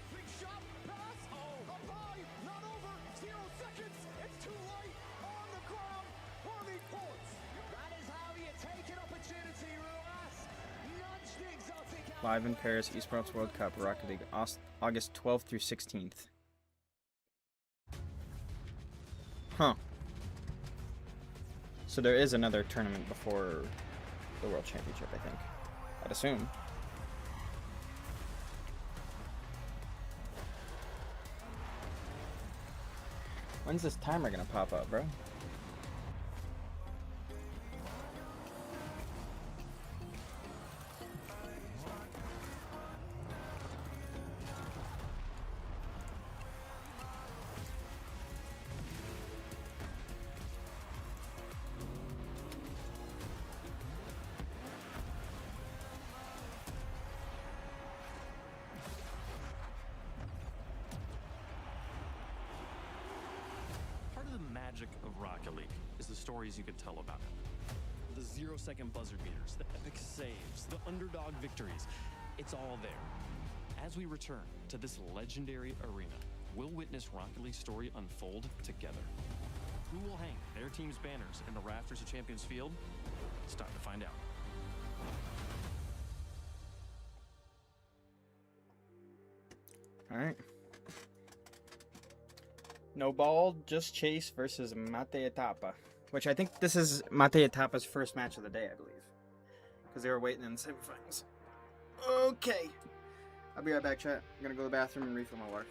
big shot, pass, oh, up high, not over, 0 seconds, it's too late, on the ground, Harvey Ports. That is how you take an opportunity, Ruas. Nudge the exotic out. Live in Paris, Esports World Cup, Rocket League, August 12th through 16th. Huh. So there is another tournament before the World Championship, I think. I'd assume. When's this timer gonna pop up, bro? magic of Rocket League is the stories you could tell about it. The 0-second buzzer beaters, the epic saves, the underdog victories. It's all there. As we return to this legendary arena, we'll witness Rocket League's story unfold together. Who will hang their team's banners in the rafters of Champions Field? It's time to find out. All right. No Ball, Just Chase versus Mate Etapa, which I think this is Mate Etapa's first match of the day, I believe, because they were waiting in the semifinals. Okay. I'll be right back, chat. I'm gonna go to the bathroom and refill my water.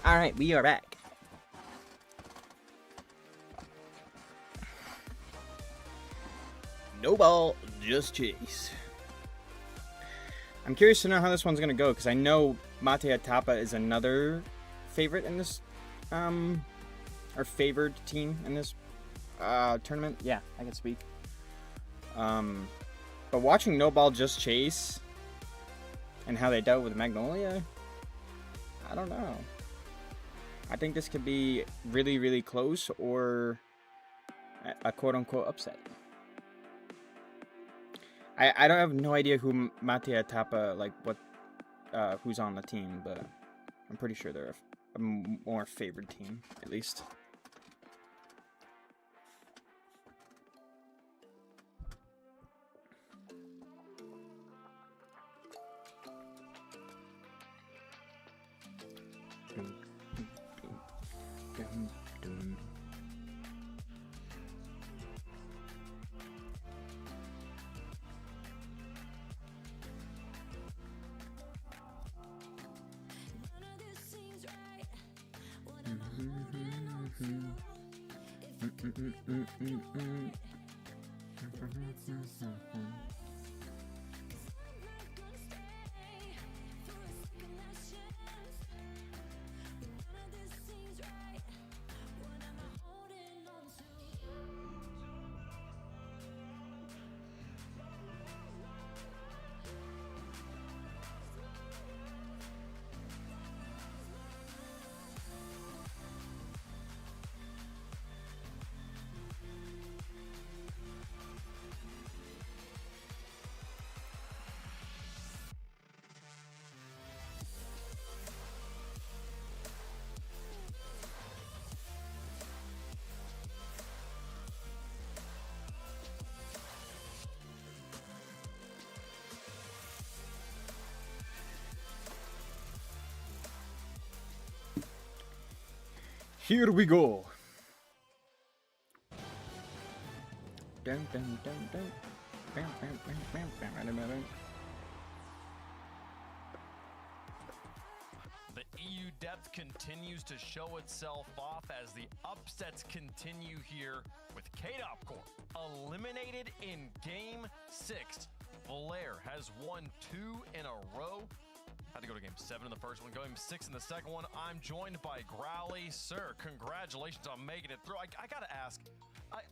Alright, we are back. No Ball, Just Chase. I'm curious to know how this one's gonna go, because I know Mate Etapa is another favorite in this, or favored team in this tournament. Yeah, I can speak. But watching No Ball, Just Chase and how they dealt with Magnolia, I don't know. I think this could be really, really close, or a quote-unquote upset. I don't have no idea who Mate Etapa, like what, who's on the team, but I'm pretty sure they're a more favored team, at least. Here we go. Dun, dun, dun, dun. Bam, bam, bam, bam, bam, bam, bam, bam. The EU depth continues to show itself off as the upsets continue here with KDOP Corp eliminated in Game 6. Valair has won 2 in a row. Had to go to Game 7 in the first one, Game 6 in the second one. I'm joined by Growly. Sir, congratulations on making it through. I gotta ask,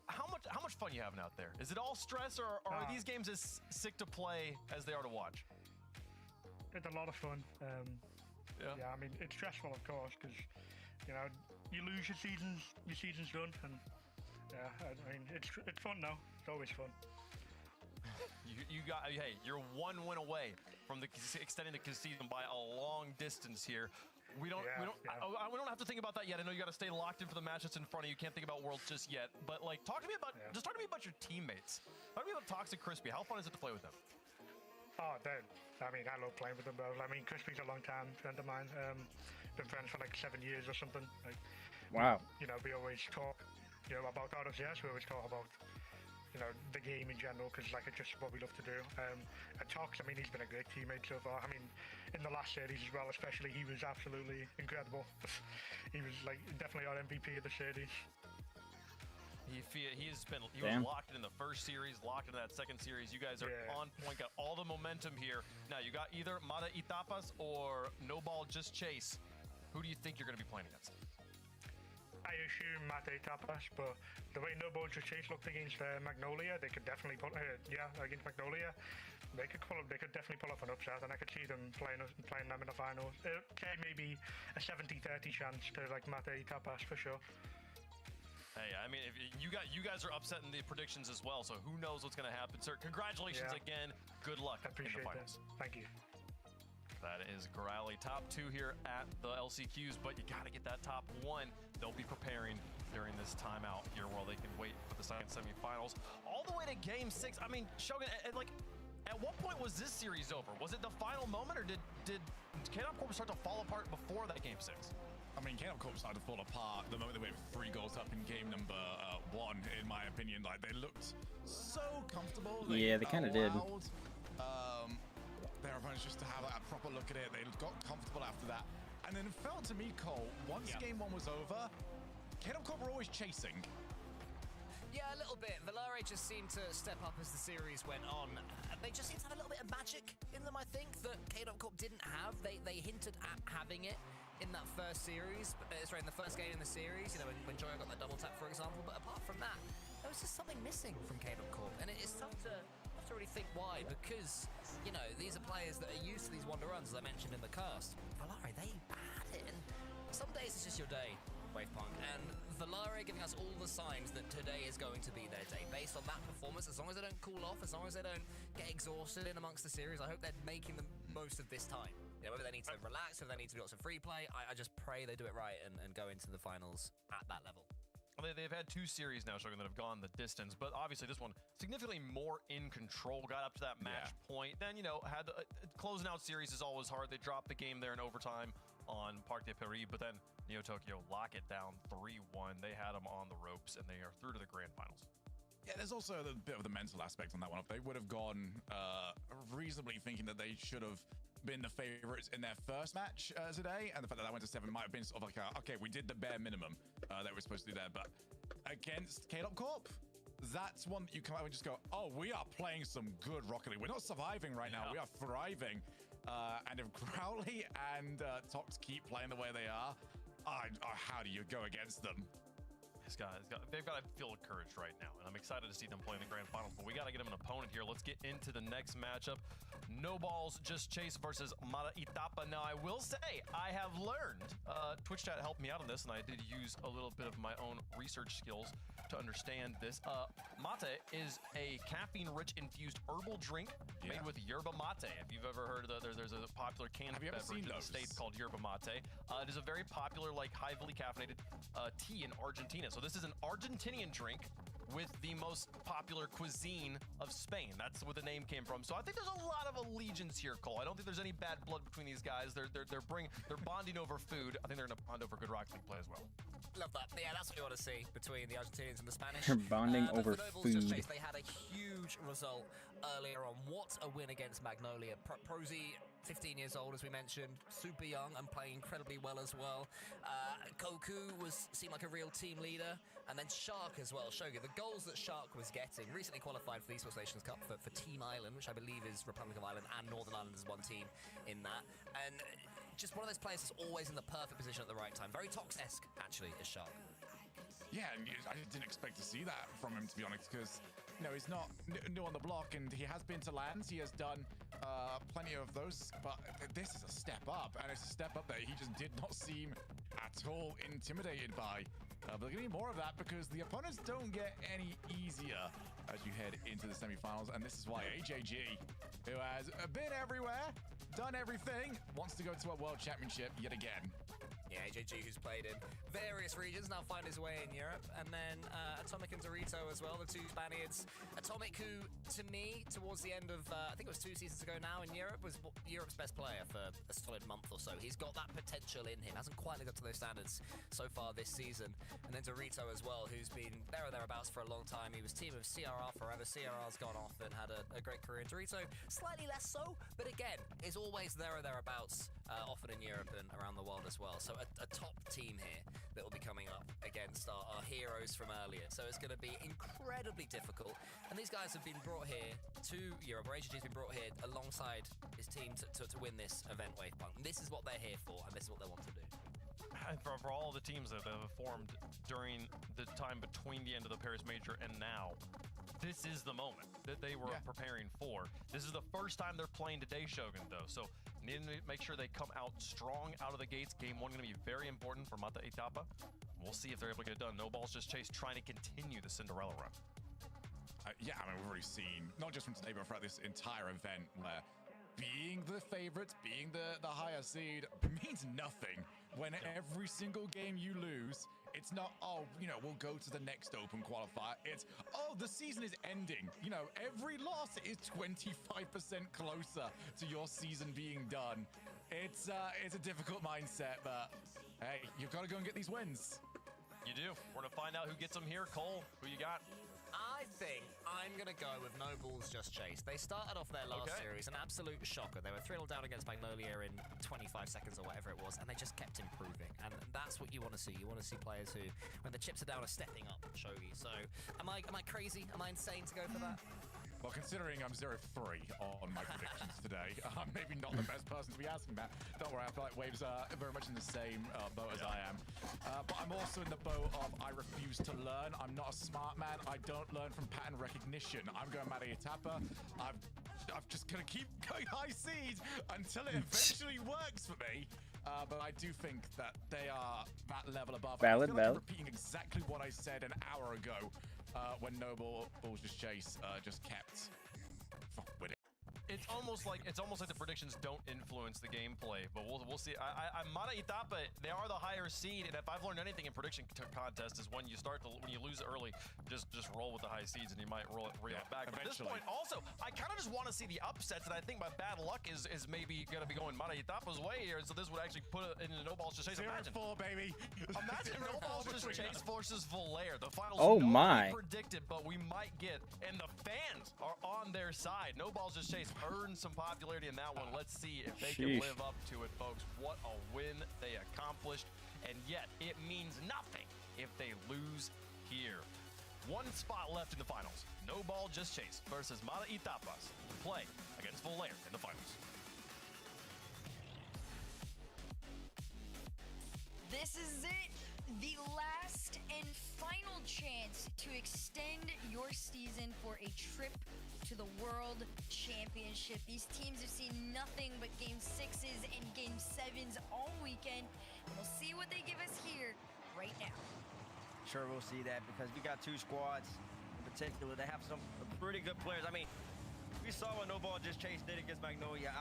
how much fun you having out there? Is it all stress, or are these games as sick to play as they are to watch? It's a lot of fun. Yeah, I mean, it's stressful, of course, because, you know, you lose your season's done, and yeah, I mean, it's fun now. It's always fun. Hey, you're 1 win away from extending the season by a long distance here. We don't have to think about that yet. I know you got to stay locked in for the match that's in front of you. Can't think about Worlds just yet. But like, talk to me about your teammates. Talk to me about Toxic Crispy. How fun is it to play with them? Oh, I mean, I love playing with them both. I mean, Crispy's a long-time friend of mine. Been friends for like 7 years or something. Like, wow. You know, we always talk, you know, about RLCS. We always talk about, you know, the game in general, because like it's just what we love to do. And Tox, I mean, he's been a great teammate so far. I mean, in the last series as well, especially, he was absolutely incredible. He was like definitely our MVP of the series. He was locked in the first series, locked into that second series. You guys are on point, got all the momentum here. Now you got either Mata y Tapas or No Ball Just Chase. Who do you think you're going to be playing against? I assume Mata y Tapas, but the way No Ball Just Chase looked against Magnolia, they could definitely pull. Against Magnolia, they could definitely pull off an upset, and I could see them playing them in the finals. Okay, maybe a 70-30 chance to like Mata y Tapas for sure. Hey, I mean, if you guys are upsetting the predictions as well, so who knows what's going to happen, sir? Congratulations again. Good luck in the finals. Thank you. That is Growly, top 2 here at the LCQs, but you got to get that top 1. They'll be preparing during this timeout here while they can wait for the second semifinals. All the way to Game 6. I mean, Shogun, at what point was this series over? Was it the final moment, or did KDOP Corp start to fall apart before that Game 6? I mean, KDOP Corp started to fall apart the moment they went 3 goals up in game number 1, in my opinion. Like, they looked so comfortable. Yeah, they kind of did. Their opponents just to have a proper look at it. They got comfortable after that. And then it felt to me, Cole, once game 1 was over, KDOP Corp were always chasing. Yeah, a little bit. Valare just seemed to step up as the series went on. They just seemed to have a little bit of magic in them, I think, that KDOP Corp didn't have. They hinted at having it in that first series, sorry, in the first game in the series, you know, when Joya got that double tap, for example. But apart from that, there was just something missing from KDOP Corp, and it's tough to really think why, because, you know, these are players that are used to these wonder runs, as I mentioned in the cast. Valare, they had it, and some days it's just your day, Wavepunk, and Valare giving us all the signs that today is going to be their day. Based on that performance, as long as they don't cool off, as long as they don't get exhausted in amongst the series, I hope they're making the most of this time. You know, whether they need to relax, whether they need to do lots of free play, I just pray they do it right and go into the finals at that level. They've had 2 series now, Shogun, that have gone the distance, but obviously this one significantly more in control, got up to that match point. Then, you know, had closing out series is always hard. They dropped the game there in overtime on Parc de Paris, but then Neo Tokyo lock it down 3-1. They had them on the ropes, and they are through to the grand finals. Yeah, there's also a bit of the mental aspect on that one. If they would have gone reasonably thinking that they should have been the favorites in their first match today, and the fact that went to 7 might have been sort of like, okay, we did the bare minimum that we're supposed to do there. But against KDOP Corp, that's one that you come out and just go, oh, we are playing some good Rocket League. We're not surviving right now. We are thriving. And if Growly and Tox keep playing the way they are, how do you go against them? They've got to feel encouraged right now, and I'm excited to see them play in the grand finals, but we got to get them an opponent here. Let's get into the next matchup. No Balls Just Chase versus Mata y Tapa. Now, I will say, I have learned, Twitch chat helped me out on this, and I did use a little bit of my own research skills to understand this. Mate is a caffeine-rich infused herbal drink made with yerba mate. If you've ever heard of there's a popular canned beverage in the States called yerba mate. It is a very popular, like, highly caffeinated tea in Argentina. So this is an Argentinian drink with the most popular cuisine of Spain. That's where the name came from. So I think there's a lot of allegiance here, Cole. I don't think there's any bad blood between these guys. They're bonding over food. I think they're gonna bond over good Rocket League play as well. Love that. Yeah, that's what you want to see between the Argentinians and the Spanish. They're bonding over food. They had a huge result earlier on. What a win against Magnolia. Prosy, 15 years old, as we mentioned, super young and playing incredibly well as well. Koku seemed like a real team leader, and then Shark as well. Shogi, the goals that Shark was getting, recently qualified for the Esports Nations Cup for Team Island, which I believe is Republic of Ireland and Northern Ireland as one team in that. And just one of those players that's always in the perfect position at the right time. Very Tox-esque, actually, is Shark. Yeah, and I didn't expect to see that from him, to be honest, because he's not new on the block, and he has been to lands. He has done plenty of those, but this is a step up, and it's a step up that he just did not seem at all intimidated by. But there's going to be more of that because the opponents don't get any easier as you head into the semifinals, and this is why AJG, who has been everywhere, done everything, wants to go to a World Championship yet again. Yeah, AJG, who's played in various regions, now find his way in Europe. And then Atomic and Dorito as well, the two Spaniards. Atomic, who, to me, towards the end of, I think it was 2 seasons ago now in Europe, was Europe's best player for a solid month or so. He's got that potential in him. Hasn't quite lived up to those standards so far this season. And then Dorito as well, who's been there or thereabouts for a long time. He was team of CRR forever. CRR's gone off and had a great career. And Dorito, slightly less so, but again, is always there or thereabouts, often in Europe and around the world as well. So a top team here that will be coming up against our heroes from earlier. So it's going to be incredibly difficult. And these guys have been brought here to Europe, or AJG's been brought here alongside his team to win this event, Wavepunk. This is what they're here for, and this is what they want to do. And for all the teams that have formed during the time between the end of the Paris Major and now, this is the moment that they were preparing for. This is the first time they're playing today, Shogun, though. So need to make sure they come out strong out of the gates. Game 1 going to be very important for Mata Etapa. We'll see if they're able to get it done. No Balls Just Chase trying to continue the Cinderella run. Yeah, I mean, we've already seen, not just from today, but throughout this entire event, where being the favorites, being the higher seed means nothing when every single game you lose, it's not, we'll go to the next open qualifier. It's, the season is ending. Every loss is 25% closer to your season being done. It's a difficult mindset, but hey, you've got to go and get these wins. You do. We're going to find out who gets them here. Cole, who you got? I think I'm going to go with No Balls Just Chase. They started off their last series, an absolute shocker. They were 3-0 down against Magnolia in 25 seconds or whatever it was, and they just kept improving. And that's what you want to see. You want to see players who, when the chips are down, are stepping up, Shogi. So am I crazy? Am I insane to go for that? Well, considering I'm 0-3 on my predictions today, I'm maybe not the best person to be asking that. Don't worry, I feel like Waves are very much in the same boat as I am. But I'm also in the boat of I refuse to learn. I'm not a smart man. I don't learn from pattern recognition. I'm going Mata Etapa. I'm just going to keep going high seed until it eventually works for me. But I do think that they are that level above. Valid. I'm repeating exactly what I said an hour ago. When No Balls Just Chase just kept with it. It's almost like the predictions don't influence the gameplay, but we'll see. Mata Etapa, they are the higher seed, and if I've learned anything in prediction contests is when you lose early, just roll with the high seeds, and you might reel it back. But at this point, also, I kind of just want to see the upsets, and I think my bad luck is maybe going to be going Mata Etapa's way here, so this would actually put it into No Balls Just Chase. 0-4, baby. Imagine No Balls Just Chase versus Volair. The finals predicted, but we might get, and the fans are on their side. No Balls Just Chase earned some popularity in that one. Let's see if they can live up to it, folks. What a win they accomplished, and yet it means nothing if they lose here. One spot left in the finals. No Ball Just Chase versus Mata Etapas play against Volair in the finals. This is it. The last and final chance to extend your season for a trip to the World Championship. These teams have seen nothing but Game 6s and Game 7s all weekend. We'll see what they give us here right now. Sure, we'll see that because we got 2 squads in particular that have some pretty good players. I mean, we saw what No Ball Just Chase did against Magnolia.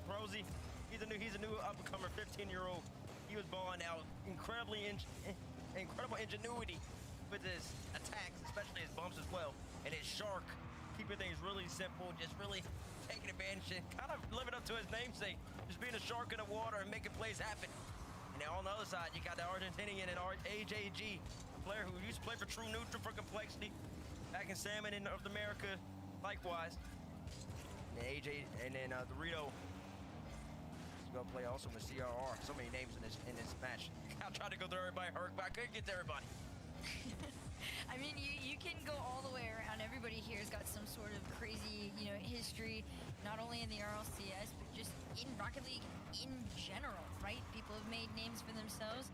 Prosy, he's a new up-and-comer 15-year-old. He was balling out incredible ingenuity with his attacks, especially his bumps as well, and his shark, keeping things really simple, just really taking advantage and kind of living up to his namesake, just being a shark in the water and making plays happen. And then on the other side, you got the Argentinian and AJG, a player who used to play for True Neutral for Complexity, back in Salmon in North America, likewise. And then AJ, and then Dorito is gonna play also with CRR. So many names in this match. I tried to go through everybody, Herc, but I couldn't get to everybody. I mean, you can go all the way around. Everybody here has got some sort of crazy, history, not only in the RLCS, but just in Rocket League in general, right? People have made names for themselves.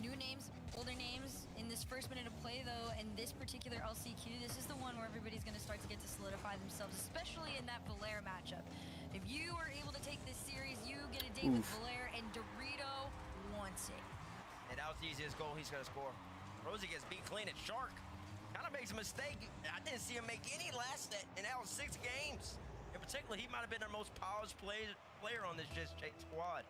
New names, older names. In this first minute of play, though, and this particular LCQ, this is the one where everybody's going to start to get to solidify themselves, especially in that Valère matchup. If you are able to take this series, you get a date with Valère, and Dorito wants it. And that was the easiest goal he's going to score. Rosie gets beat clean at Shark. Kind of makes a mistake. I didn't see him make any last set, and that was 6 games. In particular, he might have been our most polished player on this Just Chase squad.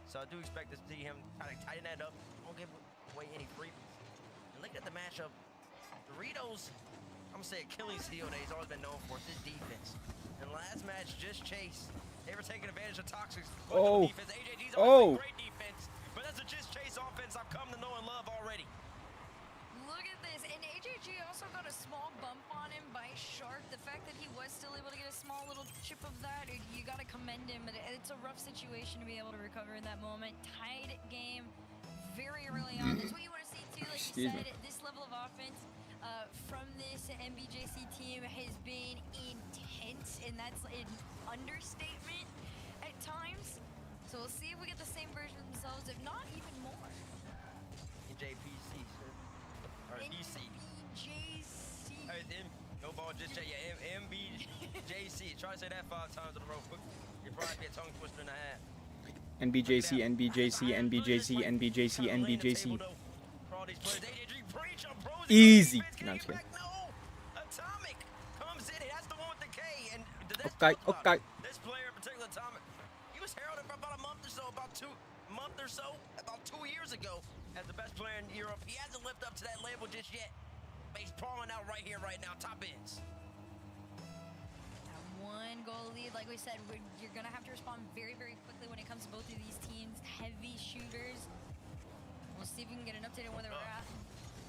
So I do expect to see him kind of tighten that up. Don't give away any freebies. And look at the matchup. Doritos, I'm going to say Achilles heel that he's always been known for is his defense. And last match, Just Chase, they were taking advantage of Toxic's defense. AJG's always great defense, but that's a Just Chase offense I've come to know and love already. Look at this, and AJG also got a small bump on him by Shark. The fact that he was still able to get a small little chip of that, you gotta commend him, but it's a rough situation to be able to recover in that moment. Tied game very early on. That's what you want to see too, like you said, this level of offense from this MBJC team has been intense, and that's an understatement at times. So we'll see if we get the same version of themselves, if not even more. JPC, or DC. MBJC. No ball, just MBJC. Try to say that 5 times in a row. You'd probably be a tongue twister and a half. NBJC, NBJC, NBJC, NBJC, NBJC. Easy. No, I'm just kidding. Atomic comes in. That's the one with the K. And Okay. this player in particular, Atomic, he was heralded for about a month or so, about 2 years ago, as the best player in Europe. He hasn't lived up to that label just yet. But he's pulling out right here, right now, top ends. One goal lead, like we said, you're gonna have to respond very, very quickly when it comes to both of these teams. Heavy shooters. We'll see if we can get an update on where they're at.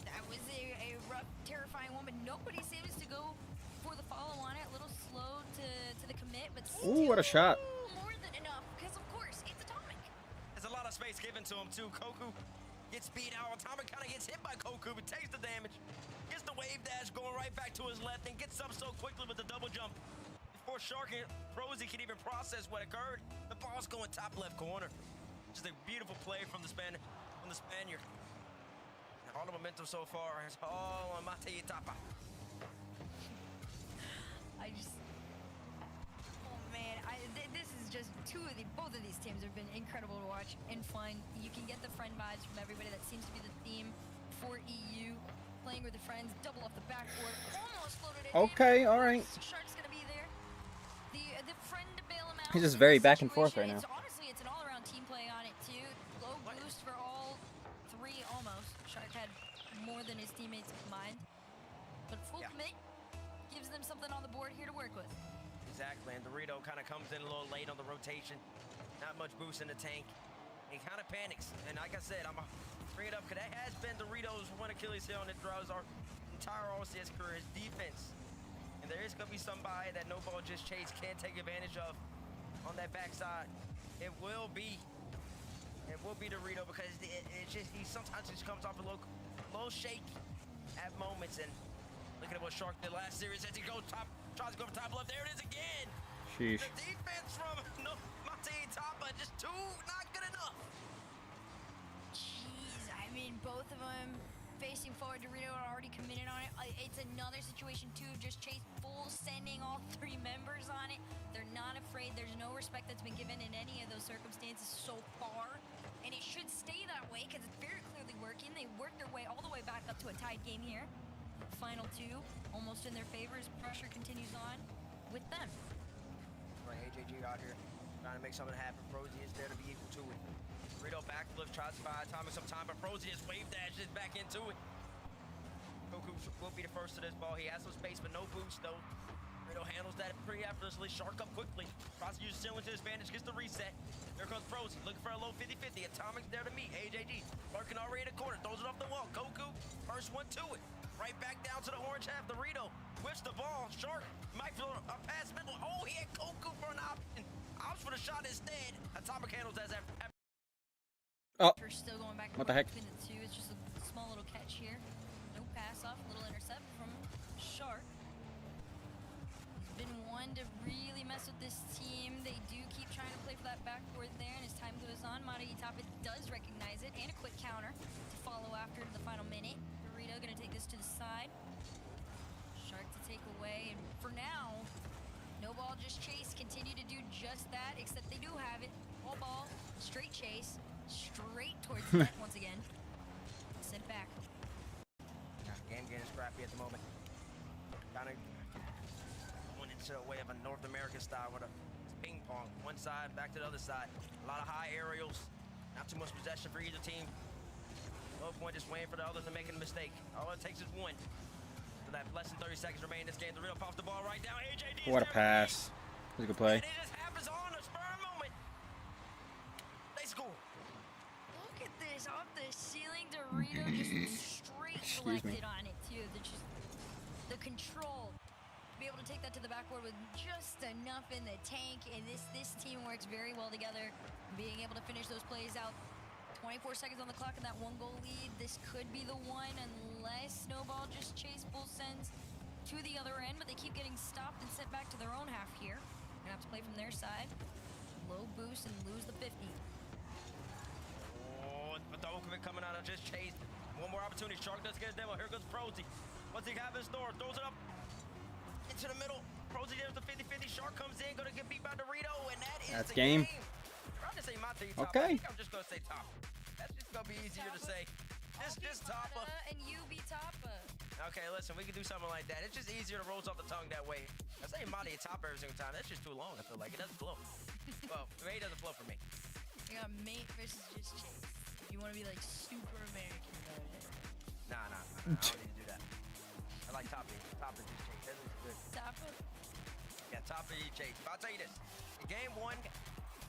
That was a rough, terrifying one, but nobody seems to go for the follow on it. A little slow to the commit, but Ooh, what a shot. More than enough, because of course, it's Atomic. There's a lot of space given to him too. Koku gets beat out. Atomic kind of gets hit by Koku, but takes the damage. Gets the wave dash going right back to his left and gets up so quickly with the double jump. Before Shark and Rosie can even process what occurred, the ball's going top left corner. Just a beautiful play from the Spaniard. And all the momentum so far is all on Mate Tapa. This is just both of these teams have been incredible to watch and fun. You can get the friend vibes from everybody. That seems to be the theme for EU. Playing with the friends, double off the backboard, almost floated it. Okay, all right. Shark's gonna be there. The friend to bail him out. He's just very back and forth right now. Honestly, it's an all-around team play on it too. Low boost for all 3 almost. Shark had more than his teammates combined, but full commit gives them something on the board here to work with. Exactly, and Dorito kind of comes in a little late on the rotation. Not much boost in the tank. He kind of panics, and like I said, I'm going to bring it up because that has been Dorito's one Achilles heel and it throughout our entire RLCS career, his defense. And there is going to be somebody that No Ball Just Chase can't take advantage of on that backside. It will be Dorito because he sometimes just comes off a little shaky at moments. And look at what Shark did last series as he goes top. Tries to go for top left. There it is again. Sheesh. The defense from Mate Tapa just not good enough. Jeez, I mean, both of them facing forward. Dorito already committed on it. It's another situation too. Just Chase full sending all 3 members on it. They're not afraid. There's no respect that's been given in any of those circumstances so far, and it should stay that way because it's very clearly working. They worked their way all the way back up to a tied game here. Final 2, almost in their favor as pressure continues on with them. Right, AJG out here trying to make something happen. Frozy is there to be equal to it. Dorito backflip, tries to buy Atomic some time, but Frozy just wave dashes back into it. will be the first to this ball. He has some space, but no boost, though. Rito handles that pretty effortlessly. Shark up quickly. Tries to use ceiling to his advantage. Gets the reset. There comes Frozen. Looking for a low 50-50. Atomic's there to meet. AJG lurking already in the corner. Throws it off the wall. Goku, first one to it. Right back down to the orange half. The Rito whips the ball. Shark might throw a pass middle. Oh, he had Goku for an option. Opts for the shot instead. Atomic handles that after. Oh. Still going back What the heck? between the two. It's just a small little catch here. No pass off. Little intercept from Shark. He's been one to really mess with this team. They do keep trying to play for that backboard there, and as time goes on, Mata Itape does recognize it, and a quick counter to follow after the final minute. Dorito gonna take this to the side. Shark to take away, and for now, no ball, just chase. Continue to do just that, except they do have it. All ball, straight chase, straight towards the net once again. Send it back. Game getting scrappy at the moment. Kind of going into a way of a North American style with a ping pong. One side, back to the other side. A lot of high aerials. Not too much possession for either team. Low point just waiting for the other to make a mistake. All it takes is one. So that less than 30 seconds remain in this game. The Rito pops the ball right down. AJD. What a pass. That was a good play. And it just happens on a spur moment. They score. Look at this, off the ceiling, Dorito just straight selected on it too. The control, be able to take that to the backboard with just enough in the tank, and this team works very well together, being able to finish those plays out. 24 seconds on the clock and that 1-goal lead. This could be the one unless Snowball just chase full sends to the other end, but they keep getting stopped and sent back to their own half here. Gonna have to play from their side. Low boost and lose the 50. Oh, but the Okumin coming out of just chase. One more opportunity. Shark does get a demo. Here goes Prosy. What's he have in store? Throws it up into the middle. Prosy there's the 50-50. Shark comes in, gonna get beat by Dorito, and that's the game. I'm gonna say Mata Itape. Okay. I think I'm just gonna say top. That's just gonna be easier to say. Just Toppa. And you be Toppa. Okay, listen, we can do something like that. It's just easier to rolls off the tongue that way. I say Mata Itape every single time. That's just too long. I feel like it doesn't flow. Well, it doesn't flow for me. You got mate versus just chase. If you want to be like super American about it. Nah. I don't need to do that. I like Toppa just chase. That looks good. Toppa? Yeah, Toppa chase. But I'll tell you this. In game one,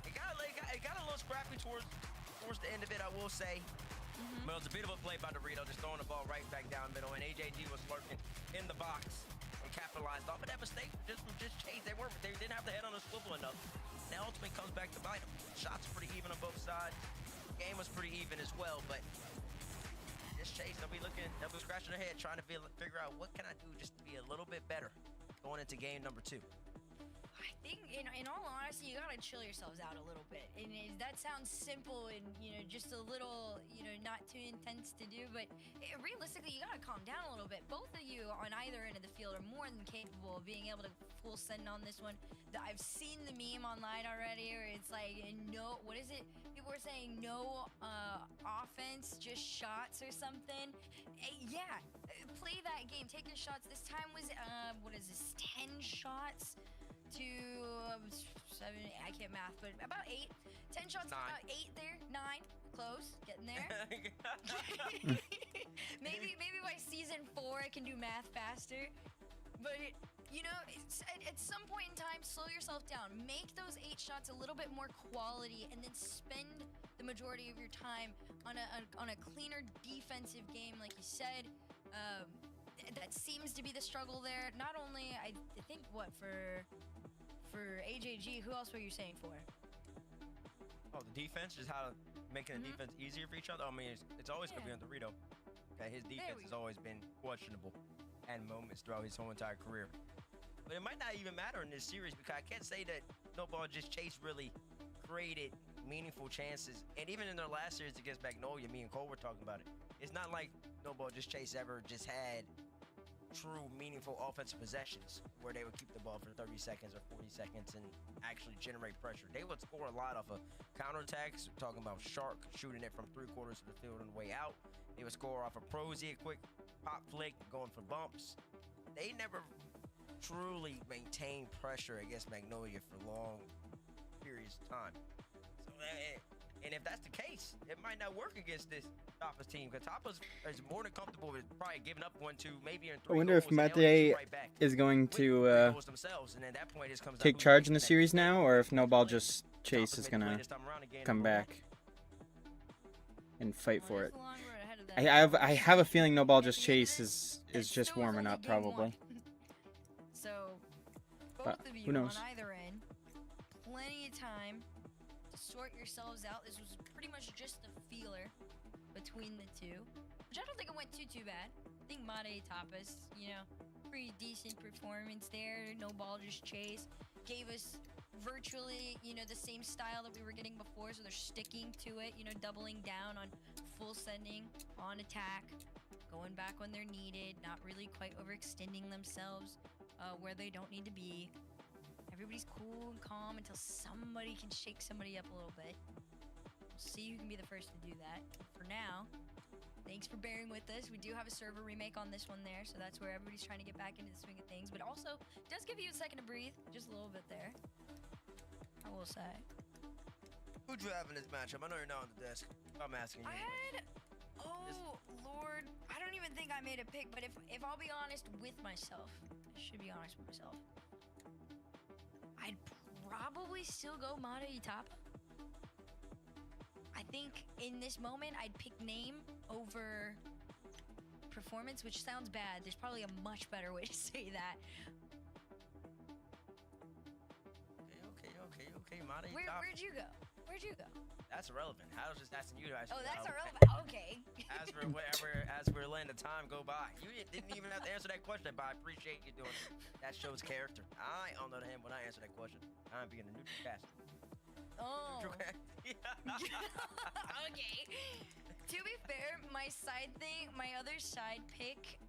it got a little scrappy towards the end of it, I will say. But it was a bit of a play by Dorito, just throwing the ball right back down middle, and AJG was lurking in the box and capitalized off of that mistake just from just chase. They didn't have the head on the swivel enough. Now ultimately comes back to bite them. Shots pretty even on both sides. Game was pretty even as well, but just chase. They'll be scratching their head, trying to figure out what can I do just to be a little bit better going into game number 2. I think, in all honesty, you gotta chill yourselves out a little bit. And that sounds simple and, just a little, not too intense to do, but realistically, you gotta calm down a little bit. Both of you on either end of the field are more than capable of being able to full send on this one. I've seen the meme online already where it's like, no, what is it? People are saying no offense, just shots or something. Yeah, play that game. Take your shots. This time was, 10 shots? To 7, I can't math, but about 8. 10 shots, about 8 there. 9, close, getting there. maybe by season 4 I can do math faster. But at some point in time, slow yourself down. Make those 8 shots a little bit more quality, and then spend the majority of your time on a cleaner defensive game, like you said. That seems to be the struggle there. Not only, I think, for AJG, who else were you saying for? Oh, the defense, just how to making the defense easier for each other. I mean, it's always gonna be on Dorito. Okay, his defense has always been questionable at moments throughout his whole entire career. But it might not even matter in this series because I can't say that No Ball Just Chase really created meaningful chances. And even in their last series against Magnolia, me and Cole were talking about it. It's not like No Ball Just Chase ever just had true meaningful offensive possessions where they would keep the ball for 30 seconds or 40 seconds and actually generate pressure. They would score a lot off of counterattacks. We're talking about Shark shooting it from 3/4 of the field on the way out. They would score off of Prosy, a quick pop flick, going for bumps. They never truly maintained pressure against Magnolia for long periods of time. So And if that's the case, it might not work against this Tapa's team, because Tapa's is more than comfortable with probably giving up 1-2, maybe in 3 I wonder if goals, and they'll Mate get right back is going with to 3 goals themselves, and at that point, it comes down take to who charge in the makes series next. now, or if No Ball Just Chase Tapa's is made the play gonna this time around again, come number one. back and fight for it. There's a long road ahead of them. I have a feeling No Ball Just Chase is just warming up probably. So, But both of who you on knows? either end, plenty of time to sort yourselves out. This was pretty much just a feeler between the two, which I don't think it went too bad. I think Mate Tapas, you know, pretty decent performance there. No Ball Just Chase gave us virtually, you know, the same style that we were getting before, so they're sticking to it, you know, doubling down on full sending, on attack, going back when they're needed, not really quite overextending themselves where they don't need to be. Everybody's cool and calm until somebody can shake somebody up a little bit. We'll see who can be the first to do that. For now, thanks for bearing with us. We do have a server remake on this one there, so that's where everybody's trying to get back into the swing of things, but also does give you a second to breathe, just a little bit there. I will say. Who'd you have in this matchup? I know you're not on the desk. I'm asking you. I had, oh Lord, I don't even think I made a pick, but if I'll be honest with myself, I should be honest with myself, I'd probably still go Mate Tapa. I think in this moment, I'd pick name over performance, which sounds bad. There's probably a much better way to say that. Okay, Mate Tapa. Where'd you go? Where'd you go? That's irrelevant. I was just asking you guys. Oh, that's irrelevant. Okay. As we're letting the time go by, you didn't even have to answer that question, but I appreciate you doing it. That shows character. I, on the other hand, when I answer that question, I'm being a neutral caster. Oh. Yeah. Okay. To be fair, my other side pick.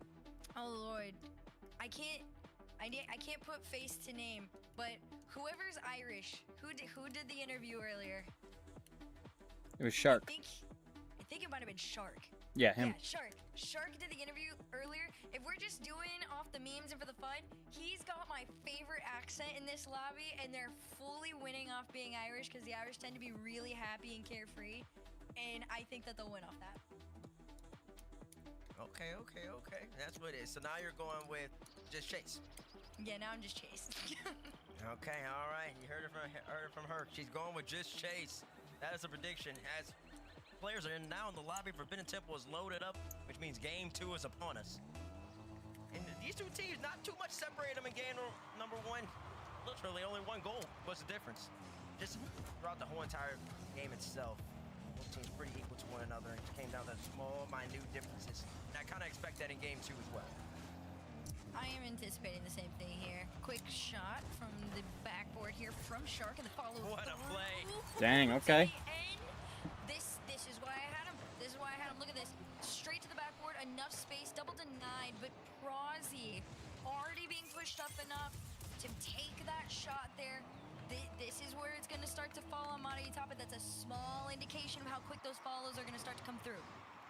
Oh Lord, I can't put face to name, but whoever's Irish, who did the interview earlier? It was Shark. I think it might have been Shark. Yeah, him. Yeah, Shark. Shark did the interview earlier. If we're just doing off the memes and for the fun, he's got my favorite accent in this lobby, and they're fully winning off being Irish because the Irish tend to be really happy and carefree, and I think that they'll win off that. Okay. That's what it is. So now you're going with just Chase. Yeah, now I'm just Chase. Okay, all right. You heard it from her. She's going with just Chase. That is a prediction. As players are now in the lobby, Forbidden Temple is loaded up, which means game 2 is upon us. And these two teams, not too much separated them in game number 1. Literally, only 1 goal was the difference. Just throughout the whole entire game itself, both teams pretty equal to one another. It came down to small, minute differences. And I kind of expect that in game 2 as well. I am anticipating the same thing here. Quick shot from the backboard here from Shark and the follow. What a play. Dang, okay. This is why I had him. This is why I had him. Look at this. Straight to the backboard, enough space, double denied, but Prozzy already being pushed up enough to take that shot there. This is where it's going to start to fall on Mate Tapa. That's a small indication of how quick those follows are going to start to come through.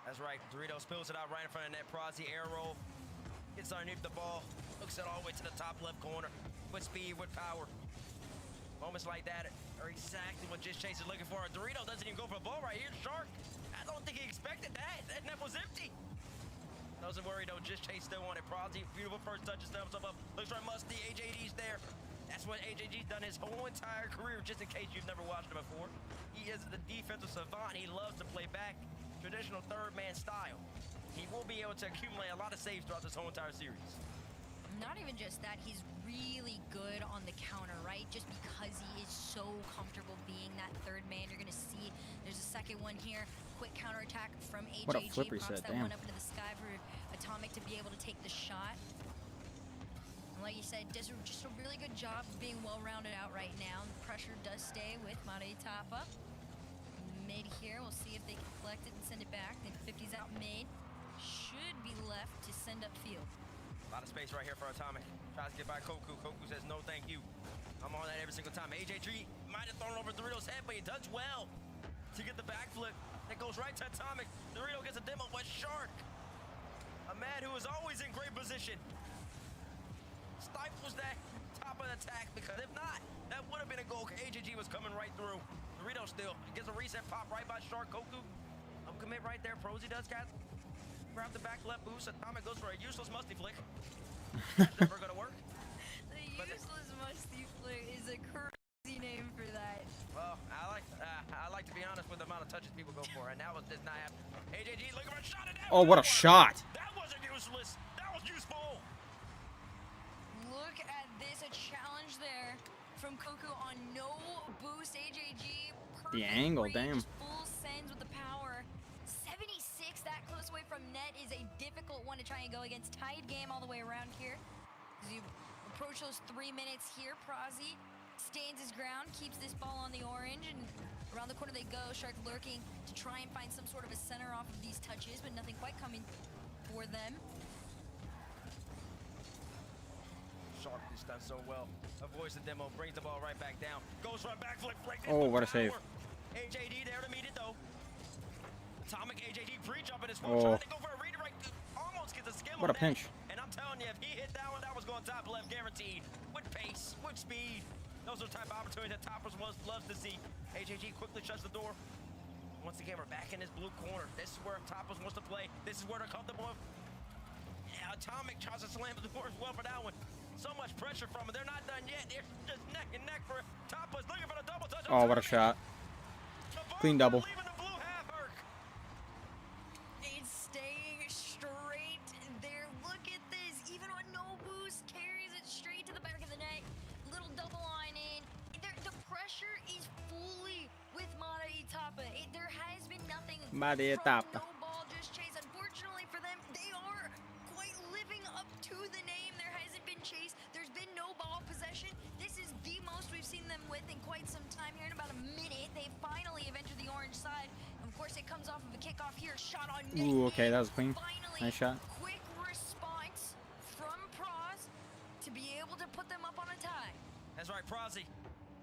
That's right. Dorito spills it out right in front of net. Prozzy air roll. Gets underneath the ball. Looks it all the way to the top left corner. With speed, with power. Moments like that are exactly what Just Chase is looking for. Dorito doesn't even go for the ball right here. Shark, I don't think he expected that. That net was empty. Doesn't worry though. Just Chase still on it. Prozzy, beautiful first touch, steps himself up. Looks right musty. AJD's there. That's what AJG's done his whole entire career, just in case you've never watched him before. He is the defensive savant. He loves to play back. Traditional third man style. He will be able to accumulate a lot of saves throughout this whole entire series. Not even just that, he's really good on the counter, right? Just because he is so comfortable being that third man. You're going to see there's a second one here. Quick counterattack from AJG. What a flip Pops reset, that damn. one up into the sky for Atomic to be able to take the shot. And like you said, does just a really good job of being well-rounded out right now. The pressure does stay with Mate Tapa. Mid here, we'll see if they can collect it and send it back. The 50's out mid. Should be left to send up field. A lot of space right here for Atomic. Tries to get by Koku. Koku says no thank you. I'm on that every single time. AJ3 might have thrown it over Dorito's head, but he does well to get the backflip. That goes right to Atomic. Dorito gets a demo with Shark. A man who is always in great position. Stifles that top of the attack, because if not, that would have been a goal. AJG was coming right through. Dorito still gets a reset pop right by Shark. Goku commit right there. Prosy does cat. Grab the back left boost. Atomic goes for a useless musty flick. That's never gonna work. The useless musty flick is a crazy name for that. Well, I like to be honest with the amount of touches people go for, and that was just not happening. AJG looking for a shot at that. Oh, what a shot! That wasn't useless. That was useful. Look at this, a challenge there from Koku on no boost. AJG. The angle, damn. Full sends with the power. 76, that close away from net is a difficult one to try and go against. Tied game all the way around here. As you approach those 3 minutes here, Prosy stands his ground, keeps this ball on the orange, and around the corner they go. Shark lurking to try and find some sort of a center off of these touches, but nothing quite coming for them. Shark just done so well. Avoids the demo, brings the ball right back down. Goes right back, flick. Oh, what a save. AJD there to meet it though. Atomic AJD pre-jumping his Oh. trying to go for a redirect. Almost gets a skim What on a pinch. that. And I'm telling you, if he hit that one, that was going top left guaranteed. With pace, with speed. Those are the type of opportunities that Toppers loves to see. AJG quickly shuts the door. Once again, we're back in this blue corner. This is where Toppers wants to play. This is where they're comfortable. Yeah, Atomic tries to slam the door as well for that one. So much pressure from it. They're not done yet. They're just neck and neck for Toppers. Looking for the double touch. Oh, what a shot. Clean double. It's staying straight there. Look at this. Even on no boost, carries it straight to the back of the net. Little double line in. The pressure is fully with Mata Itapa. There has been nothing Mata from Itapa. no ball, just chase. Unfortunately for them, they are quite living up to the name. There hasn't been chase. There's been no ball possession. This is the most we've seen them with in quite some time here. In about a minute, they finally have entered the orange side. Of course, it comes off of a kickoff here. Shot on net. Ooh, okay, that was clean. Finally, Nice shot. quick response from Proz to be able to put them up on a tie. That's right, Prosy.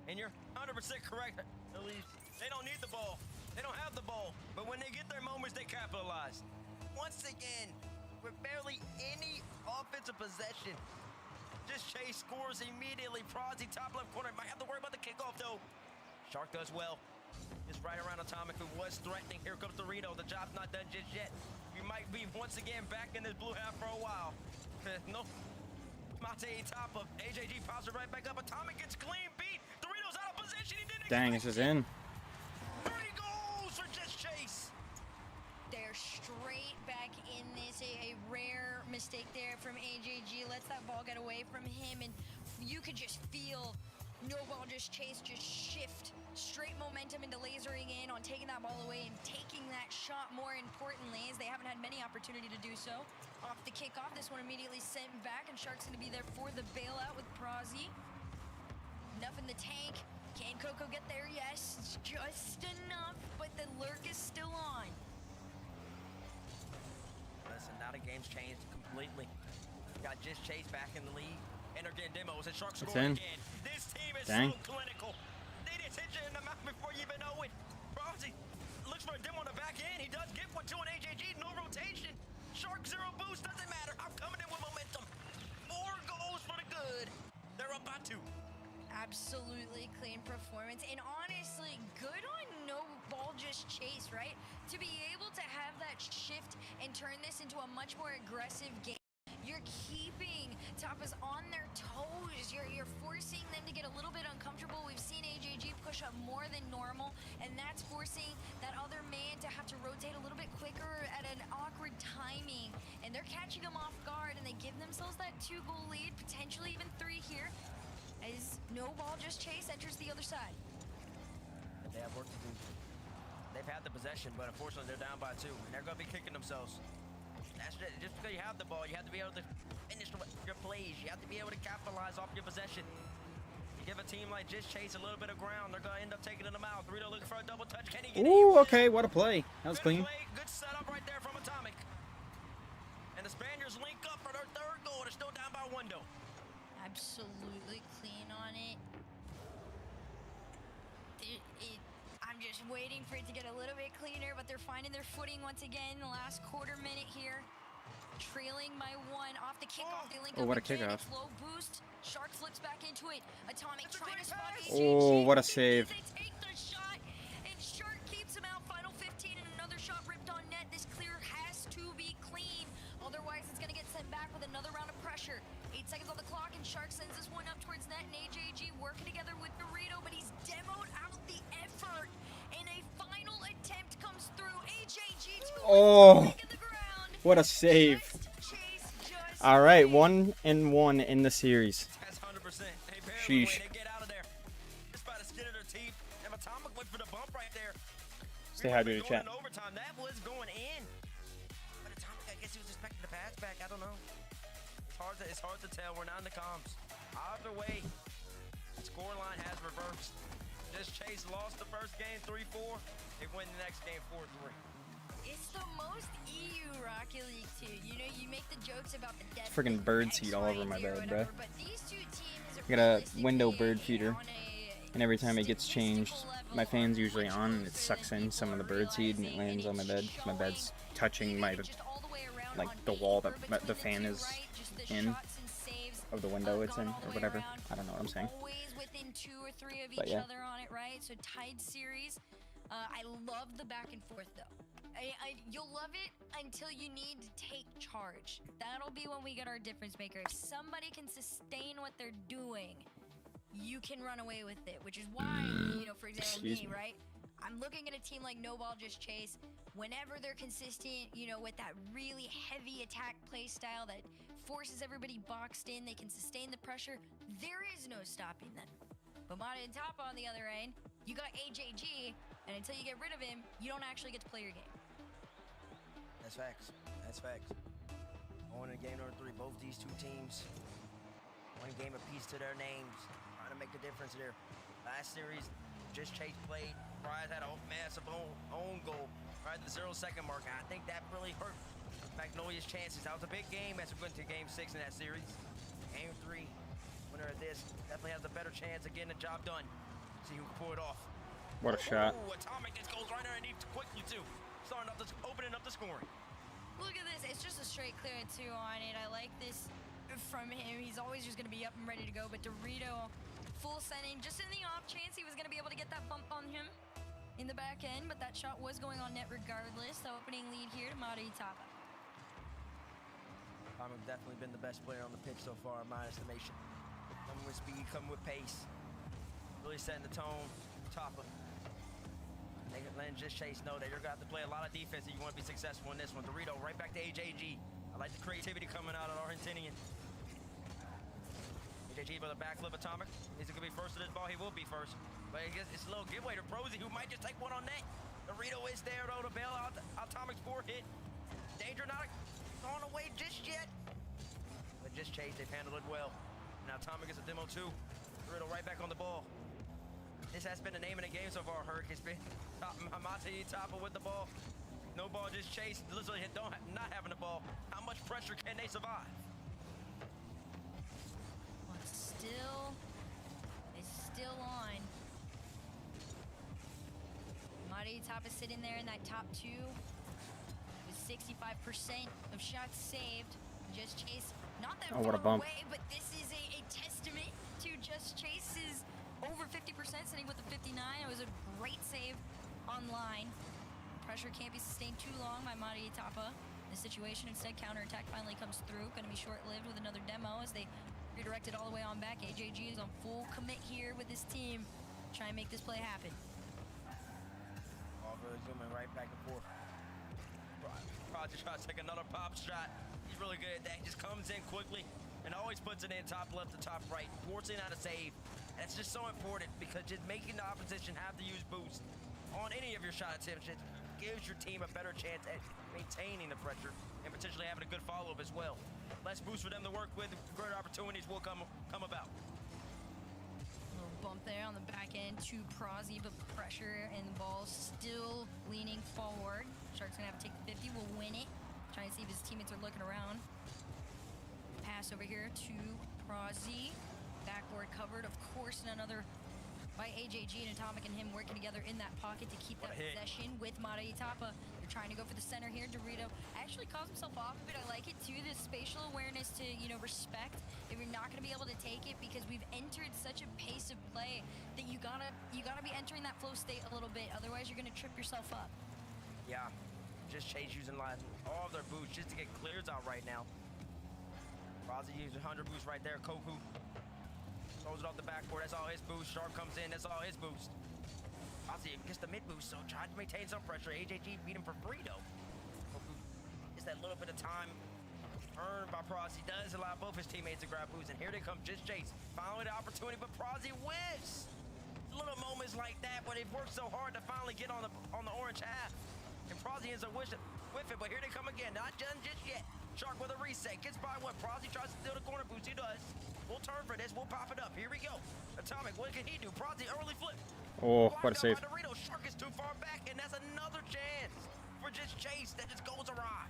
And you're 100% correct. At least they don't need the ball. They don't have the ball. But when they get their moments, they capitalize. Once again, with barely any offensive possession, just Chase scores immediately. Prosy, top left corner. Might have to worry about the kickoff, though. Shark does well. Just right around Atomic, who was threatening. Here comes Dorito. The job's not done just yet. We might be once again back in this blue half for a while. No. Mate top of AJG pops it right back up. Atomic gets clean beat. Dorito's out of position. He didn't. Dang, this is in. 3 goals for Just Chase. They're straight back in this. A rare mistake there from AJG. Lets that ball get away from him, and you could just feel no ball just chase, just shift straight momentum into lasering in on taking that ball away and taking that shot, more importantly, as they haven't had many opportunity to do so. Off the kickoff, this one immediately sent back, and Shark's going to be there for the bailout with Prosy. Enough in the tank. Can Coco get there? Yes, it's just enough, but the lurk is still on. Listen, now the game's changed completely. Got Just Chase back in the lead. And they're getting demos, and Shark scoring again. This team is Dang. so clinical. They just hit you in the mouth before you even know it. Prosy looks for a demo on the back end. He does get one, 2 on AJG, no rotation. Shark 0 boost, doesn't matter. I'm coming in with momentum. 4 goals for the good. They're up by 2. Absolutely clean performance, and honestly, good on no ball just chase, right? To be able to have that shift and turn this into a much more aggressive game. You're keeping Tapas on their toes. You're forcing them to get a little bit uncomfortable. We've seen AJG push up more than normal, and that's forcing that other man to have to rotate a little bit quicker at an awkward timing. And they're catching them off guard, and they give themselves that 2-goal lead, potentially even 3 here, as no ball just chase enters the other side. They have work to do. They've had the possession, but unfortunately they're down by 2, and they're going to be kicking themselves. That's just because you have the ball, you have to be able to finish your plays. You have to be able to capitalize off your possession. You give a team like Just Chase a little bit of ground, they're going to end up taking them out. Dorito looking for a double touch. Can he get it? Ooh, okay, what a play. That was clean. Play, good setup right there from Atomic. And the Spaniards link up for their 3rd goal. They're still down by 1, though. Absolutely clean on it. I'm just waiting for it to get a little bit cleaner, but they're finding their footing once again. The last quarter minute here. Trailing by 1 off the kickoff. They link up what a again. kickoff. It's low boost. Shark flips back into it. Atomic trying to spot Oh, AJG. what a save. They take the shot, Oh, what a save. All right, 1-1 in the series. That's 100%. Hey, Sheesh. they get out of there. Just by the skin of their teeth. And Atomic went for the bump right there. Stay hydrated, chat. In overtime, that was going in. But Atomic, I guess he was expecting the pass back. I don't know. It's hard to tell. We're not in the comms. Either way, the scoreline has reversed. Just Chase lost the first game 3-4. They win the next game 4-3. It's the most EU Rocket League too. You know, you make the jokes about the death. Freaking bird seed all over my bed, bruh. But these two teams I got a window bird feeder, and every time it gets changed, my fan's usually on, and it sucks in some of the bird seed, and it lands on my bed. My bed's touching my, like, the wall that the fan is in, of the window it's in, or whatever. I don't know what I'm saying. Always within 2 or 3 of But each yeah. other on it, right? So tied series. I love the back and forth though. You'll love it until you need to take charge. That'll be when we get our difference maker. If somebody can sustain what they're doing, you can run away with it, which is why, you know, for example, me, right? I'm looking at a team like No Ball Just Chase. Whenever they're consistent, you know, with that really heavy attack play style that forces everybody boxed in, they can sustain the pressure. There is no stopping them. But Mata and Tapa on the other end, you got AJG, and until you get rid of him, you don't actually get to play your game. That's facts. That's facts. Going to game number 3, both these two teams, one game apiece to their names, trying to make the difference there. Last series, Just Chase played. Prize had a massive own goal right at the 0-second mark. I think that really hurt Magnolia's chances. That was a big game as we went to game 6 in that series. Game 3, winner of this definitely has a better chance of getting the job done. See who can pull it off. What a shot. Ooh, Atomic just goes right underneath quickly too. Opening up the scoring. Look at this. It's just a straight clear 2 on it. I like this from him. He's always just going to be up and ready to go. But Dorito full sending just in the off chance he was going to be able to get that bump on him in the back end. But that shot was going on net regardless. The opening lead here to Mata Tapa. Atomic definitely been the best player on the pitch so far, in my estimation. Coming with speed, coming with pace. Really setting the tone. Tapa. Letting Just Chase know that you're going to have to play a lot of defense if you want to be successful in this one. Dorito right back to AJG. I like the creativity coming out of Argentinian. AJG with a backflip Atomic. Is he going to be first to this ball? He will be first. But I guess it's a little giveaway to Prosy, who might just take one on net. Dorito is there though to bail out Atomic's 4 hit. Danger not gone away just yet. But Just Chase, they've handled it well. Now Atomic is a demo too. Dorito right back on the ball. This has been the name of the game so far, Herc. It's been Mata Tapa with the ball. No Ball Just Chase. Literally not having the ball. How much pressure can they survive? But still, it's still on. Mata Tapa sitting there in that top 2 with 65% of shots saved. Just Chase, not that what a far bump. away, but this is a testament to Just Chase's over 50%, sitting with the 59. It was a great save online. Pressure can't be sustained too long by Mata Tapa. The situation instead, counterattack finally comes through. Going to be short-lived with another demo as they redirect it all the way on back. AJG is on full commit here with this team. Try and make this play happen. All really zooming right back and forth. Roger tries to take another pop shot. He's really good at that. He just comes in quickly and always puts it in top left to top right, forcing out a save. That's just so important because just making the opposition have to use boost on any of your shot attempts just gives your team a better chance at maintaining the pressure and potentially having a good follow-up as well. Less boost for them to work with, greater opportunities will come about. Little bump there on the back end to Prosy, but pressure and the ball still leaning forward. Shark's gonna have to take the 50, will win it. Trying to see if his teammates are looking around. Pass over here to Prosy. Backboard covered, of course, and another by AJG and Atomic and him working together in that pocket to keep that possession with Mata Tapa. They're trying to go for the center here. Dorito actually calls himself off of it. I like it too, this spatial awareness to, you know, respect if you're not going to be able to take it, because we've entered such a pace of play that you gotta be entering that flow state a little bit, otherwise you're going to trip yourself up. Yeah, Just Chase using all of their boosts just to get clears out right now. Rozzy using 100 boost right there. Koku throws it off the backboard. That's all his boost. Sharp comes in. That's all his boost. Rozzy gets the mid boost, so trying to maintain some pressure. AJG beat him for free though. takes that little bit of time earned by Prozzy, does allow both his teammates to grab boots, and here they come, Just Chase, following the opportunity, but Prozzy whiffs. Little moments like that, but they've worked so hard to finally get on the orange half, and Prozzy ends up with it, but here they come again, not done just yet. Shark with a reset, gets by what? Prozzy tries to steal the corner boost, he does. We'll turn for this, we'll pop it up, here we go. Atomic, what can he do? Prozzy early flip. Oh, what a save. Dorito. Shark is too far back, and that's another chance for Just Chase that just goes awry.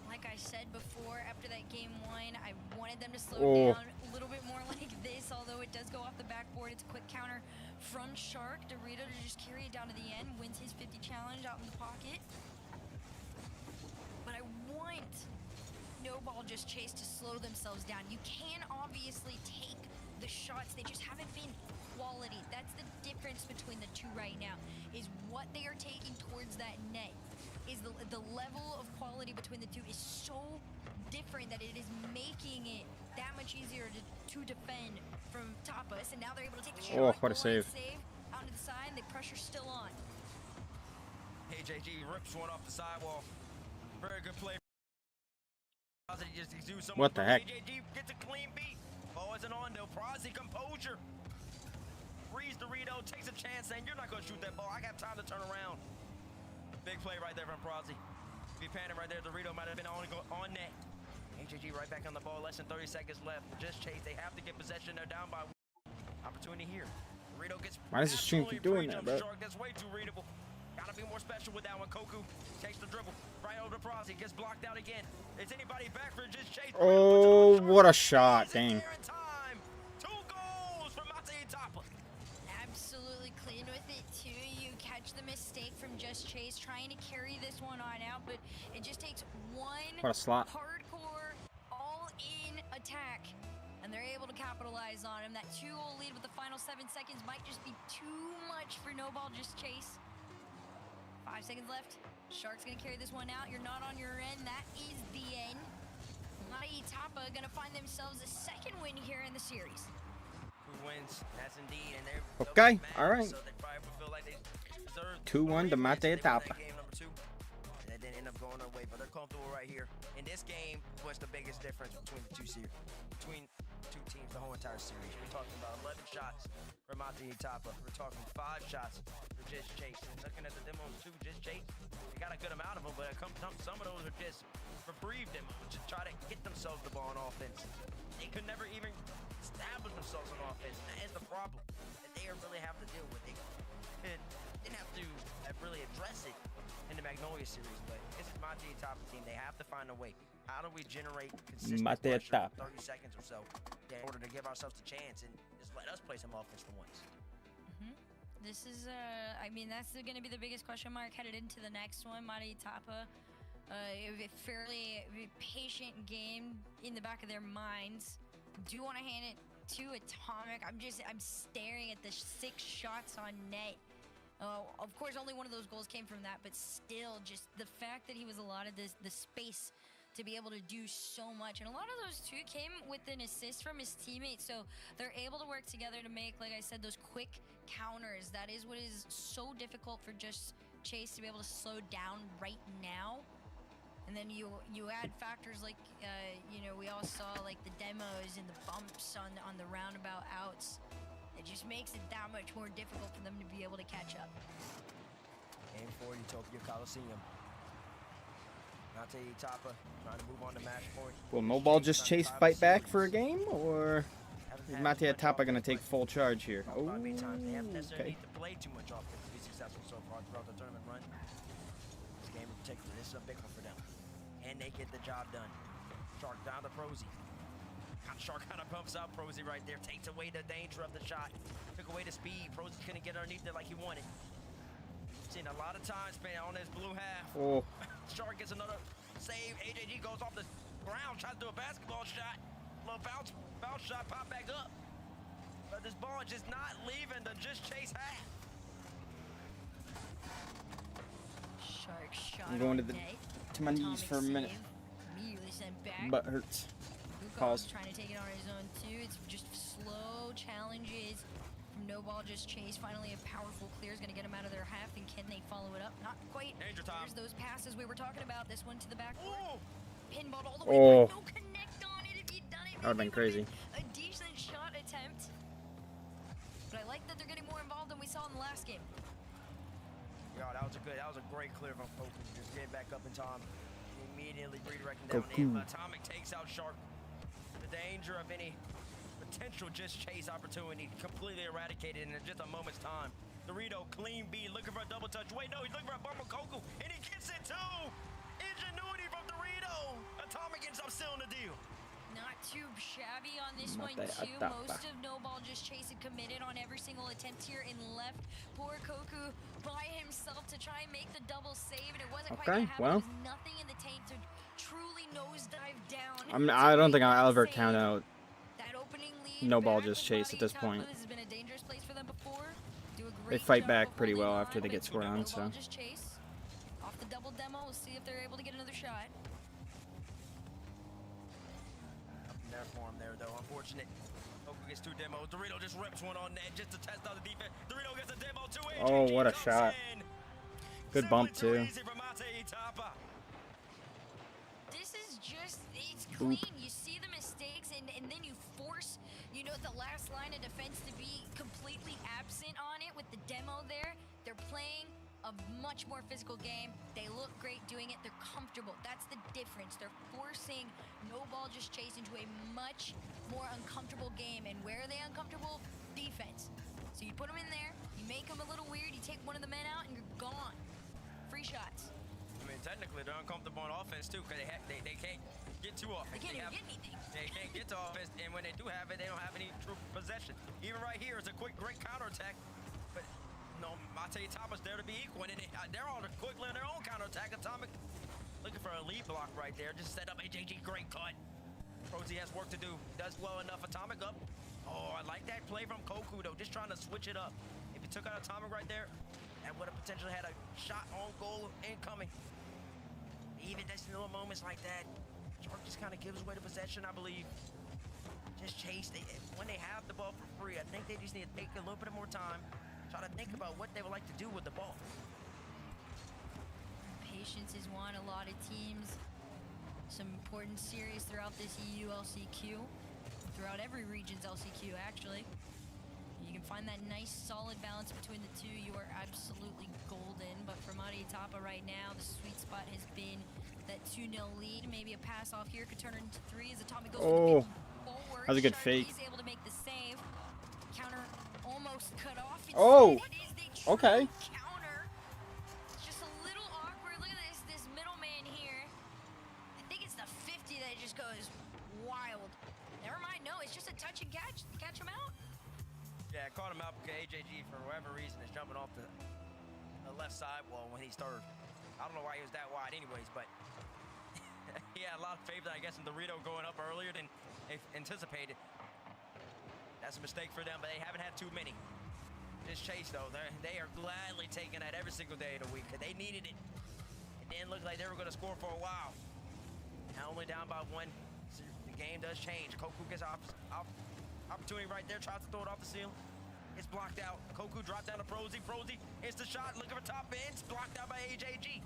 Like I said before, after that game 1, I wanted them to slow down a little bit more like this, although it does go off the backboard. It's a quick counter from Shark. Dorito to just carry it down to the end, wins his 50 challenge out in the pocket. But I want No Ball Just Chase to slow themselves down. You can obviously take the shots, they just haven't been quality. That's the difference between the two right now, is what they are taking towards that net. Is the level of quality between the two is so different that it is making it that much easier to defend from Tapas, and now they're able to take the shot. Oh, what a save. Out to the side, the pressure's still on. AJG rips one off the sidewall. Very good play. What the heck? AJG gets a clean beat. Oh, isn't on though. Prozzy, composure. Reads Dorito, takes a chance, saying, you're not going to shoot that ball. I got time to turn around. Big play right there from Prozzy. Be panning right there. Dorito might have been on net. AJG right back on the ball. Less than 30 seconds left. Just Chase. They have to get possession. They're down by opportunity here. Dorito gets. Why does the stream keep doing that, bro? Shark. That's way too readable. Gotta be more special with that one. Koku takes the dribble. Right over to Prozzy. Gets blocked out again. Is anybody back for Just Chase? Oh, what a shot. Dang. Absolutely clean with it too. You catch the mistake from Just Chase trying to carry this one on out, but it just takes one What a slot. hardcore all-in attack, and they're able to capitalize on him. That 2-0 lead with the final 7 seconds might just be too much for No Ball Just Chase. 5 seconds left. Shark's gonna carry this one out. You're not on your end. That is the end. Tapa gonna find themselves a second win here in the series. Who wins? That's indeed, and they're Okay, all right. So they probably would feel like they deserve 2-1 to Mate Etapa. Game number 2, and they didn't end up going their way, but they're comfortable right here. In this game, what's the biggest difference between the two teams, the whole entire series? We're talking about 11 shots for Mate Etapa. We're talking 5 shots for Just Chase. And looking at the demos too, Just Chase, they got a good amount of them, but some of those are just reprieve demos to try to get themselves the ball on offense. They could never even establish themselves on offense. That is the problem that they really have to deal with. They didn't have to really address it in the Magnolia series, but this is Mate Etapa team. They have to find a way. How do we generate consistent pressure for 30 seconds or so in order to give ourselves a chance and just let us play some offense for once? This is, I mean, that's going to be the biggest question mark headed into the next one. Mate Etapa, a fairly patient game in the back of their minds. Do want to hand it to Atomic. I'm staring at the 6 shots on net. Of course, only one of those goals came from that, but still, just the fact that he was allotted the space to be able to do so much. And a lot of those too came with an assist from his teammates. So they're able to work together to make, like I said, those quick counters. That is what is so difficult for Just Chase to be able to slow down right now. And then you add factors like, you know, we all saw like the demos and the bumps on the roundabout outs. It just makes it that much more difficult for them to be able to catch up. Game 4, Utopia Coliseum. Mate Etapa trying to move on to match point. Will No Ball Just Chase fight back for a game, or is Mate Etapa going to take full charge here? Oh, They haven't necessarily okay. need to play too much offense to be successful so far throughout the tournament run. This game in particular, this is a big one for them. And they get the job done. Shark down to Prozzy. Shark kind of pumps out Prozzy right there. Takes away the danger of the shot. Took away the speed. Prozzy couldn't get underneath it like he wanted. Seen a lot of time spent on this blue half. Oh. Shark gets another save. AJG goes off the ground, tries to do a basketball shot. Little bounce shot, pop back up. But this ball is just not leaving the Just Chase half. Shark shot. I'm going to my knees for a minute. Immediately sent back. Butt hurts. Pause. Trying to take it on his own too. It's just slow challenges from No Ball Just Chase. Finally, a powerful clear is going to get him out of their half. And can they follow it up? Not quite. time. There's those passes we were talking about. This one to the back. Pinballed all the Oh. way back. No connect on it. If you'd done it, That would've been crazy. a decent shot attempt. But I like that they're getting more involved than we saw in the last game. Yeah, that was a great clear from Koku. Just getting back up in time. Immediately redirecting down in. Atomic takes out Shark. The danger of any potential just chase opportunity completely eradicated in just a moment's time. Dorito, clean beat, looking for a double touch. Wait, no, he's looking for a bump from Koku, and he gets it too! Ingenuity from Dorito! Atomic ends up sealing the deal. Not too shabby on this one, too. Most of No Ball Just Chase had committed on every single attempt here and left poor Koku by himself to try and make the double save, and it wasn't quite gonna happen. Well. There was nothing in the tank to truly nosedive down. I don't think I'll ever count out That opening lead No Ball back Just with Chase at Madi this Tapa. point. This has been a dangerous place for them before. Do a They great fight job back of pretty well holding after they on, get but scored on, No Ball so. Just Chase. Off the double demo, we'll see if they're able to get another shot. There for him there, though. Unfortunate. Koku gets 2 demos. Dorito just rips one on net just to test out the defense. Dorito gets a demo too. Oh, what a shot. Good bump, too. This is just, it's clean. You see the mistakes, and then you force, the last line of defense to be completely absent on it with the demo there. They're playing a much more physical game. They look great doing it. They're comfortable. That's the difference. They're forcing No Ball Just Chase into a much more uncomfortable game. And where are they uncomfortable? Defense. So you put them in there, you make them a little weird, you take one of the men out, and you're gone. Free shots. I mean, technically, they're uncomfortable on offense, too, because they can't get to offense. They can't even get anything. They can't get to offense, and when they do have it, they don't have any true possession. Even right here is a quick, great counterattack, but no, Mate Tapa's there to be equal, and they're all quickly on their own counterattack. Atomic looking for a lead block right there. Just set up AJG, great cut. Prosy has work to do. Does well enough. Atomic up. Oh, I like that play from Koku, though. Just trying to switch it up. If he took out Atomic right there, that would have potentially had a shot on goal incoming. Even just in little moments like that, Shark just kind of gives away the possession, I believe. Just Chase. When they have the ball for free, I think they just need to take a little bit more time. Try to think about what they would like to do with the ball. Patience is one. A lot of teams. Some important series throughout this EU LCQ. Throughout every region's LCQ, actually. You can find that nice, solid balance between the two. You are absolutely golden. But for Madi Tapa right now, the sweet spot has been that 2-0 lead. Maybe a pass off here could turn into 3 as Atomic goes forward. That was a good fake. He's able to make the save. Counter almost cut off. Oh, okay. Counter. Just a little awkward. Look at this middleman here. I think it's the 50 that just goes wild. Never mind. No, it's just a touch and catch. Catch him out. Yeah, caught him out because AJG, for whatever reason, is jumping off the left side wall when he started. I don't know why he was that wide anyways, but he had a lot of faith, I guess, in Dorito going up earlier than anticipated. That's a mistake for them, but they haven't had too many. This Chase, though, they are gladly taking that every single day of the week because they needed it. It didn't look like they were going to score for a while. Now only down by 1. So the game does change. Koku gets opportunity right there, tries to throw it off the ceiling. It's blocked out. Koku dropped down to Prosy. Prosy hits the shot, looking for top ends, blocked out by AJG.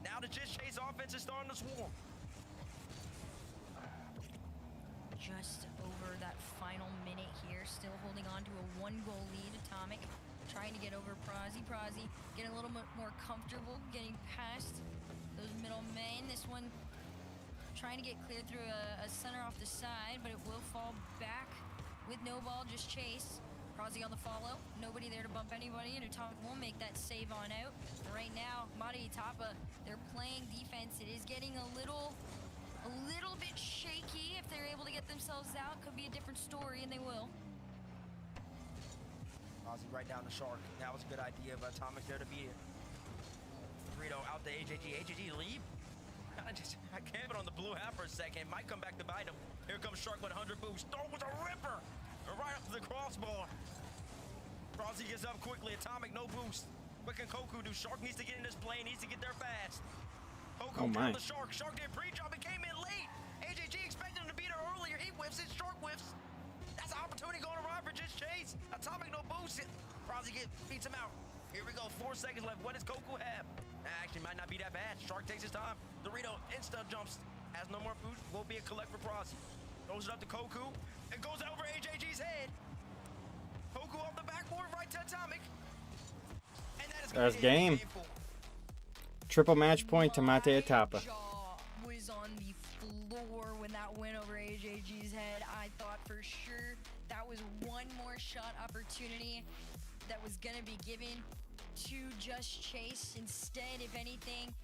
Now the Just Chase offense is starting to swarm. Just over that final minute here, still holding on to a 1-goal lead. Atomic trying to get over Prosy. Prosy getting a little bit more comfortable, getting past those middle men. This one trying to get cleared through a center off the side, but it will fall back with No Ball Just Chase. Prosy on the follow, nobody there to bump anybody, and Atomic will make that save on out. Right now, Madi Tapa, they're playing defense. It is getting a little bit shaky. If they're able to get themselves out, could be a different story, and they will. Prosy right down the Shark. That was a good idea, but Atomic there to beat it. Dorito out to AJG. AJG leave. Kind of just camping on the blue half for a second. Might come back to bite him. Here comes Shark with 100 boost. Throw with a ripper. Right up to the crossbar. Prosy gets up quickly. Atomic, no boost. What can Koku do? Shark needs to get in this play. Needs to get there fast. Koku found the Shark. Shark did pre-drop and came in late. AJG expected him to beat her earlier. He whiffs it. Shark whiffs. That's an opportunity going around for Just Chase. Atomic, no boost. Prosy beats him out. Here we go. 4 seconds left. What does Koku have? Actually, might not be that bad. Shark takes his time. Dorito insta jumps. Has no more food. Will be a collect for Prozzy. Throws it up to Koku. It goes over AJG's head. Koku off the backboard right to Atomic. And that is That's game. Triple match point to Mate Atapa. Was on the floor when that went over AJG's head. I thought for sure that was one more shot opportunity that was gonna be given to Just Chase. Instead, if anything,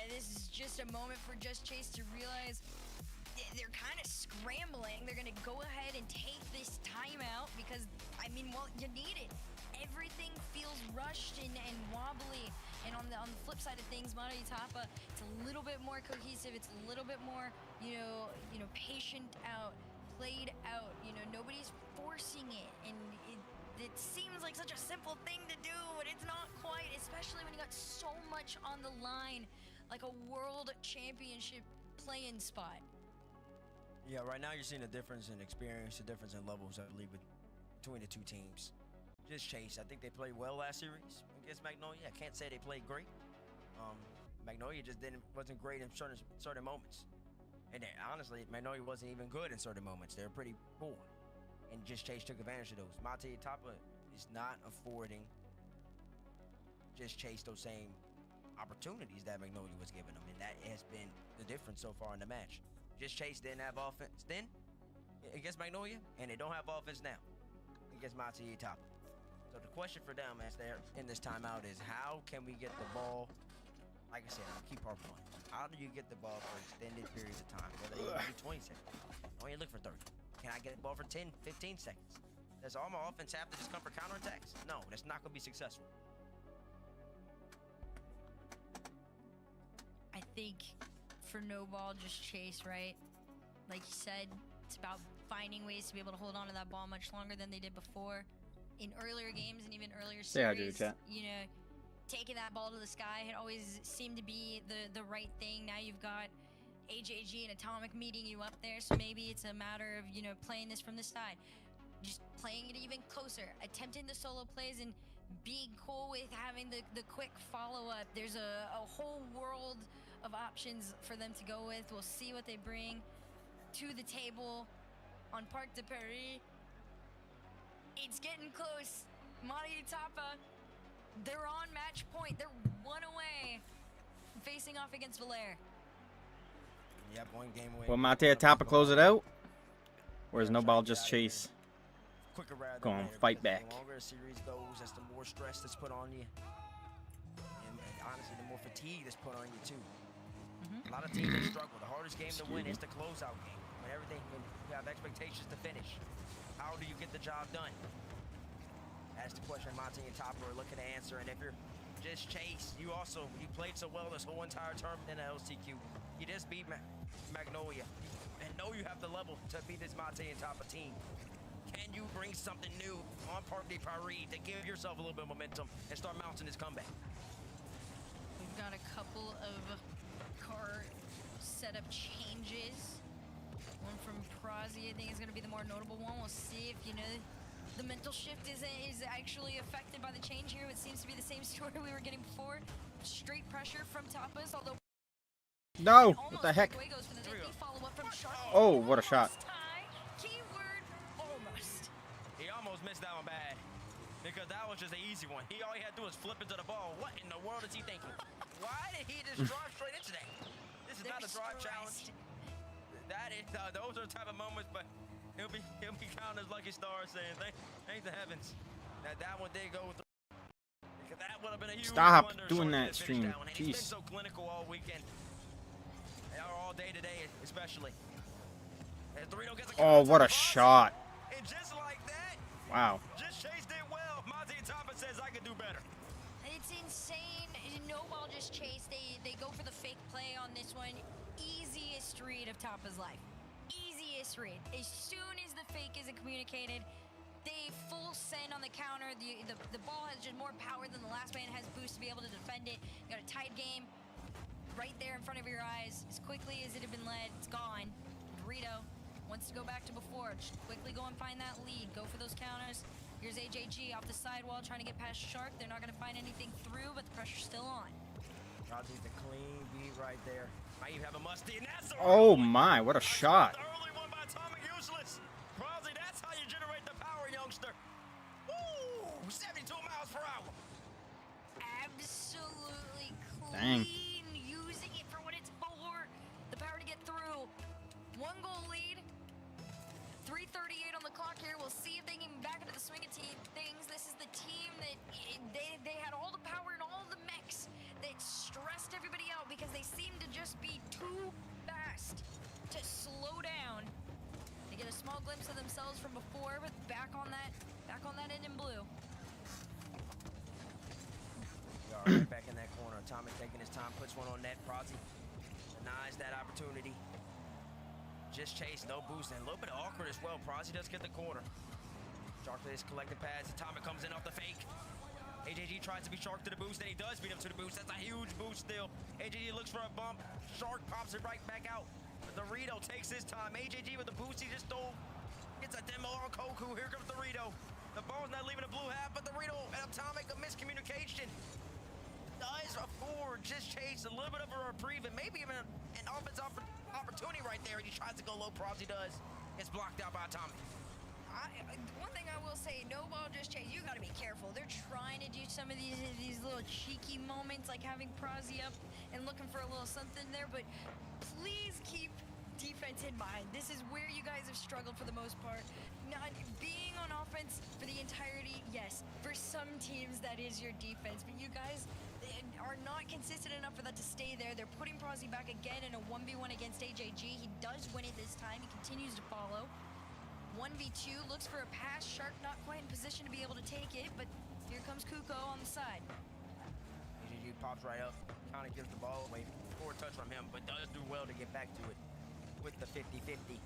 this is just a moment for Just Chase to realize they're kind of scrambling. They're gonna go ahead and take this timeout because, I mean, well, you need it. Everything feels rushed and wobbly. And on the flip side of things, Mate Atapa, it's a little bit more cohesive. It's a little bit more, you know, patient out, played out. You know, nobody's forcing it, and it seems like such a simple thing to do, but it's not quite. Especially when you got so much on the line, like a world championship play-in spot. Yeah, right now you're seeing a difference in experience, a difference in levels, I believe, between the two teams. Just Chase, I think they played well last series against Magnolia. I can't say they played great. Magnolia just wasn't great in certain moments. And honestly, Magnolia wasn't even good in certain moments. They were pretty poor. And Just Chase took advantage of those. Mate Atapa is not affording Just Chase those same opportunities that Magnolia was giving them. And that has been the difference so far in the match. Just Chase didn't have offense then against Magnolia, and they don't have offense now against Mate Atapa. So the question for them as they're in this timeout is, how can we get the ball? Like I said, I'll keep harping on it. How do you get the ball for extended periods of time? Whether you do 20 seconds, or you look for 30. Can I get the ball for 10, 15 seconds? Does all my offense have to just come for counterattacks? No, that's not going to be successful. I think for no ball, Just Chase, right? Like you said, it's about finding ways to be able to hold on to that ball much longer than they did before. In earlier games and even earlier series, you know, taking that ball to the sky had always seemed to be the right thing. Now you've got AJG and Atomic meeting you up there, so maybe it's a matter of, you know, playing this from the side, just playing it even closer, attempting the solo plays and being cool with having the quick follow-up. There's a whole world of options for them to go with. We'll see what they bring to the table on Parc de Paris. It's getting close. Mate Atapa, they're on match point. They're one away, facing off against Valère. Yep, one game win. Will Mate Atapa close it out? Or is no ball Just Chase going fight back? The longer a series goes, that's the more stress that's put on you. And honestly, the more fatigue that's put on you too. A lot of teams that struggle. The hardest game to win is the closeout game. When you have expectations to finish. How do you get the job done? That's the question Mate and Atapa are looking to answer. And if you're Just Chase, you played so well this whole entire term in the LCQ. You just beat Magnolia. And know you have the level to beat this Mate and Atapa team. Can you bring something new on Parc de Paris to give yourself a little bit of momentum and start mounting this comeback? We've got a couple of car setup changes. One from Prozzy, I think, is going to be the more notable one. We'll see if, you know, the mental shift is actually affected by the change here. It seems to be the same story we were getting before. Straight pressure from Tapas, although... No! What the heck? Oh, what a shot. Keyword, almost. He almost missed that one bad. Because that was just an easy one. All he had to do was flip into the ball. What in the world is he thinking? Why did he just drive straight into that? This is not a drive challenge. That is, those are the type of moments, but he'll be counting his lucky stars, saying, thank the heavens that one did go through. Because that would have been a huge Stop wonder doing that stream. He's been Jeez. so clinical all weekend, or all day today, especially. As Dorito gets a Oh, what a shot. And just like that, Wow. Just Chase did well. Mate Atapa says I could do better. It's insane. No ball Just Chase. They go for the fake play on this one. Easiest read of Tapa's life. Easiest read. As soon as the fake isn't communicated, they full send on the counter. The ball has just more power than the last man has boost to be able to defend it. You got a tight game right there in front of your eyes. As quickly as it had been led, it's gone. Dorito wants to go back to before. Just quickly go and find that lead. Go for those counters. Here's AJG off the sidewall trying to get past Shark. They're not going to find anything through, but the pressure's still on. Prodigy's a clean beat right there. Might even have a musty, and that's the Oh my, what a shot. early one by Atomic Useless. Prodigy, that's how you generate the power, youngster. Woo! 72 miles per hour. Absolutely Dang. clean, using it for what it's for. The power to get through. 1 goal lead. 3:38 on the clock here. We'll see if they can back into the swing of things. This is the team that they had all the power and all the mechs that stressed everybody out because they seemed to just be too fast to slow down. They get a small glimpse of themselves from before, but back on that end in blue. Right back in that corner. Atomic taking his time, puts one on net. Prodigy denies that opportunity. Just chase, no boost, and a little bit of awkward as well. Prodigy does get the corner. Shark is collecting pads. Atomic comes in off the fake. AJG tries to be Shark to the boost, and he does beat him to the boost. That's a huge boost still. AJG looks for a bump. Shark pops it right back out. Dorito takes his time. AJG with the boost he just stole. Gets a demo on Koku. Here comes Dorito. The ball's not leaving the blue half, but Dorito and Atomic, a miscommunication. Does afford Just Chase a little bit of a reprieve, and maybe even an offensive opportunity right there. He tries to go low. Prodigy does. It's blocked out by Atomic. One thing I will say, no ball Just Chase, you gotta be careful. They're trying to do some of these little cheeky moments, like having Prodigy up and looking for a little something there, but please keep defense in mind. This is where you guys have struggled for the most part. Not being on offense for the entirety, yes, for some teams that is your defense, but you guys are not consistent enough for that to stay there. They're putting Prodigy back again in a 1v1 against AJG. He does win it this time. He continues to follow. 1v2, looks for a pass. Shark not quite in position to be able to take it, but here comes Kuko on the side. AJG pops right up, kind of gives the ball away. Poor touch from him, but does do well to get back to it with the 50-50.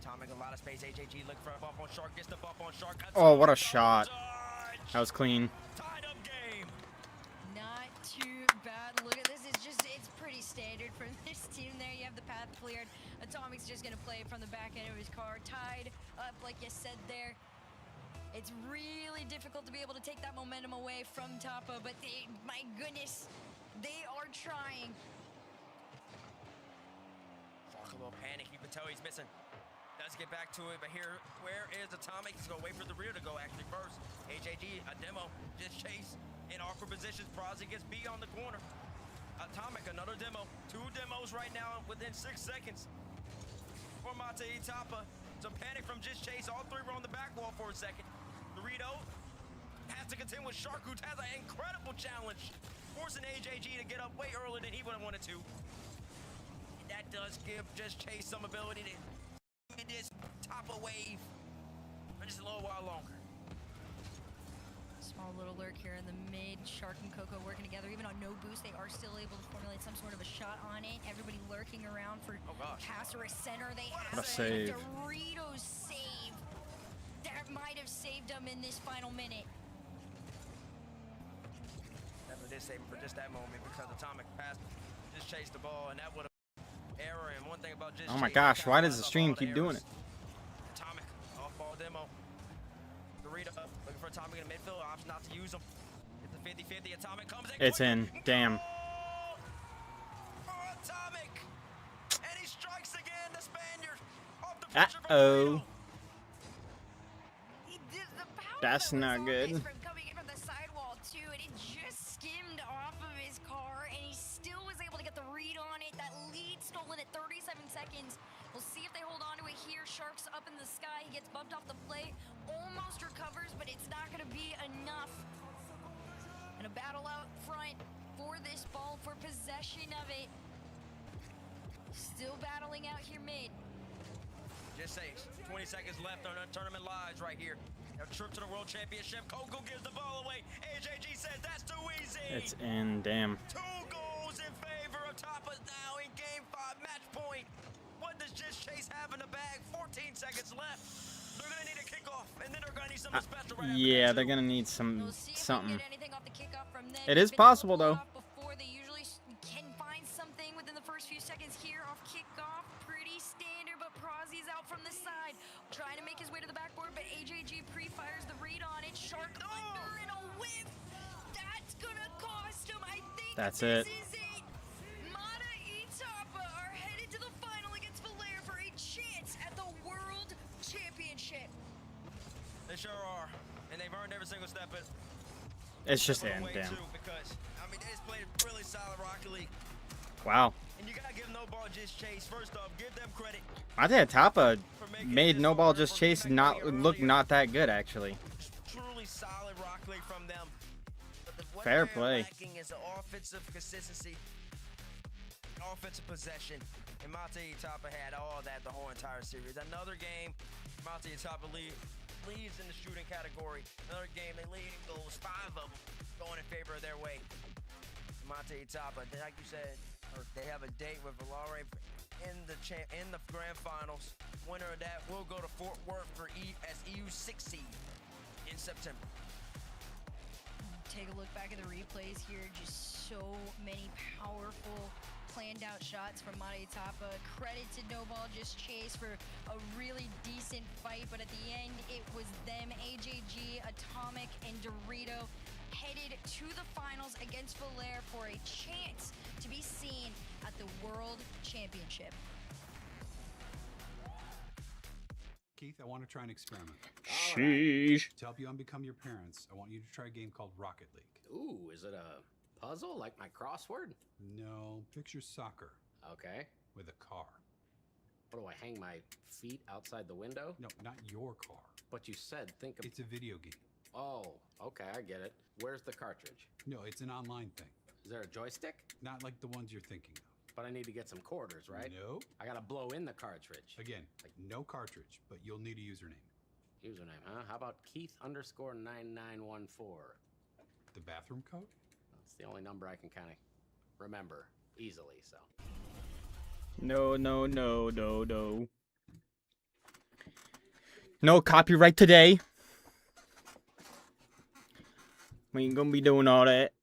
Atomic, a lot of space. AJG looking for a bump on Shark, gets the bump on Shark. Oh, what a shot. That was clean. Tied up game. Not too bad. Look at this. It's pretty standard from this team there. You have the path cleared. Atomic's just going to play it from the back end of his car. Tied up, like you said there. It's really difficult to be able to take that momentum away from Tapa, but my goodness, they are trying. Shark a little panic. You can tell he's missing. Does get back to it, but here, where is Atomic? He's going to wait for the rear to go actually first. AJG, a demo, Just Chase in awkward positions. Prodigy gets beat on the corner. Atomic, another demo. 2 demos right now within 6 seconds. For Mate Tapa. Some panic from Just Chase. All 3 were on the back wall for a second. Dorito has to contend with Shark, who has an incredible challenge, forcing AJG to get up way earlier than he would have wanted to. And that does give Just Chase some ability to get this Tapa wave for just a little while longer. Small little lurk here in the mid. Shark and Coco working together. Even on no boost, they are still able to formulate some sort of a shot on it. Everybody lurking around for pass or a center. They have What a save. Doritos save. That might have saved them in this final minute. Definitely did save him for just that moment because Atomic passed, Just Chased the ball, and that would have error. And one thing about Just Oh my Chase, gosh, why does the stream keep doing it? Atomic, off-ball demo. Dorito looking for Atomic in the midfield. Option not to use him. It's the 50-50. Atomic comes in. It's in. Damn. For Atomic. And he strikes again, the Spaniard. Off the pressure from Uh-oh. The power That's that was not on good. this from coming in from the sidewall too, and it just skimmed off of his car, and he still was able to get the read on it. That lead stolen at 37 seconds. We'll see if they hold on to it here. Shark's up in the sky. He gets bumped off the plate. Almost recovers, but it's not going to be enough. And a battle out front for this ball, for possession of it. Still battling out here mid. Just 20 seconds left on the tournament lives right here. A trip to the World Championship. Coco gives the ball away. AJG says that's too easy. It's in. Damn. 2 goals in favor of Tapas now in Game 5 match point. What does Just Chase have in the bag? 14 seconds left. They're going to need a kickoff, and then they're going to need something special right after Yeah, that, they're too. gonna need something. Get anything off the kickoff from them. It is They've been possible though. off before. They usually can find something within the first few seconds here off kickoff. Pretty standard, but Prodigy's out from the side, trying to make his way to the backboard, but AJG pre-fires the read on it. Shark under and a whiff. That's gonna cost him. I think That's it. This is it. Mata Itapa are headed to the final against Valair for a chance at the World Championship. They sure are. And they've earned every single step of It's just the in, way damn. too, because I mean they just played a really solid Rocket League. Wow. And you gotta give No Ball Just Chase. First off, give them credit. Mate Tapa made No Ball Just Chase not look not that good actually. Truly solid Rocket League from them. But what Fair they're play. lacking is the offensive consistency, offensive possession. And Mate Itapa had all that the whole entire series. Another game, Mate Itapa leads in the shooting category. Another game, they lead in goals, 5 of them going in favor of their way. Mate Itapa, like you said, they have a date with Valair in the grand finals. Winner of that will go to Fort Worth for as EU 6 seed in September. Take a look back at the replays here. Just so many powerful planned out shots from Mata Itapa. Credit to No Ball Just Chase for a really decent fight, but at the end it was them, AJG, Atomic, and Dorito headed to the finals against Valair for a chance to be seen at the World Championship. Keith, I want to try an experiment. Sheesh. To help you unbecome your parents, I want you to try a game called Rocket League. Ooh, is it a puzzle like my crossword? No, picture soccer. Okay. With a car. What do I hang my feet outside the window? No, not your car. But you said think of... It's a video game. Oh, okay, I get it. Where's the cartridge? No, it's an online thing. Is there a joystick? Not like the ones you're thinking of. But I need to get some quarters, right? No. I gotta blow in the cartridge. Again, like no cartridge, but you'll need a username. Username, huh? How about Keith_9914? The bathroom code? That's the only number I can kind of remember easily, so. No. No copyright today. We ain't gonna be doing all that.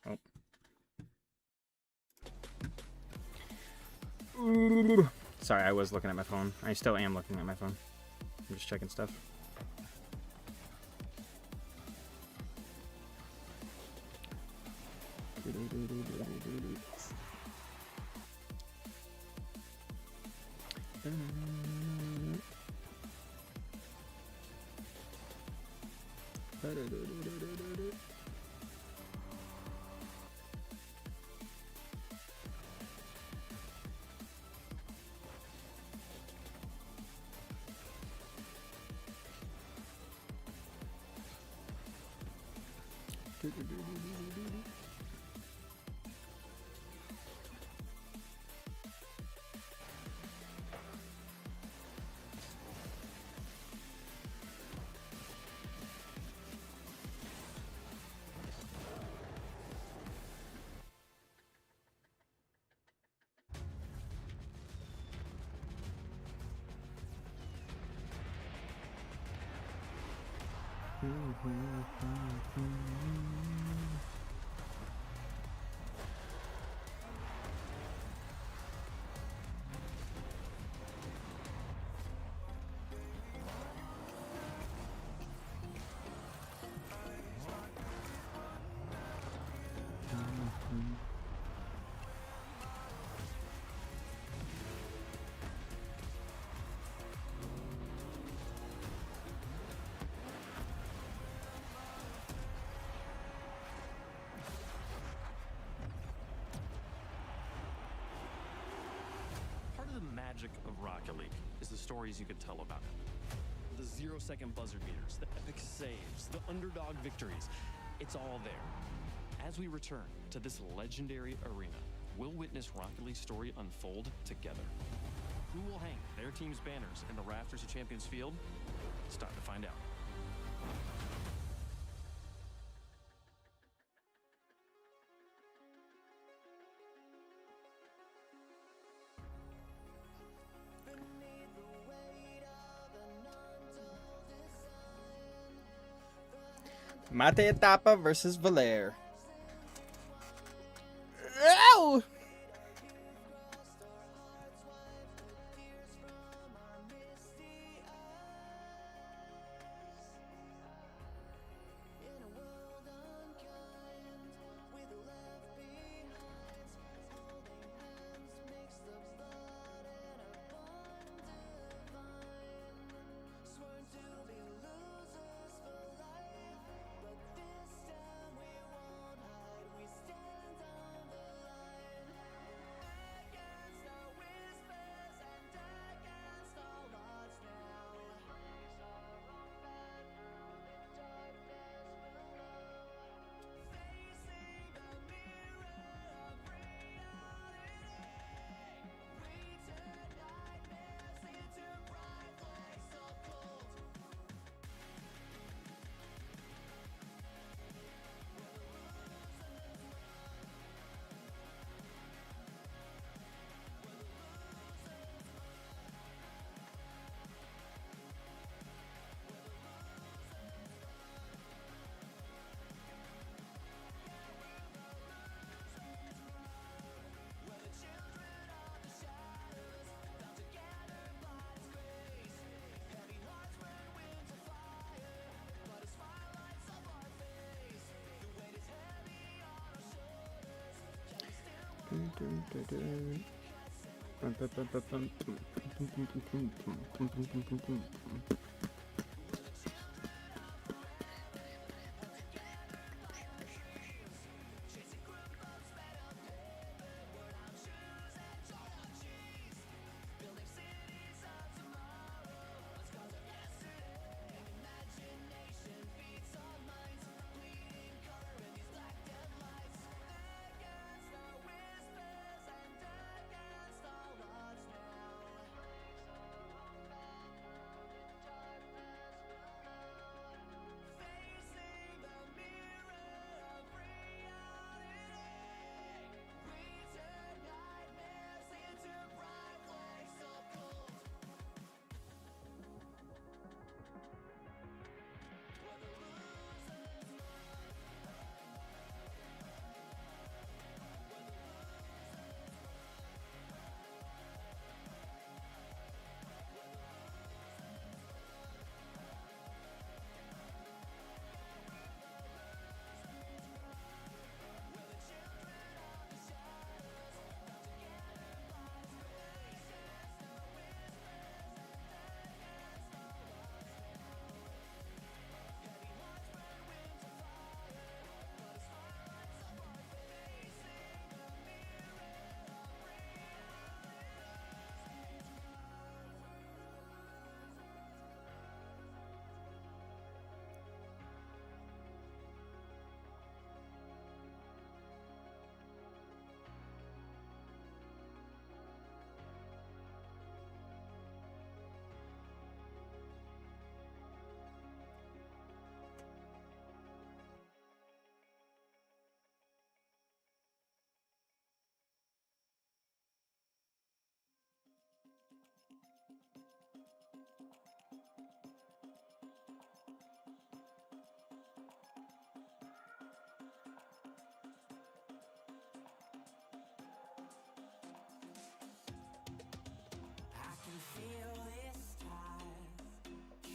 Oh. Sorry, I was looking at my phone. I still am looking at my phone. I'm just checking stuff. Part of the magic of Rocket League is the stories you can tell about it. The 0-second buzzer beaters, the epic saves, the underdog victories. It's all there. As we return to this legendary arena, we'll witness Rocket League's story unfold together. Who will hang their team's banners in the rafters of Champions Field? It's time to find out. Mate Etapa versus Valer. Ow!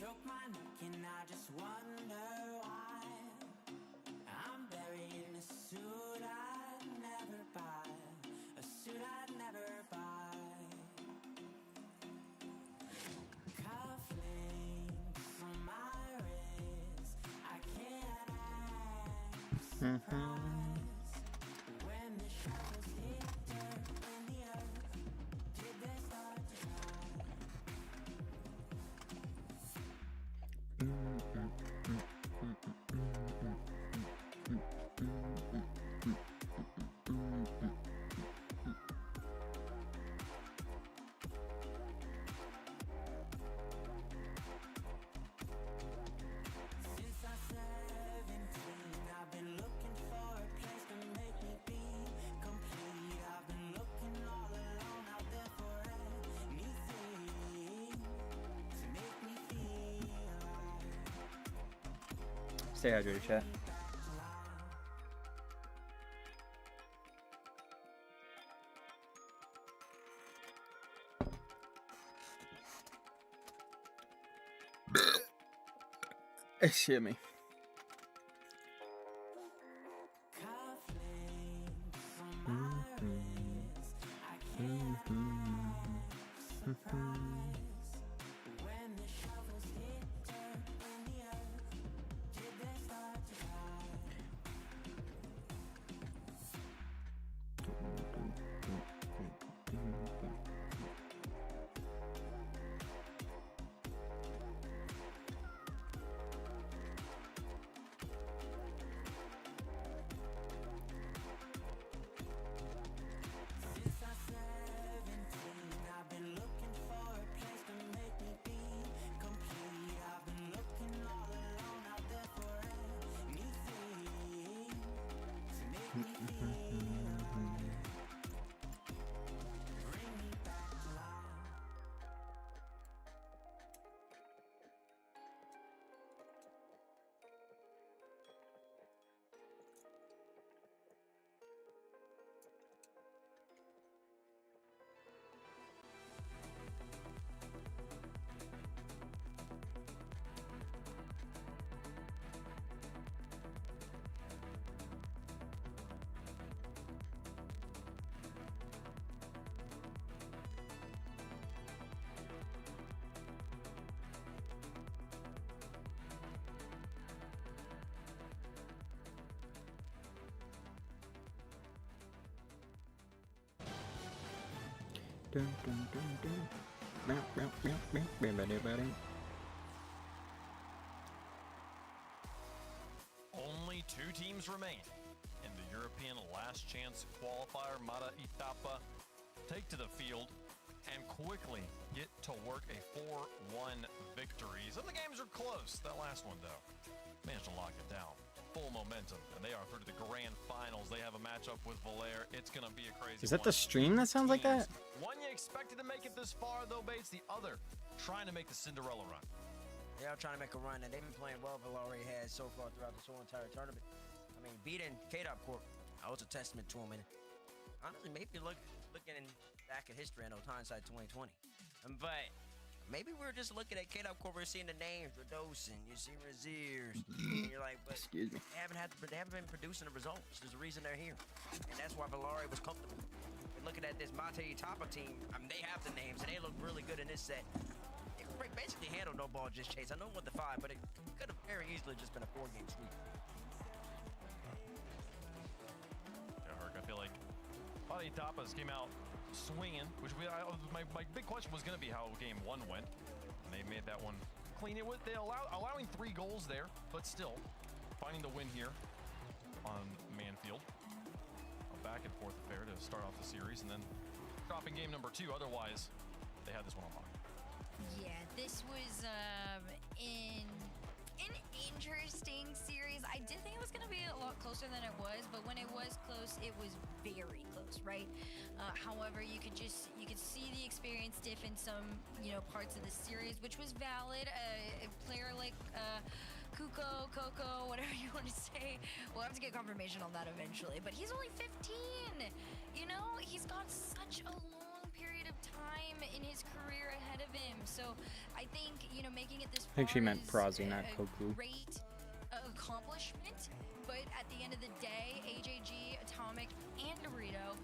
Choke my neck and I just wonder why I'm buried in a suit I'd never buy, a suit I'd never buy. Cufflinks on my wrist, I can't act surprised when the shovels hit dirt in the earth. Did they start to rise? Since I was 17, I've been looking for a place Stay hydrated, chat. Excuse me. Only 2 teams remain in the European Last Chance Qualifier. Mata Itapa take to the field and quickly get to work a 4-1 victory. Some of the games are close. That last one, though, managed to lock it down. Full momentum, and they are through to the grand finals. They have a matchup with Valere. It's going to be a crazy Is that one. the stream that sounds like that? One you expected to make it this far, though, Bates. The other trying to make the Cinderella run. They are trying to make a run, and they've been playing well. Valere has so far throughout this whole entire tournament. I mean, beating K-Dop Corp, that was a testament to him. And honestly, maybe looking back at history, I know hindsight 2020. But maybe we're just looking at K-Dop Corp, we're seeing the names, Radosin, you see Raziers, and you're like, but Excuse me. they haven't been producing the results. There's a reason they're here, and that's why Valere was comfortable. And looking at this Mate Itapa team, I mean, they have the names, and they look really good in this set. They basically handled no ball, just chase. I know what the 5, but it could have very easily just been a 4-game sweep. Yeah, Herc, I feel like Mate Itapas came out swinging, which my big question was going to be how game 1 went, and they made that one clean. They allowing 3 goals there, but still finding the win here on Manfield. A back and forth affair to start off the series, and then dropping game number 2. Otherwise, they had this one on lock. Yeah, this was an interesting series. I did think it was going to be a lot closer than it was, but when it was close, it was very close, right? However, you could see the experience diff in some parts of the series, which was valid. A player like Coco, whatever you want to say, we'll have to get confirmation on that eventually. But he's only 15. He's got such a long period of time in his career ahead of him. So I think, making it this far I think she meant is Prazi, not a Koku. great accomplishment. But at the end of the day, AJG, Atomic, and Dorito,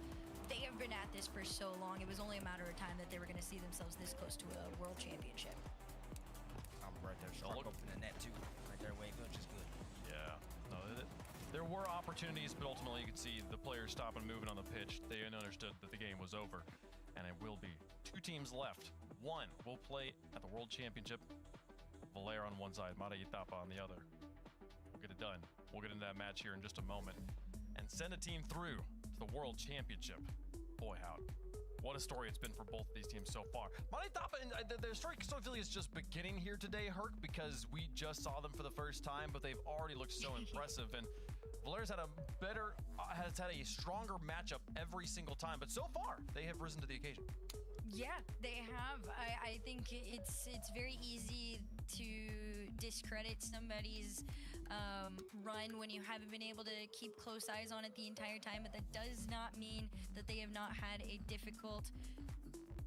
they have been at this for so long. It was only a matter of time that they were going to see themselves this close to a world championship. I'm right there, Shark opening that too. Right there, Wave, which is good. Yeah. No, there were opportunities, but ultimately you could see the players stopping and moving on the pitch. They understood that the game was over, and it will be 2 teams left. One will play at the World Championship. Valere on one side, Mata Itapa on the other. We'll get it done. We'll get into that match here in just a moment. And send a team through to the World Championship. Boy, howdy. What a story it's been for both of these teams so far. Mata Itapa, and their story really is just beginning here today, Herc, because we just saw them for the first time, but they've already looked so impressive. And Valere's has had a stronger matchup every single time, but so far they have risen to the occasion. Yeah, they have. I think it's very easy to discredit somebody's run when you haven't been able to keep close eyes on it the entire time, but that does not mean that they have not had a difficult,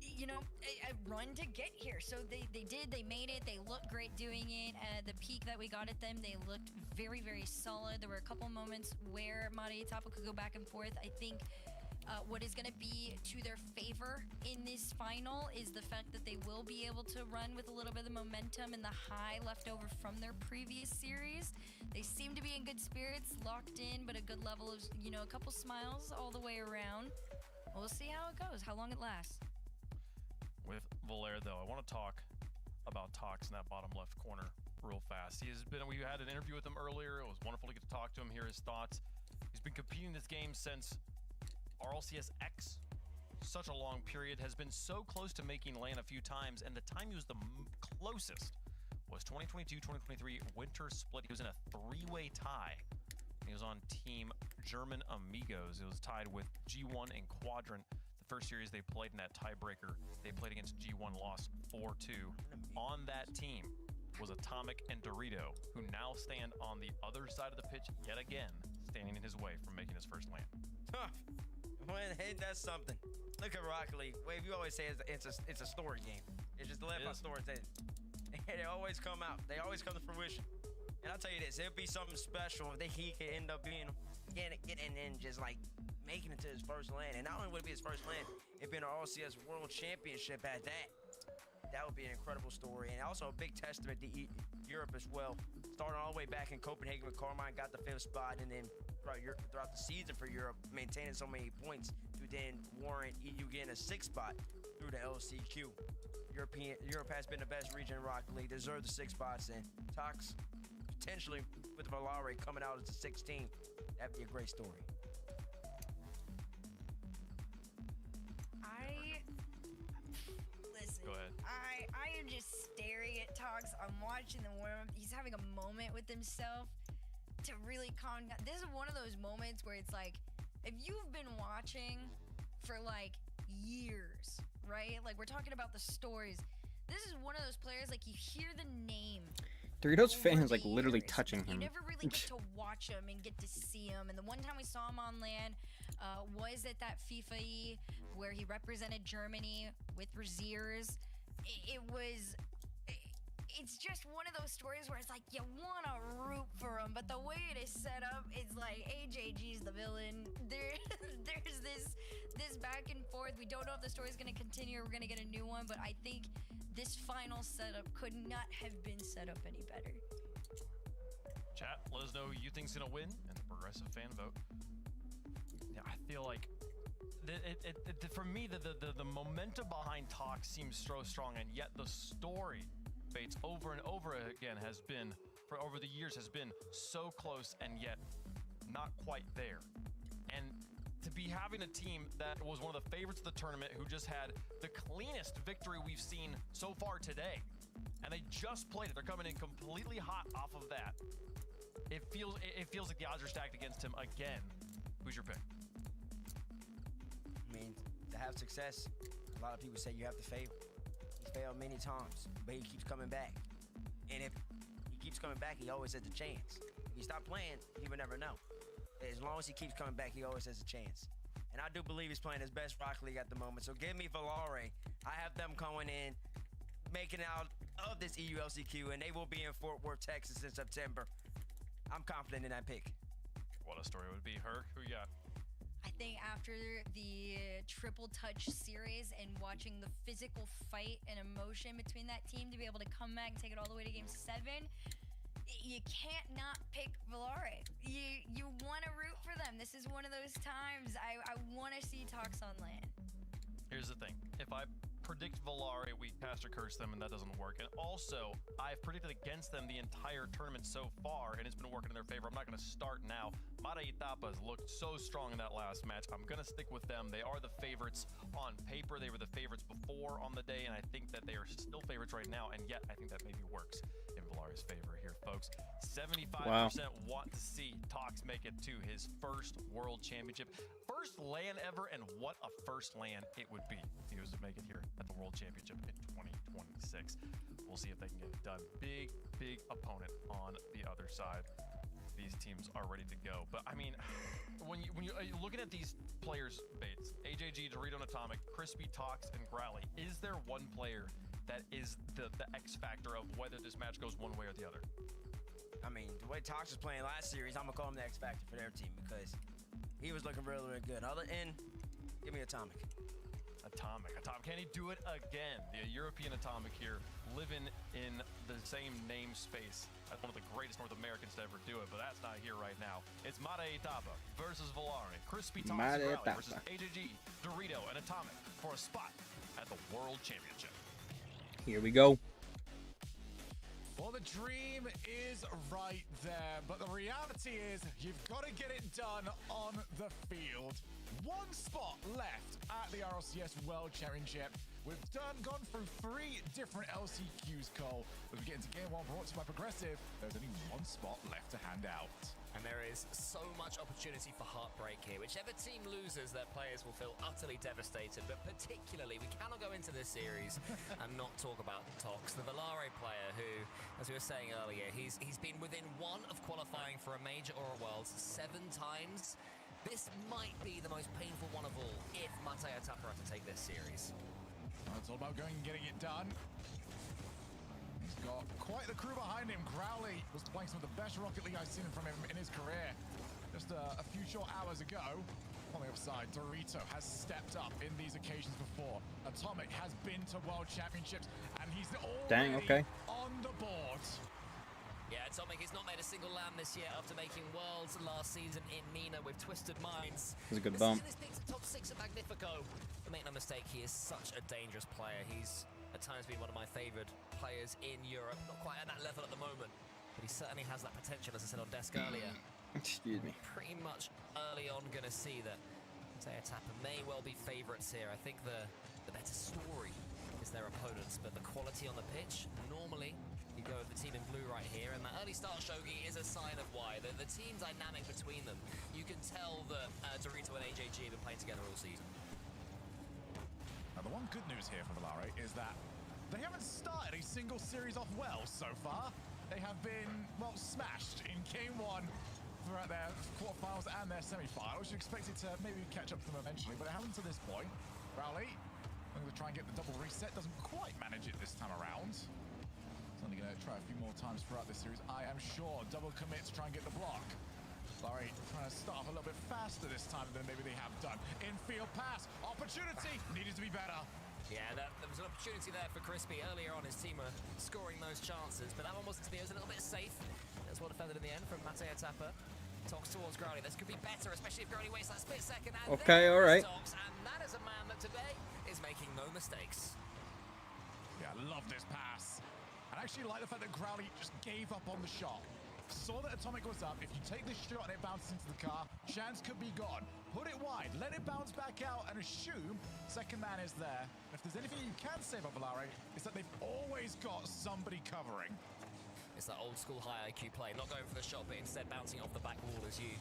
a run to get here. So they made it. They looked great doing it. At the peak that we got at them, they looked very, very solid. There were a couple moments where Mareitapo could go back and forth. I think what is going to be to their favor in this final is the fact that they will be able to run with a little bit of momentum and the high left over from their previous series. They seem to be in good spirits, locked in, but a good level of, a couple smiles all the way around. We'll see how it goes, how long it lasts. With Valer, though, I want to talk about Tox in that bottom left corner real fast. We had an interview with him earlier. It was wonderful to get to talk to him, hear his thoughts. He's been competing this game since RLCS X, such a long period, has been so close to making LAN a few times, and the time he was the closest was 2022-2023 Winter Split. He was in a three-way tie. He was on Team German Amigos. It was tied with G1 and Quadrant. The first series they played in that tiebreaker, they played against G1, lost 4-2. On that team was Atomic and Dorito, who now stand on the other side of the pitch yet again, standing in his way from making his first LAN. Hey, that's something. Look at Rocket League. Wave, you always say it's a story game. It's just to let my stories in. And they always come out. They always come to fruition. And I'll tell you this, it'd be something special if he could end up getting in just like making it to his first LAN. And not only would it be his first LAN, it'd be an RLCS World Championship at that. That would be an incredible story. And also a big testament to Europe as well. Starting all the way back in Copenhagen with Carmine, got the 5th spot, and then throughout the season for Europe, maintaining so many points to then warrant you getting a 6th spot through the LCQ. Europe has been the best region in Rocket League, deserved the 6 spots, and Tox potentially with Valare coming out as the 16th. That'd be a great story. Go ahead. I am just staring at Tox. I'm watching the warm-up. He's having a moment with himself to really calm down. This is one of those moments where it's like, if you've been watching for like years, right? Like we're talking about the stories. This is one of those players, like you hear the name. Doritos fan is like literally touching him. You never really get to watch him and get to see him. And the one time we saw him on LAN was at that FIFA where he represented Germany with Braziers. It's just one of those stories where it's like you want to root for him, but the way it is set up, it's like AJG's the villain. There's this back and forth. We don't know if the story's going to continue or we're going to get a new one, but I think this final setup could not have been set up any better. Chat, let us know who you think's gonna win in the progressive fan vote. Yeah, I feel like for me the momentum behind Tox seems so strong, and yet the story, Bates, over and over again has been, for over the years, has been so close and yet not quite there. And to be having a team that was one of the favorites of the tournament, who just had the cleanest victory we've seen so far today, and they just played it. They're coming in completely hot off of that. It feels like the odds are stacked against him again. Who's your pick? I mean, to have success, a lot of people say you have to fail. He's failed many times, but he keeps coming back. And if he keeps coming back, he always has a chance. If he stopped playing, he would never know. As long as he keeps coming back, he always has a chance. And I do believe he's playing his best Rocket League at the moment. So give me Valare. I have them going in, making out of this EULCQ, and they will be in Fort Worth, Texas in September. I'm confident in that pick. What a story it would be. Herc, who you got? I think after the triple touch series and watching the physical fight and emotion between that team to be able to come back and take it all the way to game 7, you can't not pick Valare. You want to root for them. This is one of those times I want to see Tox on LAN. Here's the thing. If I predict Valari, we caster curse them, and that doesn't work. And also, I've predicted against them the entire tournament so far, and it's been working in their favor. I'm not going to start now. Mata Itapas looked so strong in that last match. I'm going to stick with them. They are the favorites on paper. They were the favorites before on the day, and I think that they are still favorites right now, and yet I think that maybe works in Valari's favor here, folks. 75% want to see Tox make it to his first World Championship. First LAN ever, and what a first LAN it would be if he was to make it here at the World Championship in 2026. We'll see if they can get it done. Big opponent on the other side. These teams are ready to go. But I mean, when you're looking at these players, Bates, AJG, Dorito, and Atomic, Crispy, Tox, and Growly, is there one player that is the X factor of whether this match goes one way or the other? I mean, the way Tox was playing last series, I'm gonna call him the X factor for their team because he was looking really, really good. Other end, give me Atomic. Atomic. Can he do it again? The European Atomic here, living in the same namespace as one of the greatest North Americans to ever do it, but that's not here right now. It's Mata Itapa versus Valari, Crispy Tox versus AJG, Dorito, and Atomic for a spot at the World Championship. Here we go. Well, the dream is right there, but the reality is you've got to get it done on the field. One spot left at the RLCS World Championship. We've gone through 3 different LCQs, Cole. As we get into game 1 brought to you by Progressive, there's only one spot left to hand out. And there is so much opportunity for heartbreak here. Whichever team loses, their players will feel utterly devastated. But particularly, we cannot go into this series and not talk about Tox, the Valari player who, as we were saying earlier, he's been within 1 of qualifying for a major or a Worlds 7 times. This might be the most painful one of all if Mata Itapas had to take this series. Well, it's all about going and getting it done. He's got quite the crew behind him. Growly was playing some of the best Rocket League I've seen from him in his career just a few short hours ago. On the other side, Dorito has stepped up in these occasions before. Atomic has been to World Championships, and he's already on the board. Yeah, Atomic has not made a single LAN this year after making Worlds last season in MENA with Twisted Minds. It was a good bump. This pick's top 6 at Magnifico. But make no mistake, he is such a dangerous player. He's at times been one of my favorite players in Europe. Not quite at that level at the moment, but he certainly has that potential, as I said on desk earlier. Excuse me. Pretty much early on going to see that Mata Itapas may well be favourites here. I think the better story is their opponents, but the quality on the pitch, normally you go with the team in blue right here, and that early start shogi is a sign of why. The team dynamic between them, you can tell that Dorito and AJG have been playing together all season. Now, the one good news here for Valari is that they haven't started a single series off well so far. They have been, well, smashed in game 1 throughout their quarterfinals and their semi-finals. You expect it to maybe catch up to them eventually, but it hasn't to this point. Rowley, I'm going to try and get the double reset. Doesn't quite manage it this time around. He's only going to try a few more times throughout this series, I am sure. Double commit to try and get the block. Valari trying to start off a little bit faster this time than maybe they have done. Infield pass, opportunity, needed to be better. Yeah, there was an opportunity there for Crispy. Earlier on, his team were scoring those chances, but that one wasn't to be. It was a little bit safe. That's well defended in the end from Mata Itapas. Tox towards Growly. This could be better, especially if Growly wastes that split second. And all right. Tox, and that is a man that today is making no mistakes. Yeah, I love this pass. I actually like the fact that Growly just gave up on the shot. Saw that Atomic was up. If you take the shot and it bounces into the car, chance could be gone. Put it wide, let it bounce back out, and assume second man is there. If there's anything you can say about Valari, it's that they've always got somebody covering. It's that old school high IQ play, not going for the shot, but instead bouncing off the back wall as you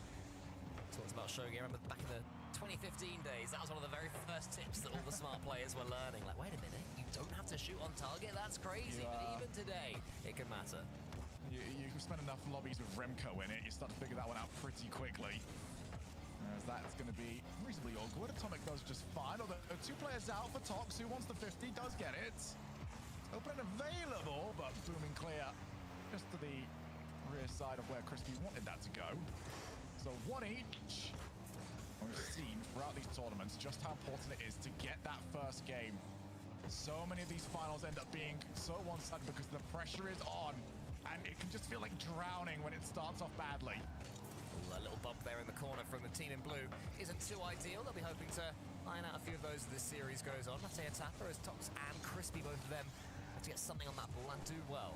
talked about Shogi. I remember back in the 2015 days, that was one of the very first tips that all the smart players were learning. Like, wait a minute, you don't have to shoot on target? That's crazy. But even today, it can matter. You spend enough lobbies with Remco in it, you start to figure that one out pretty quickly. As that's going to be reasonably awkward. Atomic does just fine, although 2 players out for Tox, who wants the 50, does get it. It's open and available, but booming clear just to the rear side of where Crispy wanted that to go. So 1 each. We've seen throughout these tournaments just how important it is to get that first game. So many of these finals end up being so one-sided because the pressure is on. And it can just feel like drowning when it starts off badly. A little bump there in the corner from the team in blue isn't too ideal. They'll be hoping to iron out a few of those as this series goes on. Mateo Tapper as Tox and Crispy, both of them have to get something on that ball and do well.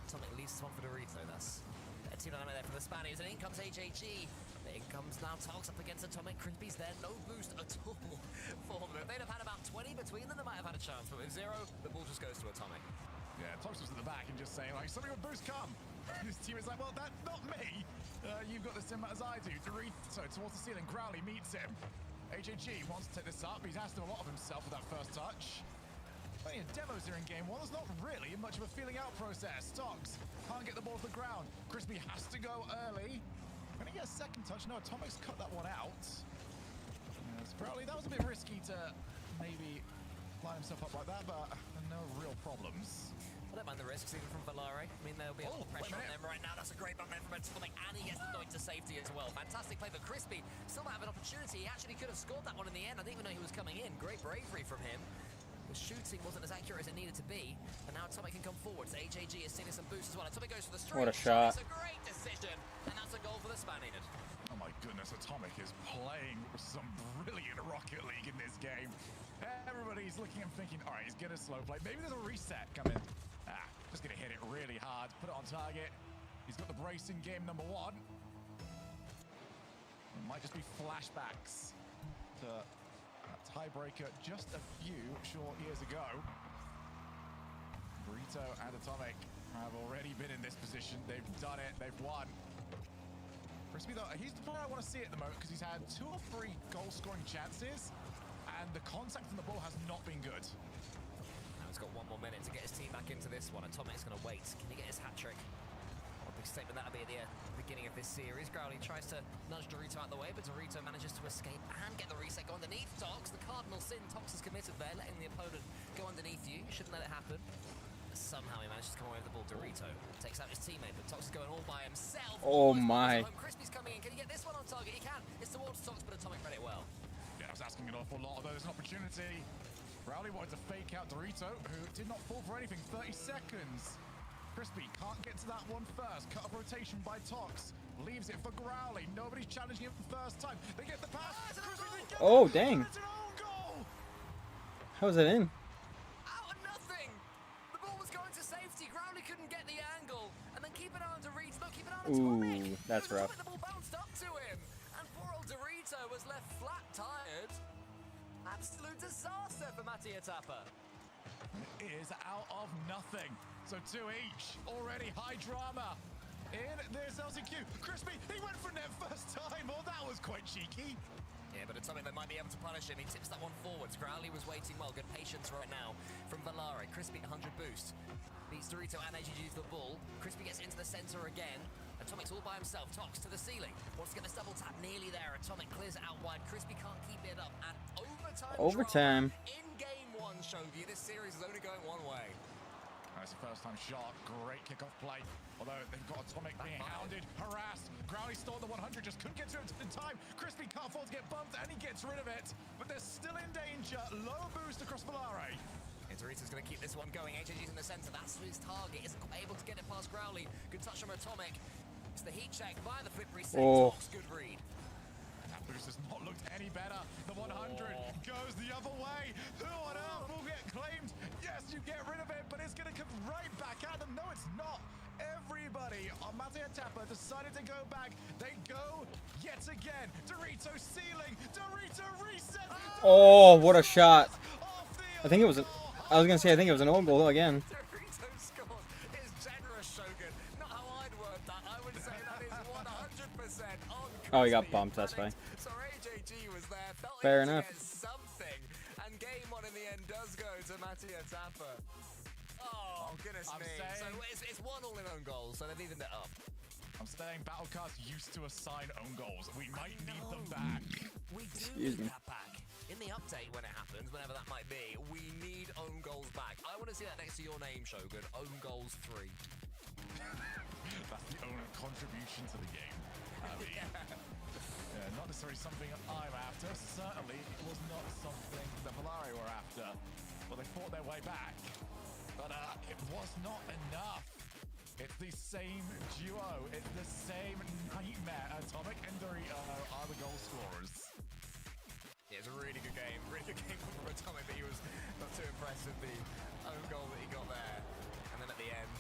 Atomic leaves this one for Dorito, thus. A team dynamic there from the Spaniards, and in comes HAG. In comes now Tox up against Atomic. Crispy's there, no boost at all for them. If they'd have had about 20 between them, they might have had a chance, but with 0, the ball just goes to Atomic. Yeah, Tox was at the back and just saying, like, somebody with boost come. His team is like, well, that's not me. You've got the same amount as I do. Dorito towards the ceiling. Growly meets him. HAG wants to take this up. He's asked a lot of himself with that first touch. Plenty of demos here in game 1. There's not really much of a feeling out process. Tox can't get the ball off the ground. Crispy has to go early. Can he get a second touch? No, Atomic's cut that one out. Growly, that was a bit risky to maybe line himself up like that, but no real problems. I don't mind the risks even from Valare. I mean, there'll be a lot of pressure on them right now. That's a great bump from Atomic, and he gets the point to safety as well. Fantastic play for Crispy. Still might have an opportunity. He actually could have scored that one in the end. I didn't even know he was coming in. Great bravery from him. The shooting wasn't as accurate as it needed to be, and now Atomic can come forward. So HAG is seeing some boost as well. Atomic goes for the straight. What a shot. It's a great decision, and that's a goal for the Spaniard. Oh my goodness, Atomic is playing some brilliant Rocket League in this game. Everybody's looking and thinking, all right, he's gonna slow play. Maybe there's a reset coming. Just gonna hit it really hard, put it on target. He's got the brace in game number 1. It might just be flashbacks to a tiebreaker just a few short years ago. Burrito and Atomic have already been in this position. They've done it, they've won. Crispy though, he's the player I want to see at the moment because he's had 2 or 3 goal-scoring chances, and the contact from the ball has not been good. He's got 1 more minute to get his team back into this one. Atomic's going to wait. Can he get his hat-trick? What a big statement that'll be at the beginning of this series. Growly tries to nudge Dorito out the way, but Dorito manages to escape and get the reset. Go underneath Tox. The cardinal sin. Tox is committed there, letting the opponent go underneath you. You shouldn't let it happen. Somehow he manages to come away with the ball. Dorito takes out his teammate, but Tox is going all by himself. Oh my. Crispy's coming in. Can he get this one on target? He can. It's towards Tox, but Atomic read it well. Yeah, I was asking an awful lot of those. An opportunity. Growly wanted to fake out Dorito, who did not fall for anything. 30 seconds. Crispy can't get to that one first. Cut off rotation by Tox. Leaves it for Growly. Nobody's challenging him first time. They get the pass. Oh, dang. How was that in? Out of nothing. The ball was going to safety. Growly couldn't get the angle. And then keep an eye on Dorito. No, keep an eye on Atomic. Ooh, that's rough. The ball bounced up to him. And poor old Dorito was left flat tired. Absolute disaster for Mattia Tapper. It is out of nothing. So 2 each. Already high drama in this LCQ. Crispy, he went for net first time. Oh, that was quite cheeky. Yeah, but Atomic, they might be able to punish him. He tips that one forwards. Growly was waiting well. Good patience right now from Valare. Crispy 100 boost. Beats Dorito and AGG the ball. Crispy gets into the center again. Atomic's all by himself. Tox to the ceiling. Wants to get this double tap nearly there. Atomic clears it out wide. Crispy can't keep it up. And overtime. In game 1 showed you this series is only going one way. That's a first-time shot. Great kickoff play. Although they've got Atomic being hounded, harassed. Growly stole the 100, just couldn't get to it in time. Crispy can't afford to get bumped, and he gets rid of it. But they're still in danger. Low boost across Valare. Dorito's going to keep this one going. HAG's in the center. That's his target. Isn't able to get it past Growly. Good touch from Atomic. It's the heat check by the flip reset. Tox, good read. That boost has not looked any better. The 100 goes the other way. Who on earth will get claimed? Yes, you get rid of it, but it's going to come right back at them. No, it's not. Everybody on Mattia Tapper decided to go back. They go yet again. Dorito ceiling. Dorito reset. Oh, what a shot. I think it was I was going to say, I think it was an own goal again. Dorito scored. It's generous, Shogun. Not how I'd word that. I would say that is 100% on. Oh, he got bumped, that's fine. So HAG was there. Felt Fair like enough. to get something. And game 1 in the end does go to Mattia Tapper. Oh, goodness me. So it's 1 all in own goals, so they've evened it up. I'm saying Battlecast used to assign own goals. We might need them back. We do need that back. In the update, when it happens, whenever that might be, we need own goals back. I want to see that next to your name, Shogun. Own goals 3. That's the only contribution to the game. I mean, not necessarily something I'm after. Certainly, it was not something that Valare were after. Well, they fought their way back. But it was not enough. It's the same duo. It's the same nightmare. Atomic and Dorito are the goal scorers. Yeah, It's a really good game. Really good game from Atomic, but he was not too impressed with the own goal that he got there. And then at the end,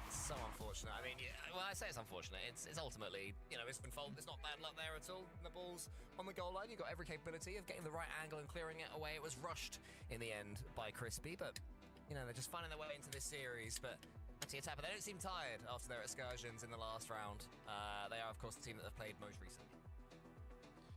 so unfortunate. I mean, yeah, well, I say it's unfortunate. It's ultimately, you know, it's been fault. There's not bad luck there at all. The ball's on the goal line. You've got every capability of getting the right angle and clearing it away. It was rushed in the end by Crispy, but, you know, they're just finding their way into this series. But Mattia Tapper, they don't seem tired after their excursions in the last round. They are, of course, the team that have played most recently.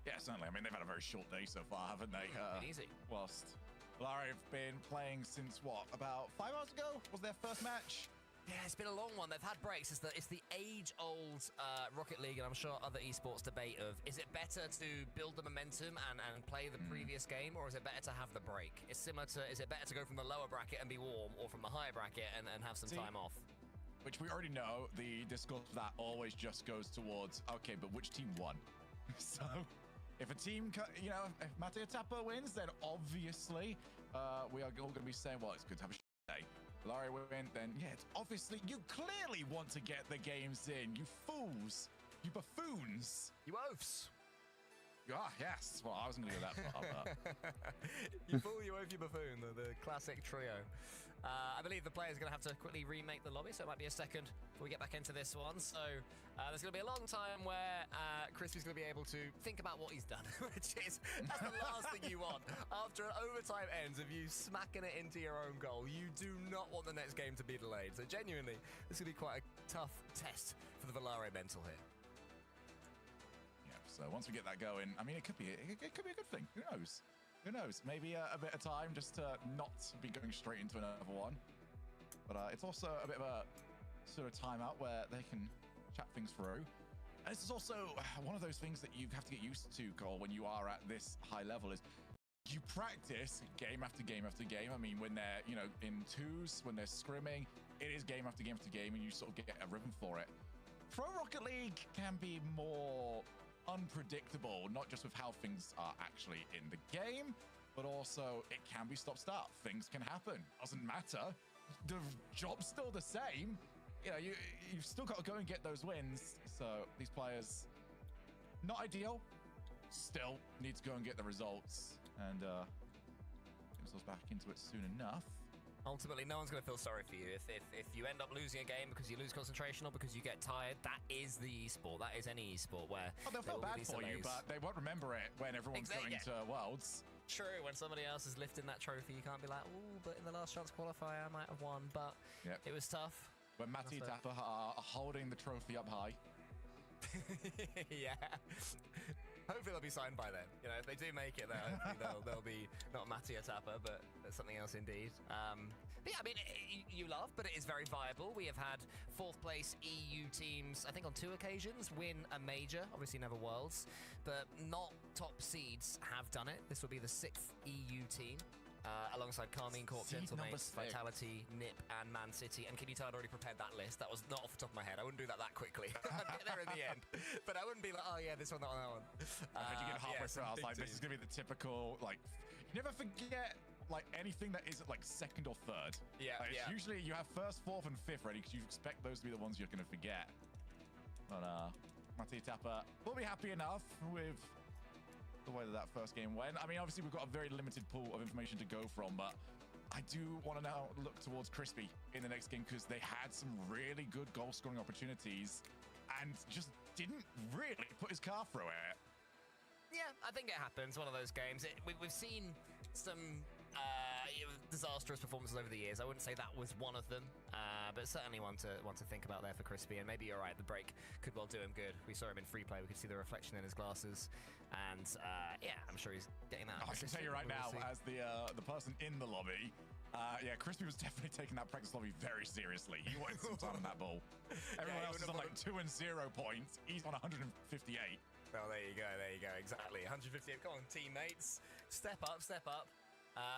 Yeah, certainly. I mean, they've had a very short day so far, haven't they? Easy. Whilst Larry have been playing since, what, about 5 hours ago? Was their first match? Yeah, it's been a long one. They've had breaks. It's the age-old Rocket League, and I'm sure other esports debate of, is it better to build the momentum and play the previous game, or is it better to have the break? It's similar to, is it better to go from the lower bracket and be warm, or from the higher bracket and have some time off? Which we already know, the discourse of that always just goes towards, okay, but which team won? So, if a team, you know, if Mattia Tapper wins, then obviously we are all going to be saying, well, it's good to have a day. Larry win, then yeah, it's obviously, you clearly want to get the games in, you fools, you buffoons. You oafs. Ah, yes. Well, I wasn't going to go that far, but... You fool, you oaf, you buffoon, the classic trio. I believe the player's going to have to quickly remake the lobby, so it might be a second before we get back into this one. So there's going to be a long time where Crispy's going to be able to think about what he's done, which is, that's the last thing you want. After an overtime ends of you smacking it into your own goal, you do not want the next game to be delayed. So genuinely, this is going to be quite a tough test for the Volare mental here. Yeah, so once we get that going, I mean, it could be a good thing. Who knows? Who knows? Maybe a bit of time just to not be going straight into another one. But it's also a bit of a sort of timeout where they can chat things through. And this is also one of those things that you have to get used to, Cole, when you are at this high level is you practice game after game after game. I mean, when they're, you know, in twos, when they're scrimming, it is game after game after game and you sort of get a rhythm for it. Pro Rocket League can be more unpredictable, not just with how things are actually in the game, but also it can be stop-start. Things can happen. Doesn't matter. The job's still the same. You know, you've still got to go and get those wins. So these players, not ideal, still need to go and get the results and get themselves back into it soon enough. Ultimately, no one's going to feel sorry for you. If you end up losing a game because you lose concentration or because you get tired, that is the esport. That is any esport where... Oh, they'll feel bad for you, but they won't remember it when everyone's going to Worlds. True, when somebody else is lifting that trophy, you can't be like, ooh, but in the last chance qualifier, I might have won, but it was tough. When Mattia Tapper are holding the trophy up high. Yeah. Hopefully they'll be signed by then. You know, if they do make it, hopefully they'll be not Mattia Tapper, but something else indeed. But yeah, I mean, you laugh, but it is very viable. We have had 4th place EU teams, I think on 2 occasions, win a major, obviously never Worlds, but not top seeds have done it. This will be the 6th EU team. Alongside Carmine Corp, Gentlemates, Vitality, NIP, and Man City. And Kitty Tard already prepared that list. That was not off the top of my head. I wouldn't do that quickly. I'd get there in the end. But I wouldn't be like, oh yeah, this one, that one, that one. You get halfway through, I was like, this is going to be the typical, like, you never forget, like, anything that isn't, like, 2nd or 3rd. Yeah, like, usually you have 1st, 4th, and 5th ready because you expect those to be the ones you're going to forget. But, Mattia Tapper will be happy enough with the way that first game went. I mean, obviously we've got a very limited pool of information to go from, but I do want to now look towards Crispy in the next game because they had some really good goal scoring opportunities and just didn't really put his car through it. Yeah, I think it happens. One of those games. We've seen some disastrous performances over the years. I wouldn't say that was one of them, but certainly one to think about there for Crispy. And maybe you're right, the break could well do him good. We saw him in free play. We could see the reflection in his glasses, and yeah, I'm sure he's getting that. I can tell you right now, as the person in the lobby, yeah, Crispy was definitely taking that practice lobby very seriously. He wanted some time on that ball. Everyone else is on like 2 and 0 points. He's on 158. Oh, there you go, exactly. 158. Come on, teammates. Step up, step up.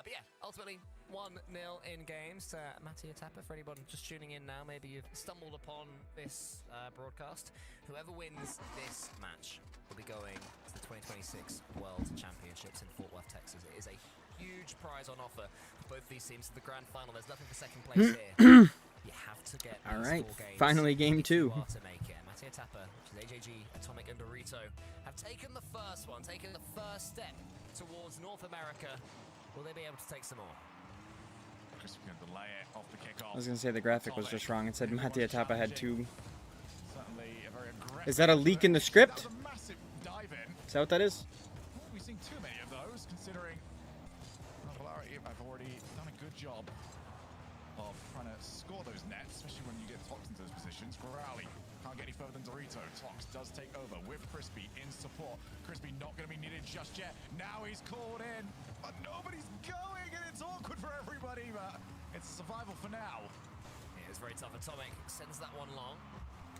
But yeah, ultimately 1-0 in games to Mattia Tapper. For anyone just tuning in now, maybe you've stumbled upon this broadcast. Whoever wins this match will be going to the 2026 World Championships in Fort Worth, Texas. It is a huge prize on offer for both these teams to the grand final. There's nothing for second place here. You have to get all right, games finally game 2. To make it. Mattia Tapper, which is AJG, Atomic, and Dorito have taken the first one, taken the first step towards North America. Will they be able to take some more? Just going to delay it off the kickoff. I was gonna say the graphic was just wrong. It said Mattia Tapa had 2. Certainly a very aggressive. Is that a leak in the script? That was a massive dive in. Is that what that is? We've seen too many of those, considering I've already done a good job of trying to score those nets, especially when you get Tox into those positions. Growly can't get any further than Dorito. Tox does take over with Crispy in support. Crispy not going to be needed just yet. Now he's called in, but nobody's going, and it's awkward for everybody, but it's survival for now. Yeah, it's very tough. Atomic sends that one long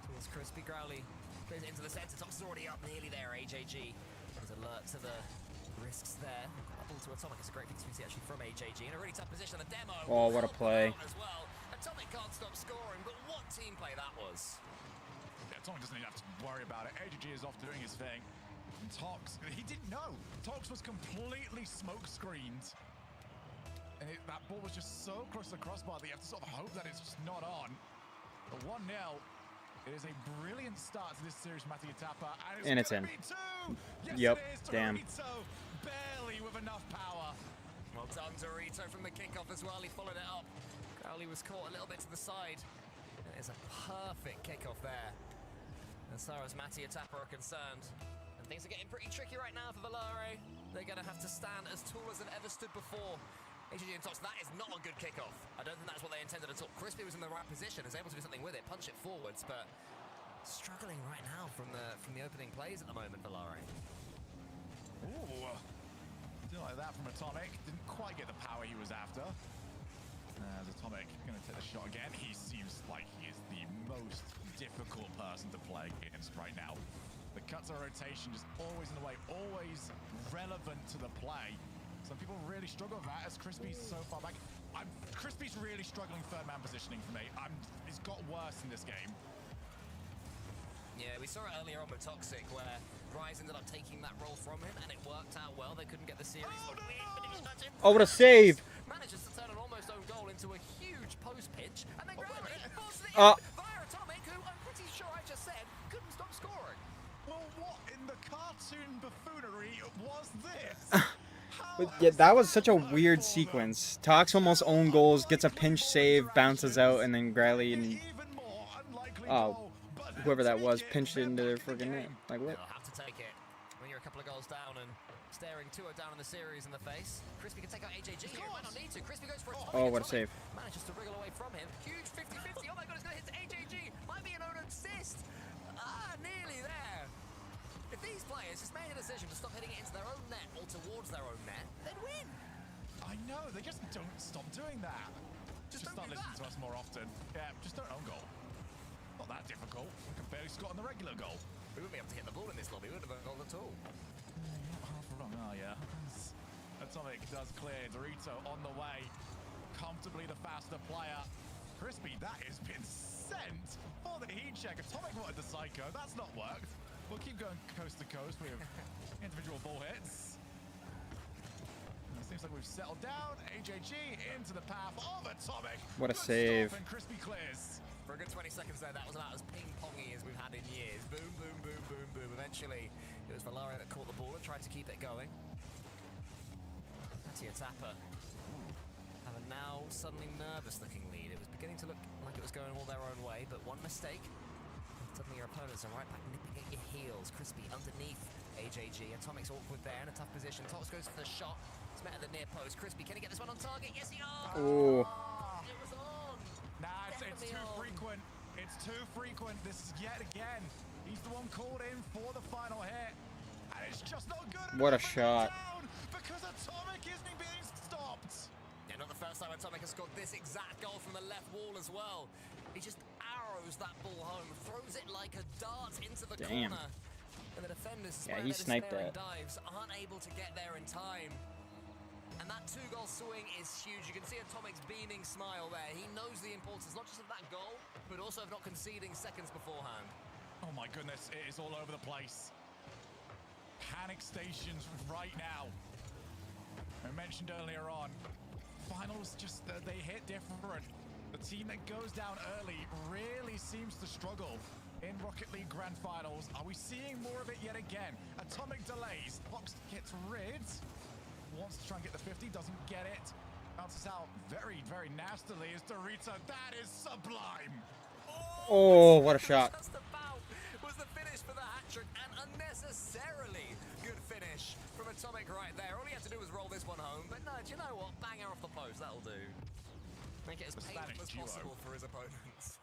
towards Crispy. Growly plays it into the center. Tox is already up nearly there. AJG is alert to the risks there. Bubble to Atomic. It's a great victory actually from AJG in a really tough position. The demo. Oh, what a play. As well. Atomic can't stop scoring, but what team play that was. Yeah, Atomic doesn't even have to worry about it. AJG is off doing his thing. And Tox, he didn't know. Tox was completely smoke screened. And that ball was just so close to the crossbar that you have to sort of hope that it's just not on. But 1-0. It is a brilliant start to this series, Mattia Tapa, and it's in. Yes, yep, it is. damn. Dorito, barely with enough power. Well done, Dorito, from the kickoff as well. He followed it up. Crowley was caught a little bit to the side. It is a perfect kickoff there, as far as Mattia Tapa are concerned. And things are getting pretty tricky right now for Valare. They're going to have to stand as tall as they've ever stood before. AJG and Tox, that is not a good kickoff. I don't think that's what they intended at all. Crispy was in the right position, is able to do something with it, punch it forwards, but struggling right now from the opening plays at the moment, Valare. Ooh, didn't like that from Atomic. Didn't quite get the power he was after. As Atomic going to take the shot again, he seems like he is the most difficult person to play against right now. The cuts of rotation just always in the way, always relevant to the play. Some people really struggle with that as Crispy's so far back. Crispy's really struggling third man positioning for me. It's got worse in this game. Yeah, we saw it earlier on with Toxic where Rise ended up taking that role from him and it worked out well. They couldn't get the series but it was touching. Oh, what a save! Manages to turn an almost own goal into a huge post pitch and then Gravity falls to the end via Atomic, who I'm pretty sure I just said couldn't stop scoring. Well, what in the cartoon buffoonery was this? But yeah, that was such a weird sequence. Tox almost own goals, gets a pinch save, bounces out, and then Growly and whoever that was pinched it into their friggin' net. Like what? You'll have to take it when you're a couple of goals down and staring 2-0 down in the series in the face. Crispy can take out AJG here. Might not need to. Crispy goes for a Oh, what a save! Manages to wriggle away from him. Huge 50-50. Oh my god, it's gonna hit to AJG. Might be an own assist. Nearly there. If these players just made a decision to stop hitting it into their own net or towards their own net, they'd win. I know, they just don't stop doing that. Just start listening to us more often. Yeah, just don't own goal. Not that difficult. We can barely score on the regular goal. We wouldn't be able to hit the ball in this lobby. We wouldn't have a goal at all. Not half wrong, are ya? Atomic does clear. Dorito on the way. Comfortably the faster player. Crispy, that has been sent for the heat check. Atomic wanted the psycho. That's not worked. We'll keep going coast to coast with individual ball hits. And it seems like we've settled down. AJG into the path of Atomic. What a save. And Crispy clears. For a good 20 seconds there, that was about as ping-pongy as we've had in years. Boom, boom, boom, boom, boom. Eventually, it was Valare that caught the ball and tried to keep it going. Mattia Tapa have a now suddenly nervous-looking lead. It was beginning to look like it was going all their own way, but one mistake. Suddenly your opponents are right back nipping at your heels. Crispy underneath AJG. Atomic's awkward there in a tough position. Tox goes for the shot. It's met at the near post. Crispy, can he get this one on target? Yes, he does! Oh. It was on! Nah, it's too frequent. It's too frequent. This is yet again. He's the one called in for the final hit. And it's just not good enough. What a shot. Because Atomic isn't being stopped. Yeah, not the first time Atomic has scored this exact goal from the left wall as well. He just arrows that ball home, throws it like a dart into the corner. And the defenders, yeah, he sniped that. Dives, aren't able to get there in time. And that 2-goal swing is huge. You can see Atomic's beaming smile there. He knows the importance, not just of that goal, but also of not conceding seconds beforehand. Oh my goodness, it is all over the place. Panic stations right now. I mentioned earlier on, finals just, they hit different. The team that goes down early really seems to struggle. in Rocket League Grand Finals. Are we seeing more of it yet again? Atomic delays. Fox gets rid. Wants to try and get the 50, doesn't get it. Bounces out very, very nastily as Dorito. That is sublime. Oh, what a shot. Just about was the finish for the hat-trick, and unnecessarily good finish from Atomic right there. All he had to do was roll this one home, but no, do you know what? Bang her off the post, that'll do. Make it as painful as possible for his opponents.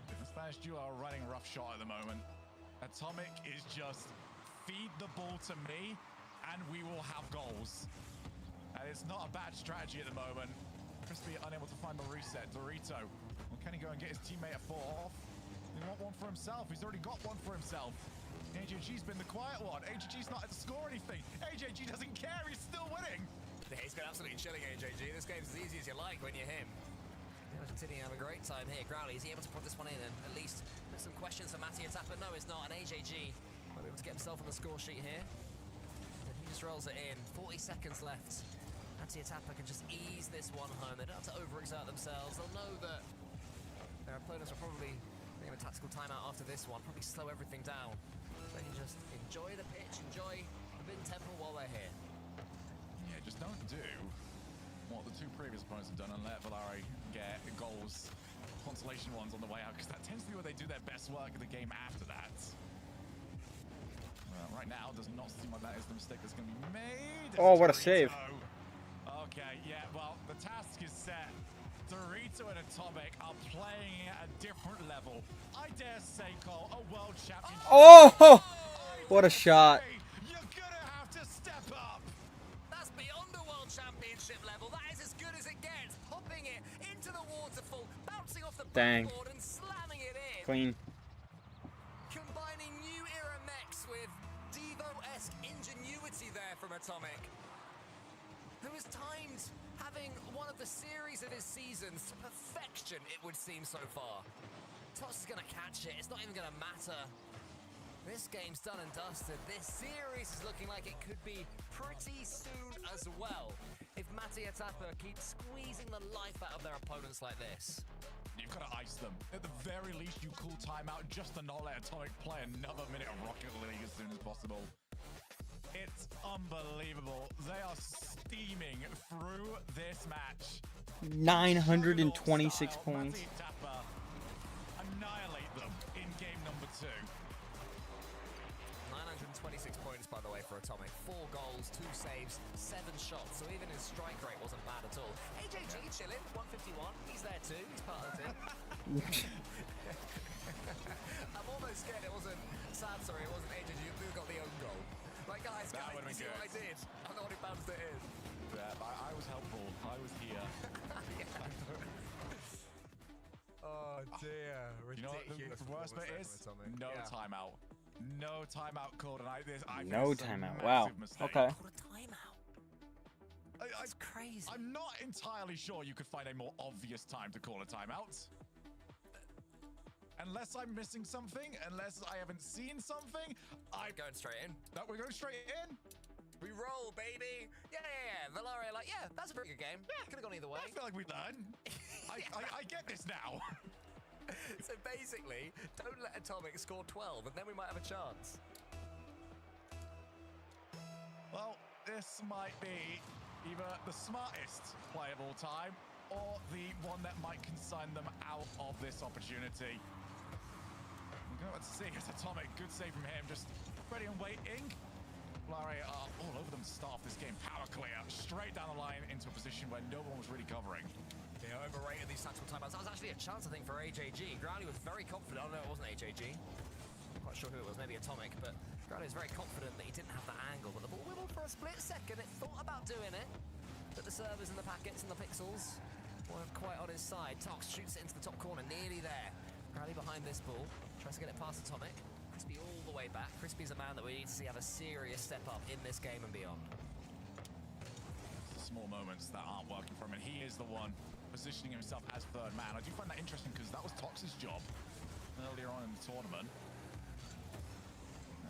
The Spanish duo are running roughshod at the moment. Atomic is just feed the ball to me, and we will have goals. And it's not a bad strategy at the moment. Crispy unable to find the reset. Dorito, well, can he go and get his teammate a 4 off? He want one for himself. He's already got one for himself. AJG's been the quiet one. AJG's not had to score anything. AJG doesn't care. He's still winning. He's been absolutely chilling, AJG. This game's as easy as you like when you're him. Continuing to have a great time here. Growly, is he able to put this one in and at least put some questions for Matty Atapa? No, it's not. And AJG might be able to get himself on the score sheet here. And he just rolls it in. 40 seconds left. Matty Atapa can just ease this one home. They don't have to overexert themselves. They'll know that their opponents will probably take a tactical timeout after this one. Probably slow everything down. They can just enjoy the pitch, enjoy the mid-tempo while they're here. Yeah, just don't do what the two previous opponents have done and let Valari get goals, consolation ones on the way out, because that tends to be where they do their best work in the game after that. Right now, does not seem like that is the mistake that's going to be made. Oh, what a save. Okay, yeah, well, the task is set. Dorito and Atomic are playing at a different level. I dare say, Cole, a world championship. Oh, what a shot. You're gonna have to step up. That's beyond the world championship level. That is as good as it gets. Hopping it into the waterfall, bouncing off the backboard and slamming it in. Clean. Combining new era mechs with Devo-esque ingenuity there from Atomic, who has timed having one of the series of his seasons to perfection, it would seem so far. Toss is going to catch it. It's not even going to matter. This game's done and dusted. This series is looking like it could be pretty soon as well if Matty Atapa keeps squeezing the life out of their opponents like this. You've got to ice them. At the very least, you call timeout just to not let Atomic play another minute of Rocket League as soon as possible. It's unbelievable. They are steaming through this match. 926 points. Matty Atapa annihilate them in game number 2. 926 points, by the way, for Atomic. 4 goals, 2 saves, 7 shots. So even his strike rate wasn't bad at all. AJG chilling, 151. He's there too. He's part of the team. I'm almost scared it wasn't sad. Sorry, it wasn't AJG who got the own goal. Like, guys, you see what I did? I'm the one who bounced it in. Yeah, I was helpful. I was here. Oh dear, ridiculous. You know what the worst bit is? No timeout. No timeout called, and I no timeout. Wow. Mistake. Okay. Called a timeout. That's crazy. I'm not entirely sure you could find a more obvious time to call a timeout. Unless I'm missing something, unless I haven't seen something, I'm going straight in. That we're going straight in. We roll, baby. Yeah. Valaria, like, yeah, that's a pretty good game. Yeah, could have gone either way. I feel like we learned. I get this now. So basically, don't let Atomic score 12, and then we might have a chance. Well, this might be either the smartest play of all time, or the one that might consign them out of this opportunity. We're going to see it's Atomic. Good save from him. Just ready and waiting. Valari are all over them to start off this game. Power clear. Straight down the line into a position where no one was really covering. Yeah, overrated these tactical timeouts. That was actually a chance, I think, for AJG. Growly was very confident. Oh, no, it wasn't AJG. I'm quite sure who it was. Maybe Atomic. But Growly was very confident that he didn't have that angle. But the ball wibbled for a split second. It thought about doing it. But the servers and the packets and the pixels weren't quite on his side. Tox shoots it into the top corner. Nearly there. Growly behind this ball. Tries to get it past Atomic. Crispy all the way back. Crispy's a man that we need to see have a serious step up in this game and beyond. Small moments that aren't working for him, and he is the one positioning himself as third man. I do find that interesting because that was Tox's job earlier on in the tournament.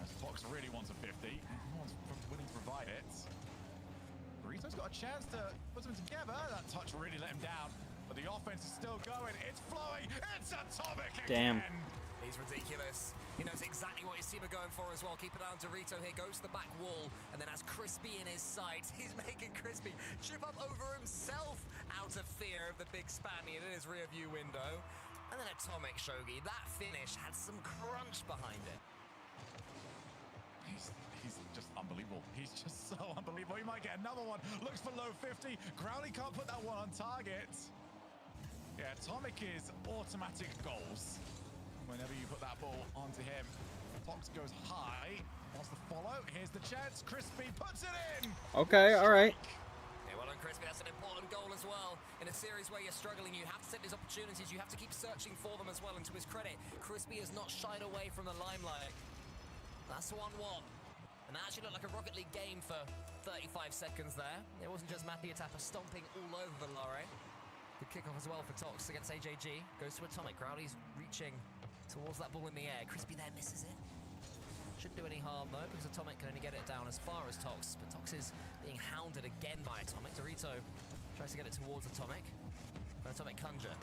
As Tox really wants a 50. No one's willing to provide it. Burrito's got a chance to put them together. That touch really let him down. But the offense is still going. It's flowing. It's Atomic again. Damn. He's ridiculous. ridiculous. He knows exactly what his team are going for as well. Keep it on Dorito here, goes to the back wall, and then has Crispy in his sights. He's making Crispy trip up over himself out of fear of the big Spaniard in his rear view window. And then Atomic Shogi, that finish had some crunch behind it. He's just unbelievable. He's just so unbelievable. He might get another one. Looks for low 50. Growly can't put that one on target. Yeah, Atomic is automatic goals. Whenever you put that ball onto him, Fox goes high, wants to follow. Here's the chance. Crispy puts it in. Okay, all right. Yeah, well done, Crispy. That's an important goal as well. In a series where you're struggling, you have to set these opportunities. You have to keep searching for them as well. And to his credit, Crispy has not shied away from the limelight. That's 1-1. And that actually looked like a Rocket League game for 35 seconds there. It wasn't just Matthew Tapper stomping all over Valare. Good kickoff as well for Tox against AJG. Goes to Atomic. Growly's reaching towards that ball in the air. Crispy there misses it. Shouldn't do any harm though, because Atomic can only get it down as far as Tox. But Tox is being hounded again by Atomic. Dorito tries to get it towards Atomic. But Atomic Conjure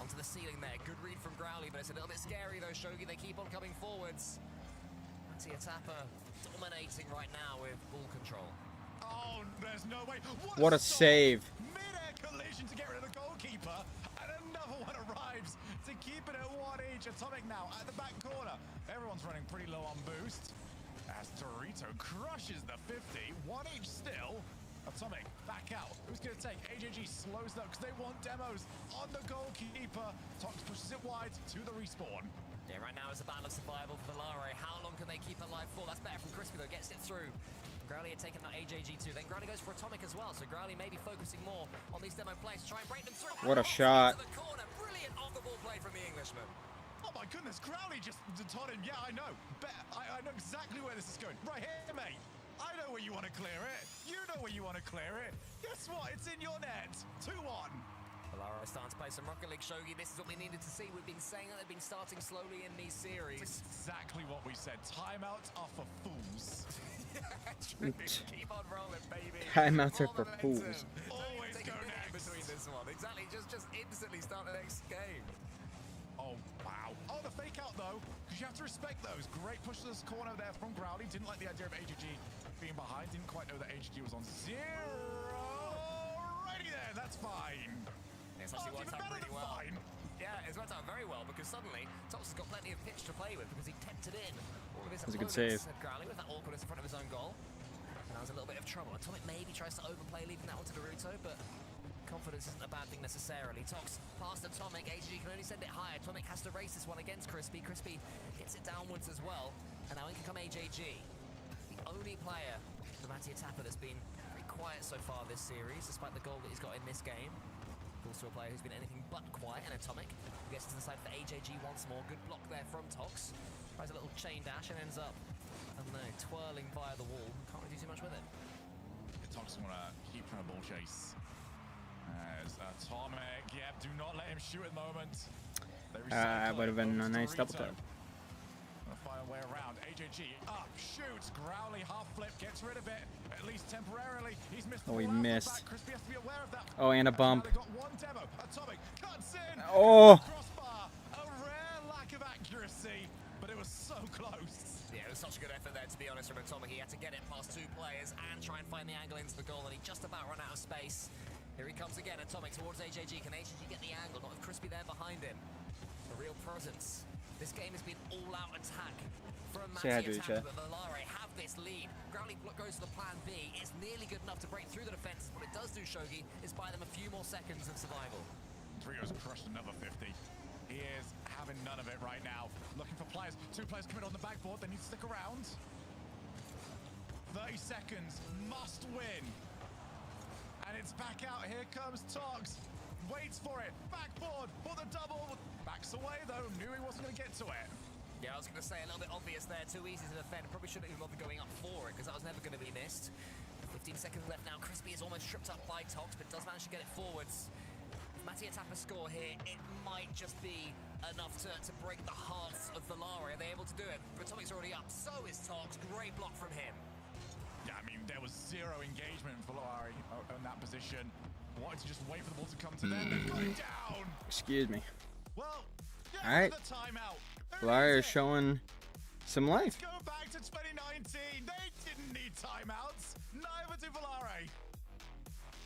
onto the ceiling there. Good read from Growly, but it's a little bit scary though, Shogi. They keep on coming forwards. Mattia Tapper dominating right now with ball control. Oh, there's no way. What a save. Mid-air collision to get rid of the goalkeeper. And another one arrives to keep it at 1 each. Atomic now at the back corner. Everyone's running pretty low on boost. As Dorito crushes the 50. 1 each still. Atomic back out. Who's going to take? AJG slows it up because they want demos on the goalkeeper. Tox pushes it wide to the respawn. Yeah, right now it's a battle of survival for Valare. How long can they keep it alive for? That's better from Crispy though, gets it through. Growly had taken out AJG too. Then Growly goes for Atomic as well. So Growly may be focusing more on these demo plays to try and break them through. What a shot. Into the corner. Brilliant off the ball play from the Englishman. Oh my goodness, Growly just taught him. Yeah, I know. I know exactly where this is going. Right here, mate. I know where you want to clear it. You know where you want to clear it. Guess what? It's in your net. 2-1. Valaro starting to play some Rocket League, Shogi. This is what we needed to see. We've been saying that they've been starting slowly in these series. It's exactly what we said. Timeouts are for fools. Yeah, keep on rolling, baby. Timeouts are for fools. Always go next. Between this one. Exactly, just instantly start the next game. Oh, wow. Oh, the fake out, though, because you have to respect those. Great push to this corner there from Growly. Didn't like the idea of AGG being behind. Didn't quite know that AGG was on 0. Alrighty then, that's fine. It's actually worked out really well. Fine. Yeah, it's worked out very well because suddenly Tox has got plenty of pitch to play with because he kept it in. All of his That's a good opponents save. had Growly with that awkwardness in front of his own goal. And that was a little bit of trouble. Atomic maybe tries to overplay, leaving that one to Naruto, but confidence isn't a bad thing necessarily. Tox past Atomic, AGG can only send it high. Atomic has to race this one against Crispy. Crispy gets it downwards as well. And now in can come AJG. The only player for Mattia Tapper that's been pretty quiet so far this series, despite the goal that he's got in this game. Also a player who's been anything but quiet, and Atomic gets to the side for AJG once more. Good block there from Tox. Tries a little chain dash and ends up, I don't know, twirling via the wall. Can't really do too much with it. Tox want to keep trying to ball chase. As Atomic, yep, do not let him shoot at the moment. Would have been a nice double tap. Find a way around. AJG up, shoots. Growly half flip, gets rid of it, at least temporarily. He's missed. Oh, he missed. Crispy has to be aware of that. Oh, and a bump. Got one demo. Atomic cuts in. Oh. Crossbar. A rare lack of accuracy, but it was so close. Yeah, it was such a good effort there, to be honest, from Atomic. He had to get it past 2 players and try and find the angle into the goal, and he just about ran out of space. Here he comes again, Atomic towards AJG. Can AJG get the angle? Not with Crispy there behind him. A real presence. This game has been all-out attack from Mattia Tapper, but Valare have this lead. Growly goes to the plan B. It's nearly good enough to break through the defenses. What it does do, Shogi, is buy them a few more seconds of survival. Trio's crushed another 50. He is having none of it right now. Looking for players. 2 players coming on the backboard. They need to stick around. 30 seconds. Must win. And it's back out. Here comes Tox. Waits for it. Backboard for the double. Backs away though. Knew he wasn't going to get to it. Yeah, I was going to say a little bit obvious there. Too easy to defend. Probably shouldn't even bother going up for it because that was never going to be missed. 15 seconds left now. Crispy is almost tripped up by Tox, but does manage to get it forwards. If Mattia Tapper score here, it might just be enough to break the hearts of Valare. Are they able to do it? Atomic's already up. So is Tox. Great block from him. Yeah, I mean, there was 0 engagement for Valare in that position. Wanted to just wait for the ball to come to them. They've got it down. Excuse me. Well, all right. The timeout. Valari is showing some life. Go back to 2019. They didn't need timeouts. Neither did Valari.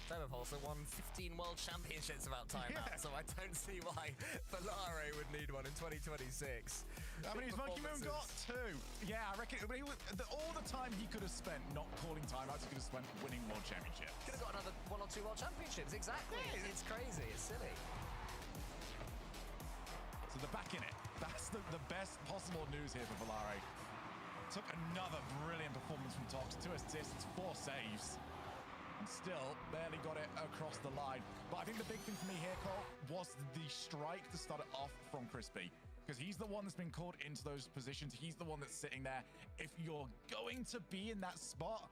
They've also won 15 world championships without timeout, so I don't see why Valari would need one in 2026. I mean, his Monkey Moon got 2. Yeah, I reckon all the time he could have spent not calling timeouts, he could have spent winning world championships. Could have got another 1 or 2 world championships, exactly. Yeah. It's crazy, it's silly. So they're back in it. That's the best possible news here for Valari. Took another brilliant performance from Tox. 2 assists, 4 saves. And still barely got it across the line. But I think the big thing for me here, Cole, was the strike to start it off from Crispy. Because he's the one that's been called into those positions. He's the one that's sitting there. If you're going to be in that spot,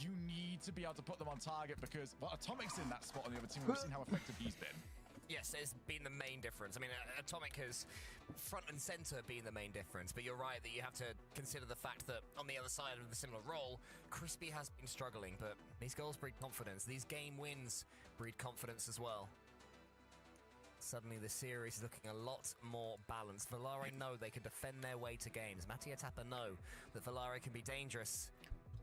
you need to be able to put them on target because, well, Atomic's in that spot on the other team. We've seen how effective he's been. Yes, it's been the main difference. I mean, Atomic has front and center been the main difference, but you're right that you have to consider the fact that on the other side of the similar role, Crispy has been struggling, but these goals breed confidence. These game wins breed confidence as well. Suddenly the series is looking a lot more balanced. Valari know they can defend their way to games. Mattia Tapper know that Valari can be dangerous.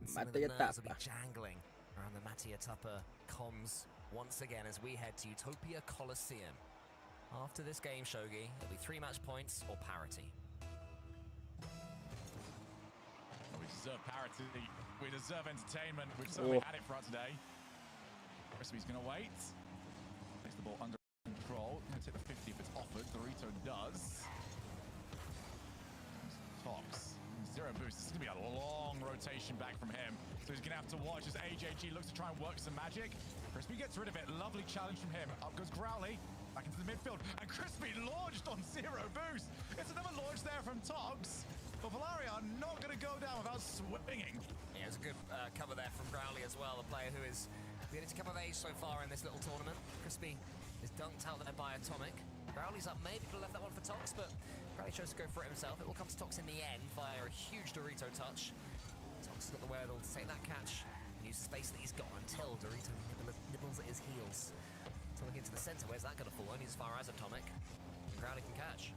Some of the nerves will be jangling around the Mattia Tapper comms once again as we head to Utopia Coliseum. After this game, Shogi, it'll be 3 match points or parity. We deserve parity. We deserve entertainment. We've certainly had it for us today. Crispy's going to wait. Takes the ball under control. Going to take the 50 if it's offered. Dorito does. Tox. 0 boost. This is going to be a long rotation back from him. So he's going to have to watch as AJG looks to try and work some magic. Crispy gets rid of it. Lovely challenge from him. Up goes Growly. Back into the midfield. And Crispy launched on 0 boost. It's another launch there from Tox. But Valari are not going to go down without swinging. Yeah, it's a good cover there from Growly as well, the player who is beginning to come of age so far in this little tournament. Crispy is dunked out there by Atomic. Growly's up, maybe could have left that one for Tox, but Growly chose to go for it himself. It will come to Tox in the end via a huge Dorito touch. Tox has got the wherewithal to take that catch and use the space that he's got until Dorito nibbles at his heels. Atomic into the center, where's that going to fall? Only as far as Atomic. Growly can catch.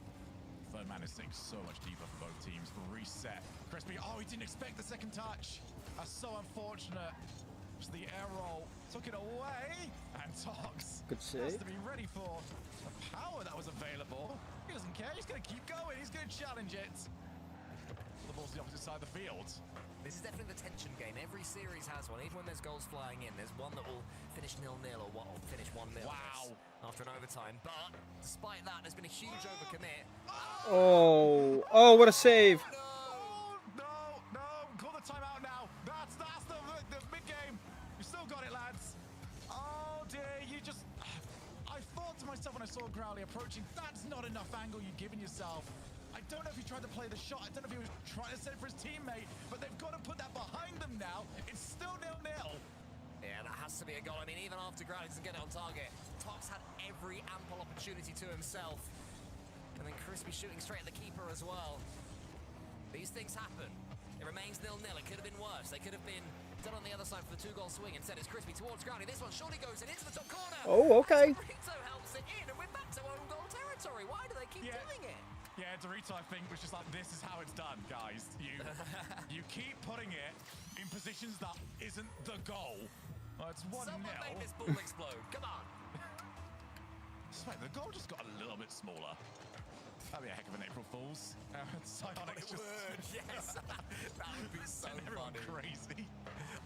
Third man is sitting so much deeper for both teams. Reset. Crispy, oh, he didn't expect the second touch. That's so unfortunate. Just the air roll took it away. And Tox has to be ready for the power that was available. He doesn't care. He's going to keep going. He's going to challenge it. The ball's the opposite side of the field. This is definitely the tension game. Every series has one. Even when there's goals flying in, there's one that will finish 0-0 or one will finish 1-0. Wow. After an overtime. But despite that, there's been a huge overcommit. Oh, what a save. No. Call the timeout now. That's the mid-game. You still got it, lads. Oh, dear. I thought to myself when I saw Growly approaching, that's not enough angle you've given yourself. I don't know if he tried to play the shot. I don't know if he was trying to set it for his teammate, but they've got to put that behind them now. It's still 0-0. Yeah, that has to be a goal. I mean, even after Growly doesn't get it on target, Tox had every ample opportunity to himself. And then Crispy shooting straight at the keeper as well. These things happen. It remains 0-0. It could have been worse. They could have been done on the other side for the 2-goal swing. Instead, it's Crispy towards Growly. This one surely goes in into the top corner. Oh, okay. Dorito helps it in, and we're back to own goal territory. Why do they keep doing it? Yeah, Dorito, I think, was just like, this is how it's done, guys. You keep putting it in positions that isn't the goal. It's 1-0. Someone make this ball explode. Come on. The goal just got a little bit smaller. That'd be a heck of an April Fool's. Psyonix just... Yes. That would be so funny. Crazy.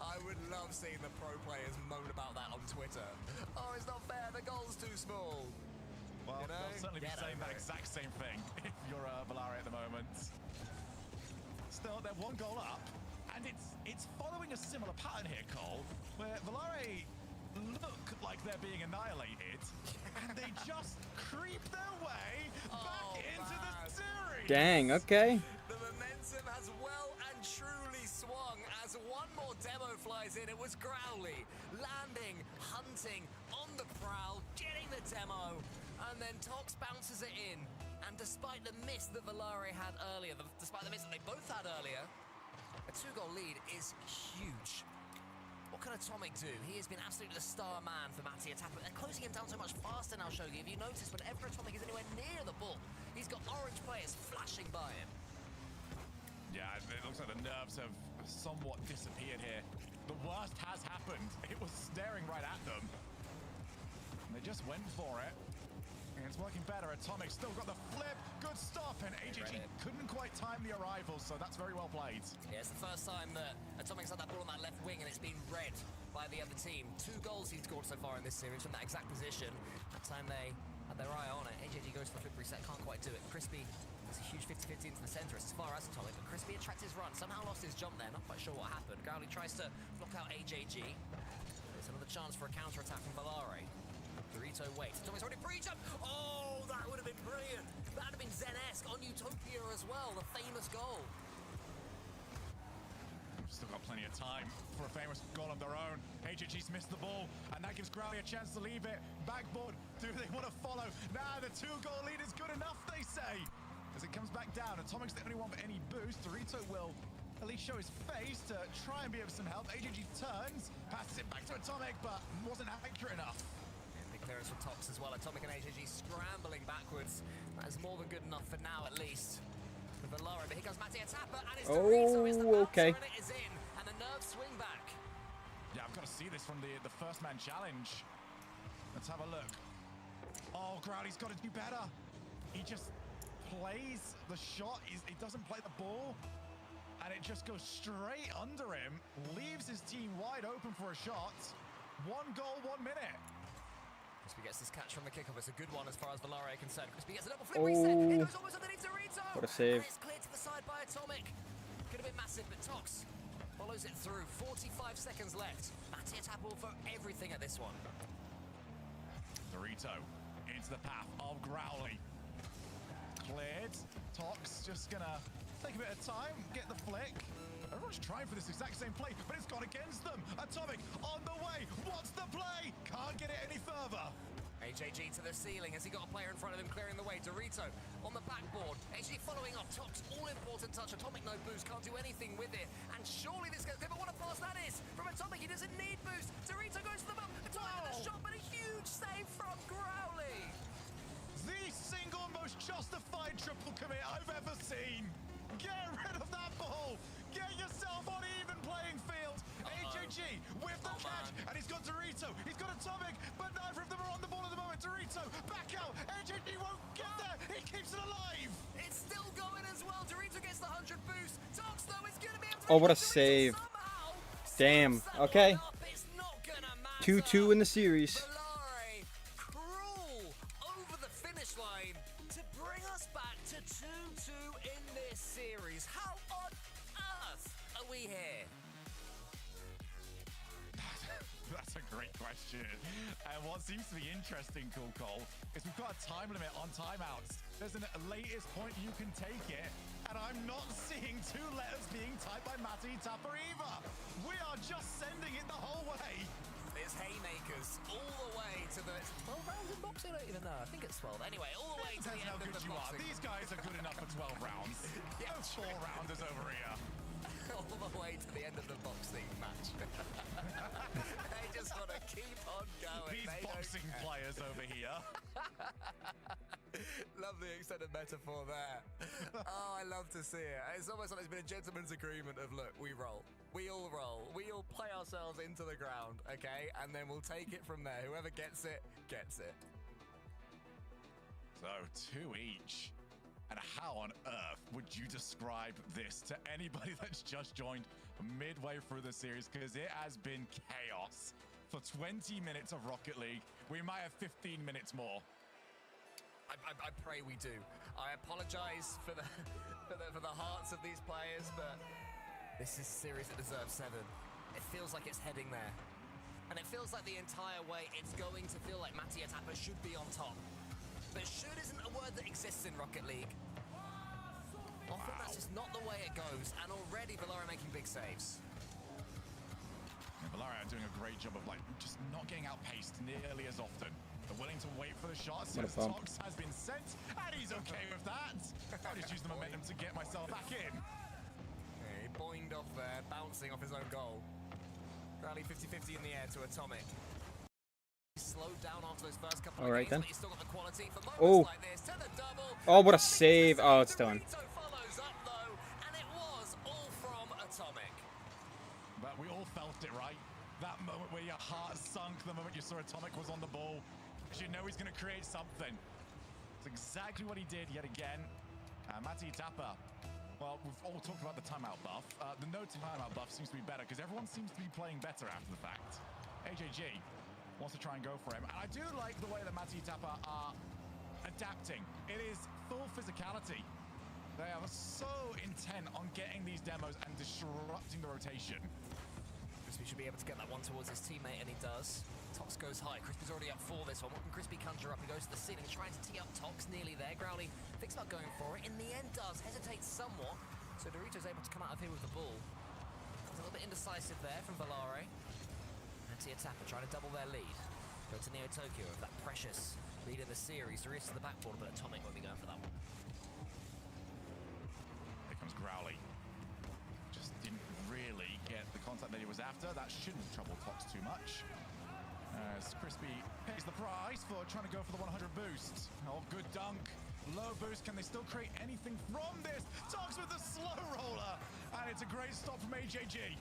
I would love seeing the pro players moan about that on Twitter. Oh, it's not fair. The goal's too small. Well, they'll certainly be saying that exact same thing if you're Valari at the moment. Still, they're 1 goal up, and it's following a similar pattern here, Cole, where Valari look like they're being annihilated, and they just creep their way back into the series. Dang, okay. The momentum has well and truly swung as 1 more demo flies in. It was Growly landing, hunting, on the prowl, getting the demo. And then Tox bounces it in. And despite the miss that Valari had earlier, despite the miss that they both had earlier, a 2-goal lead is huge. What can Atomic do? He has been absolutely the star man for Mattia Tapper. They're closing him down so much faster now, Shogi. If you notice, whenever Atomic is anywhere near the ball, he's got orange players flashing by him. somewhat disappeared here. The worst has happened. It was staring right at them. And they just went for it. And it's working better. Atomic still got the flip. Good stop. And AJG couldn't quite time the arrival, so that's very well played. Yeah, it's the first time that Atomic's had that ball on that left wing and it's been read by the other team. 2 goals he's scored so far in this series from that exact position. That time they had their eye on it. AJG goes for the flip reset, can't quite do it. Crispy has a huge 50-50 into the center as far as Atomic, but Crispy attracts his run. Somehow lost his jump there, not quite sure what happened. Growly tries to block out AJG. There's another chance for a counter-attack from Valare. Dorito waits. Atomic's already free jump. Oh, that would have been brilliant. That would have been Zen-esque on Utopia as well, the famous goal. Still got plenty of time for a famous goal of their own. AJG's missed the ball, and that gives Growly a chance to leave it. Backboard, do they want to follow? Nah, the 2-goal lead is good enough, they say. As it comes back down, Atomic's the only one for any boost. Dorito will at least show his face to try and be of some help. AJG turns, passes it back to Atomic, but wasn't accurate enough. Big clearance from Tox as well. Atomic and AJG scrambling backwards. That is more than good enough for now, at least. But here comes Mattia Tapper, and it's Dorito is the bouncer, and it is in, and the nerves swing back. Yeah, I've got to see this from the first man challenge. Let's have a look. Oh, Growly's got to do better. He just plays the shot. He doesn't play the ball, and it just goes straight under him, leaves his team wide open for a shot. 1 goal, 1 minute. Crispy gets this catch from the kickoff. It's a good one as far as Valare is concerned. Crispy gets a double flip reset. It goes almost underneath Dorito. What a save. And it's cleared to the side by Atomic. Could have been massive, but Tox follows it through. 45 seconds left. Mattia Tapper will throw everything at this one. Dorito into the path of Growly. Cleared. Tox just gonna take a bit of time, get the flick. Everyone's trying for this exact same play, but it's gone against them. Atomic on the way. What's the play? Can't get it any further. AJG to the ceiling. Has he got a player in front of him clearing the way? Dorito on the backboard. AJG following up. Tox, all-important touch. Atomic no boost. Can't do anything with it. And surely this goes good, but what a pass that is from Atomic. He doesn't need boost. Dorito goes for the bump. Atomic with a shot, but a huge save from Growly. The single most justified triple commit I've ever seen. Get rid of that ball. Get yourself on even playing field. AJG with the catch, and he's got Dorito. He's got Atomic, but neither of them are on the ball at the moment. Dorito back out. AJG won't get there. He keeps it alive. It's still going as well. Dorito gets the 100 boost. Tox though is going to be able to. Oh, what a save! Damn. Okay. 2-2 in the series. Valare crawl over the finish line to bring us back to 2-2 in this series. How on earth are we here? That's a great question. And what seems to be interesting, Cool Cole, is we've got a time limit on timeouts. There's a latest point you can take it, and I'm not seeing 2 letters being typed by Matty Tapper either. We are just sending it the whole way. There's haymakers all the way to the 12 rounds in boxing. I don't even know. I think it's 12. Anyway, all the way to the end of the boxing. These guys are good enough for 12 rounds. No 4-rounders over here. All the way to the end of the boxing match. They just want to keep on going. These boxing players over here. Love the extended metaphor there. Oh, I love to see it. It's almost like it's been a gentleman's agreement of, look, we roll. We all roll. We all play ourselves into the ground, okay? And then we'll take it from there. Whoever gets it, gets it. So, 2 each. And how on earth would you describe this to anybody that's just joined midway through the series? Because it has been chaos for 20 minutes of Rocket League. We might have 15 minutes more. I pray we do. I apologize for the hearts of these players, but this is a series that deserves 7. It feels like it's heading there. And it feels like the entire way it's going to feel like Mattia Tapper should be on top. But should isn't a word that exists in Rocket League. Often that's just not the way it goes, and already Valare making big saves. Yeah, Valare are doing a great job of just not getting outpaced nearly as often. They're willing to wait for the shot since Tox has been sent, and he's okay with that. I'll just use the momentum to get myself back in. Yeah, he boinged off there, bouncing off his own goal. Rally 50-50 in the air to Atomic. Slowed down after those first couple of games, but he's still got the quality for moments like this. To the double. Oh, what a save. Oh, it's done. Follows up though, and it was all from Atomic. where your heart sunk the moment you saw Atomic was on the ball. You know he's going to create something. It's exactly what he did yet again. Mati Tapa, well, we've all talked about the timeout buff. The no timeout buff seems to be better because everyone seems to be playing better after the fact. AJG wants to try and go for him. And I do like the way that Mati Tapa are adapting. It is full physicality. They are so intent on getting these demos and disrupting the rotation. Crispy should be able to get that one towards his teammate, and he does. Tox goes high. Crispy's already up for this one. What can Crispy conjure up? He goes to the ceiling, trying to tee up Tox, nearly there. Growly thinks about going for it. In the end, does hesitate somewhat. So Dorito's able to come out of here with the ball. Comes a little bit indecisive there from Valare. And Tia Tapper trying to double their lead. Go to Neo Tokyo with that precious lead in the series. Doritos to the backboard, but Atomic won't be going for that one. Here comes Growly. Just didn't really get the contact that he was after. That shouldn't trouble Tox too much. As Crispy pays the price for trying to go for the 100 boost. Oh, good dunk. Low boost. Can they still create anything from this? Tox with the slow roller. And it's a great stop from AJG.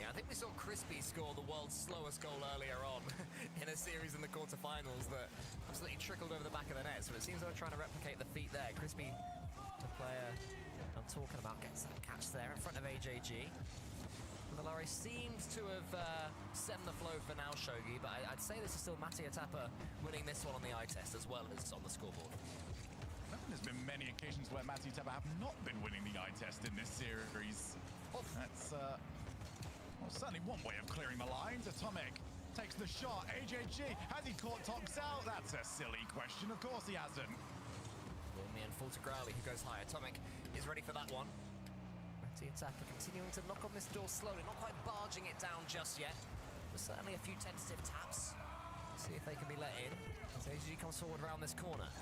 Yeah, I think we saw Crispy score the world's slowest goal earlier on in a series in the quarterfinals that absolutely trickled over the back of the net. So it seems they're trying to replicate the feat there. Crispy, the player I'm talking about, gets that catch there in front of AJG. Valare seems to have stemmed the flow for now, Shogi, but I'd say this is still Mattia Tapper winning this one on the eye test as well as on the scoreboard. There's been many occasions where Mattia Tapper have not been winning the eye test in this series. That's well, certainly one way of clearing the lines. Atomic takes the shot. AJG, has he caught Tox out? That's a silly question. Of course he hasn't. Wilmy and full to Growly, who goes high. Atomic is ready for that one. Mattia Tapper continuing to knock on this door slowly, not quite barging it down just yet, but certainly a few tentative taps. See if they can be let in. As AJG comes forward around this corner.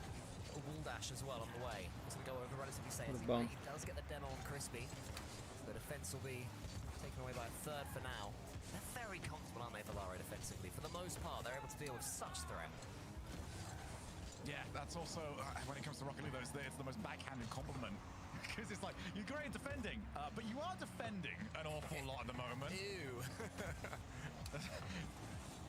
A wall dash as well on the way. Doesn't go over relatively safely. He does get the demo on Crispy. The defense will be taken away by a third for now. They're very comfortable, aren't they, Valare, defensively? For the most part, they're able to deal with such threat. Yeah, that's also, when it comes to Rocket League, it's the most backhanded compliment. Because it's like, you're great at defending, but you are defending an awful lot at the moment. Ew.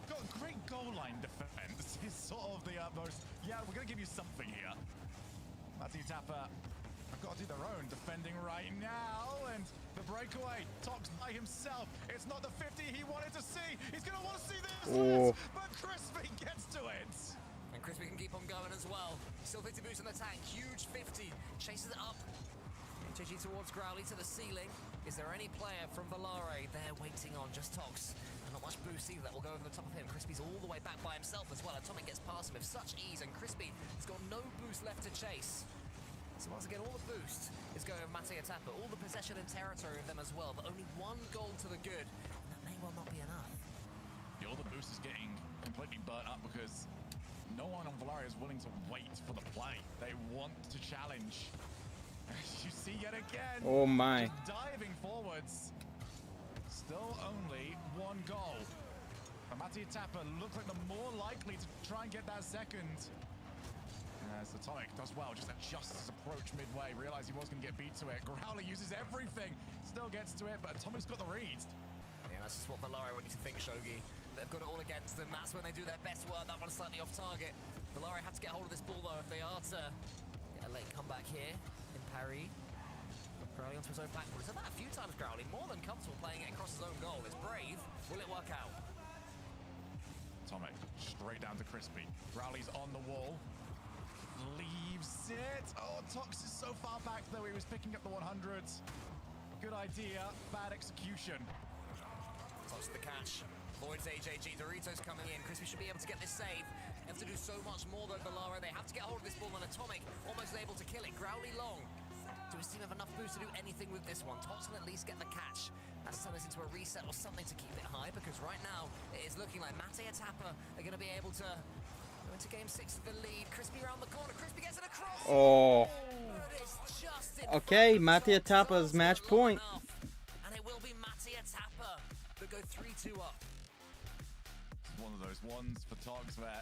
Got great goal line defense is sort of the most, yeah, we're going to give you something here. Mattia Tapper have got to do their own defending right now, and the breakaway, Tox by himself. It's not the 50 he wanted to see. He's going to want to see this, but Crispy gets to it. And Crispy can keep on going as well. Still 50 boost in the tank, huge 50, chases it up. HG towards Growly to the ceiling. Is there any player from Valare there waiting on just Tox? And not much boost either, that will go over the top of him. Crispy's all the way back by himself as well. Atomic gets past him with such ease, and Crispy has got no boost left to chase. So once again, all the boost is going over Mattia Tapper, all the possession and territory of them as well, but only one goal to the good, and that may well not be enough. Yeah, all the boost is getting completely burnt up because no one on Valare is willing to wait for the play. They want to challenge. You see yet again. Oh my. Just diving forwards. Still only one goal. And Mattia Tapper looks like the more likely to try and get that second. As Atomic does well, just adjusts his approach midway, realized he was going to get beat to it. Growly uses everything, still gets to it, but Atomic's got the read. Yeah, that's just what Valare want you to think, Shogi. They've got it all against them. That's when they do their best work. That one's slightly off target. Valare have to get hold of this ball, though, if they are to get a late comeback here in Paris. Growly onto his own backboard. He's done that a few times, Growly. More than comfortable playing it across his own goal. It's brave. Will it work out? Atomic straight down to Crispy. Growly's on the wall. Leaves it. Oh, Tox is so far back, though. He was picking up the 100s. Good idea. Bad execution. Tox the catch. Voids AJG. Doritos coming in. Crispy should be able to get this save. They have to do so much more, though, Valare. They have to get hold of this ball, and Atomic almost able to kill it. Growly long. Do his team have enough boost to do anything with this one? Tox can at least get the catch. Has to turn this into a reset or something to keep it high, because right now it is looking like Mattia Tapper are going to be able to go into game 6 with the lead. Crispy around the corner. Crispy gets it across. Oh. But it's just Okay, Mattia Tapper's match point. And it will be Mattia Tapper that go 3-2 up. It's one of those ones for Togs where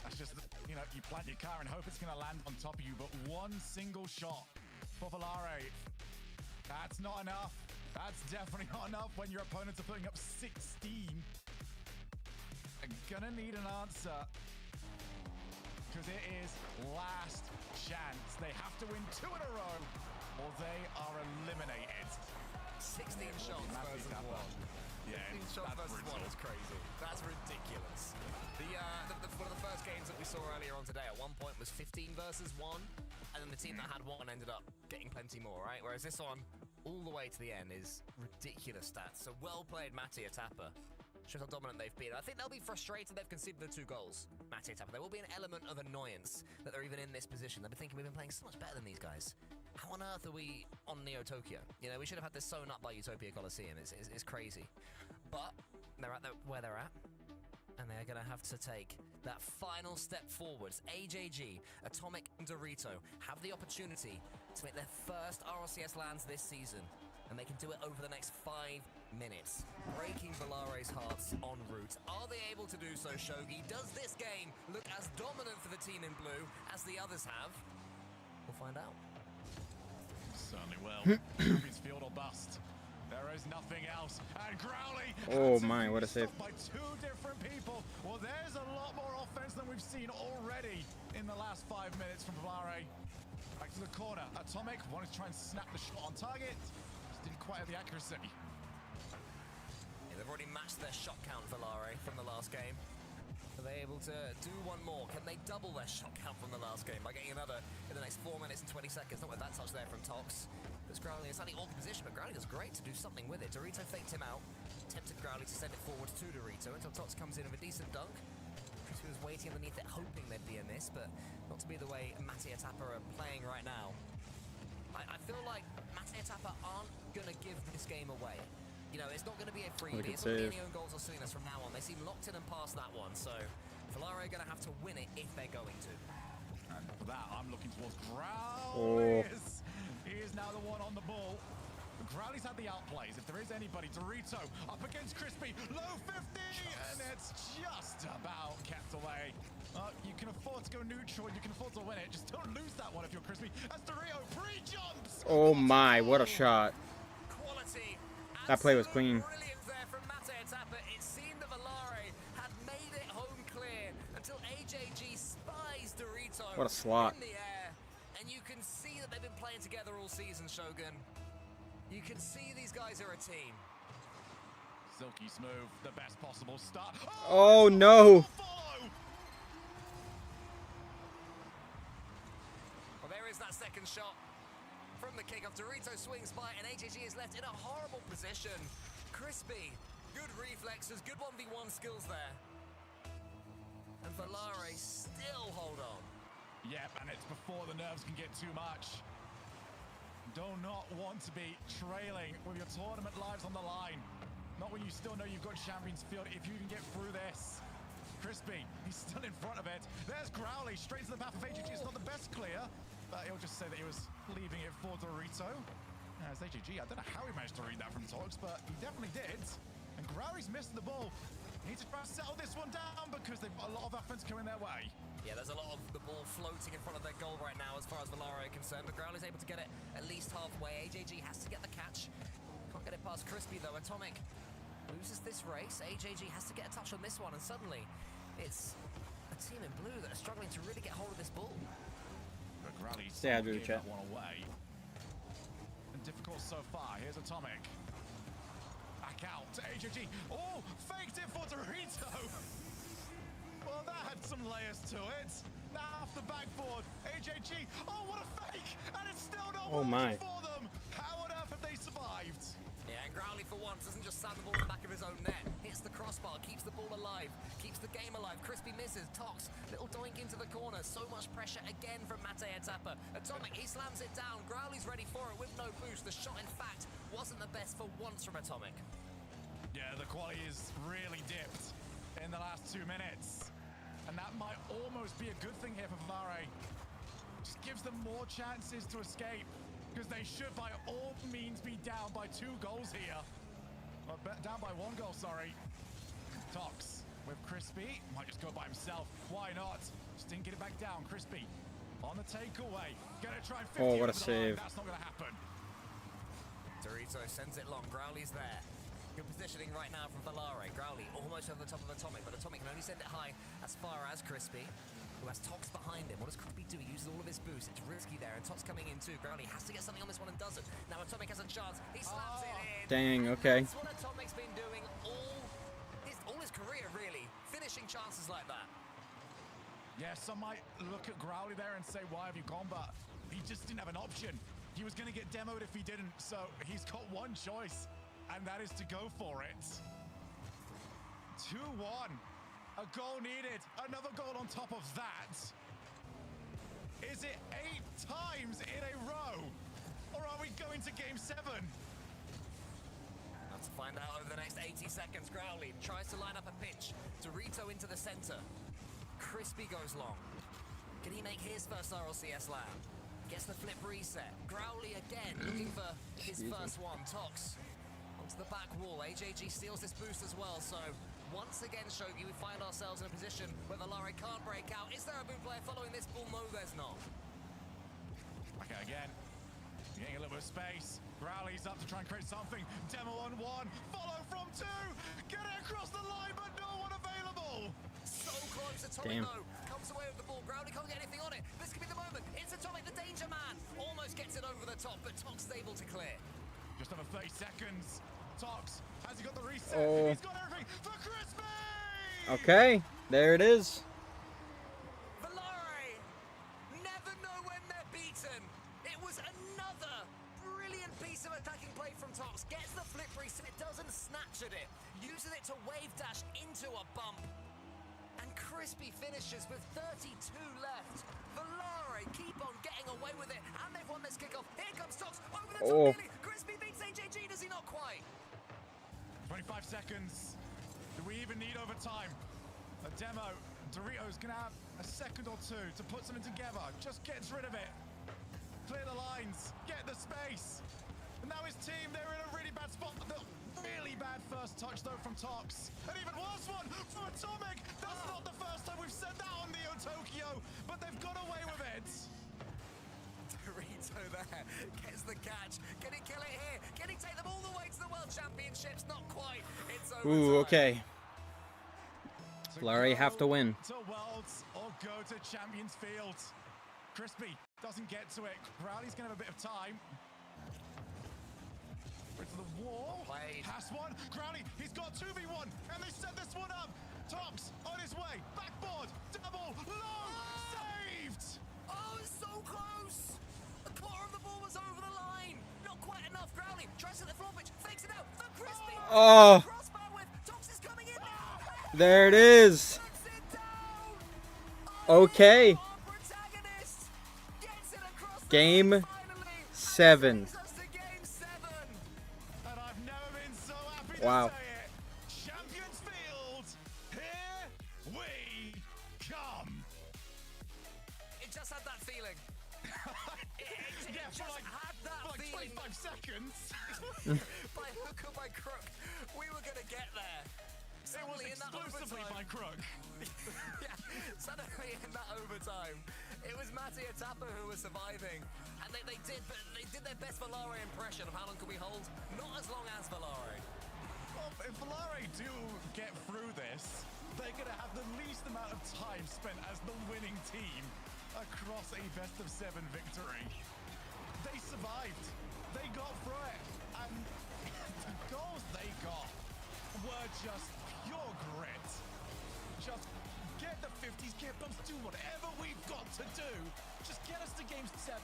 that's just, you know, you plant your car and hope it's going to land on top of you, but one single shot for Valare, that's not enough. That's definitely not enough when your opponents are putting up 16. gonna need an answer. Because it is last chance. They have to win 2 in a row, or they are eliminated. 16 shots versus 1. Yeah, 16 shots versus 1 is crazy. That's ridiculous. One of the first games that we saw earlier on today at one point was 15 versus 1, and then the team that had 1 ended up getting plenty more, right? Whereas this one, all the way to the end, is ridiculous stats. So well played, Matty Atapa. Shows how dominant they've been. I think they'll be frustrated they've conceded the 2 goals, Matty Atapa. There will be an element of annoyance that they're even in this position. They'll be thinking, we've been playing so much better than these guys. How on earth are we on Neo Tokyo? You know, we should have had this sewn up by Utopia Coliseum. It's crazy. But they're at where they're at, and they're going to have to take that final step forwards. AJG, Atomic, and Dorito have the opportunity to make their first RLCS lands this season, and they can do it over the next 5 minutes, breaking Valare's hearts en route. Are they able to do so, Shogi? Does this game look as dominant for the team in blue as the others have? We'll find out. Certainly will. Champions field or bust. There is nothing else. And Growly. Oh my, what a save. By 2 different people. Well, there's a lot more offense than we've seen already in the last 5 minutes from Valare. Back to the corner. Atomic wanted to try and snap the shot on target. Just didn't quite have the accuracy. Yeah, they've already matched their shot count, Valare, from the last game. Are they able to do one more? Can they double their shot count from the last game by getting another in the next 4 minutes and 20 seconds? Not with that touch there from Tox. There's Growly. It's only awkward position, but Growly does great to do something with it. Dorito faked him out, tempted Growly to send it forward to Dorito until Tox comes in with a decent dunk. Crispy was waiting underneath it, hoping there'd be a miss, but not to be the way Matty Atapa are playing right now. I feel like Matty Atapa aren't going to give this game away. You know, it's not going to be a freebie. It's not going to be any own goals or silliness from now on. They seem locked in and past that one, so Valare are going to have to win it if they're going to. And for that, I'm looking towards Growly. He is now the one on the ball. Growly's had the outplays. If there is anybody, Dorito up against Crispy, low 50, and it's just about kept away. You can afford to go neutral, you can afford to win it. Just don't lose that one if you're Crispy. As Dorito pre-jumps. Oh my, what a shot. Quality. That play was clean. Brilliant there from Matty Atapa. It seemed that Valare had made it home clear until AJG spies Dorito What a slot. in the air. And you can see that they've been playing together all season, Shogun. You can see these guys are a team. Silky smooth, the best possible start. Oh no! Well, there is that second shot from the kickoff. Dorito swings by, and AJG is left in a horrible position. Crispy, good reflexes, good 1v1 skills there. And Valare still hold on. Yep, and it's before the nerves can get too much. Do not want to be trailing with your tournament lives on the line. Not when you still know you've got Champions Field. If you can get through this. Crispy, he's still in front of it. There's Growly, straight to the path of AJG. It's not the best clear, but he'll just say that he was leaving it for Dorito. As AJG, I don't know how he managed to read that from Tox, but he definitely did. And Growly's missed the ball. He needs to try to settle this one down because they've got a lot of offense coming their way. Yeah, there's a lot of the ball floating in front of their goal right now as far as Valare are concerned, but Growly's able to get it at least halfway. AJG has to get the catch. Can't get it past Crispy though. Atomic loses this race. AJG has to get a touch on this one, and suddenly it's a team in blue that are struggling to really get hold of this ball. But Growly's Sad gave chat. that one away. And difficult so far. Here's Atomic. Back out to AJG. Oh, faked it for Dorito. Well, that had some layers to it. Now off the backboard, AJG. Oh, what a fake! And it's still not working for them. How on earth have they survived? Yeah, and Growly for once doesn't just sand the ball in the back of his own net. Hits the crossbar, keeps the ball alive, keeps the game alive. Crispy misses, Tox, little doink into the corner. So much pressure again from Matty Atapa. Atomic, he slams it down. Growly's ready for it with no boost. The shot, in fact, wasn't the best for once from Atomic. Yeah, the quality is really dipped in the last 2 minutes. And that might almost be a good thing here for Valare. Just gives them more chances to escape. Because they should, by all means, be down by 2 goals here. Or down by 1 goal, sorry. Tox with Crispy. Might just go by himself. Why not? Just didn't get it back down. Crispy on the takeaway. Gonna try and 50 what a over the line. save. That's not gonna happen. Dorito sends it long. Growly's there. Good positioning right now from Valare. Growly almost over the top of Atomic, but Atomic can only send it high as far as Crispy, who has Tox behind him. What does Crispy do? He uses all of his boost. It's risky there, and Tox coming in too. Growly has to get something on this one and doesn't. Now Atomic has a chance. He slaps it in. Dang, okay. That's what Atomic's been doing all his career, really. Finishing chances like that. Yeah, some might look at Growly there and say, why have you gone? But he just didn't have an option. He was going to get demoed if he didn't. So he's got one choice, and that is to go for it. 2-1. A goal needed. Another goal on top of that. Is it 8 times in a row? Or are we going to game 7? Have to find out over the next 80 seconds. Growly tries to line up a pitch. Dorito into the center. Crispy goes long. Can he make his first RLCS land? Gets the flip reset. Growly again looking for his first one. Tox onto the back wall. AJG steals this boost as well. So once again, Shogi, we find ourselves in a position where Valare can't break out. Is there a boot player following this ball? No, there's not. Okay, again. Getting a little bit of space. Growly's up to try and create something. Demo on 1. Follow from 2. Get it across the line, but no one available. So close. Atomic though comes away with the ball. Growly can't get anything on it. This could be the moment. It's Atomic, the danger man. Almost gets it over the top, but Tox able to clear. Just over 30 seconds. Tox, has he got the reset? Oh. He's got everything for Crispy! Okay, there it is. Valare never know when they're beaten. It was another brilliant piece of attacking play from Tox. Gets the flip reset, doesn't snatch at it. Uses it to wave dash into a bump. And Crispy finishes with 32 left. Valare keep on getting away with it, and they've won this kickoff. Here comes Tox over the top. Nearly. Crispy beats AJG, does he not quite? 25 seconds. Do we even need overtime? A demo. Dorito's gonna have a second or two to put something together. Just gets rid of it. Clear the lines. Get the space. And now his team, they're in a really bad spot. The really bad first touch though from Tox. An even worse one from Atomic. That's not the first time we've said that on Neo Tokyo, but they've got away with it. Dorito there gets the catch. Can he kill it here? Can he take them all the way to the World Championships? Not quite. It's over. Ooh, okay. Valare have to win. To Worlds or go to Champions Field. Crispy doesn't get to it. Growly's gonna have a bit of time. To the wall. Has one. Growly, he's got 2v1, and they set this one up. Tox on his way. Backboard. Double. Low. Saved. Oh, it's so close. The core of the ball was over the line. Not quite enough. Growly tries to the floor pitch. Fakes it out. For Crispy. Oh. Crossbar with Tox is coming in now. There it is. Okay. Game 7. Wow. Champions Field, here we come. It just had that feeling. Yeah, for like 25 seconds. By hook or by crook, we were gonna get there. It was exclusively by crook. Yeah, suddenly in that overtime, it was Matty Atapa who was surviving. And they did their best Valare impression of how long can we hold? Not as long as Valare. Well, if Valare do get through this, they're going to have the least amount of time spent as the winning team across a best-of-7 victory. They survived. They got through it. And the goals they got were just pure grit. Just get the 50s, get bumps, do whatever we've got to do. Just get us to game 7.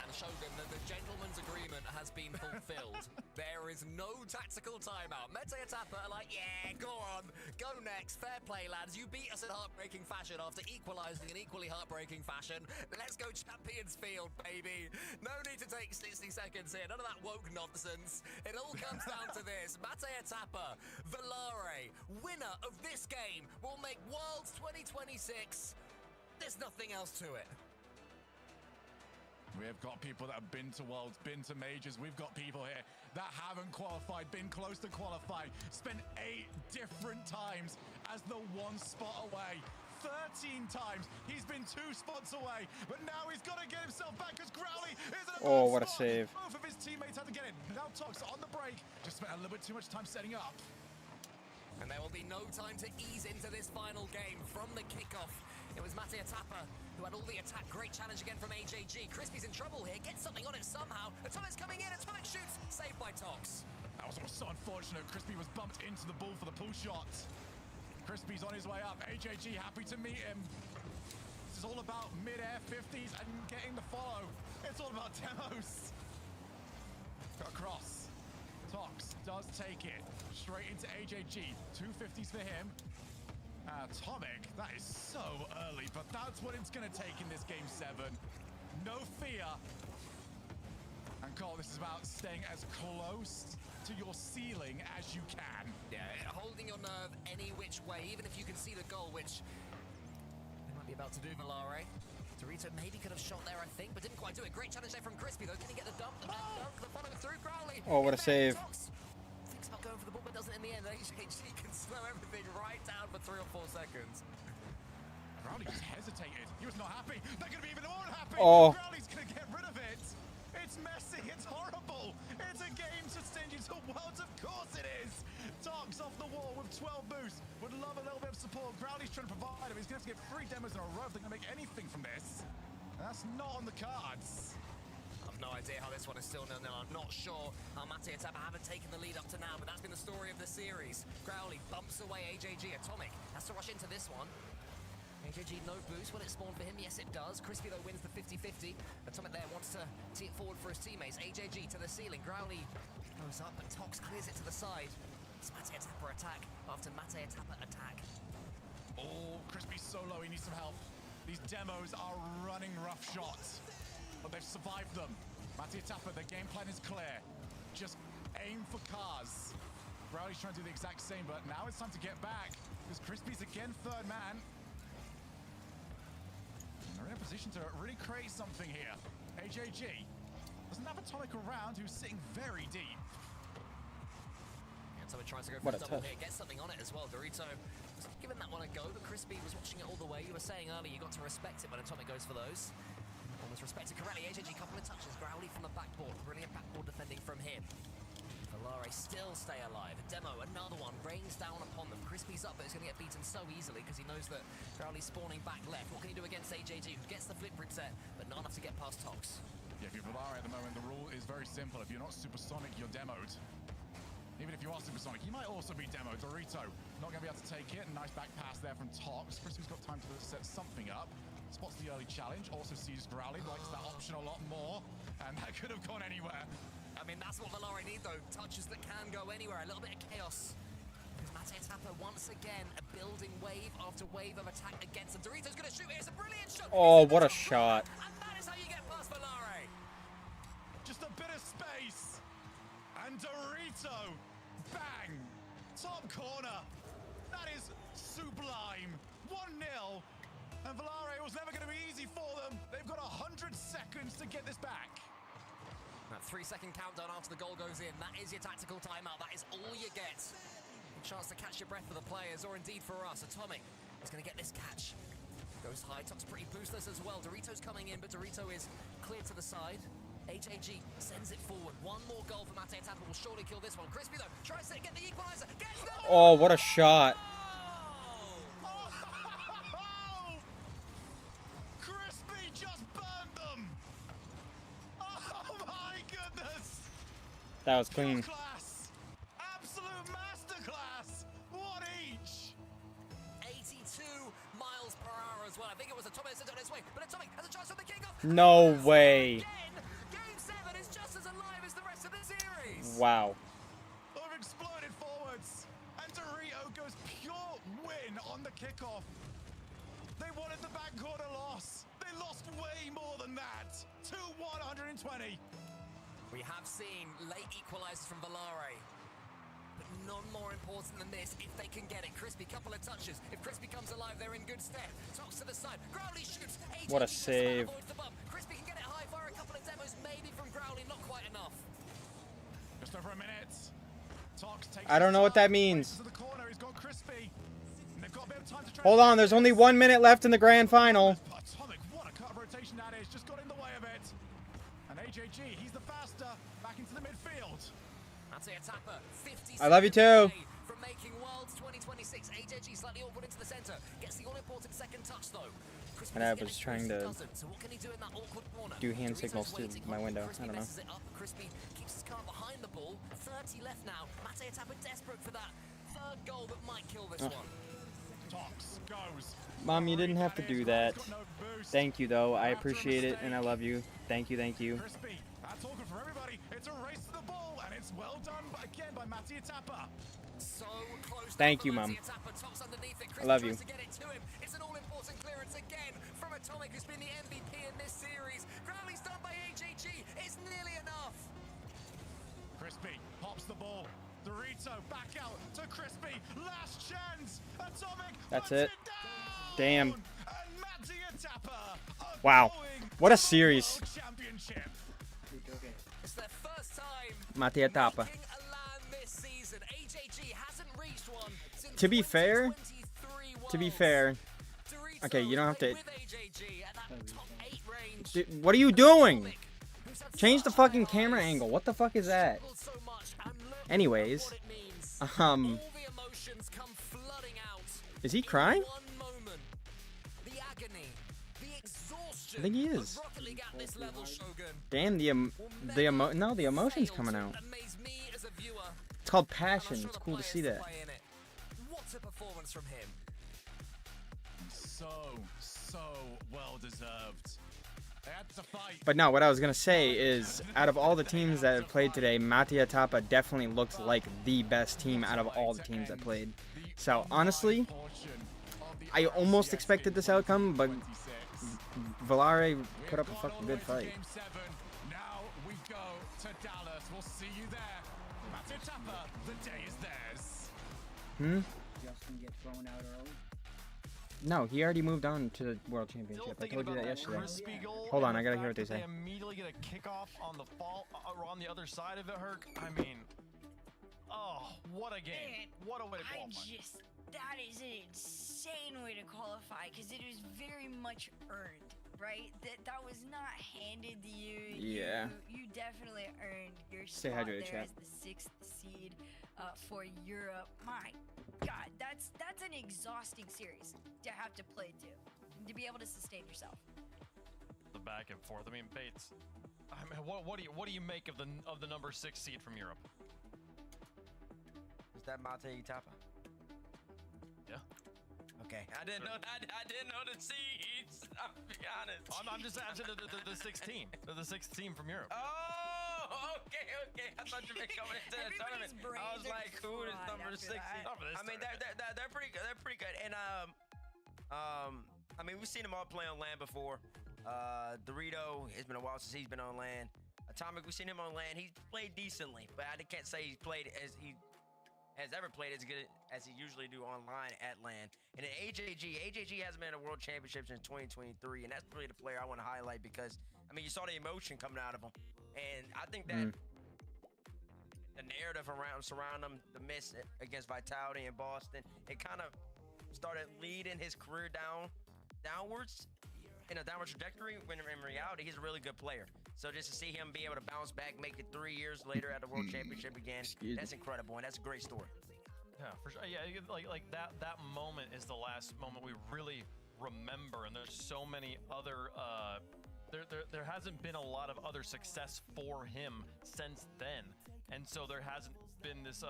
And Shogun, the gentleman's agreement has been fulfilled. There is no tactical timeout. Mete Atapa are like, yeah, go on, go next. Fair play, lads. You beat us in heartbreaking fashion after equalizing in equally heartbreaking fashion. Let's go Champions Field, baby. No need to take 60 seconds here. None of that woke nonsense. It all comes down to this. Mete Atapa, Valare, winner of this game, will make Worlds 2026. There's nothing else to it. We have got people that have been to Worlds, been to Majors. We've got people here that haven't qualified, been close to qualifying, spent 8 different times as the one spot away. 13 times. He's been 2 spots away, but now he's got to get himself back because Growly is in a Oh, bad what a spot. save. Both of his teammates had to get it. Now Tox on the break. Just spent a little bit too much time setting up. And there will be no time to ease into this final game from the kickoff. It was Matej Atapa who had all the attack. Great challenge again from AJG. Crispy's in trouble here. Gets something on it somehow. Atomic's coming in. Atomic shoots. Saved by Tox. That was so unfortunate. Crispy was bumped into the ball for the pull shot. Crispy's on his way up. AJG happy to meet him. This is all about mid-air 50s and getting the follow. It's all about demos. Got across. Tox does take it. Straight into AJG. 250s for him. Atomic, that is so early, but that's what it's going to take in this game 7. No fear. And Cole, this is about staying as close to your ceiling as you can. Yeah, holding your nerve any which way, even if you can see the goal, which they might be about to do, Valare. Dorito maybe could have shot there, I think, but didn't quite do it. Great challenge there from Crispy, though. Can he get the dump? The back dunk, the follow through, Growly. Oh, what a save. Thinks about going for the ball, but doesn't in the end. AJG can slow everything right down for 3 or 4 seconds. Growly just hesitated. He was not happy. They're going to be even more unhappy. Oh. Growly's going to get rid of it. It's messy. It's horrible. It's a game to send you to worlds. Of course it is. Tox off the wall with 12 boosts. Would love a little bit of support. Growly's trying to provide him. He's going to have to get 3 demos in a row if they're going to make anything from this. And that's not on the cards. I've no idea how this one is still 0-0. I'm not sure how Matej Atapa haven't taken the lead up to now, but that's been the story of the series. Growly bumps away AJG. Atomic has to rush into this one. AJG no boost. Will it spawn for him? Yes, it does. Crispy, though, wins the 50-50. Atomic there wants to tee it forward for his teammates. AJG to the ceiling. Growly goes up, but Tox clears it to the side. It's Matej Atapa attack after Matej Atapa attack. Oh, Crispy's so low. He needs some help. These demos are running rough shots, but they've survived them. Matej Atapa, the game plan is clear. Just aim for cars. Growly's trying to do the exact same, but now it's time to get back because Crispy's again 3rd man. They're in a position to really create something here. AJG doesn't have Atomic around, who's sitting very deep. And so it tries to go for a double here, get something on it as well. Dorito was giving that one a go, but Crispy was watching it all the way. You were saying earlier you got to respect it when Atomic goes for those. Almost respected correctly. AJG couple of touches. Growly from the backboard. Brilliant backboard defending from him. Valare still stay alive. Demo, another one, rains down upon them. Crispy's up, but he's going to get beaten so easily because he knows that Growly's spawning back left. What can he do against AJG, who gets the flip reset, but not enough to get past Tox? Yeah, if you're Valare at the moment, the rule is very simple. If you're not supersonic, you're demoed. Even if you are supersonic, you might also be demoed. Dorito not going to be able to take it. Nice back pass there from Tox. Crispy's got time to set something up. Spots the early challenge, also sees Growly, likes that option a lot more, and that could have gone anywhere. I mean, that's what Valare need, though. Touches that can go anywhere. A little bit of chaos. Because Matej Atapa, once again, building wave after wave of attack against him. Dorito's going to shoot. Here's a brilliant shot. Oh, what a shot. And that is how you get past Valare. Just a bit of space. And Dorito. Bang. Top corner. That is sublime. 1-0. And Valare, it was never going to be easy for them. They've got 100 seconds to get this back. That 3-second countdown after the goal goes in. That is your tactical timeout. That is all you get. A chance to catch your breath for the players, or indeed for us. Atomic is going to get this catch. Goes high. Tox pretty boostless as well. Dorito's coming in, but Dorito is cleared to the side. HAG sends it forward. One more goal for Matej Atapa will surely kill this one. Crispy, though, tries to get the equalizer. Gets the Oh, what a shot. Crispy just burned them. Oh my goodness. That was clean. Class. Absolute masterclass. One each. 82 miles per hour as well. I think it was Atomic sent on its way, but Atomic has a chance for the kickoff. No way. Game 7 is just as alive as the rest of the series. Wow. They've exploded forwards, and Dorito goes pure win on the kickoff. They wanted the backcorner loss. They lost way more than that. 2-120. We have seen late equalizers from Valare, but none more important than this if they can get it. Crispy, couple of touches. If Crispy comes alive, they're in good stead. Tox to the side. Growly shoots. What a save. The bump. Crispy can get it high, fire a couple of demos, maybe from Growly, not quite enough. Just over a minute. Tox takes I don't know what that means. To the corner, he's got Crispy. And they've got a bit of time to try Hold on, there's only 1 minute left in the grand final. Atomic, what a cut of rotation that is. Just got in the way of it. And AJG, he's the faster. Back into the midfield. I love you too. From making Worlds 2026, AJG slightly awkward into the center. Gets the all-important second touch though. And I was trying to do hand signals to my window. I don't know. Crispy keeps his car behind the ball. 30 left now. Mate Atapa desperate for that third goal that might kill this one. Tox goes. Mom, you didn't have to do that. Thank you, though. I appreciate it, and I love you. Thank you, thank you. Crispy, that's all good for everybody. It's a race to the ball, and it's well done again by Mate Atapa. So close. Thank you, Mom. I love you. It's an all-important clearance again from Atomic, who's been the MVP in this series. Groundly's done by AJG. It's nearly enough. Crispy pops the ball. Dorito back out to Crispy. Last chance. Atomic. That's it. Damn. And Mate Atapa. Wow. What a series. Championship. It's their first time Mate Atapa. making a land this season. AJG hasn't reached one since To be fair, okay, you don't have to. Dude, what are you doing? Change the fucking camera angle. What the fuck is that? Anyways, is he crying? I think he is. Damn, the emotion's coming out. It's called passion. It's cool to see that. What a performance from him. So well deserved. They had to fight. But no, what I was gonna say is, out of all the teams that have played today, Mate Atapa definitely looks like the best team out of all the teams that played. So honestly, I almost expected this outcome, but Valare put up a fucking good fight. Now we go to Dallas. We'll see you there. Mate Atapa, the day is theirs. Justin get thrown out early. No, he already moved on to the World Championship. I told you that yesterday. Hold on, I gotta hear what they say. They immediately get a kickoff on the fall, or on the other side of it, Herc. I mean, oh, what a game. What a way to qualify. That is an insane way to qualify, because it was very much earned, right? That was not handed to you. Yeah. You definitely earned your Stay spot hydrated, there chat. as the 6th seed for Europe. My God, that's an exhausting series to have to play to be able to sustain yourself. The back and forth. I mean, Bates. I mean, what do you make of the number 6 seed from Europe? Is that Mate Atapa? Yeah. Okay, I didn't know the seeds. I'll be honest. I'm just asking the 6th team. They're the 6th team from Europe. Oh, okay. I thought you were coming into the tournament. I was like, who is number 6? I mean, they're pretty good. They're pretty good. And I mean, we've seen them all play on land before. Dorito, it's been a while since he's been on land. Atomic, we've seen him on land. He's played decently, but I can't say he's played as he has ever played as good as he usually do online at land. And then AJG hasn't been in a World Championship since 2023, and that's really the player I want to highlight because, I mean, you saw the emotion coming out of him. And I think that the narrative surround him, the miss against Vitality in Boston, it kind of started leading his career downwards in a downward trajectory, when in reality, he's a really good player. So just to see him be able to bounce back, make it 3 years later at the World Championship again, that's incredible, and that's a great story. Yeah, for sure. Yeah, like that moment is the last moment we really remember, and there's so many other there hasn't been a lot of other success for him since then, and so there hasn't been this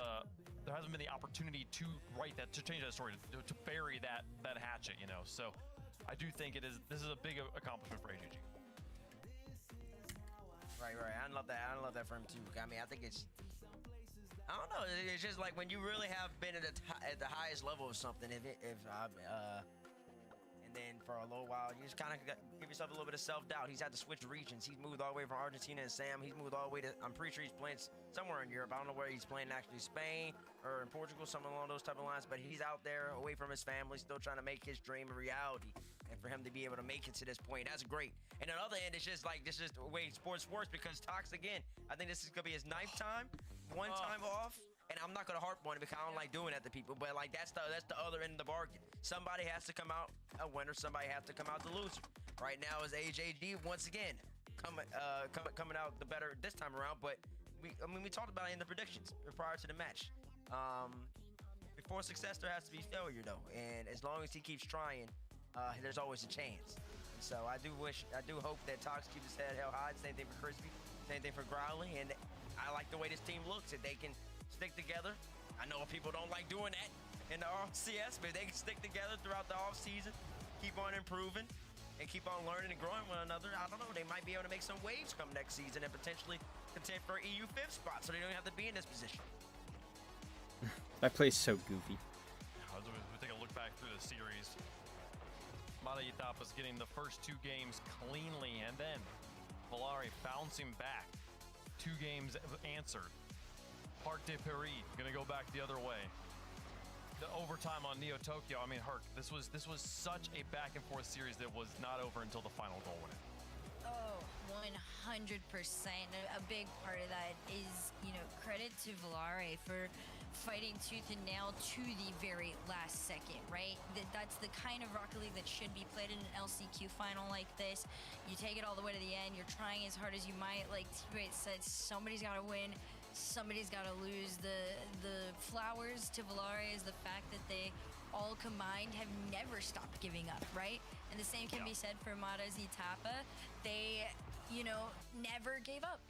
there hasn't been the opportunity to write that, to change that story, to bury that hatchet, you know. So I do think this is a big accomplishment for AJG. Right. I love that for him too. I mean, I think it's, I don't know. It's just like when you really have been at the highest level of something. And then for a little while, you just kind of give yourself a little bit of self-doubt. He's had to switch regions. He's moved all the way from Argentina and Sam. He's moved all the way to, I'm pretty sure he's playing somewhere in Europe. I don't know where he's playing, actually, Spain or in Portugal, something along those type of lines. But he's out there away from his family, still trying to make his dream a reality. And for him to be able to make it to this point, that's great. And on the other end, it's just like, this is the way sports works, because Tox, again, I think this is going to be his 9th time, one time off. And I'm not gonna harp on it because I don't like doing that to people, but like that's the other end of the bargain. Somebody has to come out a winner, somebody has to come out the loser. Right now is AJG once again coming out the better this time around, but we talked about it in the predictions prior to the match. Before success there has to be failure though, and as long as he keeps trying, there's always a chance. And so I do hope that Tox keeps his head held high. Same thing for Crispy, same thing for Growly, and I like the way this team looks. If they can stick together, I know people don't like doing that in the RLCS, but if they can stick together throughout the off season, keep on improving, and keep on learning and growing one another, I don't know, they might be able to make some waves come next season and potentially contend for an EU 5th spot, so they don't have to be in this position. That play's so goofy. As we take a look back through the series, Matayitapa's getting the first 2 games cleanly, and then Valare bouncing back. 2 games answered. Parc de Paris gonna go back the other way. The overtime on Neo Tokyo. I mean, Herc, this was such a back and forth series that was not over until the final goal went in. Oh, 100%. A big part of that is, credit to Valare for fighting tooth and nail to the very last second, right? That's the kind of Rocket League that should be played in an LCQ final like this. You take it all the way to the end. You're trying as hard as you might. Like T-Bait said, somebody's got to win. Somebody's got to lose. The flowers to Valare is the fact that they all combined have never stopped giving up, right? And the same can be said for Matayitapa. They, never gave up.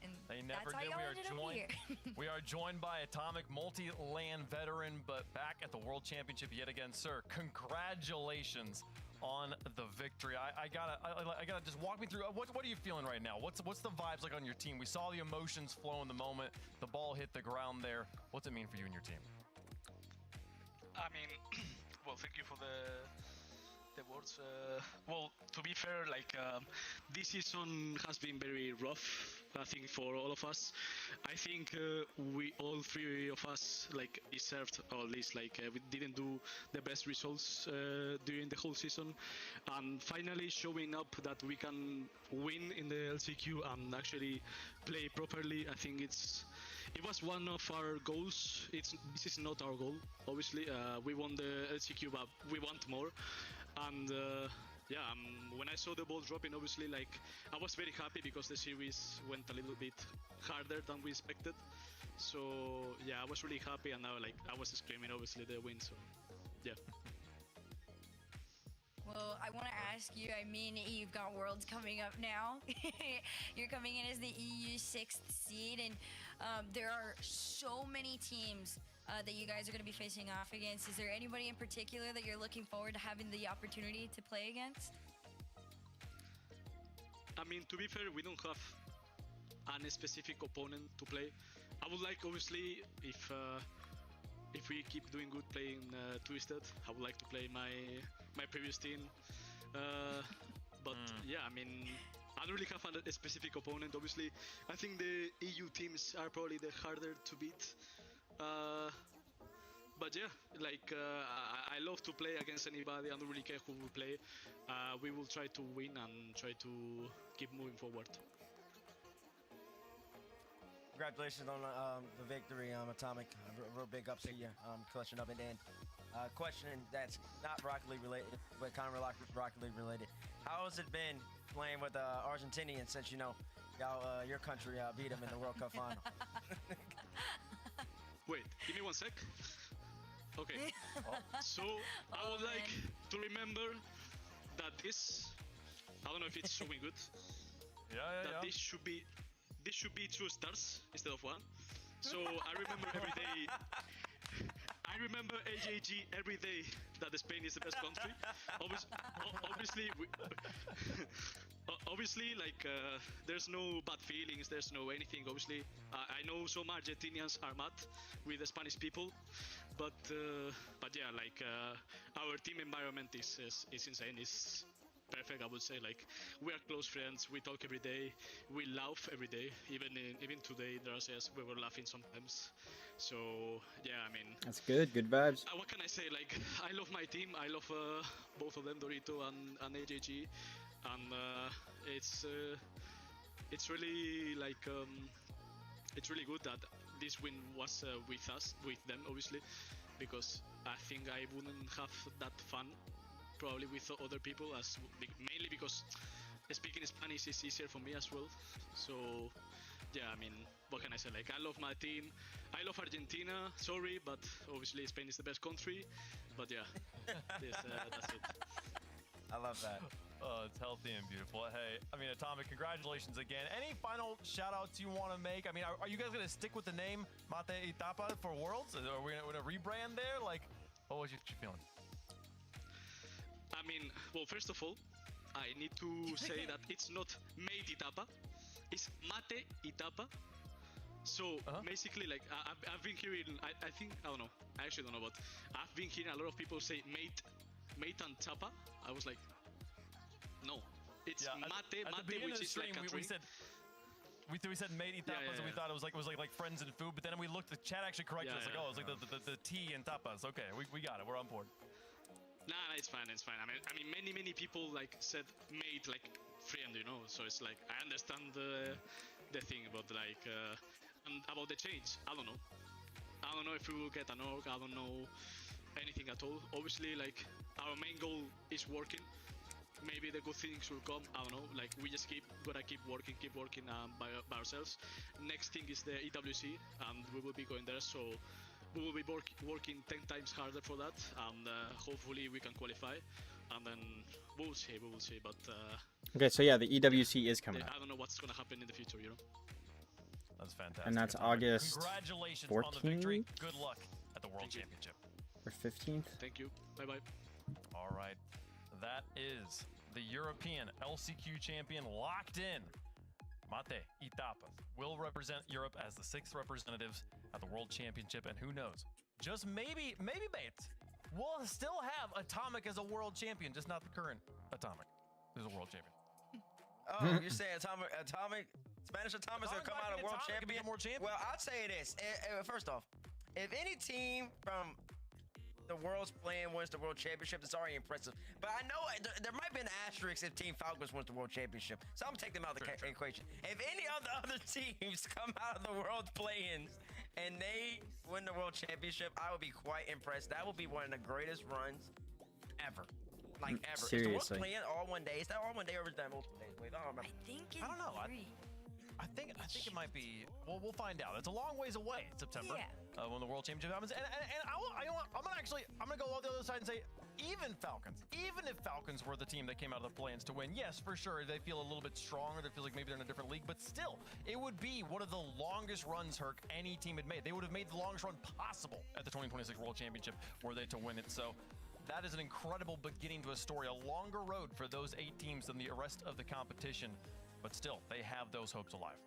And they never that's how did. y'all ended up here. We are joined by Atomic, multi-land veteran, but back at the World Championship yet again, sir. Congratulations on the victory. I gotta just walk me through. What are you feeling right now? What's the vibes like on your team? We saw the emotions flow in the moment. The ball hit the ground there. What's it mean for you and your team? I mean, well, thank you for the words. Well, to be fair, this season has been very rough, I think, for all of us. I think we all 3 of us deserved, or at least we didn't do the best results during the whole season, and finally showing up that we can win in the LCQ and actually play properly. I think it was one of our goals. This is not our goal, obviously. We won the LCQ, but we want more. And when I saw the ball dropping, obviously, I was very happy because the series went a little bit harder than we expected. So yeah, I was really happy, and now I was screaming, obviously, the win. So yeah. Well, I want to ask you, you've got Worlds coming up now. You're coming in as the EU 6th seed, and there are so many teams that you guys are going to be facing off against. Is there anybody in particular that you're looking forward to having the opportunity to play against? I mean, to be fair, we don't have any specific opponent to play. I would like, obviously, if we keep doing good playing Twisted, I would like to play my previous team. But yeah, I don't really have a specific opponent. Obviously, I think the EU teams are probably the harder to beat. But yeah, I love to play against anybody. I don't really care who will play. We will try to win and try to keep moving forward. Congratulations on the victory, Atomic. Real big ups to you, clutching up. And then question that's not Rocket League related, but kind of Rocket League related. How has it been playing with Argentinians since your country beat them in the World Cup final? Wait, give me 1 sec. Okay. So I would like to remember that this, I don't know if it's showing good. Yeah. This should be 2 stars instead of 1. So I remember every day. I remember AJG every day that Spain is the best country. Obviously, there's no bad feelings, there's no anything. Obviously, I know some Argentinians are mad with the Spanish people, but yeah, our team environment is insane. It's perfect, I would say. We are close friends, we talk every day, we laugh every day. Even today, there are says we were laughing sometimes. So yeah, that's good vibes. What can I say? I love my team. I love both of them, Dorito and AJG, and it's really it's really good that this win was with them, obviously, because I think I wouldn't have that fun probably with other people, mainly because speaking Spanish is easier for me as well. So yeah, I mean, what can I say? Like, I love my team. I love Argentina. Sorry, but obviously Spain is the best country. But yeah, that's it. I love that. Oh, it's healthy and beautiful. Hey, I mean, Atomic, congratulations again. Any final shout-outs you want to make? I mean, are you guys going to stick with the name Mate y Tapa for Worlds? Are we going to rebrand there? Like, what was you feeling? I mean, well, first of all, I need to say that it's not mate y tapa, it's mate y tapa. So basically, like, I've been hearing, I think, I don't know, I actually don't know, but I've been hearing a lot of people say mate and tapa. I was like, no, it's mate, which is like a drink. We said mate y tapas, and we thought it was like friends and food, but then we looked, the chat actually corrected us, like, oh, it was like the tea and tapas. Okay, we got it, we're on board. Nah, it's fine. I mean, many people like said mate, like friend, you know. So it's like I understand the thing, but like and about the change, I don't know. I don't know if we will get an org. I don't know anything at all. Obviously, like our main goal is working. Maybe the good things will come. I don't know. Like we just gotta keep working by ourselves. Next thing is the EWC, and we will be going there. So we will be working 10 times harder for that, and hopefully we can qualify, and then we will see. But okay, so yeah, the EWC is coming up. I don't know what's gonna happen in the future, you know. That's fantastic. And that's August Congratulations 14th? on the victory. Good luck at the World Championship. Or 15th? Thank you. Bye bye. All right, that is the European LCQ champion locked in. Mate y Tapas will represent Europe as the 6th representatives at the World Championship, and who knows, just maybe Bates, we'll still have Atomic as a world champion, just not the current Atomic who's a world champion. Oh, you're saying Atomic, Spanish Atomic's gonna come out a world champion? Well, I'll say this. First off, if any team from the world's playing wins the world championship, it's already impressive. But I know there might be an asterisk if Team Falcons wins the world championship, so I'm gonna take them out of the equation. If any of the other teams come out of the world play-ins and they win the world championship, I would be quite impressed. That would be one of the greatest runs ever. Like ever. Seriously. Is the world playing all one day? Is that all one day or is that multiple days? Wait, I don't remember. I don't know. I think it might be. Well, we'll find out. It's a long ways away, September, when the World Championship happens. And I'm gonna go on the other side and say, even if Falcons were the team that came out of the play-ins to win, yes, for sure, they feel a little bit stronger. They feel like maybe they're in a different league, but still, it would be one of the longest runs, Herc, any team had made. They would have made the longest run possible at the 2026 World Championship were they to win it. So that is an incredible beginning to a story, a longer road for those 8 teams than the rest of the competition. But still, they have those hopes alive.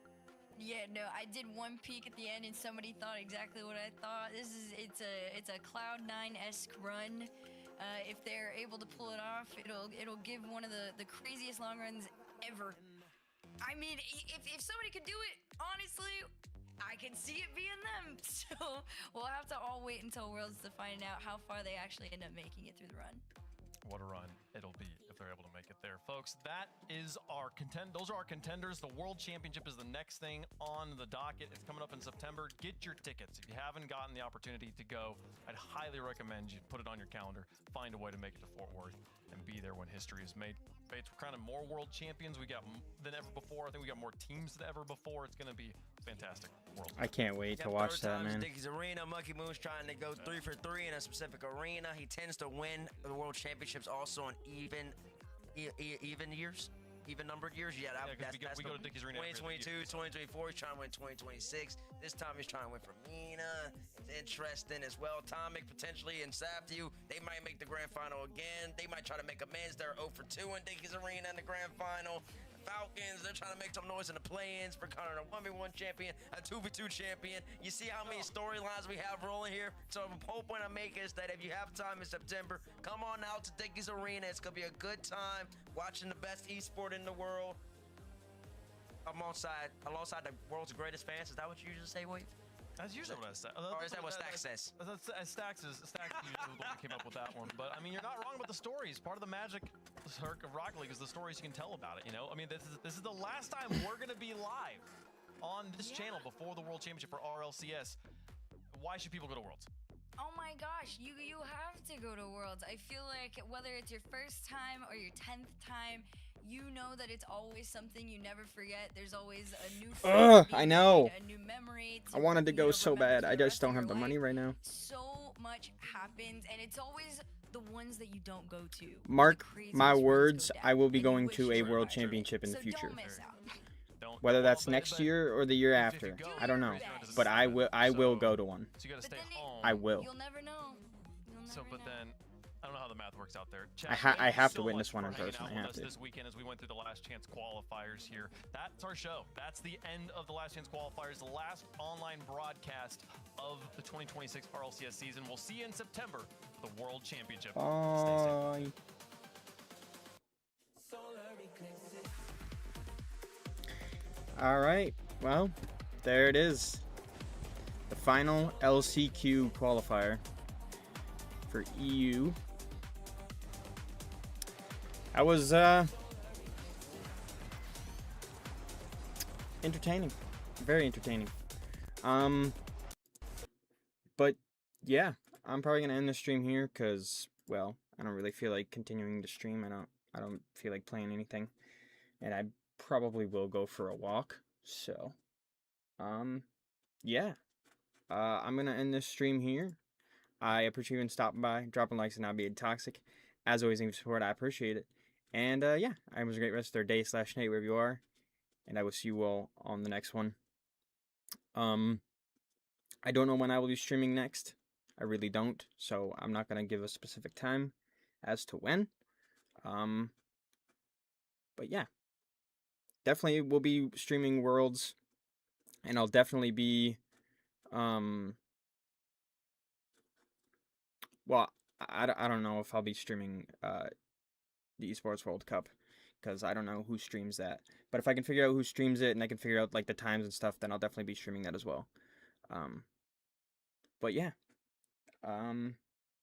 Yeah, no, I did one peek at the end, and somebody thought exactly what I thought. It's a Cloud9-esque run. If they're able to pull it off, it'll give one of the craziest long runs ever. I mean, if somebody could do it, honestly, I can see it being them. So we'll have to all wait until Worlds to find out how far they actually end up making it through the run. What a run it'll be if they're able to make it there, folks. That is our those are our contenders. The World Championship is the next thing on the docket. It's coming up in September. Get your tickets. If you haven't gotten the opportunity to go, I'd highly recommend you put it on your calendar, find a way to make it to Fort Worth, and be there when history is made. Bates, we're kind of more world champions we got than ever before. I think we got more teams than ever before. It's going to be fantastic. I can't wait to watch that, man. Dickies Arena. Monkey Moon's trying to go 3 for 3 in a specific arena. He tends to win the world championships also on even years. Even numbered years, we go to Dickies Arena 2022, 2024, he's trying to win 2026. This time he's trying to win for Mina. It's interesting as well. Atomic potentially and Saptiu, they might make the grand final again. They might try to make amends. They're 0 for 2 in Dickies Arena in the grand final. Falcons, they're trying to make some noise in the play-ins for kind of a 1v1 champion, a 2v2 champion. You see how many storylines we have rolling here? So the whole point I make is that if you have time in September, come on out to Dickies Arena. It's going to be a good time watching the best esport in the world alongside the world's greatest fans. Is that what you usually say, Wave? That's usually what I say. Or is that what Stax says? Stax usually the one that came up with that one. But I mean, you're not wrong about the stories. Part of the magic of Rocket League is the stories you can tell about it. You know, I mean, this is the last time we're gonna be live on this channel before the World Championship for RLCS. Why should people go to Worlds? Oh my gosh, you have to go to Worlds. I feel like whether it's your first time or your 10th time, you know that it's always something you never forget. There's always a new friend I know. a new memory. I wanted to go so bad. I just don't have the money right now. So much happens, and it's always the ones that you don't go to. Mark my words, I will be going to a World Championship in the future. Whether that's next year or the year after, I don't know. But I will go to one. So you gotta stay home. I will. You'll never know. But then, I don't know how the math works out there. I have to witness one in person. I have to. This weekend as we went through the Last Chance qualifiers here. That's our show. That's the end of the Last Chance qualifiers, the last online broadcast of the 2026 RLCS season. We'll see you in September, the World Championship. Bye. All right. Well, there it is. The final LCQ qualifier for EU. That was entertaining. Very entertaining. But yeah, I'm probably gonna end the stream here because, well, I don't really feel like continuing to stream. I don't feel like playing anything, and I probably will go for a walk. So, yeah, I'm gonna end this stream here. I appreciate you stopping by, dropping likes, and not being toxic. As always, thank you for support. I appreciate it. And yeah, I was a great rest of their day / night wherever you are, and I will see you all on the next one. I don't know when I will be streaming next. I really don't, so I'm not gonna give a specific time as to when. But yeah, definitely will be streaming Worlds, and I'll definitely be well, I don't know if I'll be streaming the Esports World Cup, because I don't know who streams that. But if I can figure out who streams it and I can figure out like the times and stuff, then I'll definitely be streaming that as well. But yeah.